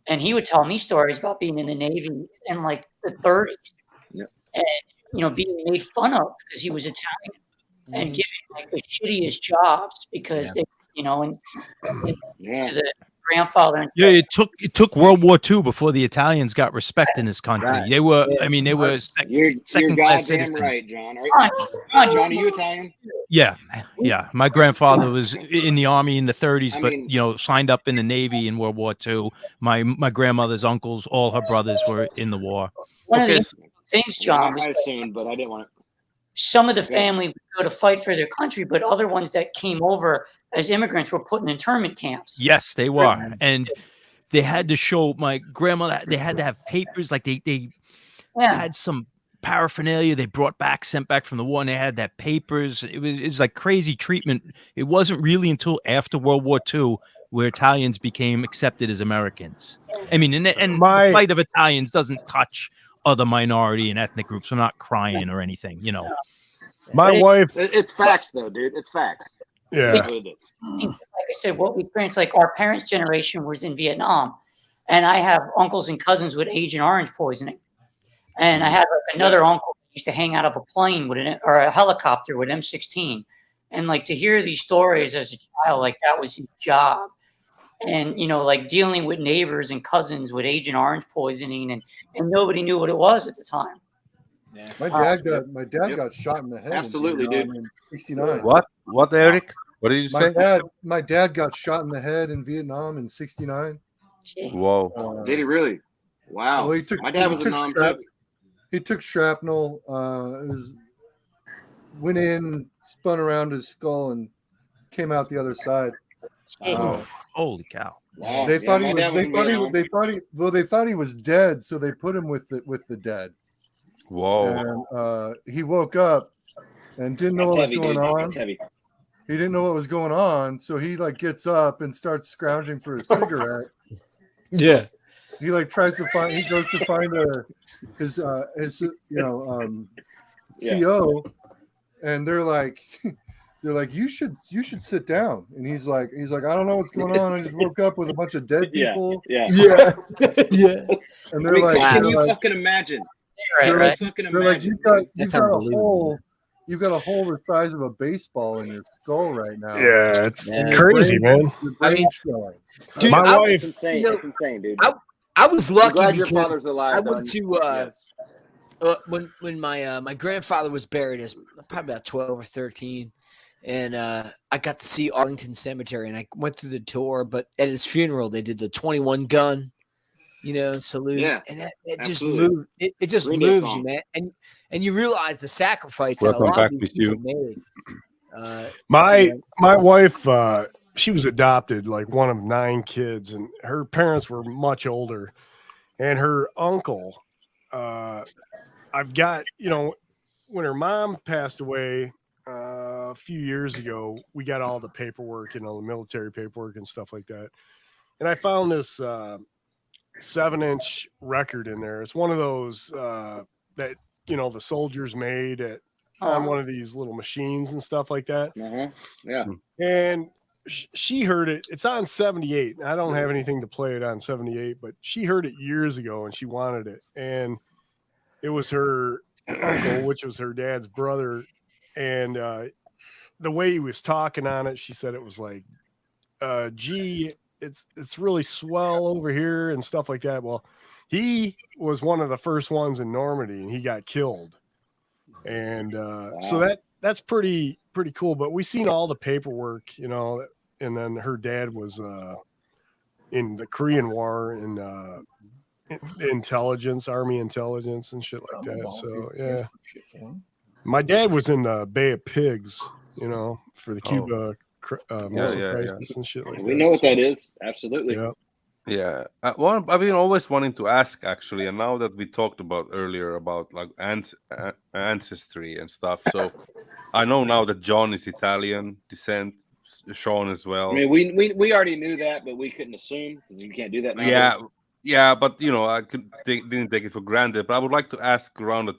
And he would tell me stories about being in the Navy in like the 30s and, being made fun of because he was Italian and giving like the shittiest jobs because they, and to the grandfather. And yeah, it took World War II before the Italians got respect in this country. Right. They were, I mean, they were second class citizens. Right, John. John, are you Italian? Yeah. My grandfather was in the army in the 30s, but signed up in the Navy in World War II. My grandmother's uncles, all her brothers were in the war. One of the things, John, I assumed, but I didn't want to. Some of the family would go to fight for their country, but other ones that came over as immigrants were put in internment camps. Yes, they were. And they had to show my grandmother, they had to have papers, like they had some paraphernalia they brought back, sent back from the war, and they had that papers. It was like crazy treatment. It wasn't really until after World War II where Italians became accepted as Americans. I mean, and the plight of Italians doesn't touch other minority and ethnic groups. I'm not crying or anything, My wife. It's facts, though, dude. It's facts. Yeah. Like I said, what we experienced, like our parents' generation was in Vietnam, and I have uncles and cousins with Agent Orange poisoning, and I have like another uncle used to hang out of a plane with or a helicopter with M16. And like to hear these stories as a child, like that was his job. And, you know, like dealing with neighbors and cousins with Agent Orange poisoning and nobody knew what it was at the time. Yeah. My dad got shot in the head. Absolutely, dude. In '69. What, Eric? What did you say? My dad got shot in the head in Vietnam in '69. Whoa. Did he really? Wow. Well, My dad was a nom too. He took shrapnel. Went in, spun around his skull, and came out the other side. Holy cow! Wow. They thought he was dead, so they put him with the dead. Whoa! And he woke up and didn't know what was going on. He didn't know what was going on, so he like gets up and starts scrounging for a cigarette. Yeah. He like tries to find. He goes to find his CO, and they're like, you should sit down. And he's like, I don't know what's going on. I just woke up with a bunch of dead people. Yeah. And they're like, can you fucking imagine? They're like, you've got a hole the size of a baseball in your skull right now. Yeah, it's crazy, man. I mean, dude, my wife. It's insane. It's insane, dude. I was lucky. I'm glad your because father's alive. I went to when my grandfather was buried as probably about 12 or 13, and I got to see Arlington Cemetery, and I went through the tour. But at his funeral, they did the 21 gun, salute. Yeah, and it just moved. It just moves you, man. And you realize the sacrifice that a lot of these people made. My wife, she was adopted, like one of 9 kids, and her parents were much older. And her uncle, I've got, when her mom passed away a few years ago, we got all the paperwork, the military paperwork and stuff like that. And I found this 7-inch record in there. It's one of those that, the soldiers made on one of these little machines and stuff like that. Yeah. And she heard it. It's on 78. I don't have anything to play it on 78, but she heard it years ago and she wanted it. And it was her uncle, which was her dad's brother. And the way he was talking on it, she said it was like, gee, it's really swell over here and stuff like that. Well, he was one of the first ones in Normandy and he got killed. And so that's pretty cool. But we seen all the paperwork, and then her dad was in the Korean War in intelligence, Army intelligence and shit like that. So yeah, my dad was in the Bay of Pigs, for the Cuba Missile Crisis and shit like that. We know what that is. Absolutely. Yeah. I've been always wanting to ask, actually, and now that we talked about earlier about like ancestry and stuff, so I know now that John is Italian descent, Sean as well. I mean, we already knew that, but we couldn't assume because you can't do that now. Yeah, but I didn't take it for granted. But I would like to ask around the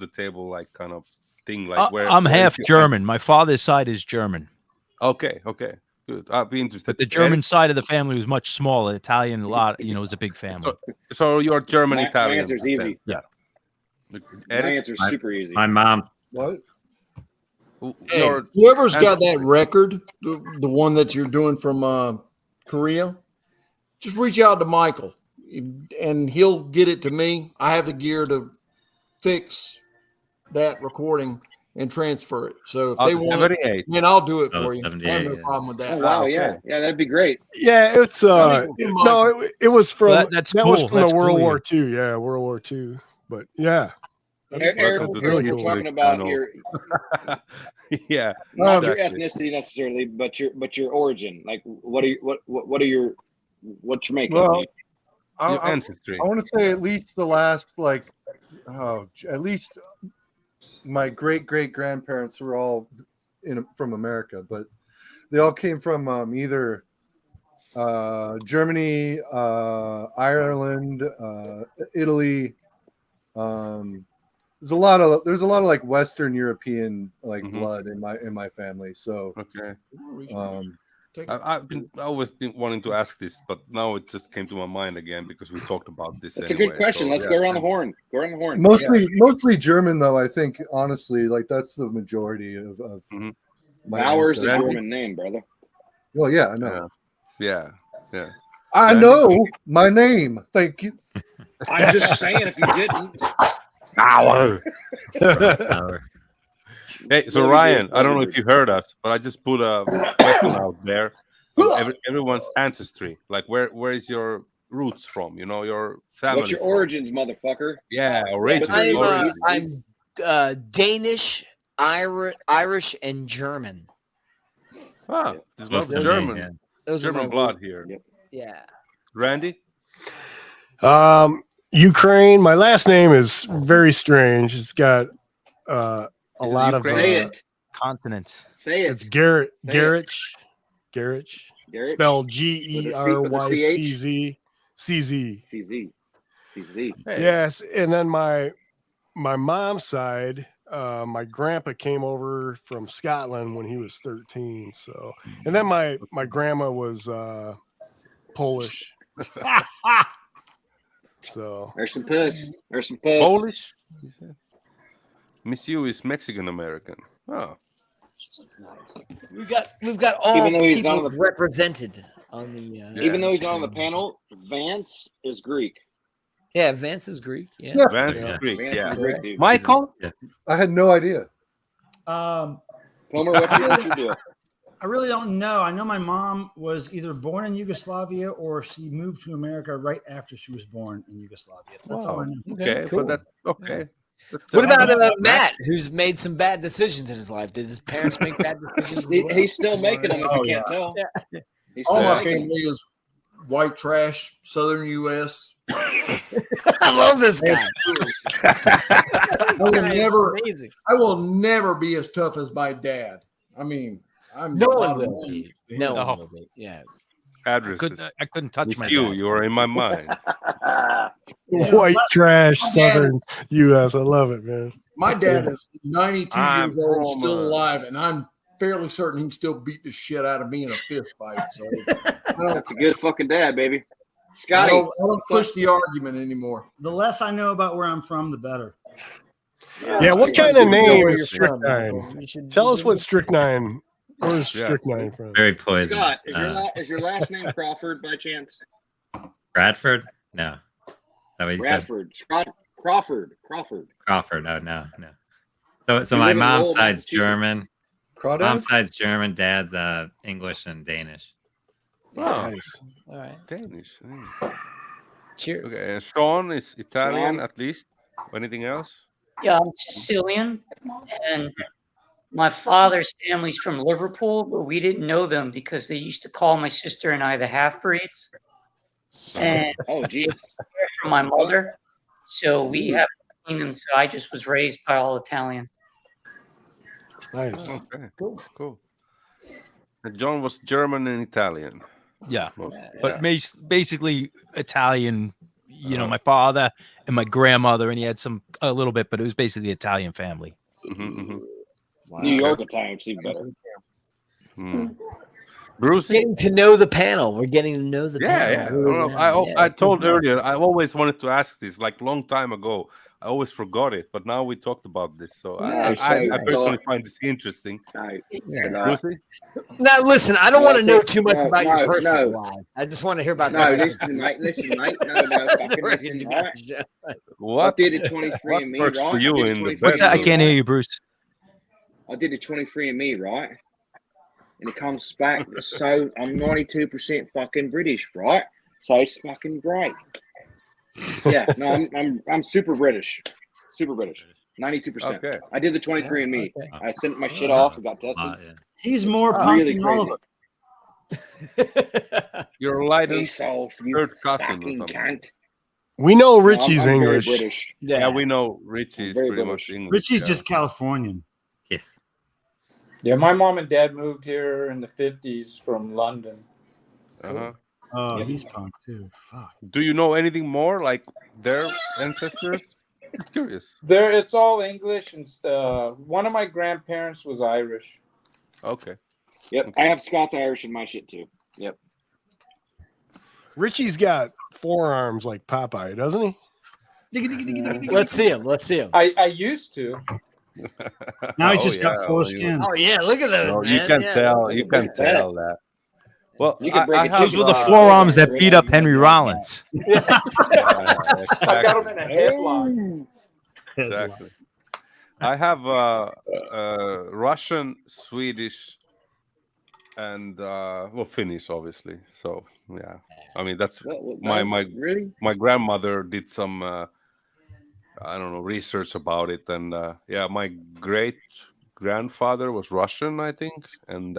table, like kind of thing, like where I'm half German. My father's side is German. Okay, good. I'd be interested. But the German side of the family was much smaller. Italian, a lot, was a big family. So you're German Italian. My answer's easy. Yeah. My answer's super easy. My mom. What? Hey, whoever's got that record, the one that you're doing from Korea, just reach out to Michael, and he'll get it to me. I have the gear to fix that recording and transfer it. So if they want it, then I'll do it for you. I have no problem with that. Oh, wow, yeah, that'd be great. Yeah, it's no, it was from that was from the World War II. Yeah, World War II. But yeah. Eric, you're talking about your not your ethnicity necessarily, but your origin. Like, what's your makeup? Well, your ancestry. I want to say at least the last at least my great grandparents were all from America, but they all came from either Germany, Ireland, Italy. There's a lot of like Western European blood in my family. So I've always been wanting to ask this, but now it just came to my mind again because we talked about this. That's a good question. Let's go around the horn. Go around the horn. Mostly German, though. I think honestly, like that's the majority of. Bauer's a German name, brother. Well, yeah, I know. Yeah. I know my name. Thank you. I'm just saying, if you didn't. Bauer. Hey, so Ryan, I don't know if you heard us, but I just put a question out there. Everyone's ancestry, like where is your roots from? You know, your family. What's your origins, motherfucker? Yeah, origins. I'm Danish, Irish, and German. Ah, there's lots of German. Those German blood here. Yeah. Randy? Ukraine. My last name is very strange. It's got a lot of consonants. Say it. It's Garrett. Spelled GERYCZ. CZ. Yes, and then my mom's side, my grandpa came over from Scotland when he was 13. So, and then my grandma was Polish. So there's some puss. Polish. Miss you is Mexican American. Oh. We've got all Even though he's people not on the- represented on the. Even though he's not on the panel, Vance is Greek. Yeah, Vance is Greek. Yeah, Vance is Greek. Vance Yeah. is Greek, dude. Michael? I had no idea. Homer, what's your deal? I really don't know. I know my mom was either born in Yugoslavia or she moved to America right after she was born in Yugoslavia. That's all I know. Okay, cool. but okay. What about Matt, who's made some bad decisions in his life? Did his parents make bad decisions? He's still making them, if you can't tell. He's All still my making them. family is white trash, Southern U.S. I love this guy. I will never be as tough as my dad. I mean, I'm No one will be. No one will be. Yeah. Addresses. I couldn't touch my you. dad. You are in my mind. white trash, Southern U.S. I love it, man. My dad is 92 I'm years old, Troma. still alive, and I'm fairly certain he can still beat the shit out of me in a fist fight. So That's a good fucking dad, baby. I Scotty. don't push the argument anymore. The less I know about where I'm from, the better. Yeah, what kind of name where is you're from, Strychnine? Tell us what Strychnine. Where's Strychnine from? Very poisonous. Scott, is your last name Crawford by chance? Bradford? No. Is that what you Bradford. Scott Crawford. Crawford. Oh, no. So You my live in mom's Lowell, side's Massachusetts. German. Crawdad? Mom's side's German. Dad's English and Danish. Oh, Nice. All right. Danish. Cheers. Okay, and Sean is Italian at least. Anything else? Yeah, I'm Sicilian, and my father's family's from Liverpool, but we didn't know them because they used to call my sister and I the half-breeds. And Oh, jeez. from my mother, so we haven't seen them. So I just was raised by all Italians. Nice. Okay, cool. And John was German and Italian. Yeah, Mostly, but basically Italian. You know, my father and my grandmother, and he had a little bit, but it was basically the Italian family. Wow. New York Italians seem better. Bruce, getting to know the panel. We're getting to know the panel. Yeah. I told earlier. I always wanted to ask this, like long time ago. I always forgot it, but now we talked about this, so I personally find this interesting. Brucey? Now, listen, I don't want to know too much about your personal life. I just want to hear about that. Listen, mate. No. Fucking listen, right? What? I did a 23andMe, Works right? for you in the What's that? I can't hear you, Bruce. I did a 23andMe, right? And it comes back, so I'm 92% fucking British, right? So it's fucking great. Yeah, no, I'm super British. 92%. Okay. I did the 23andMe. Okay. I sent my shit off and got tested. He's more punk than all of us. You're Leiden's third cousin. Cunt. We know Richie's English. British. Yeah, we know Richie's pretty much English. Richie's just Californian. Yeah, my mom and dad moved here in the 50s from London. Uh-huh. Oh, he's punk too. Fuck. Do you know anything more, like their ancestors? I'm curious. It's all English, and one of my grandparents was Irish. Okay. Yep, okay. I have Scots Irish in my shit too. Yep. Richie's got forearms like Popeye, doesn't he? Let's see him. Let's see him. I used to. Now he just got foreskin. Oh yeah, look at those. No, man. you can yeah. tell. You can tell that. Well, those were the forearms that beat up Henry Rollins. I got him in a headlock. Exactly. I have Russian, Swedish, and Finnish, obviously. So yeah, I mean that's my grandmother did some I don't know research about it, and yeah, my great grandfather was Russian, I think, and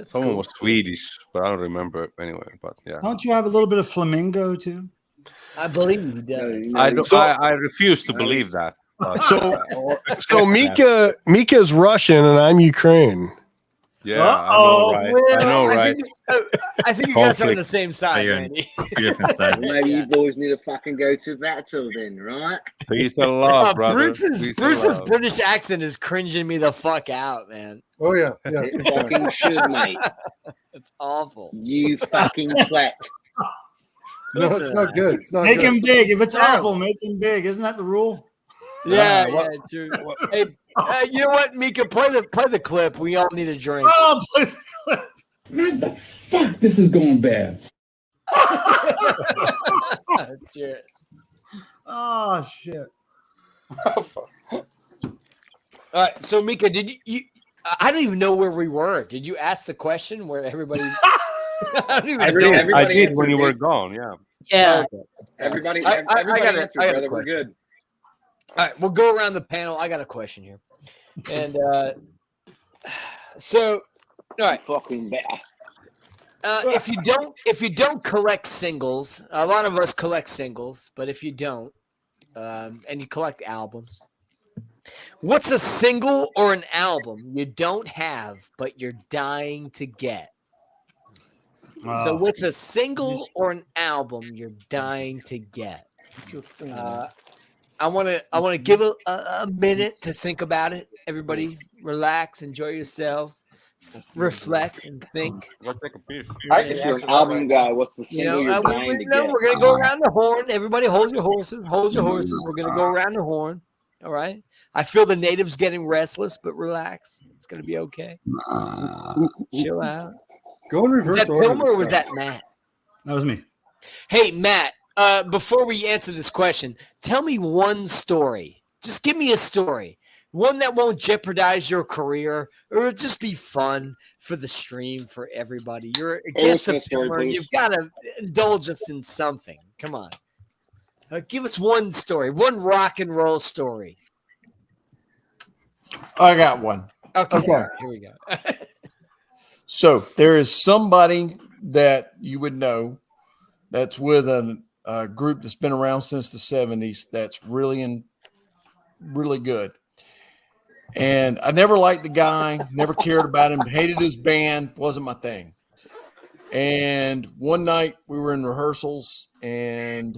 someone was Swedish, but I don't remember anyway. But yeah, don't you have a little bit of flamingo too? I believe he does. I refuse to believe that. So Mika's Russian and I'm Ukraine. Yeah, I know, right? I think you guys are on the same side, Randy. Maybe you boys need to fucking go to battle then, right? Peace and love, brother. Bruce's British accent is cringing me the fuck out, man. Oh yeah, It fucking should, mate. It's awful. You fucking twat. No, it's not good. It's not make good. him big. If it's awful, make him big. Isn't that the rule? Yeah, true. Hey, you know what, Mika? Play the clip. We all need a drink. Oh, play the clip. What the fuck? This is going bad. Cheers. Oh shit. All right, so Mika, did you? I don't even know where we were. Did you ask the question where everybody? I did when you were gone. Yeah. Yeah. Everybody I got answered, brother. We're good. All right, we'll go around the panel. I got a question here, and so all right, fucking bad. If you don't collect singles, a lot of us collect singles, but if you don't, and you collect albums, what's a single or an album you don't have but you're dying to get? So what's a single or an album you're dying to get? I want to give a minute to think about it. Everybody, relax, enjoy yourselves, reflect, and think. If you're an album guy, what's the single you're dying to get? We're gonna go around the horn. Everybody, hold your horses. Hold your horses. We're gonna go around the horn. All right. I feel the natives getting restless, but relax. It's gonna be okay. Chill out. Go in reverse. Was that Pilmer or was that Matt? That was me. Hey, Matt. Before we answer this question, tell me one story. Just give me a story. One that won't jeopardize your career or just be fun for the stream for everybody. You're a guest of Pilmer. You've got to indulge us in something. Come on. Give us one story, one rock and roll story. I got one. Okay. Here we go. So there is somebody that you would know that's with a group that's been around since the 70s that's really good. And I never liked the guy, never cared about him, hated his band, wasn't my thing. And one night we were in rehearsals and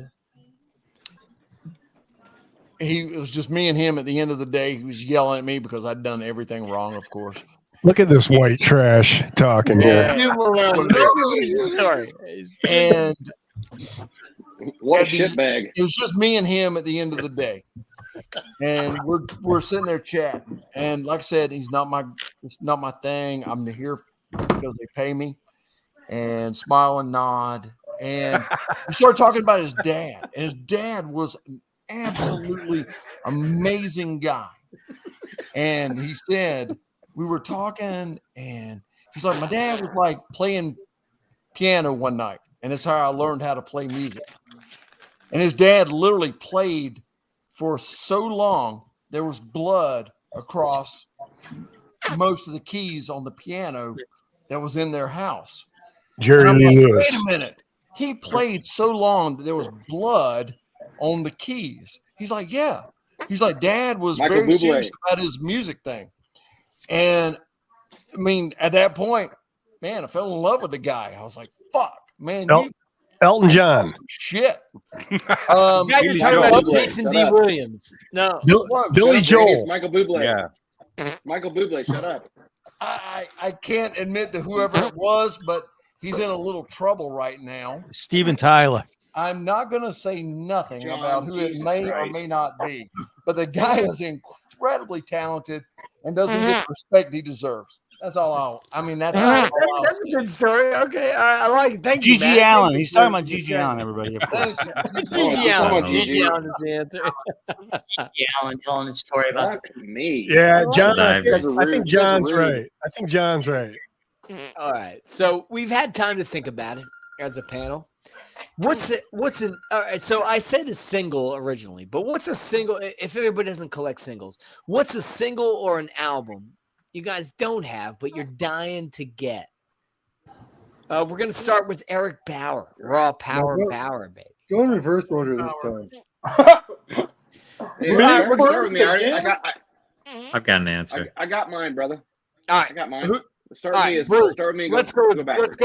it was just me and him at the end of the day. He was yelling at me because I'd done everything wrong, of course. Look at this white trash talking here. Sorry. And what a shitbag. It was just me and him at the end of the day. And we're sitting there chatting. And like I said, it's not my thing. I'm here because they pay me. And smile and nod. And we started talking about his dad. And his dad was an absolutely amazing guy. And he said, we were talking, and he's like, my dad was like playing piano one night, and it's how I learned how to play music. And his dad literally played for so long, there was blood across most of the keys on the piano that was in their house. Jerry Lee Lewis. Wait a minute. He played so long that there was blood on the keys. He's like, yeah. He's like, Dad was Michael very Bublé. serious about his music thing. And I mean, at that point, man, I fell in love with the guy. I was like, fuck, man. Elton John. Shit. You're talking about Jason D. Williams. No. Billy Joel. Michael Bublé. Yeah. Michael Bublé, shut up. I can't admit to whoever it was, but he's in a little trouble right now. Steven Tyler. I'm not going to say nothing John, about who Jesus it may or Christ. may not be, but the guy is incredibly talented and doesn't get the respect he deserves. That's all. That's all. That's a good story. Okay, I like it. Thank you, Gigi Matt. Allen. Thank He's you talking for- about Gigi Allen, everybody. Of course. Gigi Allen. Gigi. Gigi Allen is the answer. Gigi Allen telling a story about Fuck me. Yeah, John. I Those are rude. think Those are John's rude. right. I think John's right. All right, so we've had time to think about it as a panel. All right, so I said a single originally, but what's a single? If everybody doesn't collect singles, what's a single or an album you guys don't have, but you're dying to get? We're gonna start with Eric Bauer. Raw Power, baby. Go in reverse order this time. I've got an answer. I got mine, brother. All right, I got mine. Start All with me. right, Bruce, Start with me. let's go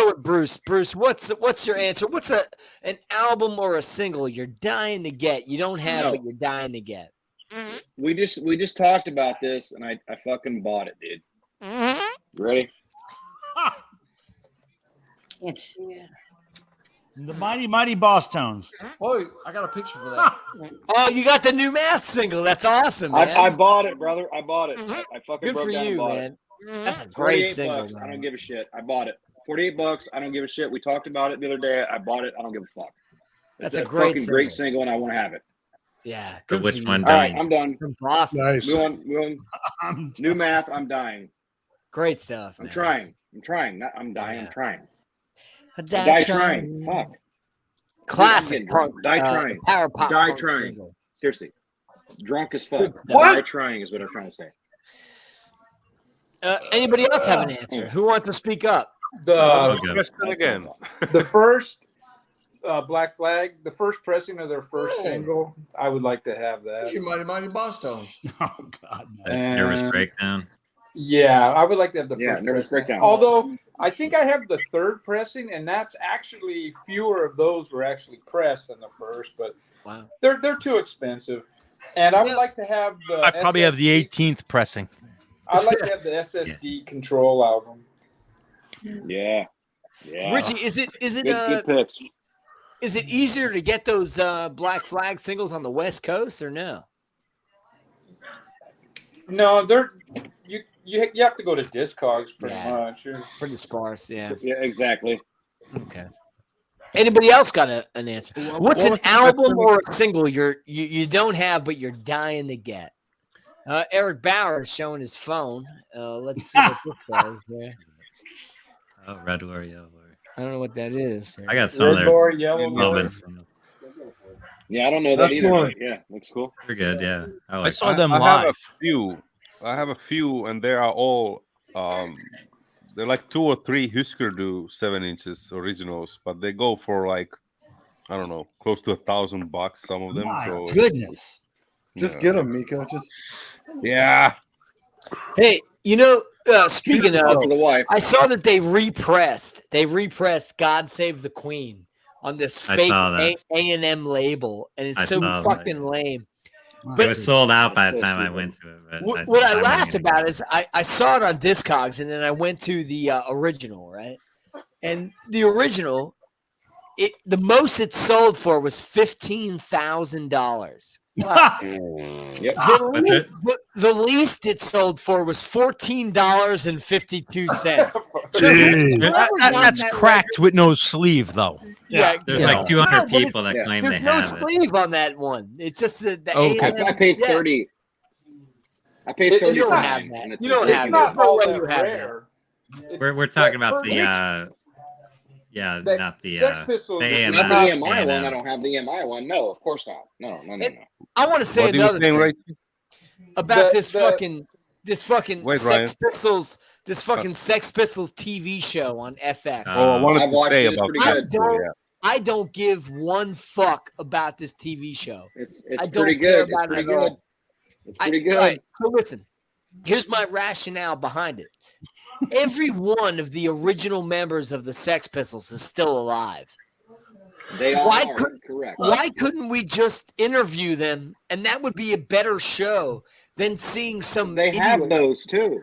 with Bruce. Bruce, what's your answer? What's an album or a single you're dying to get? You don't have, but you're dying to get. We just talked about this, and I fucking bought it, dude. You ready? it's The Mighty Boss Tones. Oh, I got a picture for that. Oh, you got the new Math single. That's awesome, man. I bought it, brother. I bought it. I fucking Good broke for down and you, bought man. it. That's a great single. $48. I Man. don't give a shit. I bought it. $48. I don't give a shit. We talked about it the other day. I bought it. I don't give a fuck. That's It's a great fucking single. great single, and I want to have it. Yeah. So which one All right, dying? I'm done. From Boston. Nice. Move on. New Math. I'm dying. Great stuff. I'm Man. trying. I'm dying. Yeah. I'm trying. I Die trying. Fuck. Classic I'm getting drunk. punk. Die trying. Power pop. Die punk trying. single. Seriously. Drunk as fuck. What? Die trying is what I'm trying to say. Anybody else have an answer? Who wants to speak up? Question again. The first Black Flag, the first pressing of their first single, I would like to have that. Your Mighty Boss Tones. Oh God. Nervous Breakdown. Yeah, I would like to have the Yeah, first Nervous pressing. Breakdown. Although I think I have the third pressing, and that's actually fewer of those were actually pressed than the first, but wow, they're too expensive. And I would like to have the. I probably have the 18th pressing. I'd like to have the SSD Control album. Yeah. Yeah. Richie, is it Good picks. is it easier to get those Black Flag singles on the West Coast or no? No, you have to go to Discogs pretty much. Pretty sparse, yeah. Yeah, exactly. Okay. Anybody else got an answer? What's an album or a single you don't have but you're dying to get? Eric Bauer is showing his phone. Let's see what this says there. Oh, Red Lure, Yellow Lure. I don't know what that is. I got some Red there. Lure, Yellow Lure. Yeah, I don't know that either. But yeah, looks cool. They're good, yeah. I saw them I live. have a few, and they are all they're like 2 or 3 Husker Du 7-inches originals, but they go for like, I don't know, close to $1,000. Some of them. My goodness. Just get them, Miko. Just yeah. Hey, speaking of, I saw that they repressed "God Save the Queen" on this fake A&M label, and it's so fucking lame. But it was sold out by the time I went to it. But What I laughed about is I saw it on Discogs, and then I went to the original, right? And the original, the most it sold for was $15,000. Yep. The least it sold for was $14.52. That's cracked with no sleeve, though. Yeah, there's like 200 people that claim they there's no have it. sleeve on that one. It's just the I paid 30. I paid 30. You don't have that. You don't have that. No way you have that. We're talking about the not the Sex Pistols. the Not the EMI one. I don't have the EMI one. No, of course not. No. I want to say another thing about this fucking Sex Pistols. This fucking Sex Pistols TV show on FX. I wanted to say about that. I don't give one fuck about this TV show. It's I don't pretty care good. about It's it pretty at all. good. It's pretty good. All right, so listen, here's my rationale behind it. Every one of the original members of the Sex Pistols is still alive. They are correct. Why couldn't we just interview them, and that would be a better show than seeing some? They have idiots. those too.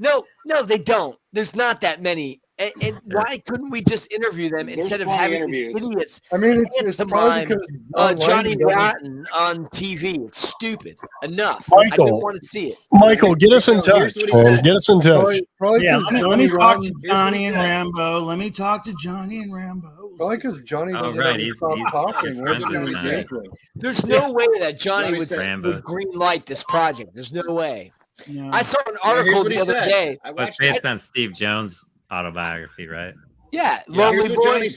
No, they don't. There's not that many. And why couldn't we just interview them instead of having these idiots? I mean, it's probably because Johnny Rotten on TV. It's stupid. Enough. Michael, I didn't want to see it. Michael, get us in touch. Man. Get us in touch. Yeah, let me talk to Johnny and Rambo. Let me talk to Johnny and Rambo. Probably because Johnny doesn't ever stop talking. There's no way that Johnny would green light this project. There's no way. No. I saw an article the other day. It's based on Steve Jones' autobiography, right? Yeah, Lonely Boy.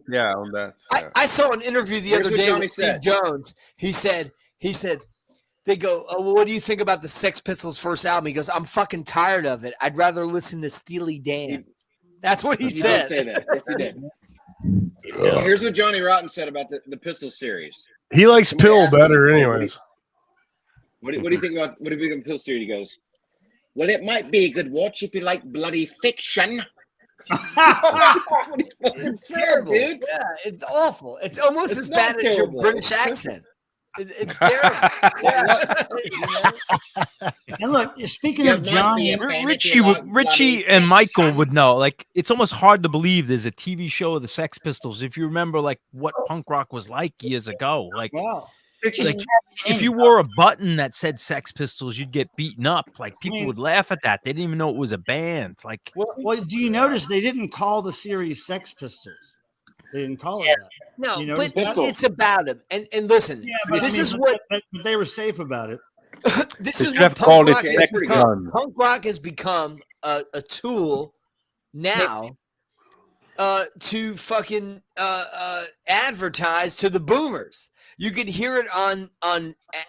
Yeah, on that. I saw an interview the other day with Steve Jones. He said, they go, well, what do you think about the Sex Pistols' first album? He goes, I'm fucking tired of it. I'd rather listen to Steely Dan. That's what he said. Did say that. Yes, he did. Here's what Johnny Rotten said about the Pistol series. He likes Pill better, anyways. What do you think about Pill series? He goes, well, it might be a good watch if you like bloody fiction. It's terrible, dude. Yeah, it's awful. It's almost as bad as your British accent. It's terrible. And look, speaking of Johnny, Richie and Michael would know. Like, it's almost hard to believe there's a TV show of the Sex Pistols. If you remember, like, what punk rock was like years ago, like, if you wore a button that said Sex Pistols, you'd get beaten up. Like, people would laugh at that. They didn't even know it was a band. Like, well, do you notice they didn't call the series Sex Pistols? They didn't call it that. No, but it's about him. And listen, this is what they were safe about it. This is what punk rock has become. Punk rock has become a tool now to fucking advertise to the boomers. You can hear it on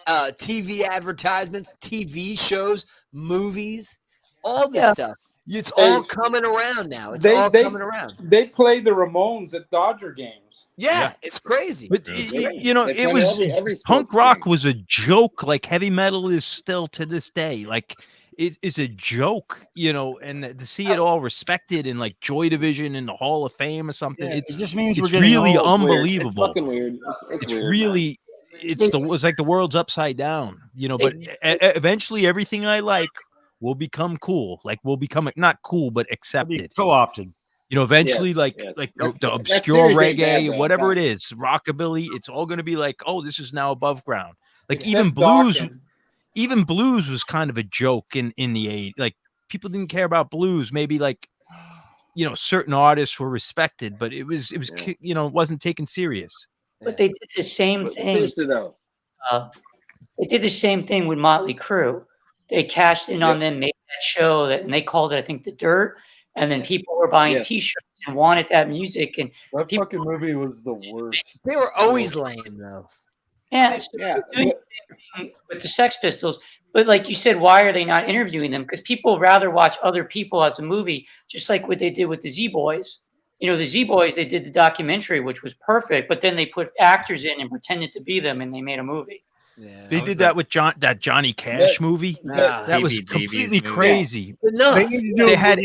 TV advertisements, TV shows, movies, all this stuff. It's all coming around now. It's all coming around. They play the Ramones at Dodger games. Yeah, it's crazy. But you know, it was punk rock was a joke, like heavy metal is still to this day. Like it's a joke, you know, and to see it all respected in like Joy Division in the Hall of Fame or something. It just means it's we're getting really old. unbelievable. It's fucking weird. It's weird, really it's like the world's upside down, you know. But eventually, everything I like will become cool. Like we'll become not cool, but accepted, co-opted. You know, eventually, the obscure reggae, whatever it is, rockabilly, it's all going to be like, oh, this is now above ground. Like even blues was kind of a joke in the 80s. Like people didn't care about blues. Maybe like, you know, certain artists were respected, but it was you know, it wasn't taken serious. But they did the same thing. Seriously though, they did the same thing with Motley Crue. They cashed in on them, made that show, and they called it, I think, The Dirt. And then people were buying T-shirts and wanted that music. And that fucking movie was the worst. They were always lame, though. Yeah, with the Sex Pistols. But like you said, why are they not interviewing them? Because people would rather watch other people as a movie, just like what they did with the Z-Boys. You know, the Z-Boys, they did the documentary, which was perfect, but then they put actors in and pretended to be them, and they made a movie. Yeah, they did that with that Johnny Cash movie. That was completely crazy. No, they had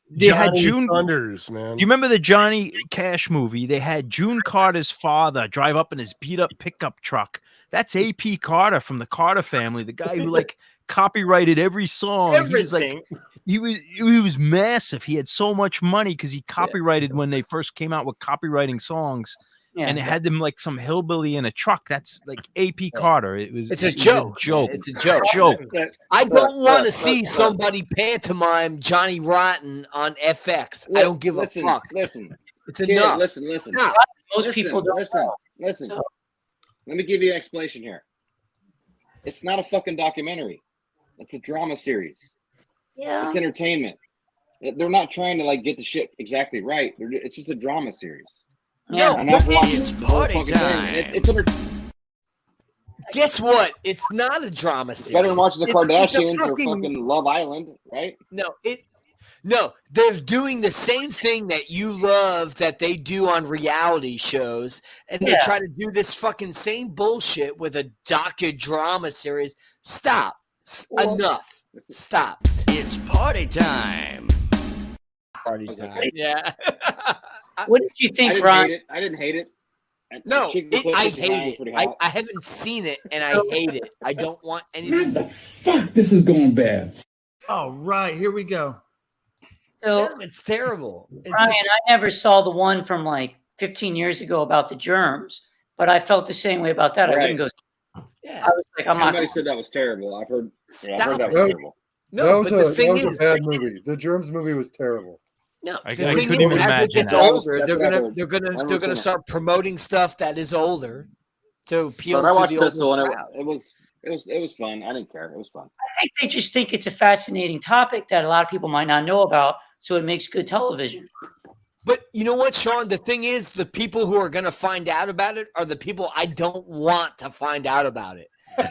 they had June Thunders, man. Do you remember the Johnny Cash movie? They had June Carter's father drive up in his beat up pickup truck. That's AP Carter from the Carter family, the guy who like copyrighted every song. Everything. He was massive. He had so much money because he copyrighted when they first came out with copywriting songs. Yeah, and it had them like some hillbilly in a truck. That's like AP Carter. It's a joke. It's a joke. I don't want to see somebody pantomime Johnny Rotten on FX. I don't give a fuck. Listen, it's enough. Listen. Most people don't. Listen. Let me give you an explanation here. It's not a fucking documentary. It's a drama series. Yeah. It's entertainment. They're not trying to like get the shit exactly right. It's just a drama series. No, it's party time. It's guess what? It's not a drama series. Better than watching the Kardashians or fucking Love Island, right? No, they're doing the same thing that you love that they do on reality shows, and they try to do this fucking same bullshit with a docudrama series. Stop. Enough. Stop. It's party time. Party time. Yeah. What did you think, Ron? I didn't hate it. No, I hate it. I haven't seen it, and I hate it. I don't want anything. How the fuck this is going bad? Oh, right. Here we go. So it's terrible. Ryan, I never saw the one from like 15 years ago about the germs, but I felt the same way about that. I wouldn't go. Yeah. I was like, I'm Somebody not. said that was terrible. I've heard that was No, terrible. No, that but was the thing a is, bad movie. The Germs movie was terrible. No, I the thing couldn't is, even as it imagine gets that. older, That's they're what I've gonna heard. they're gonna start promoting stuff that is older to appeal But I to watched the Pistol older and crowd. it was fun. I didn't care. It was fun. I think they just think it's a fascinating topic that a lot of people might not know about, so it makes good television. But you know what, Sean? The thing is, the people who are going to find out about it are the people I don't want to find out about it.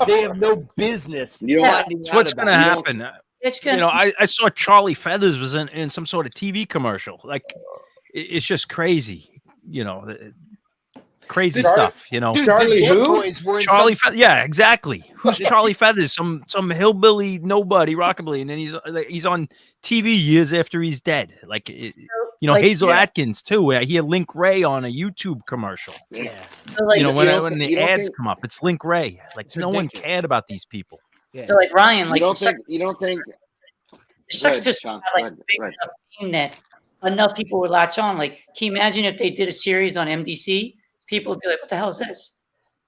They have no business finding out What's about going to it. happen? It's gonna, you know, I saw Charlie Feathers was in some sort of TV commercial. Like, it's just crazy. You know, crazy stuff. You know, Dude, Charlie who? Charlie Feathers. Yeah, exactly. Who's Charlie Feathers? Some hillbilly nobody rockabilly, and then he's on TV years after he's dead. Like, you know, Like, Hazel yeah. Atkins too. Where he had Link Ray on a YouTube commercial. Yeah. So like, You know, you when the ads come up, it's Link Ray. Like, no one cared about these people. Yeah. So like Ryan, like You don't think Sex Go ahead, Pistols Sean. had like Go big ahead. enough theme that enough people would latch on. Like, can you imagine if they did a series on MDC? People would be like, "What the hell is this?"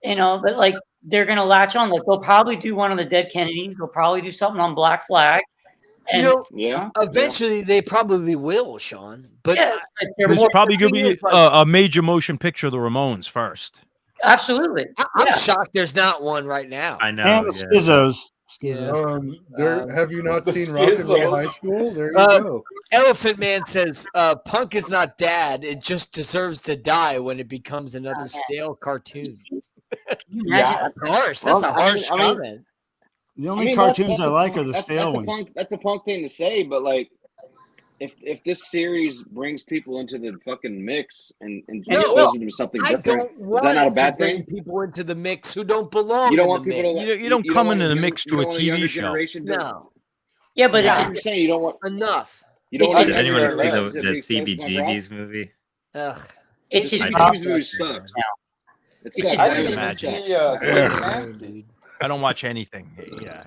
You know, but like they're gonna latch on. Like they'll probably do one on the dead Kennedys. They'll probably do something on Black Flag. And You know, eventually they probably will, Sean. But yeah, like they're There's more- probably going the to thing be is, like- a major motion picture of the Ramones first. Absolutely. I'm shocked there's not one right now. I know. And the Schizzos. Have you not seen Rock and Roll High School? There you go. Elephant Man says, Punk is not dad. It just deserves to die when it becomes another stale cartoon. Yeah, that's harsh. That's a harsh comment. The only cartoons I like are the stale ones. ones. That's a punk thing to say, but like, if this series brings people into the fucking mix and exposes them to something I different, don't want is that not a to bad bring thing? people into the mix who don't belong. You don't in want the people mix. to. You don't come into the want mix you to a don't want younger TV show. generation to- No. Yeah, but Stop. you're saying you don't want enough. You don't Did want anyone younger see generations to the be exposed to punk rock? CBGB's movie? Ugh. It's The just CBGB's movie sucks. It It's sucks. just- I didn't imagine. Nancy. I don't watch anything. Yeah,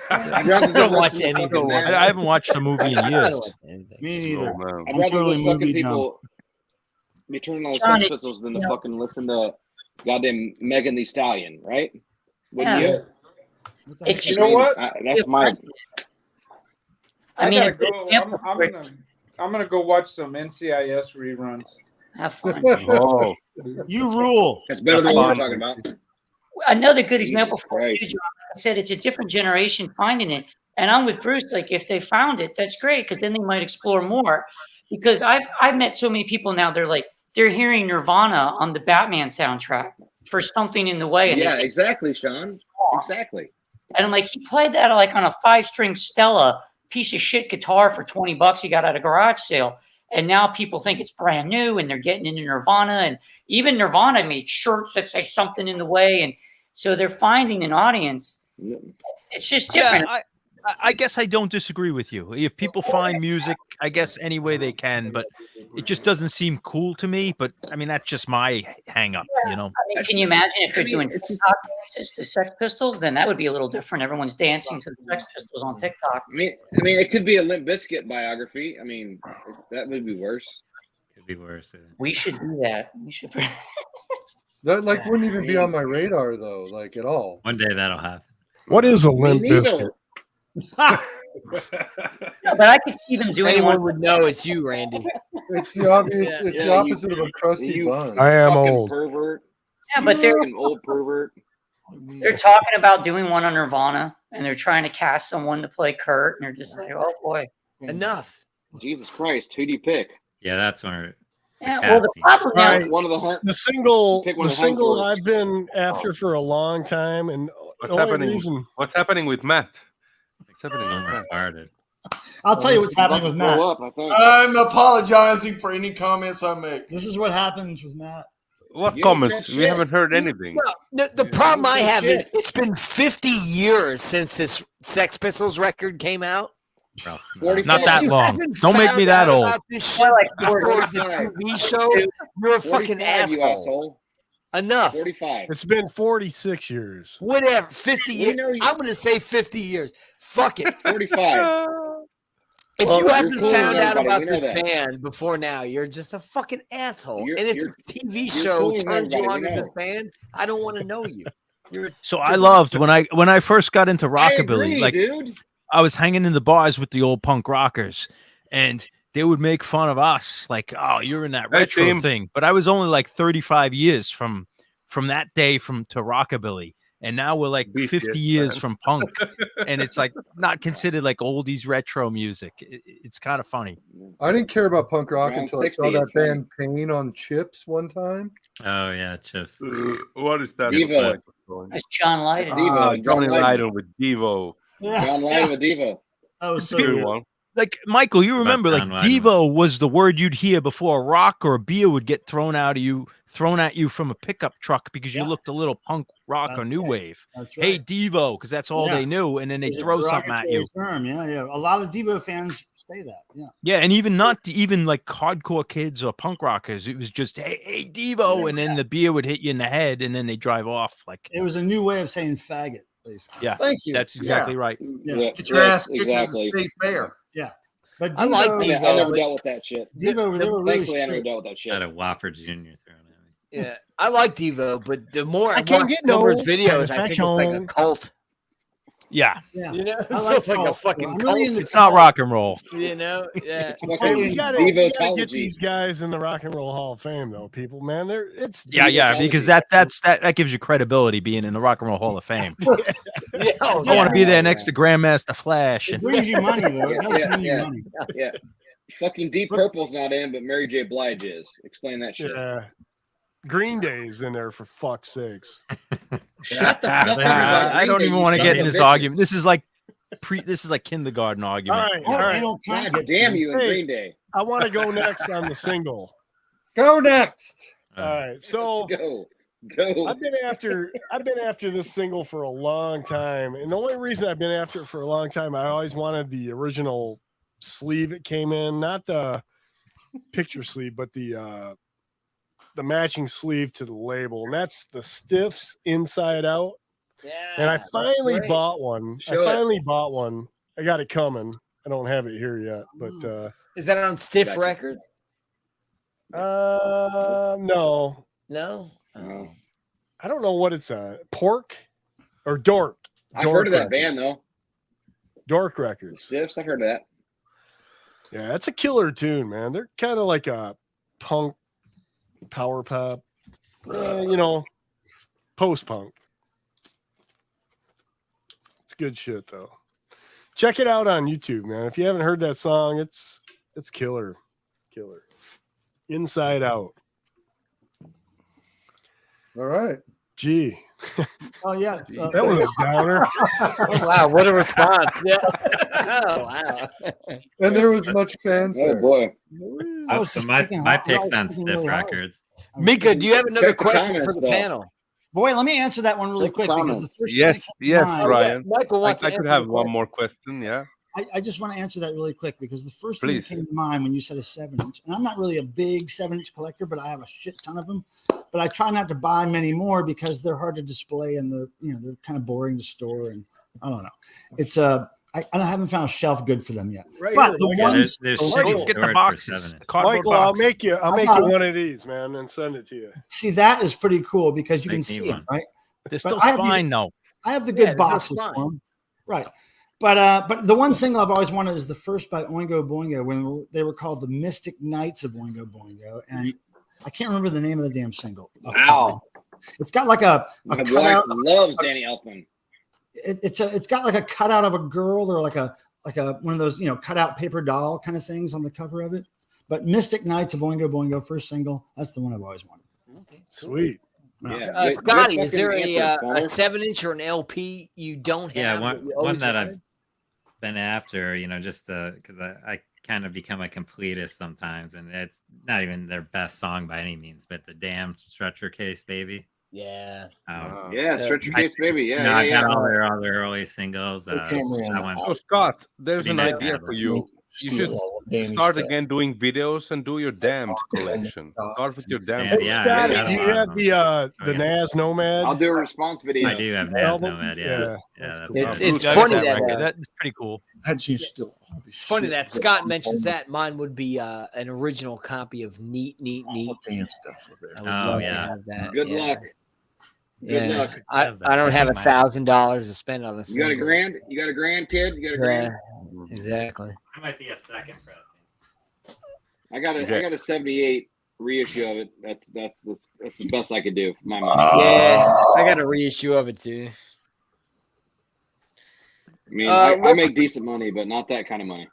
I'd rather I don't just watch listen to anything. fucking- I haven't watched the movie in I don't years. watch anything. Me neither. man. I'd I'm rather totally just fucking movie people be turning on the Johnny, Sex Pistols than to you know- fucking listen to goddamn Megan Thee Stallion, right? Wouldn't Yeah. you? It's You just know what? That's my. I mean, gotta a good go. example I'm for it- gonna go watch some NCIS reruns. have fun. Oh, You rule. That's better than what we're talking about. Another good example Jesus for you, Christ. John. I said it's a different generation finding it, and I'm with Bruce. Like if they found it, that's great because then they might explore more. Because I've met so many people now. They're hearing Nirvana on the Batman soundtrack for Something in the Way, and Yeah, they, exactly, Sean. Exactly. and I'm like, he played that like on a 5-string Stella piece of shit guitar for $20 he got at a garage sale. And now people think it's brand new and they're getting into Nirvana. And even Nirvana made shirts that say Something in the Way. And so they're finding an audience. It's just different. Yeah, I guess I don't disagree with you. If people find music, I guess any way they can, but it just doesn't seem cool to me. But I mean, that's just my hang up, you know. I mean, can you imagine if they're doing TikTok dances to Sex Pistols? Then that would be a little different. Everyone's dancing to the Sex Pistols on TikTok. I mean, it could be a Limp Bizkit biography. I mean, that would be worse. Could be worse. Yeah. We should do that. We should. That wouldn't even be on my radar though, like at all. One day that'll happen. What is a Limp neither. Bizkit? But I could see them doing Anyone one. would know it's you, Randy. It's the obvious. It's the Yeah, opposite of a crusty you bun. I am fucking old. pervert. Yeah, but they're Fucking old pervert. talking about doing one on Nirvana, and they're trying to cast someone to play Kurt, and they're just like, oh boy. Enough. Jesus Christ, who do you pick? Yeah, that's when. Yeah, well, the problem now, Right. One of the hunt. The single, Pick one the of the home single courts. I've been after for a long time, and what's the only happening? reason What's happening with Matt? What's happening with Matt? Started. I'll tell you what's happening with Matt. Grow up, I think. I'm apologizing for any comments I make. This is what happens with Matt. What You comments? said We shit. haven't heard anything. Well, the problem I have is shit. it's been 50 years since this Sex Pistols record came out. Bro, 45. Not that You long. haven't Don't make me found that out old. about this shit like before the 45. TV show. You're a fucking 45, you asshole. asshole. Enough. 45. it's been 46 years. Whatever. 50 years. know you- I'm going to say 50 years. Fuck it. 45. If you haven't found out about this band before now, you're just a fucking asshole. And if the TV show turns you on to this band, I don't want to know you. So I loved when I first got into rockabilly. I agree, dude. I was hanging in the bars with the old punk rockers, and they would make fun of us, like, "Oh, you're in that retro thing." But I was only like 35 years from that day to rockabilly, and now we're like 50 years from punk, and it's like not considered like oldies retro music. It's kind of funny. I didn't care about punk rock until I saw that band Pain on Chips one time. Oh yeah, Chips. What is that? Devo. That's John Lydon. Johnny Lydon with Devo. John Lydon with Devo. That was so good good. one. Like, Michael, you remember, like, Devo was the word you'd hear before a rock or a beer would get thrown at you from a pickup truck because you looked a little punk rock or new wave. That's right. Hey, Devo, because that's all they knew, and then they throw something at you. Term. Yeah. A lot of Devo fans say that. Yeah. Yeah, and even like hardcore kids or punk rockers, it was just hey Devo, and then the beer would hit you in the head, and then they drive off. Like, it was a new way of saying faggot, basically. Yeah, thank you. That's exactly right. Yeah. Get your ass kicked in the state fair. Yeah. But Devo, I like Devo. I never dealt with that shit. Devo, they were really thankfully I never dealt with that shit. Had a Whopper Jr. thrown at me. Yeah, I like Devo, but the more I can't watch get Gilbert's no videos, I think it's like a cult. Yeah. You know, I it's like a fucking cult. It's not rock and roll. You know, yeah. Hey, we gotta get these guys in the Rock and Roll Hall of Fame, though, people. Man, Yeah, because that gives you credibility being in the Rock and Roll Hall of Fame. I want to be there next to Grandmaster Flash. It brings you money, though. Yeah. Fucking Deep Purple's not in, but Mary J. Blige is. Explain that shit. Yeah. Green Day's in there, for fuck's sakes. I don't even want to get in this argument. This is like kindergarten argument. All right. God damn you in Green Day. I want to go next on the single. Go next. All right. So go. I've been after this single for a long time. And the only reason I've been after it for a long time, I always wanted the original sleeve it came in, not the picture sleeve, but the matching sleeve to the label, and that's the Stiffs Inside Out. Yeah, and I finally bought one. I got it coming. I don't have it here yet, but is that on Stiff Records? No. Oh. I don't know what it's on. Pork or Dork. I've heard of that band though. Dork Records. Stiffs, I've heard of that. Yeah, that's a killer tune, man. They're kind of like a punk power pop, post punk. It's good shit though. Check it out on YouTube, man. If you haven't heard that song, it's killer. Inside Out. All right. Gee. Oh yeah, that was a downer. Oh, wow, what a response! Yeah. Oh wow. And there was much fanfare. Oh boy. So my pick's on Stiff Records. Mika, do you have another question for the panel? Boy, let me answer that one really quick because the first yes, Ryan. Michael wants I could have one more question. Yeah. I just want to answer that really quick because the first thing that came to mind when you said a 7-inch, and I'm not really a big 7-inch collector, but I have a shit ton of them. But I try not to buy many more because they're hard to display and they're kind of boring to store, and I don't know. It's I haven't found a shelf good for them yet. Right but here, the ones get the boxes. Michael, I'll make you one of these, man, and send it to you. See, that is pretty cool because you can see it, right? They're still fine though. I have the good boxes for them, right? But the one single I've always wanted is the first by Oingo Boingo when they were called the Mystic Knights of Oingo Boingo, and I can't remember the name of the damn single. Wow, it's got like a my cutout. wife loves Danny Elfman. It's got like a cutout of a girl or like a one of those cutout paper doll kind of things on the cover of it. But Mystic Knights of Oingo Boingo, first single. That's the one I've always wanted. Okay, sweet. Yeah. Scotty, is there a 7-inch or an LP you don't have? Yeah, one that I've been after, just because I kind of become a completist sometimes, and it's not even their best song by any means, but the damn Stretcher Case Baby. Yeah. Stretcher Case Baby. Yeah, I got all their early singles. So Scott, there's an idea for you. start again doing videos and do your Damned collection. Start with your Damned. Scotty, do you have the Nas Nomad? I'll do a response video. I do have Nas Nomad. Yeah, it's funny that's pretty cool. It's funny that Scott mentions that. Mine would be an original copy of Neat. Oh yeah. Good luck. Good luck. I don't have $1,000 to spend on a. You got a grand? You got a grand, kid? You got a grand? Exactly. That might be a second pressing. I got a 78 reissue of it. That's the best I could do for my money. Yeah, I got a reissue of it too. I mean, I make decent money, but not that kind of money.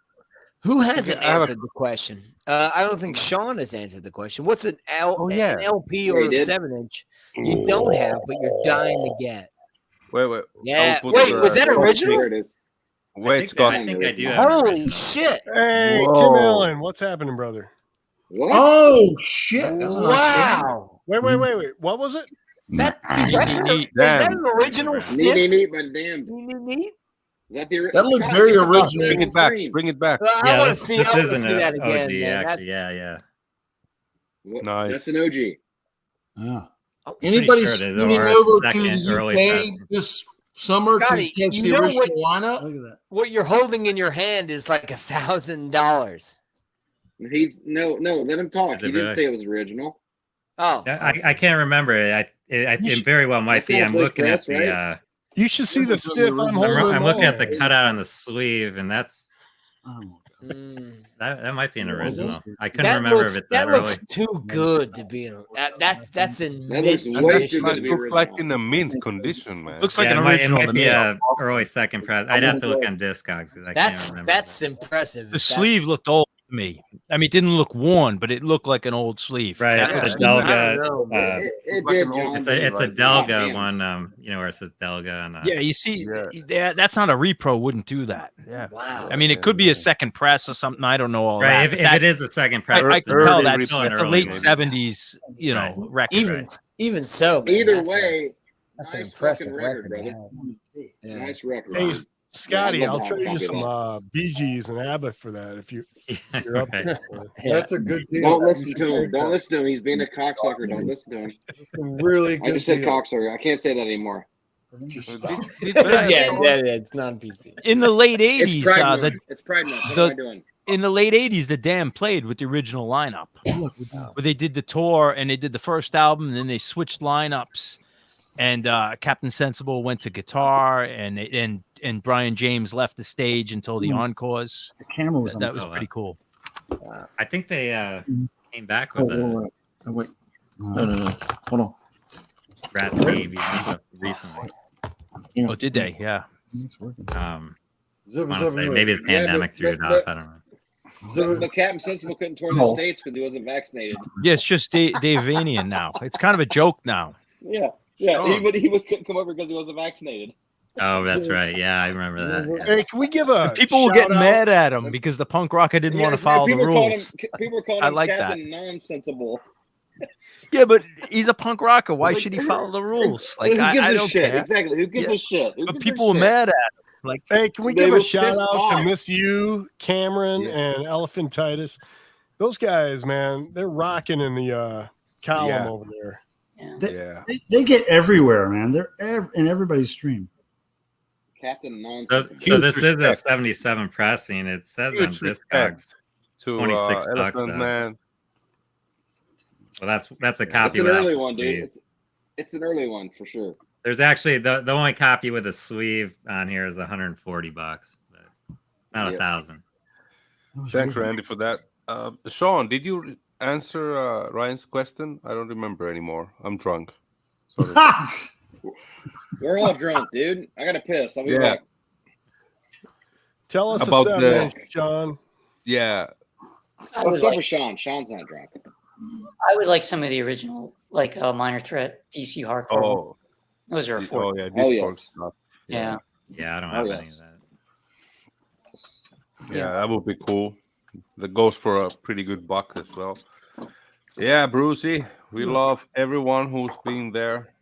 Who hasn't answered the question? I don't think Sean has answered the question. What's an LP or a 7-inch you don't have, but you're dying to get? Wait. Yeah. Wait, was that original? Wait, Scott. I think I do. Holy shit! Hey, Tim Allen, what's happening, brother? What? Oh shit! Wow! Wait. What was it? Is that an original sniff? Neat, but damn. Neat. Is that the? That looked very original. Bring it back. I want to see. This I want to isn't see that an again. OG, Man. actually. Yeah. Nice. That's an OG. Yeah. Anybody sure sending there's over second to the early UK this summer Scotty, to catch you the know original lineup? Look at that. What you're holding in your hand is like $1,000. He's no. Let him talk. He didn't say it was original. Oh, I can't remember it. It very well might be. I'm looking at the. You should see the stiff I'm holding. I'm looking at the cutout on the sleeve, and that's that might be an original. I couldn't remember if it's that looks early. too good to be in. That's in That mint looks way condition. too good to be Look like original. in a mint condition, man. Looks like Yeah, an it original. might be a early second press. I'd have to look on Discogs. I can't remember. That's impressive. The sleeve looked old to me. I mean, it didn't look worn, but it looked like an old sleeve. Right, That's it's what a it Delga. It did, John. It's a Delga one. Where it says Delga. And, yeah, you see, that's not a repro. Wouldn't do that. Yeah. Wow. I mean, it could be a second press or something. I don't know all right, that. if it is a second press, I can tell that's an a early late movie. '70s, record. Even so, man, Either that's way, that's an nice impressive fucking record. brother. Yeah. Nice record. Hey, Scotty, Yeah, I'll I'd love trade to you have a copy some Bee Gees and ABBA for that if you're up Right. for it. That's a good deal. Don't listen to him. Don't listen to him. He's being a cocksucker. Don't listen to him. Really good. I just said deal. cocksucker. I can't say that anymore. It's non-PC. In the late It's '80s, Pride Month. It's Pride Month. What am I doing? in the late '80s, the Damned played with the original lineup, where they did the tour and they did the first album, and then they switched lineups. And Captain Sensible went to guitar, and Brian James left the stage until the encores. The camera was on. That was pretty cool. I think they came back with a Wait. No. Hold on. Rat Scabies recently. Oh, did they? Yeah. I want to say maybe the pandemic threw it off. I don't know. But Captain Sensible couldn't tour the States because he wasn't vaccinated. Yeah, it's just Dave Vanian now. It's kind of a joke now. Yeah. He couldn't come over because he wasn't vaccinated. Oh, that's right. Yeah, I remember that. Hey, can we give a People were getting shout-out? mad at him because the punk rocker didn't want to follow the rules. People were calling I him like Captain Nonsensible. Yeah, but he's a punk rocker. Why should he follow the rules? Like, Who gives I a don't shit? care. Exactly. Who gives a shit? Who But gives people a were shit? mad at him. Like, Hey, can we They give were a shout pissed out off. to Miss You, Cameron, and Elephantitis? Those guys, man, they're rocking in the column over there. They get everywhere, man. They're in everybody's stream. Captain Nonsensible. So this is a 77 pressing. It says on Huge respect Discogs to 26 bucks. Elephant Man. Well, that's a It's copy an without early the one, sleeve. dude. It's an early one for sure. There's actually the only copy with a sleeve on here is 140 bucks. But it's not 1,000. Thanks, Randy, for that. Sean, did you answer Ryan's question? I don't remember anymore. I'm drunk. Sorry. We're all drunk, dude. I gotta piss. I'll be back. Tell us About a the- Sean. Yeah. Oh, except for Sean. Sean's not drunk. I would like some of the original, like Minor Threat, DC Hardcore. Oh. Those are Oh, yeah. Oh, Discord yes. stuff. Yeah. Yeah, I don't Oh, have yes. any of that. Yeah, that would be cool. That goes for a pretty good buck as well. Yeah, Brucey, we love everyone who's been there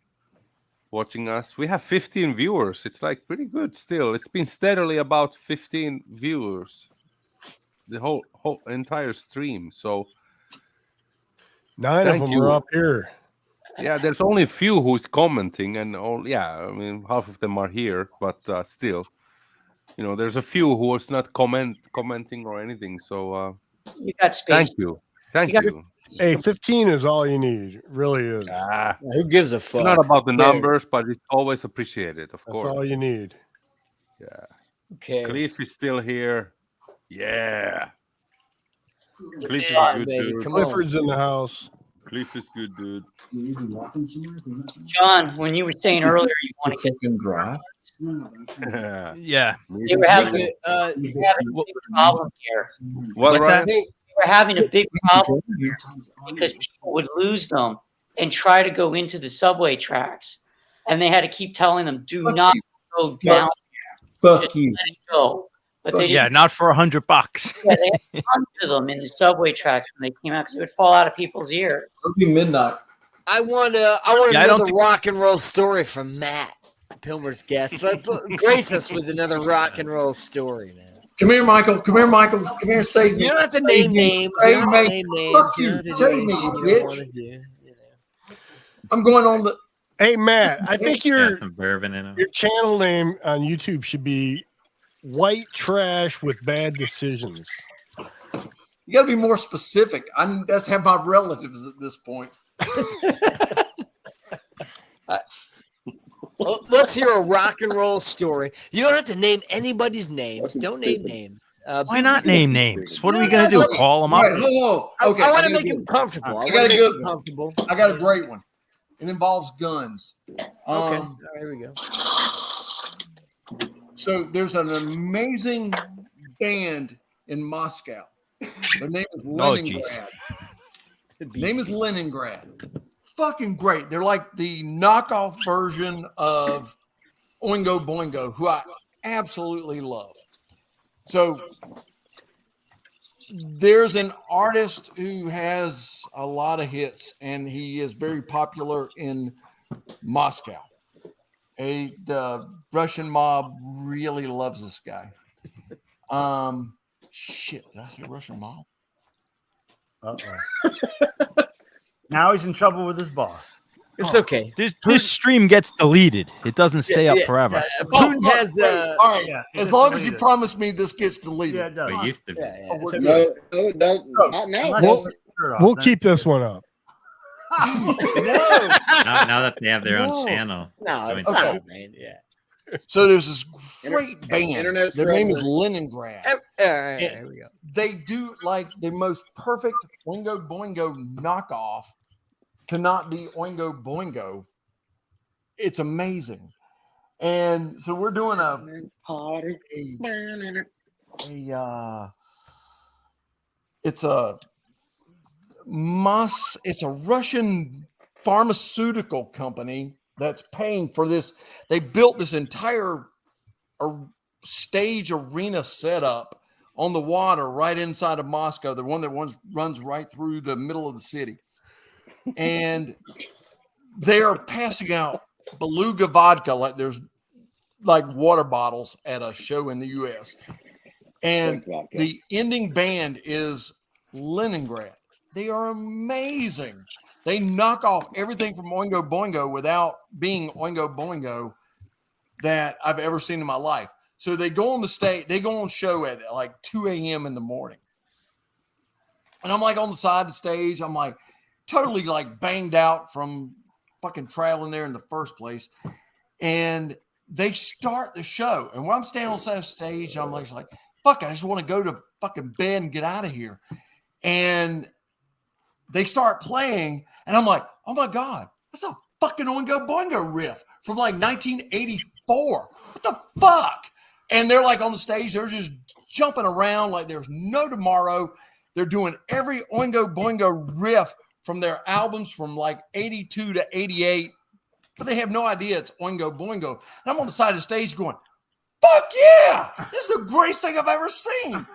watching us. We have 15 viewers. It's like pretty good still. It's been steadily about 15 viewers. the whole entire stream. So 9 of them are up here. Yeah, there's only a few who's commenting, and I mean, half of them are here, but still, there's a few who is not commenting or anything. So you got space. Thank you. Hey, 15 is all you need. It really is. Who gives a fuck? It's not about the numbers, but it's always appreciated, of course. That's all you need. Yeah. Okay. Cliff is still here. Yeah. Cliff is good, baby. dude. Clifford's in the house. Cliff is good, dude. John, when you were saying earlier, you want to get drive. Yeah. They were having a big problem here. What's that? They were having a big problem here because people would lose them and try to go into the subway tracks, and they had to keep telling them, "Do not go down there. Fuck you." Let it go." But they Yeah, not for $100. Yeah, they had tons of them in the subway tracks when they came out because it would fall out of people's ears. It'll be midnight. I want another rock and roll story from Matt, Pilmer's guest. Grace us with another rock and roll story, man. Come here, Michael. Come here, Michael. Come here, save me. You don't have to name names. Save me. Fuck you. Save me, bitch. I'm going on the. Hey, Matt, I think Got some bourbon in them. your channel name on YouTube should be White Trash with Bad Decisions. You got to be more specific. That's how my relatives at this point. Well, let's hear a rock and roll story. You don't have to name anybody's names. Don't name names. Why not name names? What are we gonna do? Call them up? Right, okay, I want to make him comfortable. I got a great one. It involves guns. Okay, here we go. So there's an amazing band in Moscow. Their name is Leningrad. Name is Leningrad. Fucking great. They're like the knockoff version of Oingo Boingo, who I absolutely love. So there's an artist who has a lot of hits, and he is very popular in Moscow. The Russian mob really loves this guy. Shit, did I say Russian mob? Now he's in trouble with his boss. It's okay. This stream gets deleted. It doesn't stay up forever. Putin has. All right, as long as you promise me this gets deleted. Yeah, it does. It used to be. No, not now. We'll keep this one up. Now that they have their own channel. No, it's Okay. not, man. Yeah. So there's this great band. Internet's Their name is forever. Leningrad. Here we go. They do like the most perfect Oingo Boingo knockoff to not be Oingo Boingo. It's amazing. And so we're doing it's a Russian pharmaceutical company that's paying for this. They built this entire stage arena setup on the water right inside of Moscow, the one that runs right through the middle of the city. And they are passing out Beluga vodka like there's like water bottles at a show in the U.S. And the ending band is Leningrad. They are amazing. They knock off everything from Oingo Boingo without being Oingo Boingo that I've ever seen in my life. So they go on the stage, they go on show at like 2 a.m. in the morning. And I'm like on the side of the stage. I'm like totally like banged out from fucking traveling there in the first place. And they start the show. And when I'm standing on the side of the stage, I'm like, fuck, I just want to go to fucking bed and get out of here. And they start playing. And I'm like, oh my God, that's a fucking Oingo Boingo riff from like 1984. What the fuck? And they're like on the stage, they're just jumping around like there's no tomorrow. They're doing every Oingo Boingo riff from their albums from like 82 to 88, but they have no idea it's Oingo Boingo. And I'm on the side of the stage going, fuck yeah, this is the greatest thing I've ever seen.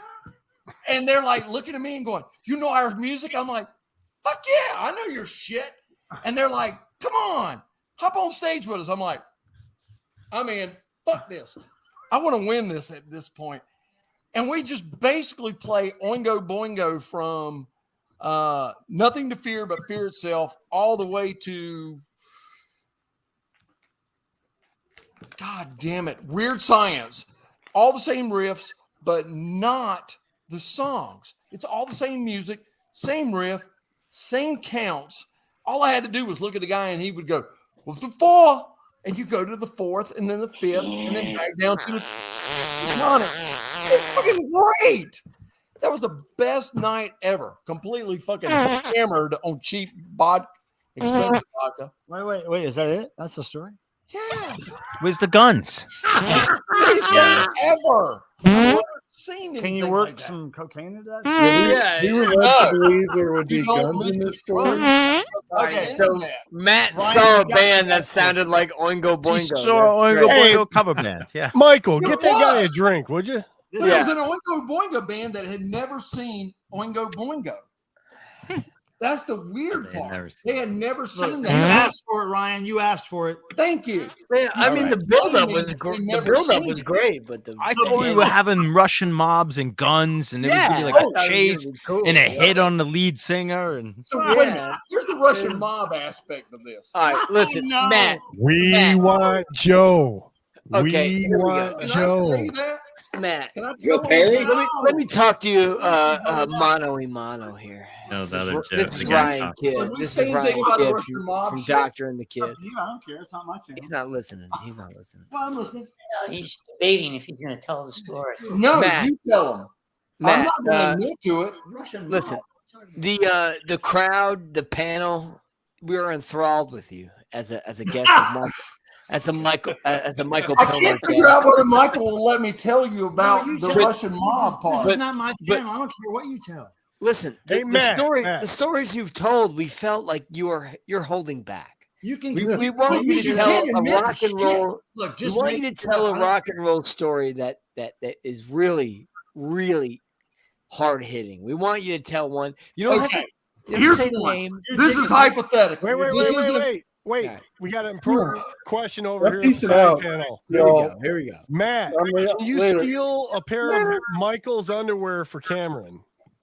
And they're like looking at me and going, you know our music? I'm like, fuck yeah, I know your shit. And they're like, come on, hop on stage with us. I'm like, I'm in, fuck this. I want to win this at this point. And we just basically play Oingo Boingo from Nothing to Fear But Fear Itself all the way to, God damn it, Weird Science. All the same riffs, but not the songs. It's all the same music, same riff, same counts. All I had to do was look at the guy and he would go, with the 4, and you go to the 4th and then the 5th and then back down to the tonic. It's fucking great. That was the best night ever. Completely fucking hammered on cheap expensive vodka. Wait. Is that it? That's the story? Yeah. Where's the guns? Ever. Can you work some cocaine into that? We were led to believe there would be guns in this story. Okay, so Matt saw a band that sounded like Oingo Boingo. You saw Oingo Boingo cover band. Yeah. Michael, get that guy a drink, would you? This was an Oingo Boingo band that had never seen Oingo Boingo. That's the weird part. They had never seen that. You asked for it, Ryan. You asked for it. Thank you. Man, I mean, the buildup was great, but I thought we were having Russian mobs and guns, and there was gonna be like a chase and a hit on the lead singer. And so wait a minute. Here's the Russian mob aspect of this. All right, listen, Matt. We want Joe. Okay, we want Joe. Matt, can I let me talk to you mano a mano here. No, this is Ryan Kidd. This is Ryan Kidd from Doctor and the Kid. I don't care. It's not my channel. He's not listening. Well, I'm listening. He's debating if he's going to tell the story. No, Matt, you tell him. Matt, I'm not going to admit to it. Listen, the crowd, the panel, we are enthralled with you as a guest of Michael. As a Michael I can't figure out whether Michael will let me tell you about the Russian mob part. This is not my channel. I don't care what you tell. Listen, the stories you've told, we felt like you're holding back. You can. We want you to tell a rock and roll. Look, we want you to tell a rock and roll story that is really, really hard hitting. We want you to tell one. You don't have to. Here's say the the name. This is hypothetical. Wait. We got an important question over here. Piece it out. Panel. Here we go. Matt, can you steal a pair of Michael's underwear for Cameron?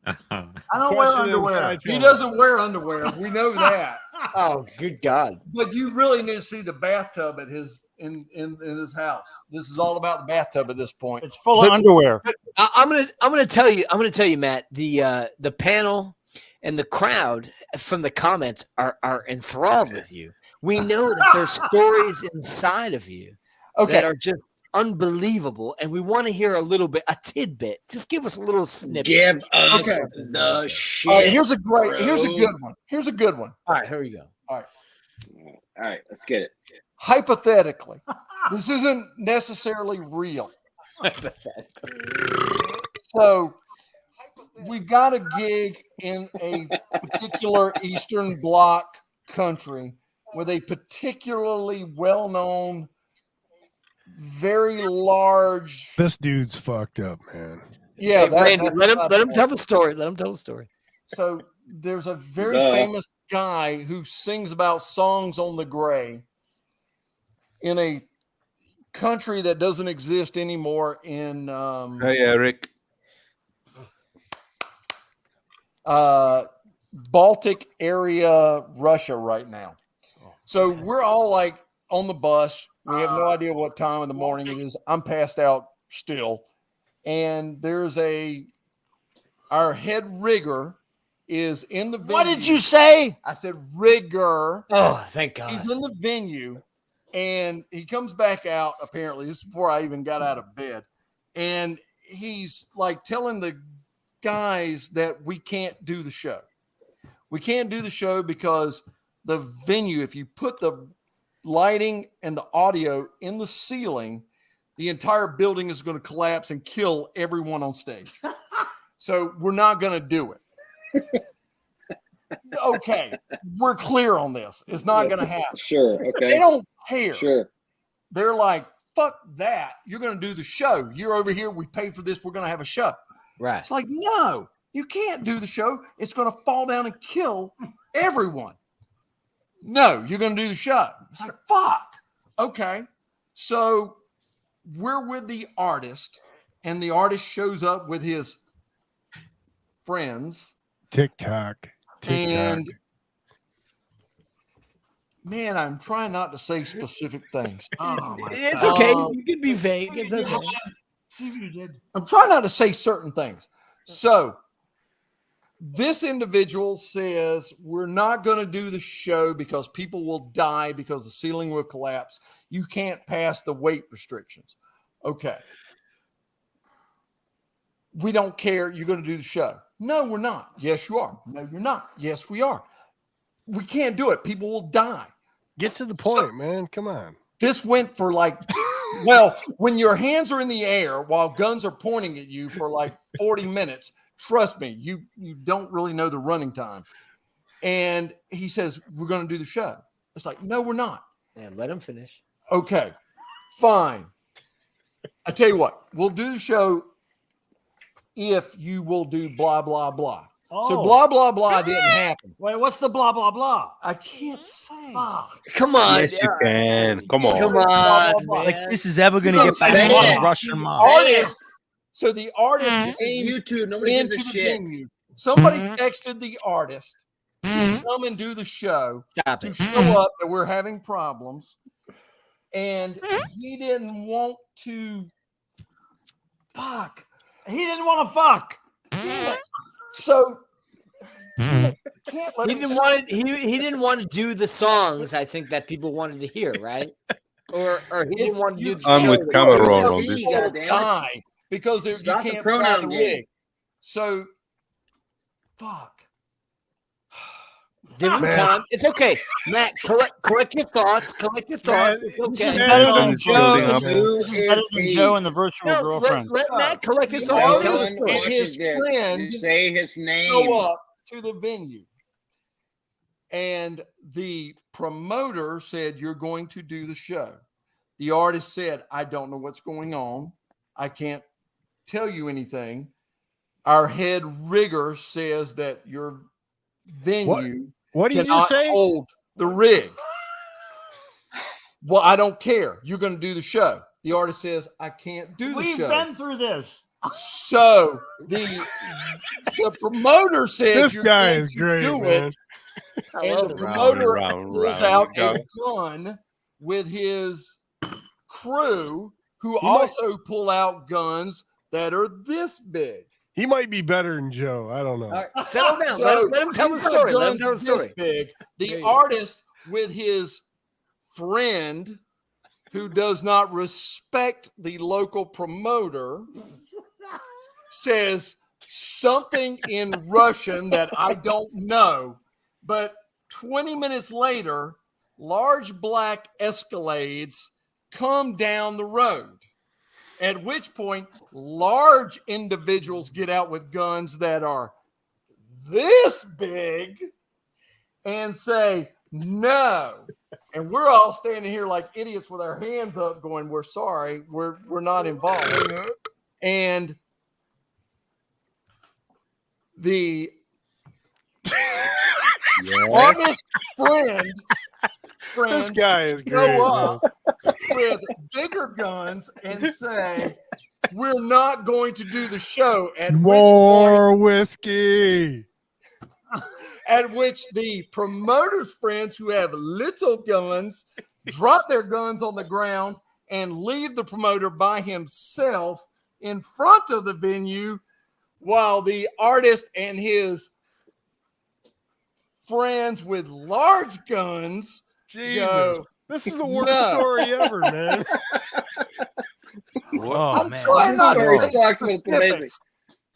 I don't wear underwear. He doesn't wear underwear. We know that. Oh, good God! But you really need to see the bathtub at his in his house. This is all about the bathtub at this point. It's full of underwear. I'm gonna tell you, Matt. The panel and the crowd from the comments are enthralled with you. We know that there's stories inside of you that are just unbelievable, and we want to hear a tidbit. Just give us a little snippet. Give us the shit. Right, here's a good one. All right, here we go. All right, let's get it. Hypothetically, this isn't necessarily real. So we've got a gig in a particular Eastern Bloc country with a particularly well-known, very large. This dude's fucked up, man. Yeah, let him tell the story. Let him tell the story. So there's a very famous guy who sings about songs on the gray in a country that doesn't exist anymore in Hey Eric. Baltic area Russia right now. So we're all like on the bus. We have no idea what time in the morning it is. I'm passed out still. And there's our head rigger is in the venue. What did you say? I said rigger. Oh, thank God. He's in the venue and he comes back out. Apparently, this is before I even got out of bed. And he's like telling the guys that we can't do the show. We can't do the show because the venue, if you put the lighting and the audio in the ceiling, the entire building is going to collapse and kill everyone on stage. So we're not going to do it. Okay, we're clear on this. It's not going to happen. Sure. Okay. They don't care. Sure. They're like, fuck that. You're going to do the show. You're over here. We paid for this. We're going to have a show. Right. It's like, no, you can't do the show. It's going to fall down and kill everyone. No, you're going to do the show. It's like, fuck. Okay. So we're with the artist and the artist shows up with his friends. TikTok. And man, I'm trying not to say specific things. It's okay. You can be vague. It's okay. See if you did. I'm trying not to say certain things. So this individual says, we're not going to do the show because people will die because the ceiling will collapse. You can't pass the weight restrictions. Okay. We don't care. You're going to do the show. No, we're not. Yes, you are. No, you're not. Yes, we are. We can't do it. People will die. Get to the point, man. Come on. This went for like, well, when your hands are in the air while guns are pointing at you for like 40 minutes, trust me, you don't really know the running time. And he says, we're going to do the show. It's like, no, we're not. Yeah, let him finish. Okay, fine. I tell you what, we'll do the show if you will do blah, blah, blah. So blah, blah, blah didn't happen. Wait, what's the blah, blah, blah? I can't say. Come on. Yes, you can. Come on. Come on. Blah, blah, blah. Like this is ever going to get back to the Russian mob. So the artist came YouTube. Nobody gives into a the shit. venue. Somebody texted the artist to come and do the show. To show up that we're having problems. And he didn't want to fuck. He didn't want to fuck. So he didn't want to do the songs I think that people wanted to hear, right? Or he didn't want to do the I'm show. with Cameron on this. People die because you can't fly the rig. So fuck. Different time. It's okay. Matt, collect your thoughts. Collect your thoughts. It's okay. This is better than Joe. This is better than Joe and the virtual girlfriend. Let Matt collect his thoughts. And his friend say his name. Go up to the venue. And the promoter said, you're going to do the show. The artist said, I don't know what's going on. I can't tell you anything. Our head rigger says that your venue what did you cannot say? Hold the rig. Well, I don't care. You're going to do the show. The artist says, I can't do the show. We've been through this. So the promoter says This you're guy going is to great, do man. it. And the promoter pulls out a gun with his crew, who also pull out guns that are this big. He might be better than Joe. I don't know. All right, settle down. So let him tell the story. Let him tell the story. Big. The artist with his friend, who does not respect the local promoter, says something in Russian that I don't know. But 20 minutes later, large black Escalades come down the road. At which point, large individuals get out with guns that are this big and say, no. And we're all standing here like idiots with our hands up going, we're sorry, we're not involved. And the artist friend this guy is great. Go up with bigger guns and say, we're not going to do the show. More whiskey. At which the promoter's friends, who have little guns, drop their guns on the ground and leave the promoter by himself in front of the venue, while the artist and his friends with large guns go, this is the worst story ever, man. I'm trying not to sucks, but it's amazing.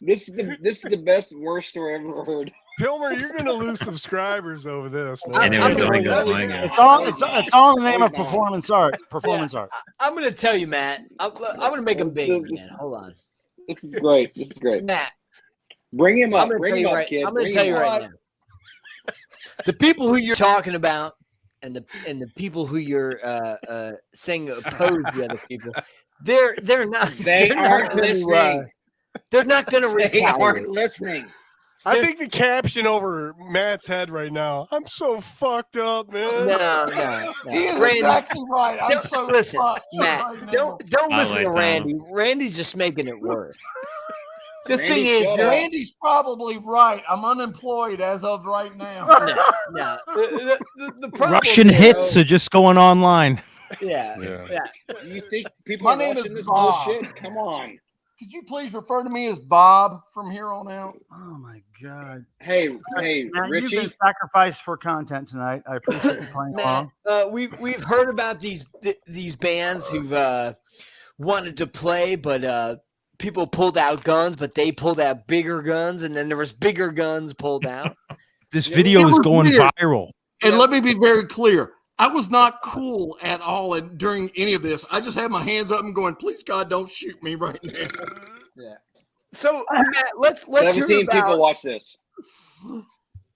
This is the best worst story I've ever heard. Pilmer, you're gonna lose subscribers over this, man. Anyways, It's all in the name of performance art. Performance art. I'm gonna tell you, Matt. I'm gonna make him big again. Hold on. This is great. This is great. Matt, bring him up. Bring him up, kid. I'm gonna tell you right now. The people who you're talking about, and the people who you're saying oppose the other people, they're not. They aren't listening. They're not going to They retaliate. aren't listening. I think the caption over Matt's head right now. I'm so fucked up, man. No. He is Randy, exactly right. I'm so listen, fucked Matt. right now. Don't listen like to that Randy. Randy's just making it worse. The thing is, Randy's probably right. I'm unemployed as of right now. No. The problem Russian is, hits are just going online. Yeah. Do you think people My are name watching is this Bob. bullshit? Come on. Could you please refer to me as Bob from here on out? Oh my God. Hey, Matt, Richie. you've been sacrificed for content tonight. I appreciate you playing Matt, along. we've heard about these bands who've wanted to play, but people pulled out guns, but they pulled out bigger guns, and then there was bigger guns pulled out. This video is going viral. And let me be very clear. I was not cool at all during any of this. I just had my hands up and going, please, God, don't shoot me right now. Yeah. So, Matt, let's 17 hear about, people watch this.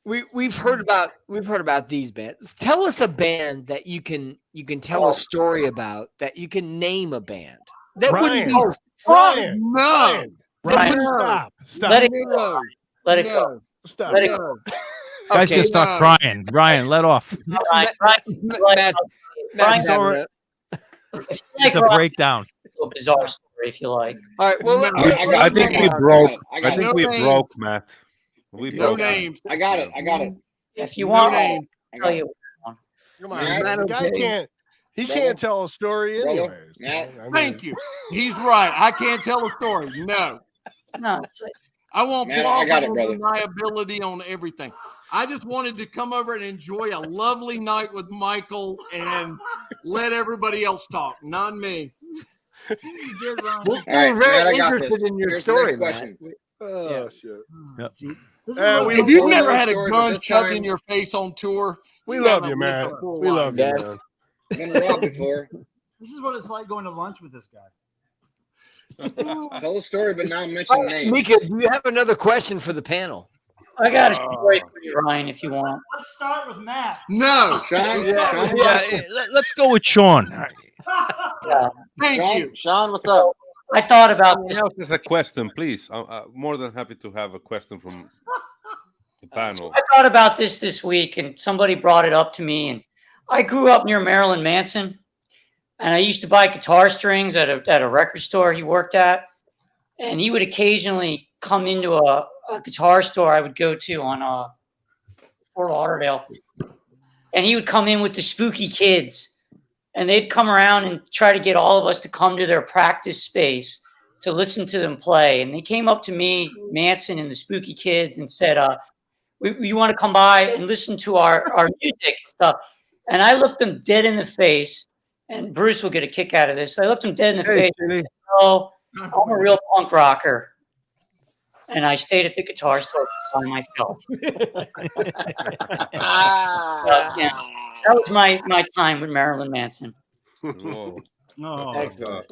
We've heard about these bands. Tell us a band that you can tell a story about, that you can name a band. That wouldn't be Ryan. No. Stop. Let it go. Let it go. Stop. Let it go. Guys, just start crying. Ryan, let off. Matt, Ryan, It's a breakdown. A bizarre story, if you like. All right. Well, I think we broke. I think we broke, Matt. We No broke. names. I got it. If you want, names. I'll tell you. Come on, the guy can't. He can't tell a story anyways. Thank you. He's right. I can't tell a story. No. No. I won't Man, put off I got it, brother. my ability on everything. I just wanted to come over and enjoy a lovely night with Michael and let everybody else talk, not me. We're very interested in your story, Matt. Oh, shit. Yep. If you've never had a gun shoved in your face on tour, we love you, man. We love you, man. Been robbed before. This is what it's like going to lunch with this guy. Tell a story, but now mention names. Mika, do you have another question for the panel? I got a story for you, Ryan, if you want. Let's start with Matt. No. Sean, Let's go with Sean. Thank you. Sean, what's up? I thought about this. Else is a question, please. I'm more than happy to have a question from the panel. I thought about this week, and somebody brought it up to me. And I grew up near Marilyn Manson, and I used to buy guitar strings at a record store he worked at, and he would occasionally come into a guitar store I would go to on Fort Lauderdale, and he would come in with the Spooky Kids, and they'd come around and try to get all of us to come to their practice space to listen to them play. And they came up to me, Manson and the Spooky Kids, and said, we want to come by and listen to our music and stuff. And I looked them dead in the face, and Bruce will get a kick out of this. I looked them dead in the face and said, "Oh, I'm a real punk rocker." And I stayed at the guitar store by myself. Yeah, that was my time with Marilyn Manson.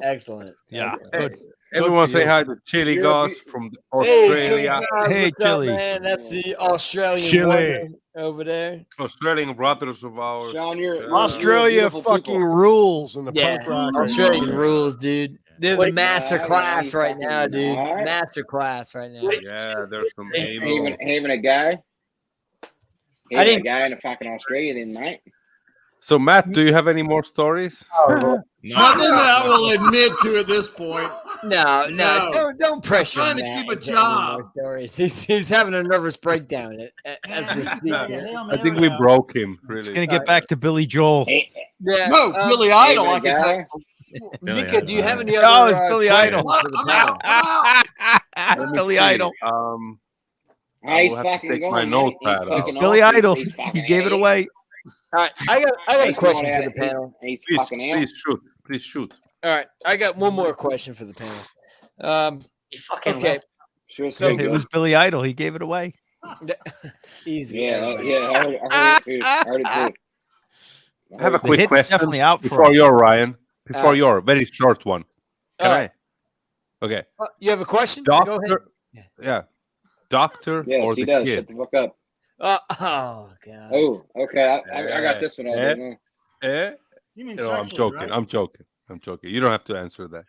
Excellent. Yeah. Good. Everyone say hi to Chili Goss from Australia. Hey, Chili. Man, that's the Australian Chili over there. Australian brothers of ours. Sean, you're Australia fucking rules in the punk rock. Australian rules, dude. They're the master class right now, dude. Master class right now. Yeah, there's some emo. Having a guy. I didn't. A guy in a fucking Australia tonight. So, Matt, do you have any more stories? Nothing that I will admit to at this point. No. Don't pressure I'm trying Matt to keep a into job. any more stories. He's having a nervous breakdown as we speak. I think we broke him. Really, It's gonna get back to Billy Joel. Yeah, No, Billy Idol. I can tell. Mika, do you have any Oh, other? it's Billy questions Idol. for the panel? Billy Idol. I will have to take my notepad out. It's Billy Idol. He gave it away. All right, I got a question for the panel. Please shoot. Please shoot. All right, I got one more question for the panel. Okay, So it was Billy Idol. He gave it away. Easy. Yeah. I heard it too. I have a The quick hit's question definitely out for before him. your Ryan. Before your very short one. Can All right. I? Okay. You have a question? Go ahead. Doctor. Yeah. Doctor Yes, or he the does. kid? Shut the fuck up. Oh God. Oh, okay. I got this one. You mean No, I'm sexually, joking. right? I'm joking. You don't have to answer that.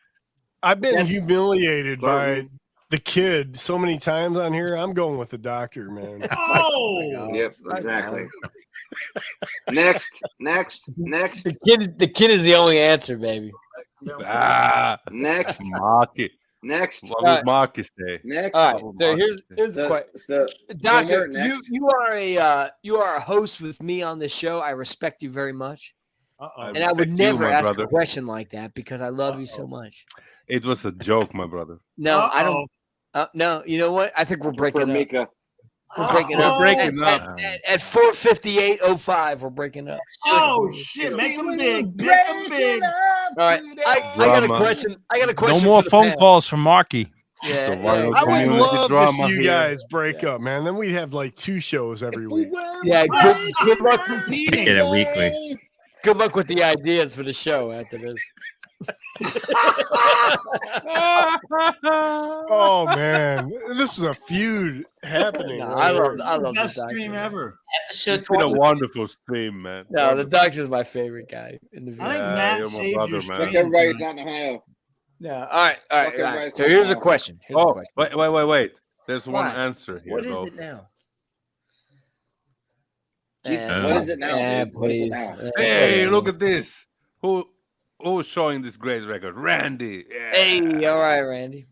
I've been humiliated by the kid so many times on here. I'm going with the doctor, man. Oh, yep, exactly. Next. The kid is the only answer, baby. Next. Marky. Next. What would Marky say? Next. All right. So here's the question. Doctor, you are a host with me on this show. I respect you very much. And I would never ask a question like that because I love you so much. It was a joke, my brother. No, I don't. No, you know what? I think we're breaking up. Mika. We're breaking up. At 4:58:05, we're breaking up. Oh shit! Make them big. Make them big. All right. I got a question. No more phone calls from Marky. Yeah, I would love to see you guys break up, man. Then we'd have like 2 shows every week. Yeah, good luck competing. Get it weekly. Good luck with the ideas for the show after this. Oh man, this is a feud happening. No, I love Best the stream ever. Episode It's been a wonderful stream, man. No, the doctor's my favorite guy in the video. I think Matt you're my saved brother, your man. stream. Everybody's not in Ohio. Yeah. All right. So here's a question. Wait. There's one answer here. What is though. it now? What is it now? Yeah, What is it please. now? Hey, look at this. Who's showing this great record? Randy. Yeah. Hey, all right, Randy.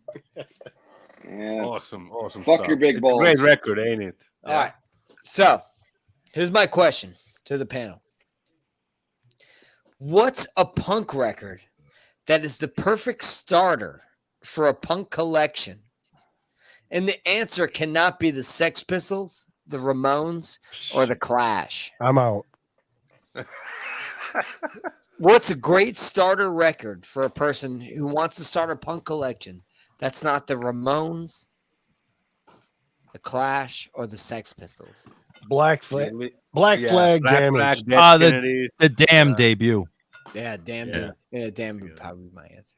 Yeah. Awesome Fuck stuff. your big It's balls. a great record, ain't it? All right. So here's my question to the panel. What's a punk record that is the perfect starter for a punk collection? And the answer cannot be the Sex Pistols, the Ramones, or the Clash. I'm out. What's a great starter record for a person who wants to start a punk collection that's not the Ramones, the Clash, or the Sex Pistols? Black Flag Damage. The Damn debut. Yeah, Damn. Yeah. Yeah, Damn would probably be my answer.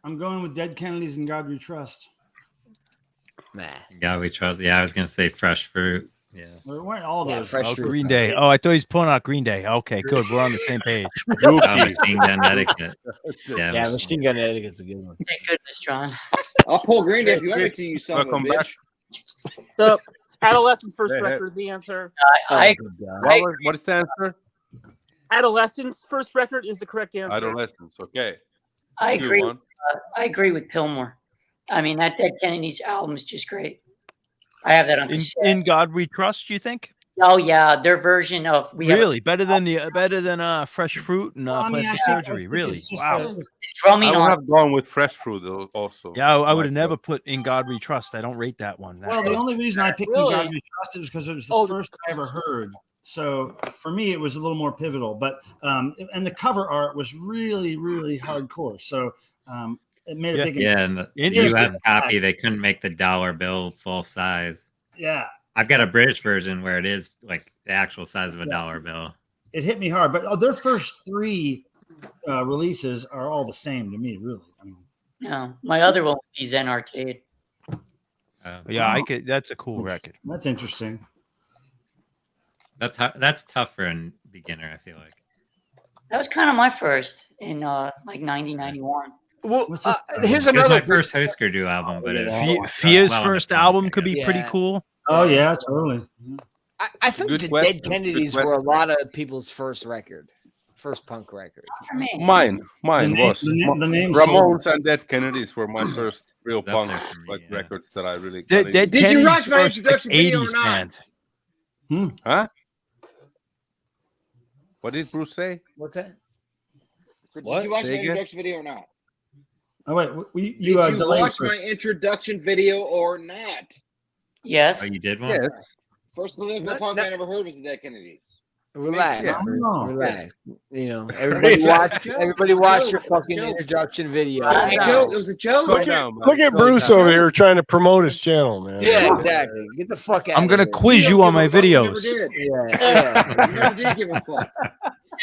I'm going with Dead Kennedys and God We Trust. Nah. God We Trust. Yeah, I was gonna say Fresh Fruit. Yeah. There weren't all Yeah, those. Fresh Fruit. Green Day. Oh, I thought he was pulling out Green Day. Okay, good. We're on the same page. Machine Gun Etiquette. Yeah, Machine Gun Etiquette's a good one. Thank goodness, John. I'll pull Green Day if you want me to, you son of a bitch. So, Adolescence first record is the answer. What is the answer? Adolescence first record is the correct answer. Adolescence. Okay. I agree. I agree with Pillmore. I mean, that Dead Kennedys album is just great. I have that on In God We Trust, you think? Oh yeah, their version of better than Fresh Fruit and Plastic Surgery. Really? Wow. I would have gone with Fresh Fruit also. Yeah, I would have never put In God We Trust. I don't rate that one. Well, the only reason I picked In God We Trust was because it was the first I ever heard. So for me, it was a little more pivotal. But and the cover art was really, really hardcore. So it made a big and the US copy, they couldn't make the dollar bill full size. Yeah. I've got a British version where it is like the actual size of a dollar bill. It hit me hard, but their first 3 releases are all the same to me, really. I mean, no, my other one would be Zen Arcade. I could. That's a cool record. That's interesting. That's tough for a beginner, I feel like. That was kind of my first in like 91. Well, here's another my first Husker Du album, but Fear's first album could be pretty cool. Oh yeah, totally. I think the Dead Kennedys were a lot of people's first punk record. Mine was the name Ramones and Dead Kennedys were my first real punk records that I really. Did you watch my introduction video or not? Huh? What did Bruce say? What's that? Did you watch my introduction video or not? Oh wait, did you watch my introduction video or not? Yes. Oh, you did one? Yes. First political punk I ever heard was the Dead Kennedys. Relax, relax. You know, everybody watch your fucking introduction video. It was a joke. Look at Bruce over here trying to promote his channel, man. Yeah, exactly. Get the fuck out. I'm gonna quiz you on my videos. Yeah. You never did give a fuck.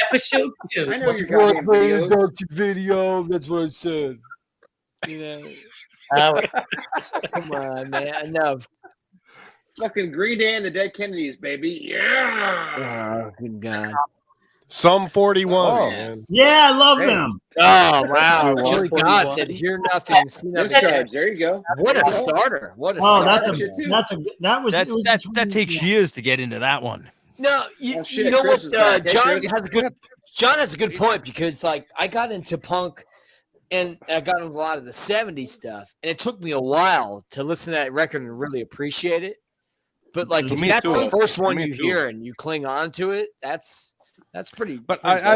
Episode 2. I know your goddamn videos. Introduction video. That's what I said. You know. Come on, man. Enough. Fucking Green Day and the Dead Kennedys, baby. Yeah. Oh, good God. Some 41. Man. Yeah, I love them. Oh wow! Chili God said, "Hear nothing, see nothing." Discharge. There you go. What a starter! What a starter! That takes years to get into that one. No, you know Chris what? John has a good point because like I got into punk. And I got into a lot of the 70s stuff, and it took me a while to listen to that record and really appreciate it. But like, if that's the first one you hear and you cling on to it, that's pretty. But I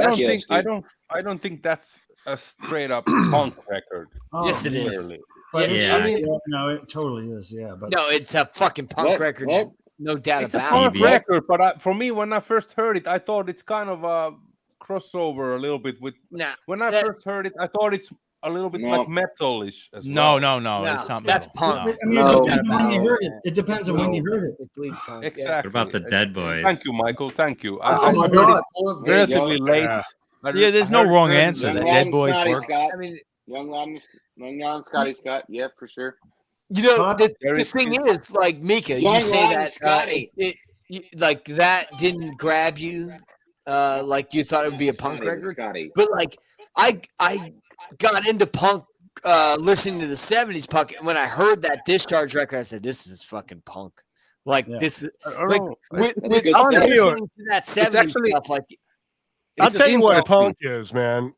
don't think that's a straight up punk record. Yes, it is. Yeah, I mean, no, it totally is. Yeah, but no, it's a fucking punk record. No doubt it's about a punk record. But for me, when I first heard it, I thought it's kind of a crossover a little bit with. When I first heard it, I thought it's a little bit like metalish as well. No, it's not. That's punk. I mean, it depends on when you heard it. It depends on when you heard it. It bleeds punk. Exactly. What about the Dead Boys? Thank you, Michael. Thank you. Oh my God! Relatively late. Yeah, there's no wrong answer. The Dead Boys work. I mean, young Scotty Scott. Yeah, for sure. You know, the thing is, like Mika, you say that like that didn't grab you, like you thought it would be a punk record. But like, I got into punk listening to the 70s punk, and when I heard that Discharge record, I said, "This is fucking punk." Like this, like with listening to that 70s stuff, like I'll tell you what punk is, man.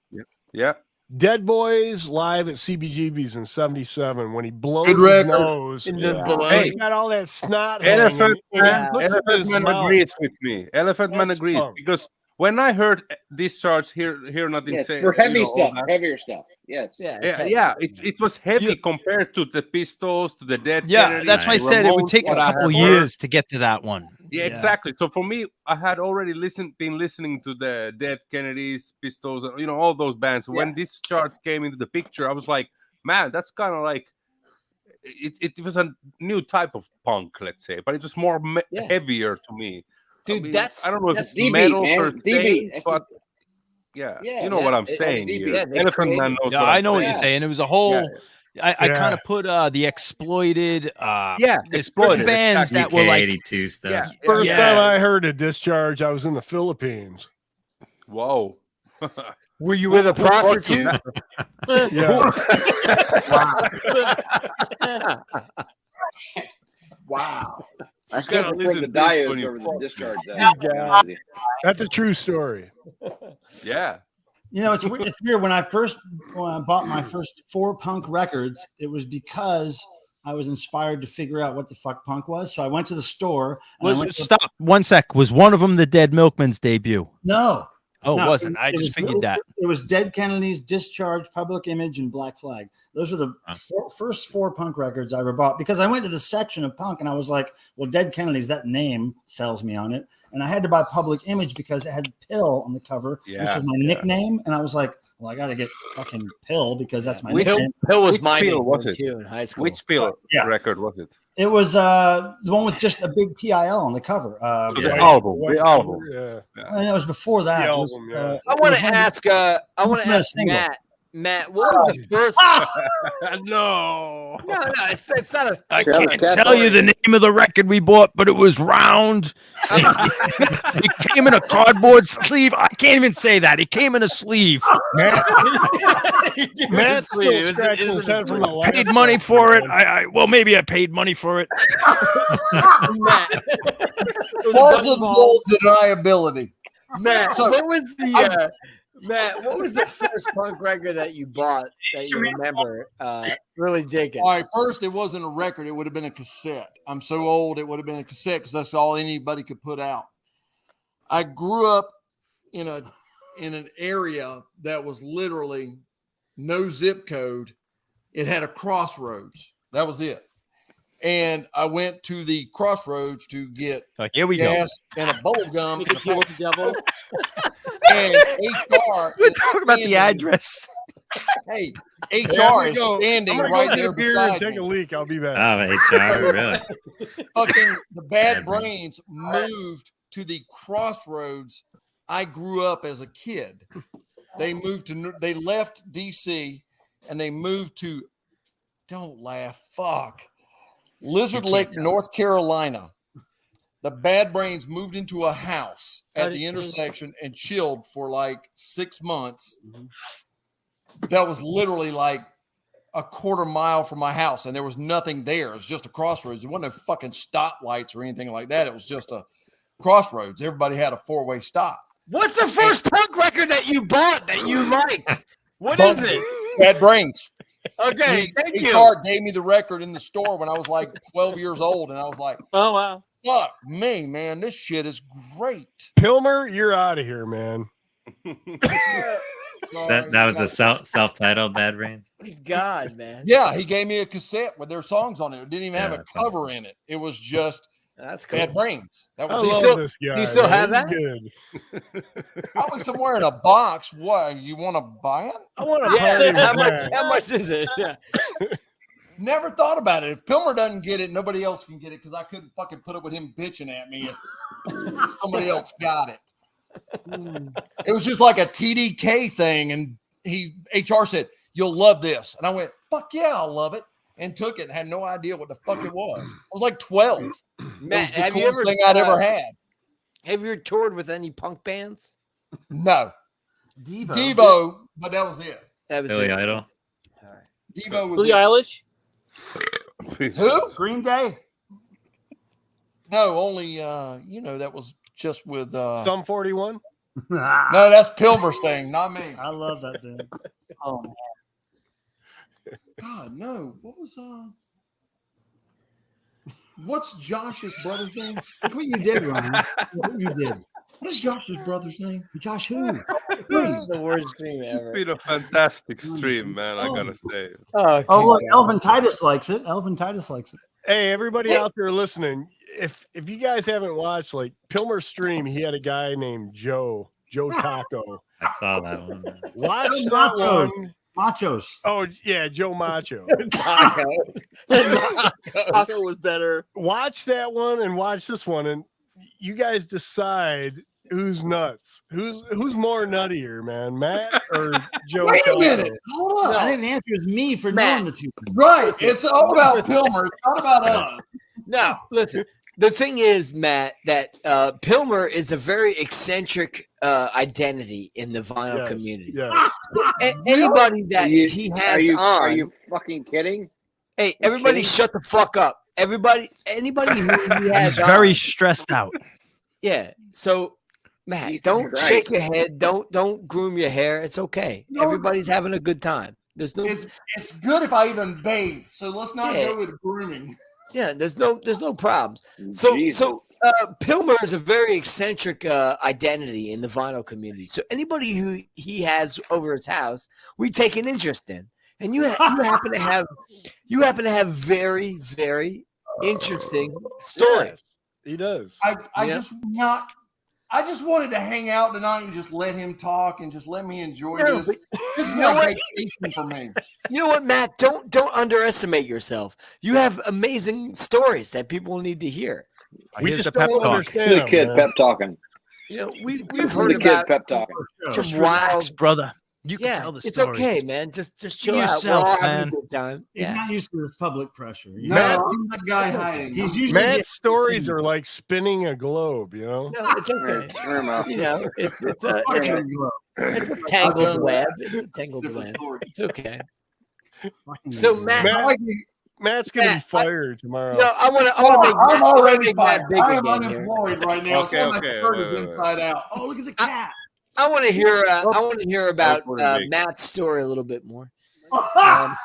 Yeah. Dead Boys live at CBGB's in '77 when he blows his nose. He's got all that snot. Elephant Man agrees with me. Elephant Man agrees because when I heard Discharge, hear nothing say for heavy stuff, heavier stuff. Yes. Yeah. It was heavy compared to the Pistols, to the Dead. Yeah, Kennedy, that's why I said it would take a couple years to get to that one. Yeah, exactly. So for me, I had already been listening to the Dead Kennedys, Pistols, all those bands. When this chart came into the picture, I was like, man, that's kind of like it was a new type of punk, let's say, but it was more heavier to me. Dude, I don't know if it's DB, metal per se, but you know what I'm saying. Elephant Man knows. Yeah, I know what you're saying. It was a whole. I kind of put the exploited exploited bands that were like 82 stuff. First time I heard a Discharge, I was in the Philippines. Whoa. Were you with a prostitute? Yeah. Wow. I still prefer the diodes over the Discharge. That's a true story. Yeah. You know, it's weird. When I bought my first 4 punk records, it was because I was inspired to figure out what the fuck punk was. So I went to the store. Stop 1 sec. Was one of them the Dead Milkmen's debut? No. Oh, it wasn't. I just figured that. It was Dead Kennedys, Discharge, Public Image, and Black Flag. Those were the first 4 punk records I ever bought because I went to the section of punk and I was like, well, Dead Kennedys, that name sells me on it. And I had to buy Public Image because it had Pill on the cover, which was my nickname. And I was like, well, I got to get fucking Pill because that's my nickname. Pill was my nickname too in high school. Which Pill record was it? It was the one with just a big PIL on the cover. The album. Yeah. And it was before that. I want to ask Matt, what was the first? No, it's not a. I can't tell you the name of the record we bought, but it was round. It came in a cardboard sleeve. I can't even say that. It came in a sleeve. Matt's still scratching his head from the last. Paid money for it. Well, maybe I paid money for it. Plausible deniability. Matt, what was the? Matt, what was the first punk record that you bought that you remember really digging? All right, first it wasn't a record; it would have been a cassette. I'm so old; it would have been a cassette because that's all anybody could put out. I grew up in an area that was literally no zip code. It had a crossroads. That was it. And I went to the crossroads to get gas and a bubble gum. And HR. We're talking about the address. Hey, HR is standing right there beside me. Take a leak. I'll be back. Oh, HR, really? Fucking the Bad Brains moved to the crossroads. I grew up as a kid. They left DC and they moved to. Don't laugh. Fuck. Lizard Lake, North Carolina. the Bad Brains moved into a house at the intersection and chilled for like 6 months. That was literally like a quarter mile from my house, and there was nothing there. It was just a crossroads. There wasn't no fucking stoplights or anything like that. It was just a crossroads. Everybody had a 4-way stop. What's the first punk record that you bought that you liked? What is it? Bad Brains. Okay, thank you. Hart gave me the record in the store when I was like 12 years old, and I was like, "Oh wow, fuck me, man, this shit is great." Pilmer, you're out of here, man. That was the self-titled Bad Brains. God, man. Yeah, he gave me a cassette with their songs on it. It didn't even have a cover in it. It was just that's cool. Bad Brains. That was this guy. Do you still have that? Good. Probably somewhere in a box. What, you want to buy it? I want to how much is it? Yeah. Never thought about it. If Pilmer doesn't get it, nobody else can get it because I couldn't fucking put up with him bitching at me if somebody else got it. It was just like a TDK thing, and HR said, "You'll love this," and I went, "Fuck yeah, I'll love it," and took it and had no idea what the fuck it was. I was like 12. Matt, it was the coolest thing I'd ever had. Have you toured with any punk bands? No. Devo, but that was it. That was Billy it. Idol. Devo was Billie it. Eilish. Who? Green Day. No, only that was just with Sum 41. No, that's Pilmer's thing, not me. I love that thing. Oh man. God, no. What was what's Josh's brother's name? Look what you did, Ryan. What you did. What is Josh's brother's name? Josh who? Please. The worst stream ever. It's been a fantastic stream, man. I gotta say. Oh, look, Elvin Titus likes it. Elvin Titus likes it. Hey, everybody out there listening, if you guys haven't watched like Pilmer's stream, he had a guy named Joe Taco. I saw that one. Watch that one. Machos. Oh yeah, Joe Macho. Taco was better. Watch that one and watch this one, and you guys decide who's nuts. Who's more nuttier, man, Matt or Joe? Wait a Taco? minute. Hold on. I think the answer is me for knowing the two. Right. It's all about Pilmer. It's not about us. No, listen. The thing is, Matt, that Pilmer is a very eccentric identity in the vinyl community. Yeah. Anybody that he has on. Are you fucking kidding? Hey, everybody, shut the fuck up. Anybody who he has He's very on. stressed out. Yeah. So, Matt, Jesus don't Christ. shake your head. Don't groom your hair. It's okay. Everybody's having a good time. There's no. It's good if I even bathe. So let's not Yeah. go with grooming. Yeah, there's no problems. So Pilmer is a very eccentric identity in the vinyl community. So anybody who he has over his house, we take an interest in. And you happen to have very, very interesting stories. Yes, he does. I just wanted to hang out tonight and just let him talk and just let me enjoy No, this. but This is you know like what? vacation for me. You know what, Matt? Don't underestimate yourself. You have amazing stories that people need to hear. We Here's just the pep don't talk. understand The them, kid man. pep talking. You know, we've The heard kid about pep talking. Just some relax, wild brother. You can tell the it's stories. okay, man. Just chill Be out. yourself, We're all having man. a good time. He's Yeah. not used to this public pressure. No, Matt- I'm the guy hiding. He's usually Matt's stories are like spinning a globe, you know? No, it's okay. You know, it's a tangled web. It's a tangled web. It's okay. So Matt's gonna be Matt, fired tomorrow. No, I want to make I'm Matt, already make Matt fired. big I am again here. unemployed right now. Okay, so my okay, shirt is wait. inside out. Oh, look at the cat. I want to hear. I want to hear about Big. Matt's story a little bit more. No.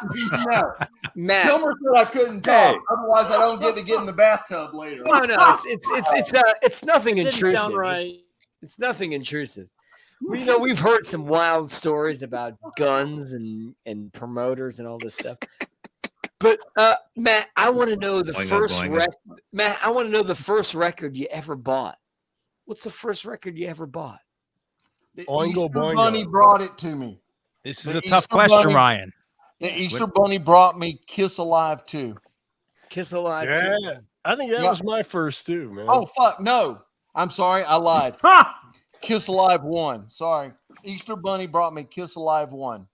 Matt. Kilmer said I couldn't talk. Otherwise, I don't get to get in the bathtub later. No, it's nothing Didn't sound intrusive. right. It's nothing intrusive. We've heard some wild stories about guns and promoters and all this stuff. But Matt, I want to know the first record. Matt, I want to know the first record you ever bought. What's the first record you ever bought? The Oingo Easter Boingo. Bunny brought it to me. This is The a tough Easter question, Bunny- Ryan. The Easter Bunny brought me Kiss Alive 2. Kiss Alive. Yeah, too. I think that Yeah. was my first too, man. Oh, fuck. No. I'm sorry. I lied. Kiss Alive 1. Sorry. Easter Bunny brought me Kiss Alive 1.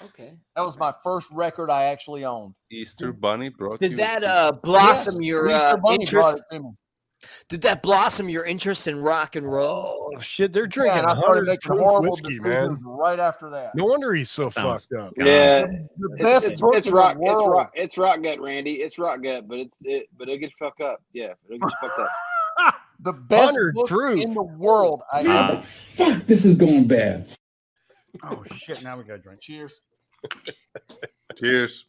Okay. That was my first record I actually owned. Easter Bunny brought Did you. that blossom Yes, your Easter Bunny brought interest? it to me. Did that blossom your interest in rock and roll? Oh shit, they're drinking and I started 100 making proof horrible whiskey, decisions man. right after that. No wonder he's so fucked up. Yeah, The best book it's in rock. the world. It's rock gut, Randy. It's rock gut, but but it'll get you fucked up. Yeah, it'll get you fucked up. The best 100 book proof. in the world. Fuck, this is going bad. Oh shit! Now we gotta drink. Cheers. Cheers.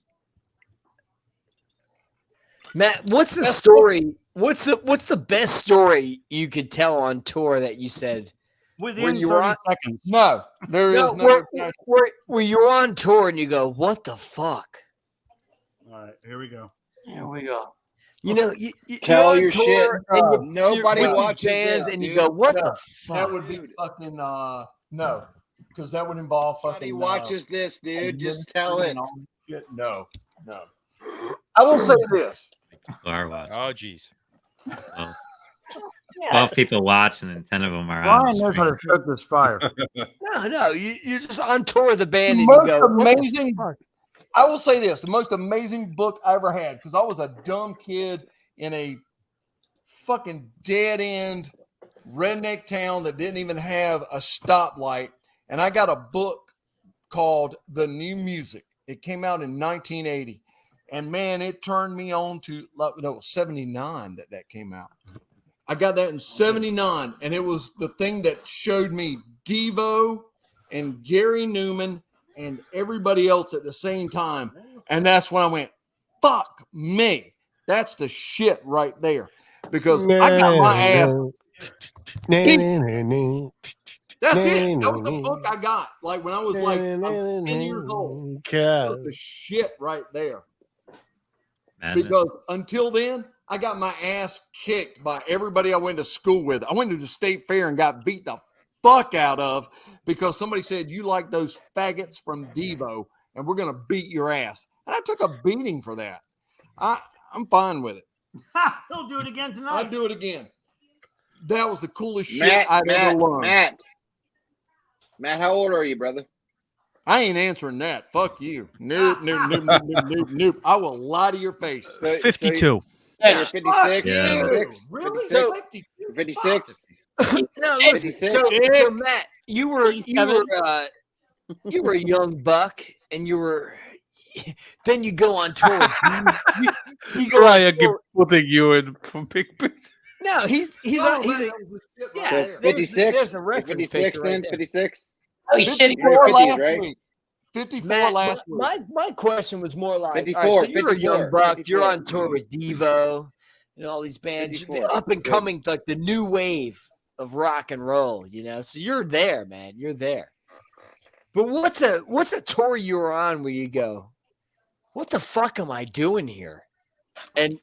Matt, what's the story? What's the best story you could tell on tour that you said Within you 30 on, seconds. No, there is no. where you're on tour and you go, what the fuck? All right, here we go. Here we go. You know, Tell you're your on tour shit. and Nobody you're with watches bands this, and you dude. go, what No, the fuck? That would be fucking no, because that would involve Nobody fucking. watches this, dude. Just tell it. No. I will say this. Are watching. Oh, geez. Well, 12 people watching and 10 of them are on. Ryan knows how to start this fire. No, you're just on tour with the band The and you most go, what the amazing. fuck? I will say this: the most amazing book I ever had, because I was a dumb kid in a fucking dead end redneck town that didn't even have a stoplight, and I got a book called The New Music. It came out in 1980, and man, it turned me on to it was 79 that came out. I got that in 79, and it was the thing that showed me Devo and Gary Newman and everybody else at the same time. And that's when I went, fuck me. That's the shit right there. Because I got my ass. That's it. That was the book I got. Like when I was like I'm 10 years old. That was the shit right there. Because until then, I got my ass kicked by everybody I went to school with. I went to the state fair and got beat the fuck out of because somebody said, you like those faggots from Devo and we're going to beat your ass. And I took a beating for that. I'm fine with it. He'll do it again tonight. I'll do it again. That was the coolest shit I've ever learned. Matt, how old are you, brother? I ain't answering that. Fuck you. Nope. I will lie to your face. 52. You're 56. Yeah. 56. Really? 56. No, listen, so Matt, you were a young buck, and then you go on tour. You go Ryan, on tour. putting you in for big picture. No, he's 56. There's a reference 56 picture right then. there. 56. Oh, he's shitty. 54 last right? week. 54 Matt, last week. my question was more like, 54, all right, so you're a 54, young buck, 54. you're on tour with Devo and all these bands, 54. up and coming, like the new wave of rock and roll, you know. So you're there, man. You're there. But what's a tour you were on where you go, what the fuck am I doing here? And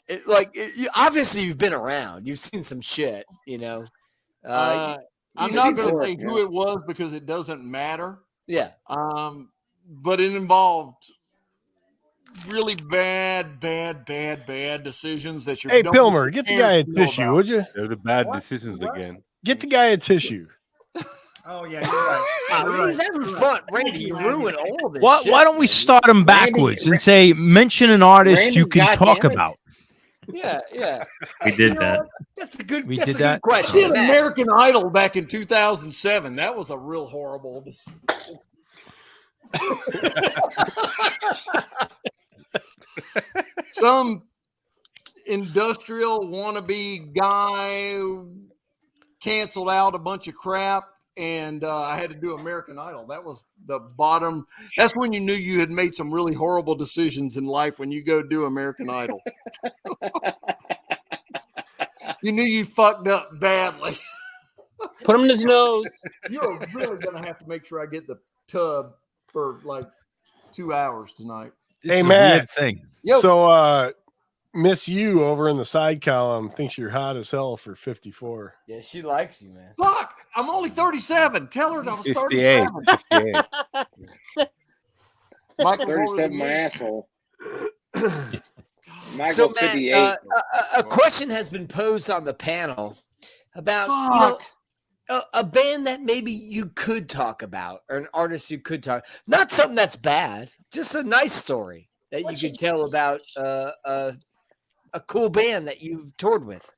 obviously you've been around, you've seen some shit, you know. I'm not going to say who it was because it doesn't matter. Yeah. But it involved really bad decisions that you're. Hey, Pilmer, get the guy a tissue, would you? They're the bad decisions again. Get the guy a tissue. Oh yeah, you're right. He's having fun, Randy. You ruined all this. Why don't we start him backwards and say, mention an artist you can talk about? Yeah. We did that. That's a good. We That's did a good that? question. I did American Idol back in 2007. That was a real horrible. Some industrial wannabe guy canceled out a bunch of crap, and I had to do American Idol. That was the bottom. That's when you knew you had made some really horrible decisions in life, when you go do American Idol. You knew you fucked up badly. Put him in his nose. You're really going to have to make sure I get the tub for like 2 hours tonight. Hey, Matt. Thing. Yo. So, Miss You over in the side column thinks you're hot as hell for 54. Yeah, she likes you, man. Fuck! I'm only 37. Tell her I was 58. 37. 58. Michael's 37, my asshole. Michael's So, Matt, 58. a question has been posed on the panel about a band that maybe you could talk about, or an artist you could talk. Not something that's bad, just a nice story that you could tell about a cool band that you've toured with.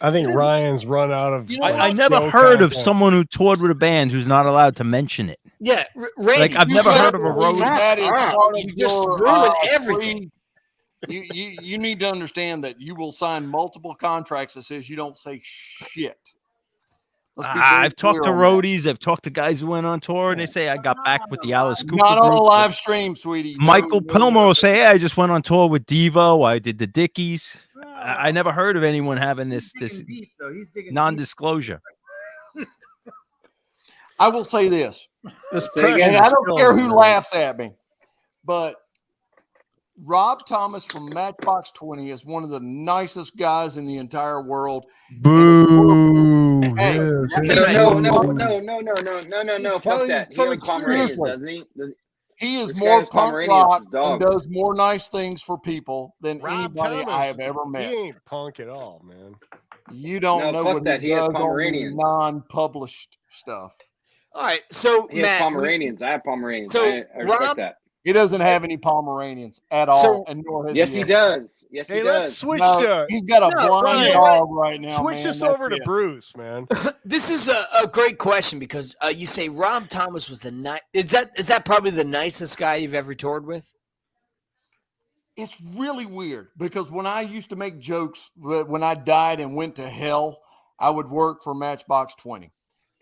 I think Ryan's run out of. I never heard of someone who toured with a band who's not allowed to mention it. Yeah, Randy, like I've never heard of a road. That is part of you just your, ruined everything. You need to understand that you will sign multiple contracts that says you don't say shit. I've talked to roadies. I've talked to guys who went on tour, and they say I got back with the Alice Cooper. Not on a group. live stream, sweetie. Michael Pilmer will say, "Hey, I just went on tour with Devo. I did the Dickies." I never heard of anyone having this non-disclosure. I will say this. And I don't care who laughs at me, but Rob Thomas from Matchbox 20 is one of the nicest guys in the entire world. Boo! Hey, No. Fuck that. He owns Pomeranians, doesn't he? He is This more guy's punk Pomeranians rock dog. and does more nice things for people than Rob anybody Thomas, I have ever met. He ain't punk at all, man. You don't know fuck what that. he He has does on Pomeranians. non-published stuff. All right, so He has Matt, Pomeranians. I have Pomeranians. So, I respect Rob- that. He doesn't have any Pomeranians at all, and nor has Yes, he does. Yes, he Hey, does. let's switch No, to. he's got a blind dog right now. Switch man. this That's over to it. Bruce, man. this is a great question because you say Rob Thomas was the is that probably the nicest guy you've ever toured with? It's really weird because when I used to make jokes when I died and went to hell, I would work for Matchbox 20.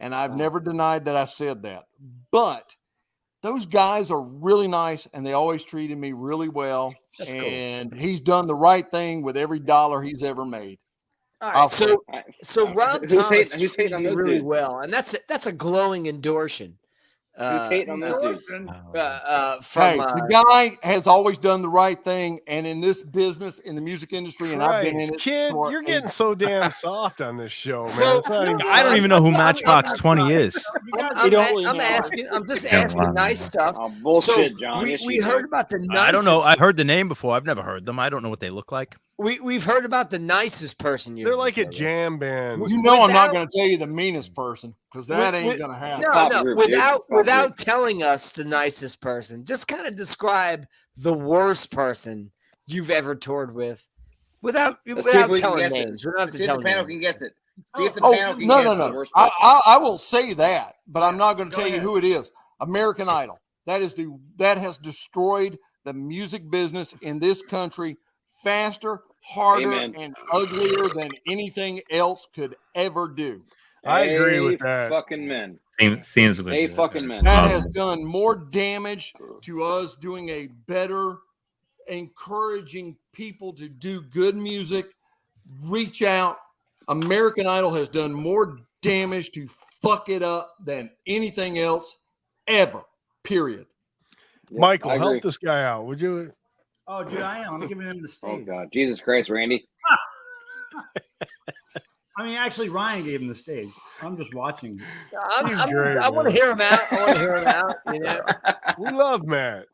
And I've never denied that I said that. But those guys are really nice and they always treated me really well. That's cool. And he's done the right thing with every dollar he's ever made. All right, so Rob Who's Thomas hating treated on you those really dudes? well, and that's a glowing endorsement. Who's hating on those dudes? The guy has always done the right thing, and in this business, in the music industry, and I've been in it. Kid, for you're getting so damn soft on this show, man. So- It's not even I don't even know who Matchbox 20 is. I'm just asking nice stuff. Oh, bullshit, So John. Yes, we you heard do. about the nicest. I don't know. I've heard the name before. I've never heard them. I don't know what they look like. We've heard about the nicest person you. They're like a jam band. You know, I'm not going to tell you the meanest person because that ain't going to happen. No, without telling us the nicest person, just kind of describe the worst person you've ever toured with, without telling names. We don't have to See if tell the panel names. can guess it. See if the Oh, panel can no, guess no, the no. worst person. I will say that, but I'm not going to tell you who it is. American Idol. That has destroyed the music business in this country faster, harder, Amen. and uglier than anything else could ever do. I agree with that. Fucking men. Seems Hey, legit. fucking men. That has done more damage to us doing a better, encouraging people to do good music, reach out. American Idol has done more damage to fuck it up than anything else ever, period. Michael, I agree. help this guy out, would you? Oh, dude, I am. I'm giving him the Oh stage. God, Jesus Christ, Randy. I mean, actually, Ryan gave him the stage. I'm just watching. I want to hear him out. I want to hear him out. You know? We love Matt.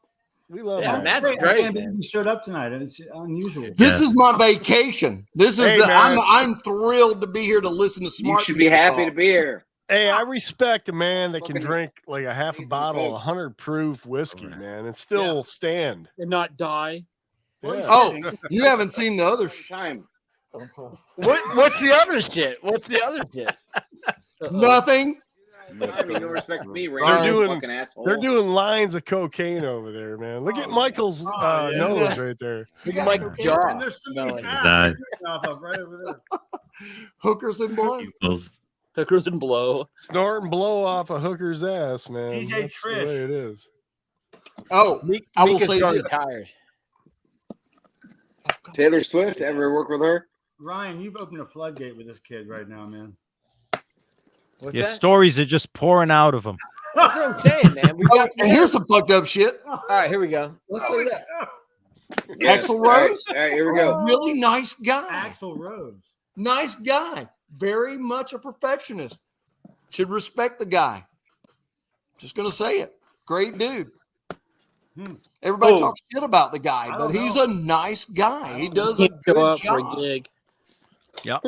We love Yeah, Matt. Matt's I great, can't believe man. he showed up tonight. It's unusual. This is my vacation. This is Hey, man. I'm thrilled to be here to listen to You smart. should be people happy talk. to be here. Hey, I respect a man that can Fucking- drink like a half a Jesus bottle of Christ. 100 proof whiskey, man, and still stand. And not die. Yeah. Oh, you haven't seen the other Time. What's the other shit? What's the other shit? nothing. I mean, no respect to me, Randy. They're you doing, fucking asshole. they're doing lines of cocaine over there, man. Look at Michael's yeah. nose right there. Look at Mike's jaw. And there's somebody's No, ass off of right over there. Hookers and blood. Hookers and blow. Snort and blow off a hooker's ass, man. DJ That's the Trish. way it is. Oh, I will Mika's say probably this. tired. Taylor Swift. Ever work with her? Ryan, you've opened a floodgate with this kid right now, man. What's Your that? stories are just pouring out of him. That's what I'm saying, man. We Oh, got, and here's some fucked up shit. all right, here we go. Let's say that. Yes. Axl All right, Rose. all right, here we go. Really nice guy. Axl Rose. Nice guy. Very much a perfectionist. Should respect the guy. Just gonna say it. Great dude. Everybody talks shit about the guy, but he's a nice guy. He does a Can't good show up for a job. gig. Yep.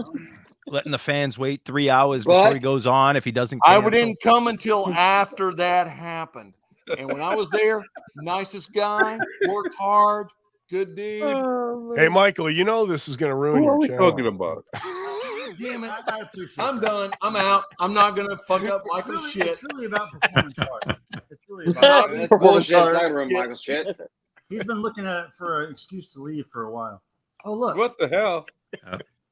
Letting the fans wait 3 hours before he But goes on if he doesn't I cancel. didn't come until after that happened. And when I was there, nicest guy, worked hard, good dude. Hey, Michael, you know this is going to ruin Who are your we channel. talking about? damn it. I'm done. I'm out. I'm not going to fuck up Michael's shit. It's really about performance art. It's really about about performance art. Not around Michael's shit. He's been looking at it for an excuse to leave for a while. Oh, look. What the hell?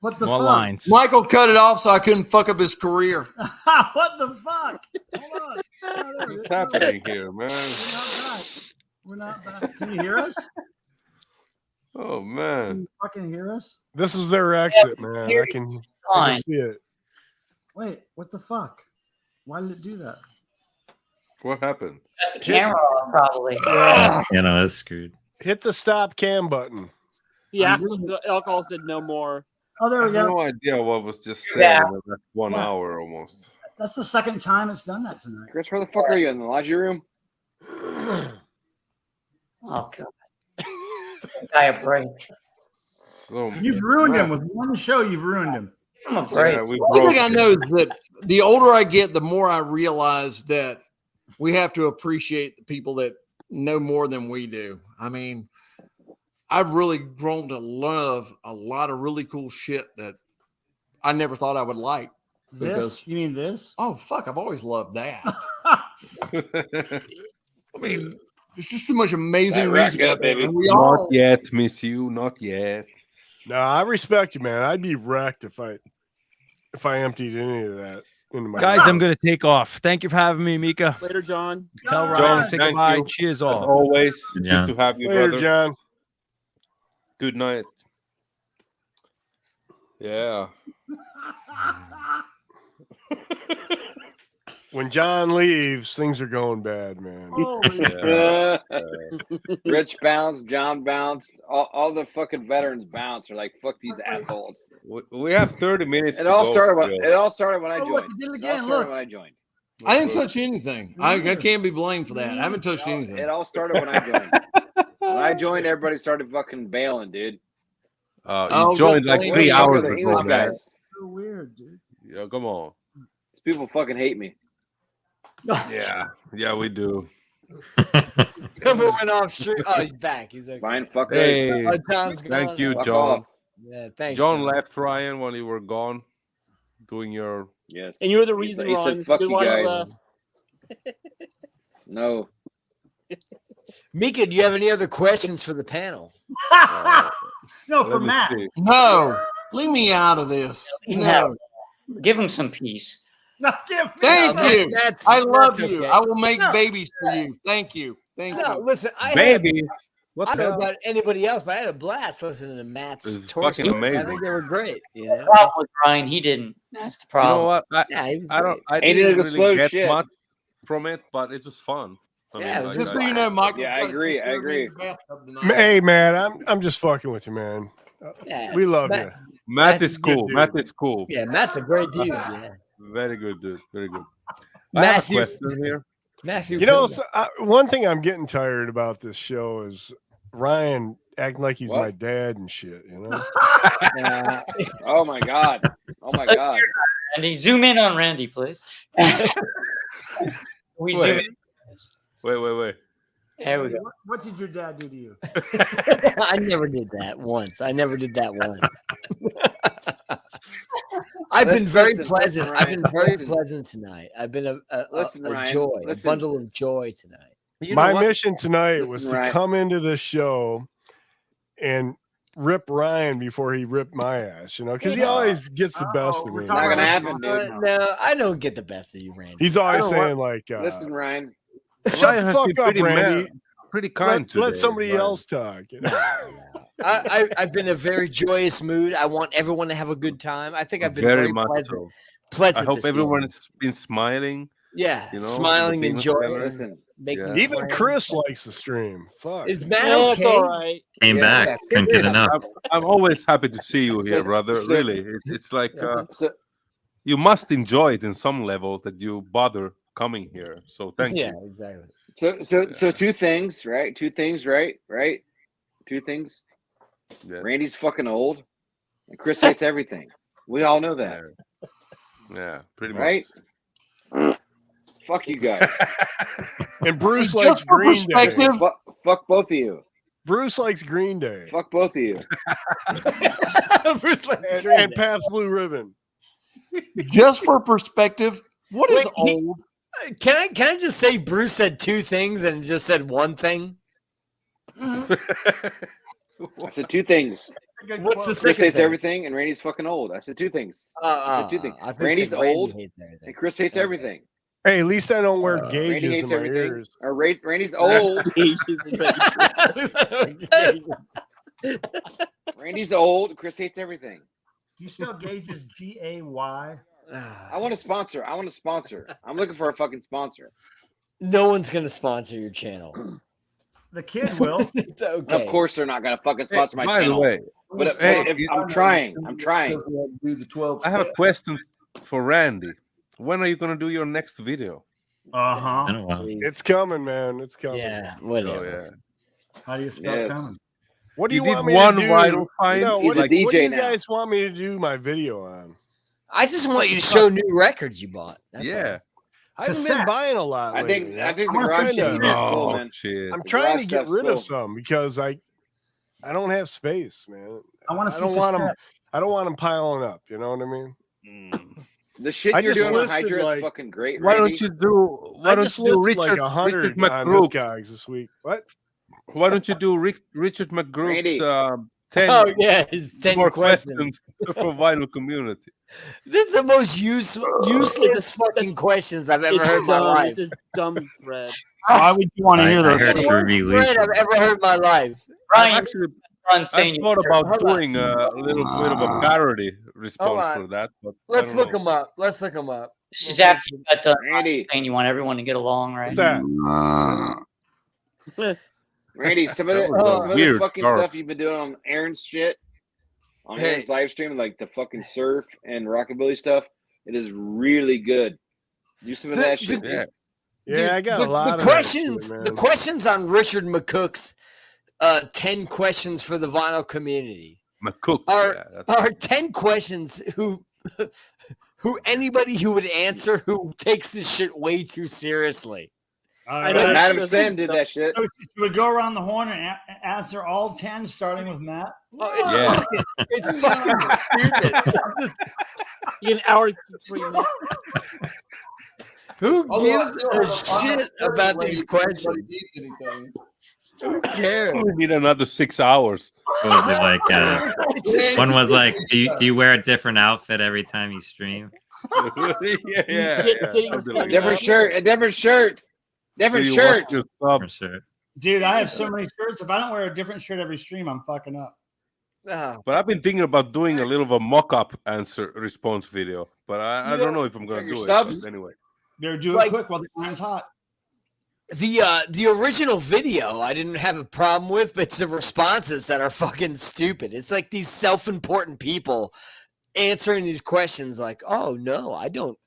What the More fuck? lines. Michael cut it off so I couldn't fuck up his career. What the fuck? Hold on. What's happening here, man? We're not back. Can you hear us? Oh, Can man. you fucking hear us? This is their exit, man. I can see it. Wait, what the fuck? Why did it do that? What happened? The camera on, probably. That's screwed. Hit the stop cam button. Yeah, the alcohol said no more. Oh, there we I have go. no idea what was just said. Yeah. In that 1 hour almost. That's the second time it's done that tonight. Chris, where the fuck are you, in the laundry room? Oh, God. Guy a break. So, You've ruined him with one show. You've ruined him. Give him a break. One thing I know is that the older I get, the more I realize that we have to appreciate the people that know more than we do. I mean, I've really grown to love a lot of really cool shit that I never thought I would like. This? You mean this? Oh, fuck. I've always loved that. I mean, there's just so much amazing music out there. And we all... Not yet, miss you. Not yet. No, I respect you, man. I'd be wrecked if I emptied any of that into my Guys, I'm gonna take off. Thank you for having me, Mika. Later, John. Tell Ryan John, to say thank goodbye. you. Cheers, As all. always, Yeah. good to have you, Later, brother. John. Good night. Yeah. When John leaves, things are going bad, man. Yeah. Rich bounced, John bounced, all the fucking veterans bounced. Are like, fuck these assholes. We have 30 minutes. It all started when I Oh, joined. look, you did it again. It all started Look. when I joined. I didn't touch anything. I can't be blamed for that. I haven't touched anything. It all started when I joined. When I joined, everybody started fucking bailing, dude. You joined like 3 hours The ago, English man. guys. So weird, dude. Yeah, come on. These people fucking hate me. Yeah, we do. Someone went off street. Oh, he's back. He's okay. Fine, fuck Hey, John's thank gone. you, Fuck John. off. Yeah, thanks. John left Ryan when you were gone, doing your. Yes. And you're the He reason, said, Ron. fuck Good you one guys. left. No. Mika, do you have any other questions for the panel? No, for Matt. No, leave me out of this. No. Give him some peace. No, give me Thank you. I love that's you. okay. I will make No. babies for you. Thank you. Thank No, you. listen, I Baby. What don't the know hell? about anybody else, but I had a blast listening to Matt's It's tour. fucking amazing. I think they were great. You The know? problem with Ryan, he didn't. That's the You problem. know what? Yeah, he was I don't. great. I Ain't it didn't a really slow get shit? much from it, but it was fun. Yeah, it was Just so you know, Michael. Yeah, I agree. I agree. Hey, man, I'm just fucking with you, man. Yeah, We love Matt- you. Matt is Good cool. dude. Matt is cool. Yeah, Matt's a great dude. Yeah, Very good, dude. Very good. I have a Matthew. question here. Matthew. You know, Pilgrim. one thing I'm getting tired about this show is Ryan acting like he's What? my dad and shit. You know. Oh my god. Oh my god. Randy, zoom in on Randy, please. We zoom in. Wait. There we go. What did your dad do to you? I never did that once. I've been very Listen, pleasant. Ryan, I've been very listen. pleasant tonight. I've been a Listen, Ryan, joy, listen. a bundle of joy tonight. You know My what? mission tonight Listen, was to Ryan. come into this show and rip Ryan before he ripped my ass, you know, because he always gets the best of we're me. talking Not gonna about happen, dude. No, I don't get the best of you, Randy. He's always I don't saying like, Listen, Ryan. "Shut Ryan the has fuck been up, pretty Randy. pretty kind Let today, somebody Ryan. else talk." You know? I've been in a very joyous mood. I want everyone to have a good time. I think I've been Very very much pleasant. so. Pleasant. I hope this everyone evening. has been smiling. Yeah, you know, smiling the and things joyous. Listen. Making Yeah. Even friends. Chris likes the stream. Fuck. Is Matt Yeah, okay? it's all right. Came back. Yeah, Couldn't get enough. I'm always happy to see you here, So- brother. so- Really, it's like So, you must enjoy it in some level that you bother coming here. So thank Yeah, you. exactly. so two things, right? Two things. Yeah. Randy's fucking old, and Chris hates everything. We all know that, Yeah, pretty much. right? Fuck you guys. And Bruce Just likes for Green Day. perspective, Fuck both of you. Bruce likes Green Day. Fuck both of you. Bruce likes And, Green and Day. Pabst Blue Ribbon. Just for perspective, what is old? Can I just say Bruce said two things and just said one thing? I said two things. What's the Chris second hates thing? everything, and Randy's fucking old. I said two things. I said two things. Randy's old, and Chris hates everything. Hey, at least I don't wear Randy gauges hates in my everything. ears. Or Randy's old. Randy's old. Chris hates everything. Do you spell gauges Gay? I want a sponsor. I'm looking for a fucking sponsor. No one's gonna sponsor your channel. The kid will. It's okay. Of course, they're not gonna fucking sponsor my by the channel. way, But hey, I'm trying. Do the 12. I have a question for Randy. When are you gonna do your next video? It's coming, man. It's coming. Yeah, whatever. Oh, yeah. How do you spell coming? What do you did want me one to do? viral find. No, He's what, a DJ what do you now. guys want me to do my video on? I just want you to show new records you bought. That's Yeah. I haven't been buying a lot. I think lately. I think I'm the garage trying to- shit is cool, man. Shit. I'm The trying to garage get stuff's rid cool. of some because I don't have space, man. I want to I see don't the want them. stat. I don't want them piling up. You know what I mean? The shit I you're just doing on listed, Hydra like- is fucking great. Why Randy. don't you do? Why I don't just you do listed Richard, like 100 Richard on McGroup's? Discogs this week. What? Why don't you do Richard McGroup's Randy. 10 Oh yeah, his 10 more questions. for vinyl community? This is the most useless fucking questions I've ever heard in my life. It's a dumb thread. Why would you want to hear I those? heard for release. I've ever heard in my life. Brian, I've saying thought you- about Hold on. doing a little bit of a parody response on. for that, but Let's I don't look know. them up. Let's look them up. This is after you got done Randy. saying you want everyone to get along, right? What's that? Randy, some of the, That was some of the weird, fucking dark. stuff you've been doing on Aaron's shit, on Hey. Aaron's live stream, like the fucking surf and rockabilly stuff, it is really good. Do some of that shit. dude. Yeah. Yeah, I got a lot the of questions. that shit, The man. questions on Richard McCook's 10 questions for the vinyl community McCook. are yeah, that's- are 10 questions who anybody who would answer who takes this shit way too seriously. I know. Madam Sen did that shit. So should we go around the horn and answer all 10, starting with Matt? Oh, it's Yeah. fucking, it's fucking stupid. You get an hour to 3 minutes. Who Otherwise, gives they'll a have shit about these questions? Who cares? We need another 6 hours. What was it like? One was like, do you wear a different outfit every time you stream? yeah. Sitting or Something standing Different up. shirt, a different shirt, different Do you shirt. watch your sub? For sure. Dude, I have so many shirts. If I don't wear a different shirt every stream, I'm fucking up. Oh, But I've been thinking about doing a little of a mock-up answer response video, but I don't know if I'm gonna Check your do it. subs. But anyway, Better do it Like- quick while the iron's hot. the original video I didn't have a problem with, but it's the responses that are fucking stupid. It's like these self-important people answering these questions like, oh no, I don't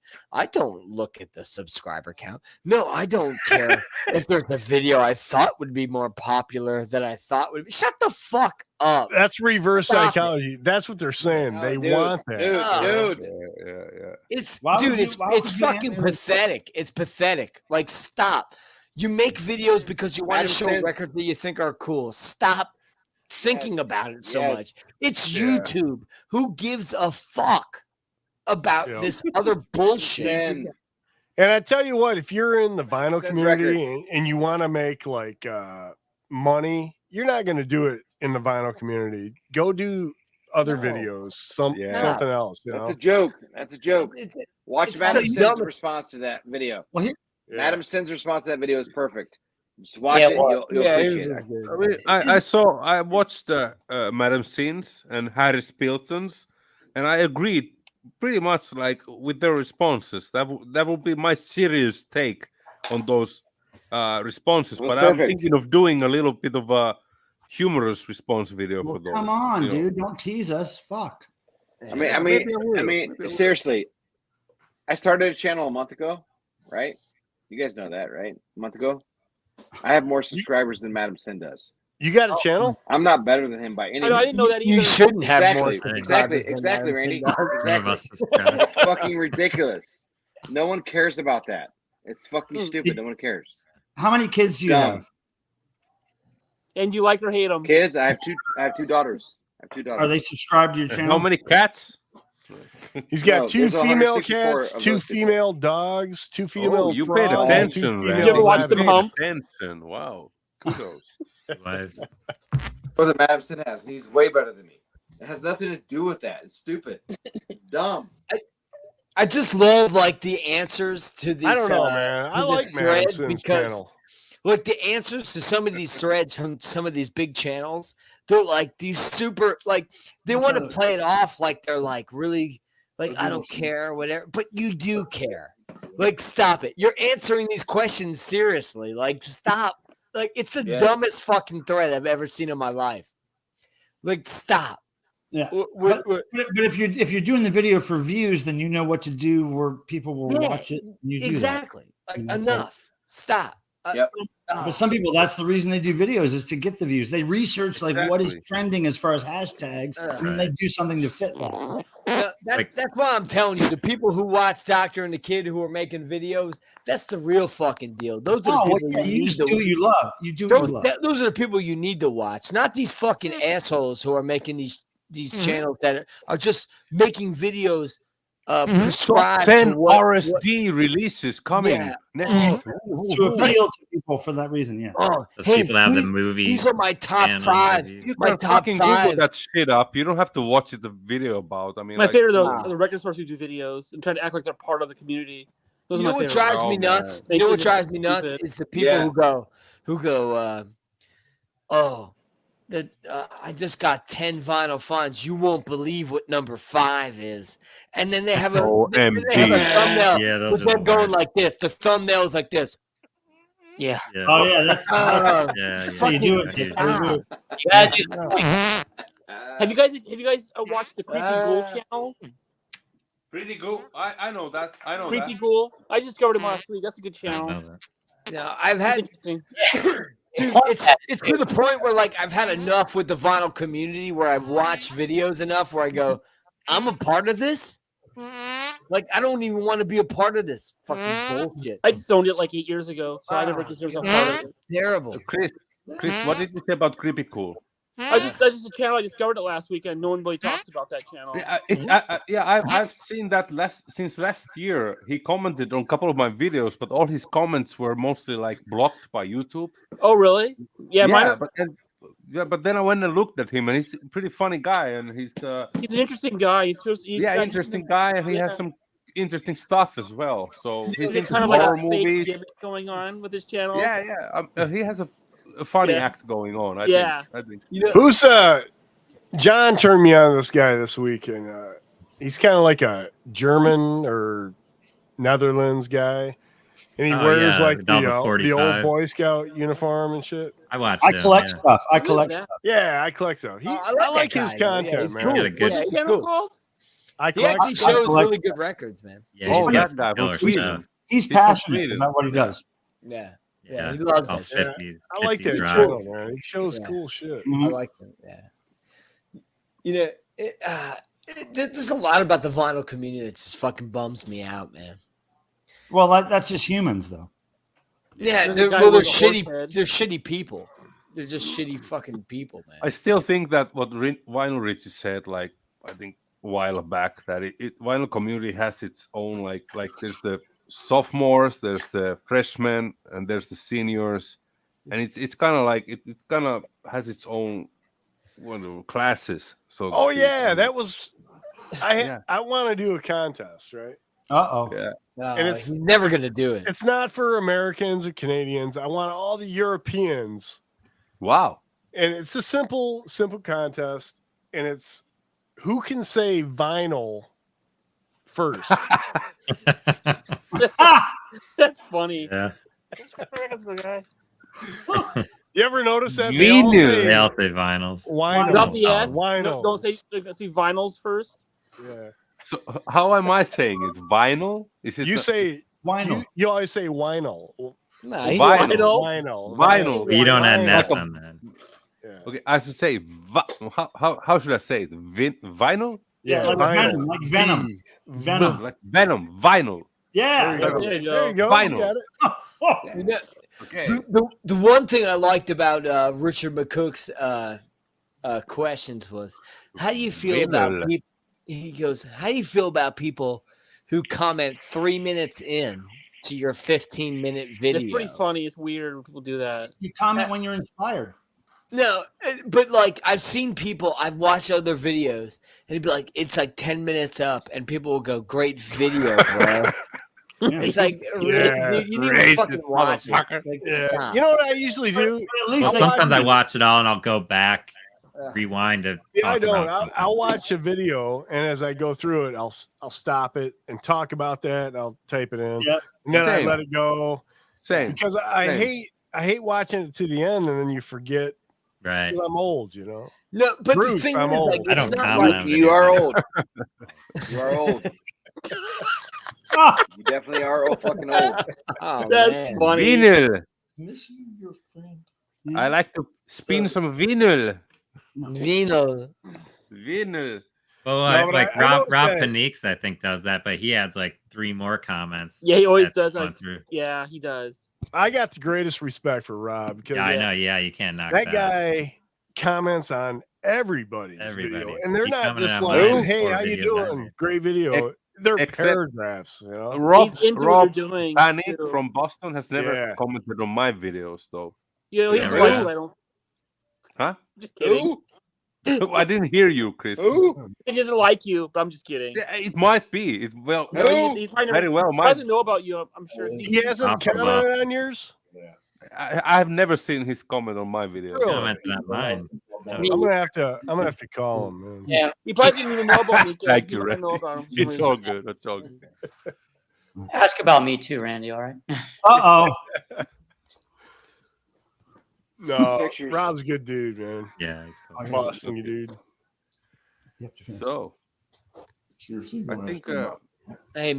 look at the subscriber count. No, I don't care if there's a video I thought would be more popular that I thought would be. Shut the fuck up. That's reverse Stop psychology. That's what they're saying. Oh, they dude, want that. dude. yeah. It's Why would dude, you- it's why would it's you fucking answer- pathetic. It's pathetic. Like, stop. You make videos because you want to Madam show Sense. records that you think are cool. Stop thinking Yes, about it so yes. much. It's Yeah. YouTube. Who gives a fuck about Yeah. this other bullshit? Sen, And I tell you what, if you're in the vinyl Sense community and you want to make like money, you're not going to do it in the vinyl community. Go do other No. videos, Yeah. something else. You that's know, a joke. That's a joke. It's, Watch it's Madam the Sen's dumbest- response to that video. Well, here, Yeah. Madam Sen's response to that video is perfect. Just watch Yeah, it. well, You'll yeah, appreciate it's it. good. I watched Madam Sins and Harris Pilton's, and I agreed pretty much like with their responses. That will be my serious take on those responses. Well, but I'm perfect. thinking of doing a little bit of a humorous response video well, for those. come on, you know. dude. Don't tease us. Fuck. I mean, Maybe I will. Maybe I will. seriously. I started a channel a month ago, right? You guys know that, right? A month ago. I have more subscribers than Madam Sen does. you got a channel? I'm not better than him by any I know, I means. didn't know that either. You shouldn't have more Exactly, subscribers than exactly, Madison Randy. does. None of Exactly. us subscribe. It's fucking ridiculous. No one cares about that. It's fucking stupid. No one cares. How many kids do you Dumb. have? And you like or hate them? Kids, I have two daughters. I have two daughters. Are they subscribed to your And channel? how many cats? He's got 2 female cats, 2 female dogs, 2 female you frogs, paid attention, Did you ever watch them hump? Attention. Wow. Kudos. Brother Madison has. He's way better than me. It has nothing to do with that. It's stupid. It's dumb. I just love like the answers to these. I don't know, man. I like Madison's channel. Look, the answers to some of these threads from some of these big channels, they're like these super, like they want to play it off like they're like really, like I don't care, whatever. But you do care. Like, stop it. You're answering these questions seriously. Like, stop. Like, it's the dumbest fucking thread I've ever seen in my life. Like, stop. Yeah, but if you're doing the video for views, then you know what to do where people will watch it. And you exactly. Do like, enough. Stop. Yep. But some people, that's the reason they do videos, is to get the views. They research like what is trending as far as hashtags, and then they do something to fit them. That's why I'm telling you, the people who watch Doctor and the Kid who are making videos, that's the real fucking deal. Those are the people you just do what you love. You do what you love. Those are the people you need to watch, not these fucking assholes who are making these channels that are just making videos prescribed 10 to what RSD releases coming next to appeal to people for that reason. Yeah. People have the movies. These are my top 5. You my can top fucking 5. Google that shit up. You don't have to watch the video about. I mean, my favorite though are the record stores who do videos and try to act like they're part of the community. Those You know what drives me nuts? You know what drives me nuts is the people who go, I just got 10 vinyl finds. You won't believe what number 5 is. And then they have a, they have a thumbnail with them going like this. The thumbnail is like this. Yeah. Oh yeah, that's you do it. Have you guys watched the Creepy Ghoul channel? Pretty Ghoul. I know that. I know Creepy Ghoul. I just discovered him last week. That's a good channel. No, I've had. Dude, it's to the point where like I've had enough with the vinyl community where I've watched videos enough where I go, I'm a part of this. Like I don't even want to be a part of this fucking bullshit. I disowned it like 8 years ago, so I never considered myself part of it. Terrible. So Chris, what did you say about Creepy Cool? That's just a channel. I discovered it last week, and no one really talks about that channel. I've seen that since last year. He commented on a couple of my videos, but all his comments were mostly like blocked by YouTube. Oh, really? Yeah, but then I went and looked at him, and he's a pretty funny guy, and he's an interesting guy. He's interesting guy, and he has some interesting stuff as well. So he's into kind of horror like a movies. fake gimmick going on with his channel. He has a funny act going on. I think. You know, who's John turned me on to this guy this week, and he's kind of like a German or Netherlands guy, and he wears like the old Boy Scout uniform and shit. I collect stuff. I collect stuff. Yeah, I collect stuff. I like his content, man. Cool. What's his channel called? He actually shows really good records, man. That guy from Sweden. He's passionate about what he does. Yeah, he loves it. 50s, I like that channel, man. He shows cool shit. I like him. Yeah. You know, there's a lot about the vinyl community that just fucking bums me out, man. Well, that's just humans, though. Yeah, they're shitty. They're shitty people. They're just shitty fucking people, man. I still think that what Vinyl Richie said, like I think a while back, that vinyl community has its own like there's the sophomores, there's the freshmen, and there's the seniors, and it's kind of like it kind of has its own classes. So that was I want to do a contest, right? Yeah. And it's never gonna do it. It's not for Americans or Canadians. I want all the Europeans. Wow. And it's a simple contest, and it's who can say vinyl first. That's funny. Yeah. You ever notice that? They all say vinyls. Not the S. Vinyl. Don't say vinyls first. Yeah. So how am I saying it? Vinyl? Is it? You say vinyl. You always say vinyl. No, vinyl. You don't add S on that. Yeah. Okay, I should say how should I say it? Vinyl? Yeah, like vinyl. Venom. Like Venom. Vinyl. Yeah. There you go. Vinyl. You know, Okay. The one thing I liked about Richard McCook's questions was, how do you feel about people? he goes, "How do you feel about people who comment 3 minutes in to your 15-minute video?" It's pretty funny. It's weird when people do that. You comment when you're inspired. No, but like I've seen people, I've watched other videos, and it'd be like, it's like 10 minutes up, and people will go, "Great video, bro." It's like, Yeah, you need to fucking watch it. Like, Yeah. stop. You know what I usually do? Sometimes I watch it all and I'll go back, rewind it. Yeah, I don't. I'll watch a video, and as I go through it, I'll stop it and talk about that. And I'll type it in, and then I let it go. Same. Because I hate watching it to the end, and then you forget. Right. I'm old, you know. No, but Bruce, the thing I'm is, old. like, I it's don't not comment like on You videos are anymore. old. You are old. You definitely are fucking old. Oh, That's man. funny. Vinyl. Missing your friend. I like to spin some vinyl. Vino. Vinyl. Well, No, but like I Rob noticed that- Paniques, I think, does that, but he adds like 3 more comments. Yeah, he always as does. he's going Like, through. yeah, he does. I got the greatest respect for Rob because Yeah, I know. Yeah, you can't knock that that. guy comments on everybody's Everybody. video, and they're He not commented just on like, mine "Hey, 4 how you videos doing? earlier. Great video." They're Except paragraphs, you know. Rob, He's into what Rob they're doing, Panic too. from Boston has never Yeah. commented on my videos, though. Yeah, he's Yeah, like, really? I don't. Huh? Just kidding. I didn't hear you, Chris. He doesn't like you, but I'm just kidding. Yeah, it might be. It well, No, he's probably very well. He Might. doesn't know about you. I'm sure. He hasn't commented on yours. I've never seen his comment on my videos. Really? Commented on mine. I'm gonna have to call him, man. Yeah, he probably didn't even know about me. Thank He you, might not know Randy. about him. It's all good. It's all good. Ask about me too, Randy. All right. Uh-oh. No, Pictures. Rob's a good dude, man. Yeah, he's cool. Boston dude. So, Seriously, I think. Hey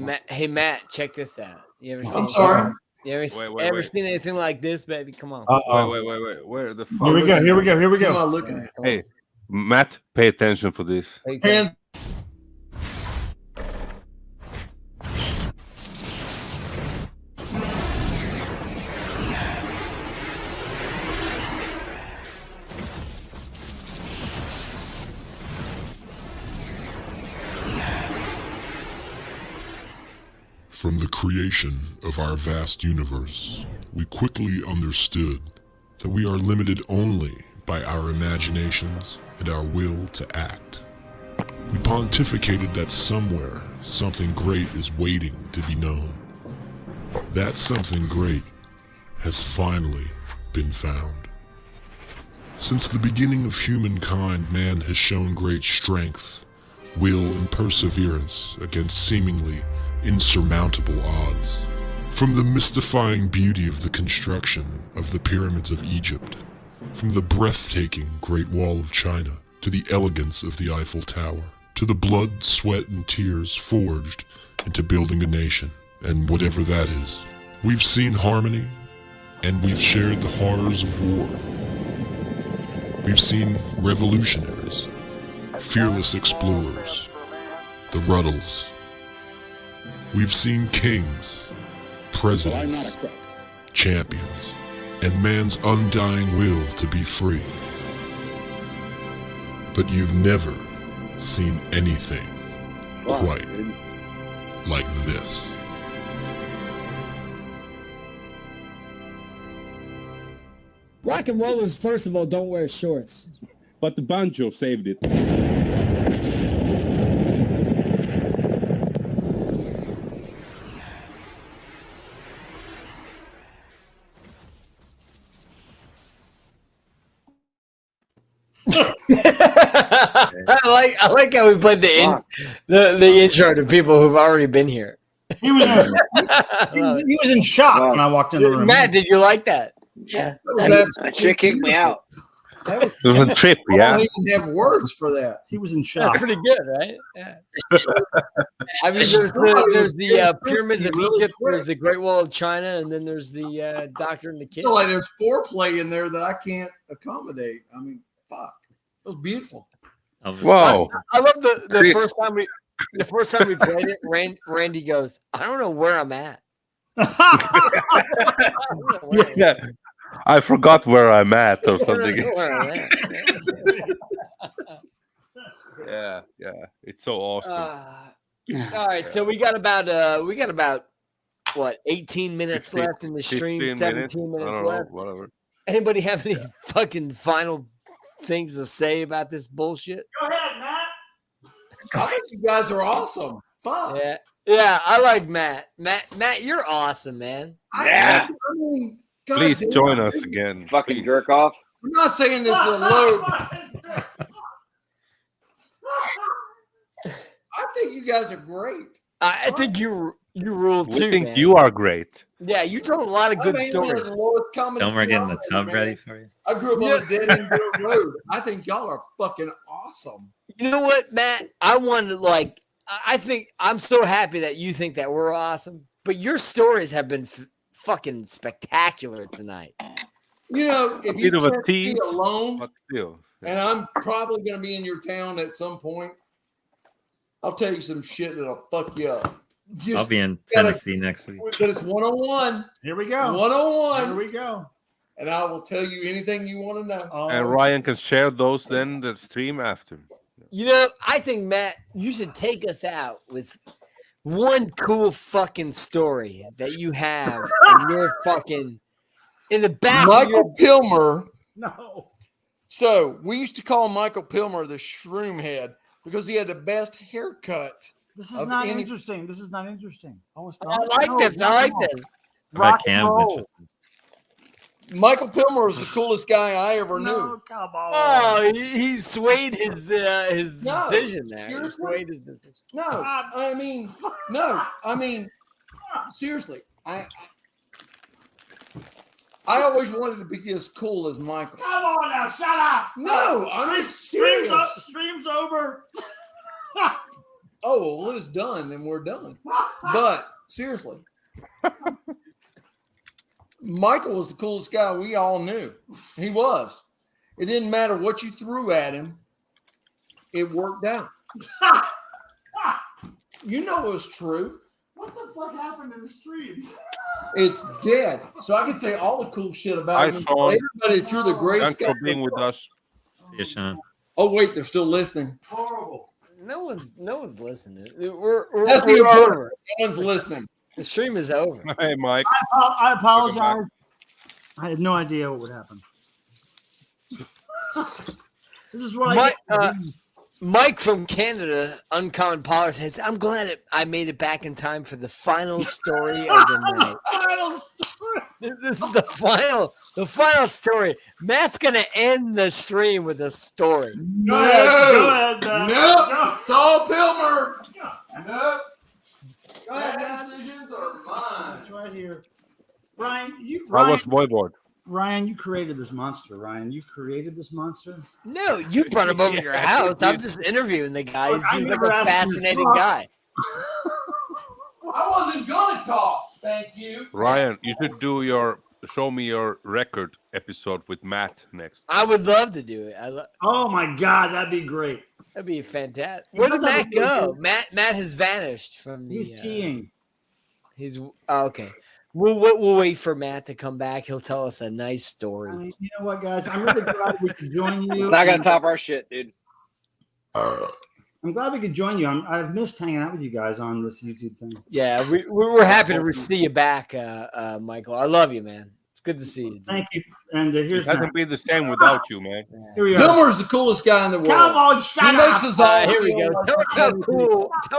Matt, check this out. You ever seen? I'm sorry. You ever seen anything like this, baby? Come on. Wait. Where the fuck? Here we go. I'm not looking at Hey, Matt, pay attention for this. it. From the creation of our vast universe, we quickly understood that we are limited only by our imaginations and our will to act. We pontificated that somewhere something great is waiting to be known. That something great has finally been found. Since the beginning of humankind, man has shown great strength, will, and perseverance against seemingly insurmountable odds. From the mystifying beauty of the construction of the pyramids of Egypt, from the breathtaking Great Wall of China, to the elegance of the Eiffel Tower, to the blood, sweat, and tears forged into building a nation, and whatever that is. We've seen harmony, and we've shared the horrors of war. We've seen revolutionaries, fearless explorers, the Ruddles. We've seen kings, presidents, champions, and man's undying will to be free. But you've never seen anything quite like this. Rock and rollers, first of all, don't wear shorts. But the banjo saved it. I like how we played the intro to people who've already been here. He was in shock when I walked in the room. Matt, did you like that? Yeah. That shit kicked me out. It was a trip, I yeah. don't even have words for that. He was in shock. That's pretty good, right? Yeah. I mean, there's the pyramids of Egypt, there's the Great Wall of China, and then there's the Doctor and the I Kid. feel like there's foreplay in there that I can't accommodate. I mean, fuck. It was beautiful. Whoa. I love the Chris. first time we played it. Randy goes, I don't know where I'm at. Yeah. I forgot where I'm at or something. Yeah, it's so awesome. All right, so we got about what 18 minutes left in the stream. 17 minutes left. Whatever. Anybody have any fucking final things to say about this bullshit? Go ahead, Matt. I think you guys are awesome. Fuck. Yeah, I like Matt. Matt, you're awesome, man. Yeah. I mean, Please join us again. Fucking jerk off. I'm not saying this is a load. I think you guys are great. I think you rule too. We think man. you are great. Yeah, you told a lot of good stories. Don't we're getting the tub ready for you. I grew up on a dead end road. I think y'all are fucking awesome. You know what, Matt? I think I'm so happy that you think that we're awesome, but your stories have been fucking spectacular tonight. You know, if you can't be alone, but still. And I'm probably going to be in your town at some point, I'll tell you some shit that'll fuck you up. I'll be in Tennessee next week. But it's one-on-one. Here we go. One-on-one. Here we go. And I will tell you anything you want to know. And Ryan can share those then the stream after. You know, I think, Matt, you should take us out with one cool fucking story that you have in your fucking in the back. Michael Pilmer. No. So we used to call Michael Pilmer the shroom head because he had the best haircut. This is not interesting. This is not interesting. Oh, it's I not. like this. I like this. Rock and roll. Michael Pilmer was the coolest guy I ever knew. Come on. Oh, he swayed his decision there. He swayed his decision. No, I mean, seriously, I always wanted to be as cool as Michael. Come on now, shut up. No, I'm serious. Stream's over. Oh, well, it's done and we're done. But seriously, Michael was the coolest guy we all knew. He was. It didn't matter what you threw at him. It worked out. You know it's true. What the fuck happened to the stream? It's dead. So I can say all the cool shit about him. Everybody, that you're the greatest Thanks for being with us. See you, Sean. Oh, wait, they're still listening. Horrible. No one's listening. That's We're the important. over. No one's listening. The stream is over. Hey, Mike. I apologize. I had no idea what would happen. This is what Mike from Canada, Uncommon Pollard, says, I'm glad I made it back in time for the final story of the night. Final story. This is the final story. Matt's gonna end the stream with a story. Go ahead, Matt. No, it's all Pilmer. No, Go ahead, Matt. decisions are mine. It's right here. Ryan, How was boyboard? Ryan, you created this monster. Ryan, you created this monster. No, you brought him over to your house. I'm just interviewing the guy. He seems like a fascinating guy. I wasn't gonna talk. Thank you, Ryan. You should show me your record episode with Matt next. I would love to do it. Oh my God, that'd be great. That'd be fantastic. Where did Matt go? Matt has vanished from the. He's keying. Okay. We'll wait for Matt to come back. He'll tell us a nice story. You know what, guys? I'm really glad we could join you. It's not gonna top our shit, dude. I'm glad we could join you. I've missed hanging out with you guys on this YouTube thing. Yeah, we're happy to see you back, Michael. I love you, man. It's good to see you. Dude. Thank you. And here's it hasn't been the same without you, man. Here we are. Pilmer's the coolest guy in the world. Come on, shut he up. Makes us all here we go. Tell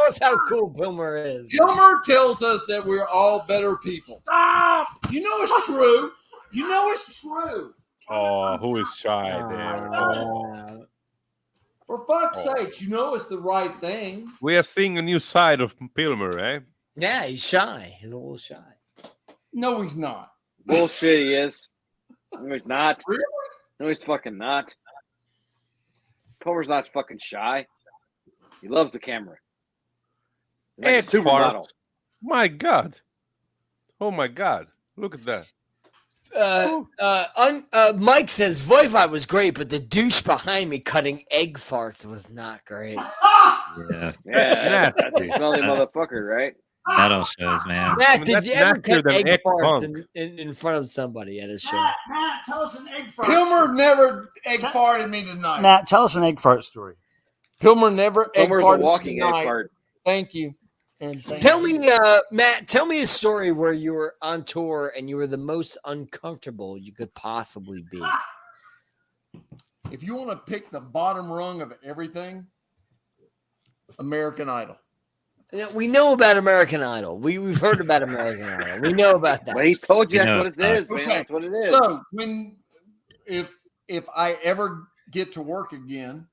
us how cool Pilmer is. Pilmer tells us that we're all better people. Stop. You know it's true. You know it's true. Oh, who is shy there? Oh. For fuck's sake, you know it's the right thing. We are seeing a new side of Pilmer, eh? Yeah, he's shy. He's a little shy. No, he's not. Bullshit, he is. No, he's not. Really? No, he's fucking not. Pilmer's not fucking shy. He loves the camera. He's like a supermodel. My God. Oh my God. Look at that. Mike says Voivod was great, but the douche behind me cutting egg farts was not great. Yeah. Yeah, that's a smelly motherfucker, right? Metal shows, man. Matt, did you ever cut egg farts in front of somebody at a show? Matt, tell us an egg fart. Pilmer never egg farted me tonight. Matt, tell us an egg fart story. Pilmer never egg Pilmer's a farted walking egg tonight. fart. Thank you. And thank Tell you. me, Matt, tell me a story where you were on tour and you were the most uncomfortable you could possibly be. If you want to pick the bottom rung of everything, American Idol. We know about American Idol. We've heard about American Idol. We know about that. Well, he's told you that's what it is, man. Okay. That's what it is. So if I ever get to work again,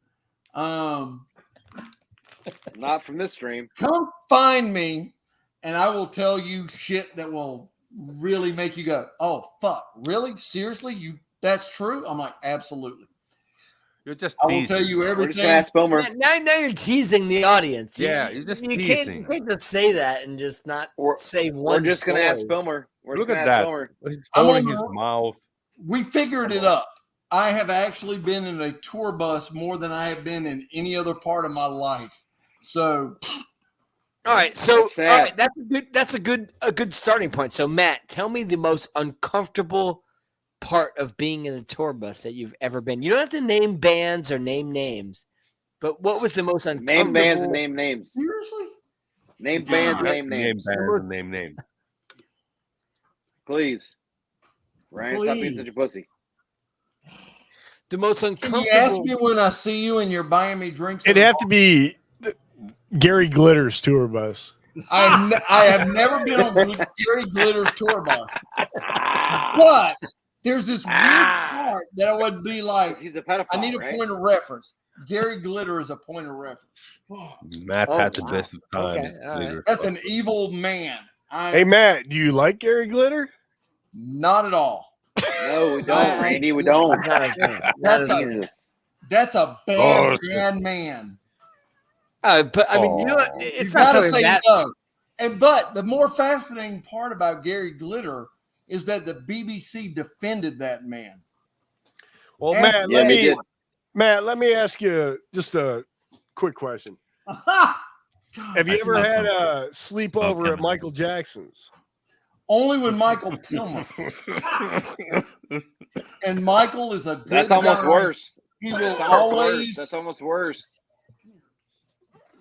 not from this stream. Come find me, and I will tell you shit that will really make you go, "Oh fuck, really? Seriously? That's true?" I'm like, absolutely. You're just I will tell you everything. Ask Pilmer. Now you're teasing the audience. Yeah, you're just you teasing. can't just say that and just not say one. We're just story. gonna ask Pilmer. Look at that. He's I'm holding on his the- mouth. We figured it up. I have actually been in a tour bus more than I have been in any other part of my life. So, all right. So, all right, that's a good starting point. So, Matt, tell me the most uncomfortable part of being in a tour bus that you've ever been. You don't have to name bands or name names, but what was the most uncomfortable? Name bands and name names. Seriously? Name bands, name names. Name bands and name names. Please. Ryan, stop being such a pussy. The most Can uncomfortable. you ask me when I see you and you're buying me drinks? It'd have to be Gary Glitter's tour bus. I have never been on Gary Glitter's tour bus, but there's this weird part that I would be like, he's a pedophile, I need a point of reference. Gary Glitter is a point of reference. Matt had the best of times. Okay, that's an evil man. Hey, Matt, do you like Gary Glitter? Not at all. No, we don't, Randy. We don't. That's a bad man. But I mean, you know what? It's you not gotta something say that. no. But the more fascinating part about Gary Glitter is that the BBC defended that man. Well, Ask- Matt, let me ask you just a quick question. Have you ever had a sleepover at Michael Jackson's? Only when Michael Pilmer. And Michael is a good That's almost guy. worse. He will That's always. That's almost worse.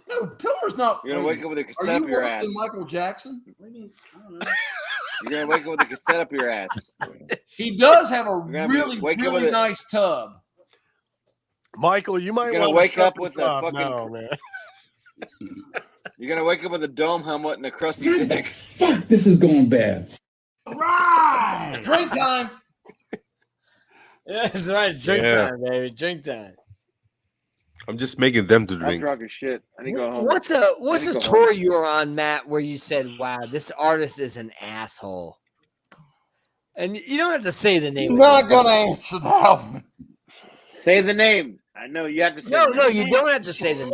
No, Pilmer's not. You're gonna wake up with a Are cassette you up your worse ass. than Michael Jackson? You're gonna wake up with a cassette up your ass. He does have a gonna really, wake up really with a- nice tub. Michael, you might You're gonna want wake to up with a fucking. now, man. You're gonna wake up with a dome helmet and a crusty dick. Fuck, this is going bad. Right. Drink time. Yeah, that's right. It's drink Yeah. time, baby. Drink time. I'm just making them to I'm drink. drunk as shit. I need to go home. What's I a need to go tour home. you were on, Matt, where you said, "Wow, this artist is an asshole," and you don't have to say the name. I'm not gonna answer that one. Say the name. I know you have to say No, the no, name. you don't have to say the name.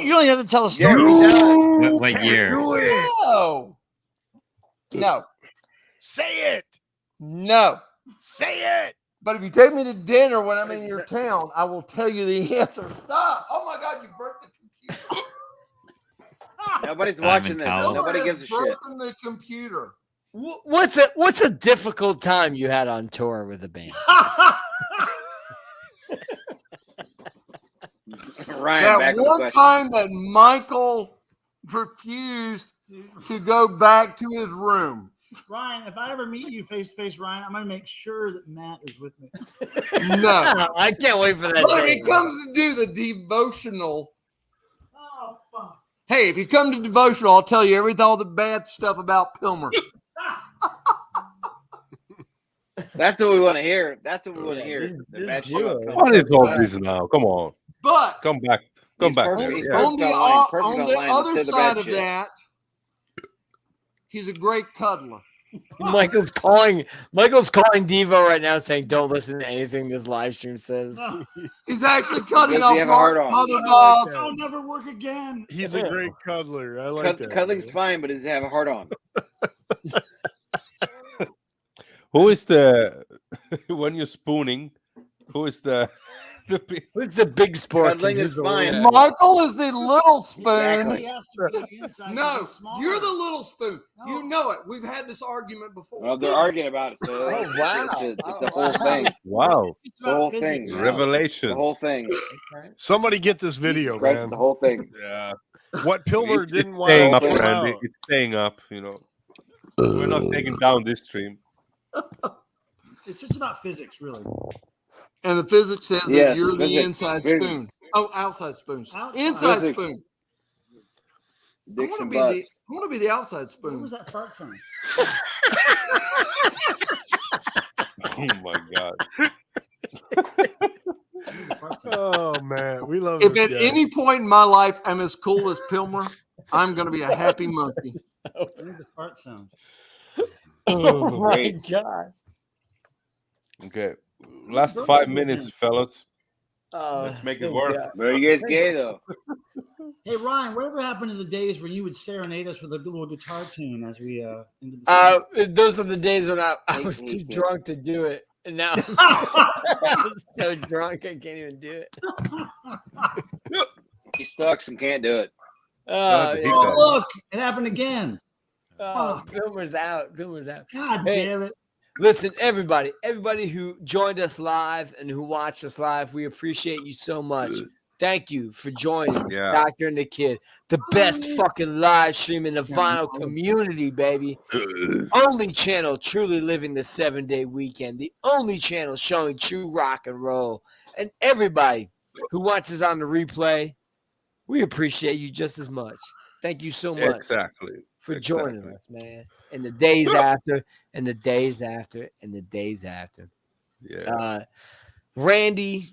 You don't have to tell a Yeah, story. he does. What year? No. No. Say it. No. Say it. But if you take me to dinner when I'm in your town, I will tell you the answer. Stop. Oh my God, you burnt the computer. Nobody's Simon watching this. Cowell. Nobody gives a shit. Broken the computer. What's a difficult time you had on tour with a band? Ryan, That back to the one question. time that Michael refused to go back to his room. Ryan, if I ever meet you face to face, Ryan, I'm going to make sure that Matt is with me. No. I can't wait for that. But if day. he comes to do the devotional, Oh, fuck. hey, if you come to devotional, I'll tell you everything, all the bad stuff about Pilmer. That's what we want to hear. That's what we want to Yeah, hear. this The bad shit duo. about What Pilmer. is all this now? Come on. But Come back. Come He's back. perfect. there. He's Yeah. perfect. on the other Say the side bad of shit. that, he's a great cuddler. Michael's calling Devo right now, saying, "Don't listen to anything this live stream says." He's actually cutting Does off he have a hard on? mother balls. I'll never work again. He's a great cuddler. I like that. Cuddling's man. fine, but does he have a hard on? Who is the when you're spooning? Who is the Who's the big sport? Cuddling is fine. Michael is the little spoon. Exactly. No, you're the little spoon. You know it. We've had this argument before. Well, they're arguing about it. So Oh, wow. It's the whole thing. Wow. The whole thing. Revelation. The whole thing. Somebody get this video, Right, man. the whole thing. Yeah. What Pilmer It's didn't want staying up, to put Randy. out. It's staying up, you know. We're not taking down this stream. It's just about physics, really. And the physics says that Yes, you're the physics. inside Physics. spoon. Oh, outside spoons. Outside. Inside Physics. spoon. I Dicks want and to be the butts. I want to be the outside What spoon. was that fart from? Oh my God. Oh man, we love. If this at guy. any point in my life I'm as cool as Pilmer, I'm going to be a happy monkey. What is the fart sound? Oh my Great. God. Okay. Last 5 minutes, fellas. Let's make it work. But you guys gay though. Hey Ryan, whatever happened to the days when you would serenade us with a little guitar tune as we into the Those are the days when I was too drunk to do it. And now I'm so drunk I can't even do it. He sucks and can't do it. Oh, yeah. Oh look, it happened again. Oh, Boomer's out. Boomer's out. God Hey, damn it. Listen, everybody who joined us live and who watched us live, we appreciate you so much. Thank you for joining Doctor and the Kid, the best fucking live stream in the vinyl community, baby. Only channel truly living the 7-day weekend. The only channel showing true rock and roll. And everybody who watches on the replay, we appreciate you just as much. Thank you so much. Exactly. For joining us, man. And the days after, and the days after, and the days after. Yeah. Randy,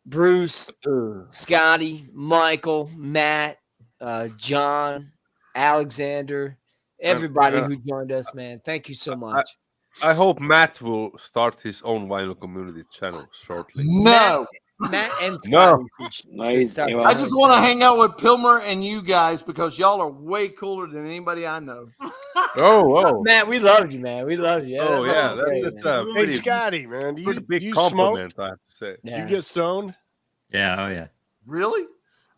Bruce, Scotty, Michael, Matt, John, Alexander, everybody who joined us, man. Thank you so much. I hope Matt will start his own vinyl community channel shortly. No. Matt and No. Scotty. I just want to hang out with Pilmer and you guys because y'all are way cooler than anybody I know. Oh. Matt, we loved you, man. We love you. Oh, yeah. That's a Hey pretty, Scotty, man, do pretty you, big do you compliment, smoke? I have to say. Yeah. You get stoned? Yeah, oh yeah. Really?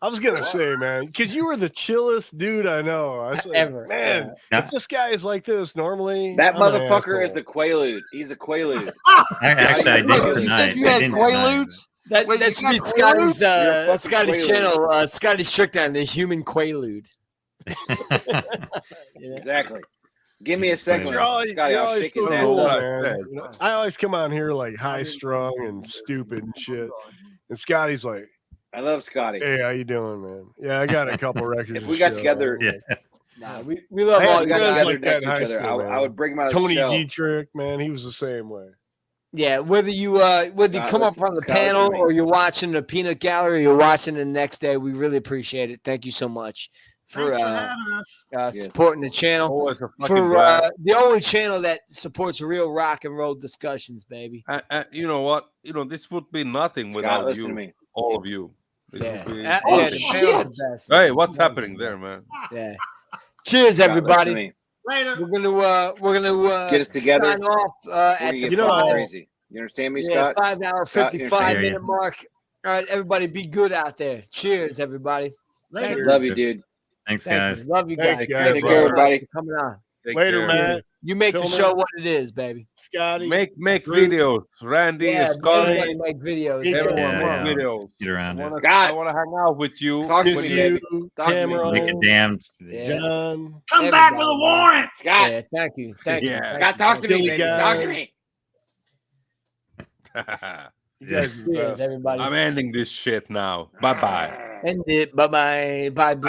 I was gonna say, man, because you were the chillest dude I know. I was like, Ever. man, Yeah. if this guy is like this normally, That I'm an motherfucker is asshole. the Quaalude. He's a Quaalude. Actually, I did Wait, tonight. you said you had Quaaludes? That, Wait, that's you got me, Scotty's, Quaaludes? Scotty's You're channel, Scotty's trick down, the human Quaalude. Exactly. Give me a second, You're always, Scotty. you're I'll always shake his so ass cool, up. man. You know, I always come on here like high strung and stupid and shit. And Scotty's like, I love Scotty. hey, how you doing, man? Yeah, I got a couple records. If and we got shit. together, Nah, we love I all had you got friends guys. together like that next in to high each other, school, I would bring him out of Tony the shell. Dietrich, man, he was the same way. Yeah, whether you come up listen, on the Scott, panel listen to me. or you're watching the peanut gallery, or you're watching the next day, we really appreciate it. Thank you so much for Thanks for having us. Yes. supporting the channel. Always a fucking For blast. the only channel that supports real rock and roll discussions, baby. You know what? This would be nothing Scott, without listen you, to me. all of you. It Yeah. would be Yeah, Oh, the nothing. channel's the best, Hey, man. what's happening there, man? Yeah. Cheers, Scott, listen to everybody. me. Later. We're gonna Get us together. sign off We're at gonna the get You know, fucking five, crazy. You understand me, yeah, Scott? 5 hour, Scott, you 55 understand? minute mark. All right, everybody, be good out there. Cheers, everybody. Thank you. Love you, dude. Thanks, Thank guys. you. Love you Thanks, guys. guys. Thank Take you care, very much everybody. for coming on. Take Later, care. man. You make the Tillman. show what it is, baby. Scotty, Make Bruce. videos, Randy, Yeah, Scotty, everybody make videos. Yeah, everyone yeah. make videos. Get around it. Scott. I want to hang out with you. Talk to Miss me, you, baby. Talk to me. Cameron, Make a damn. Yeah. John. Come back with a warrant. Scott. Yeah, thank you. Thank you. Yeah. Thank Scott, you. talk to me, Billy baby. Talk to guys. me. You guys are the Cheers, best. everybody. I'm ending this shit now. Bye bye. End it. Bye-bye. Bye.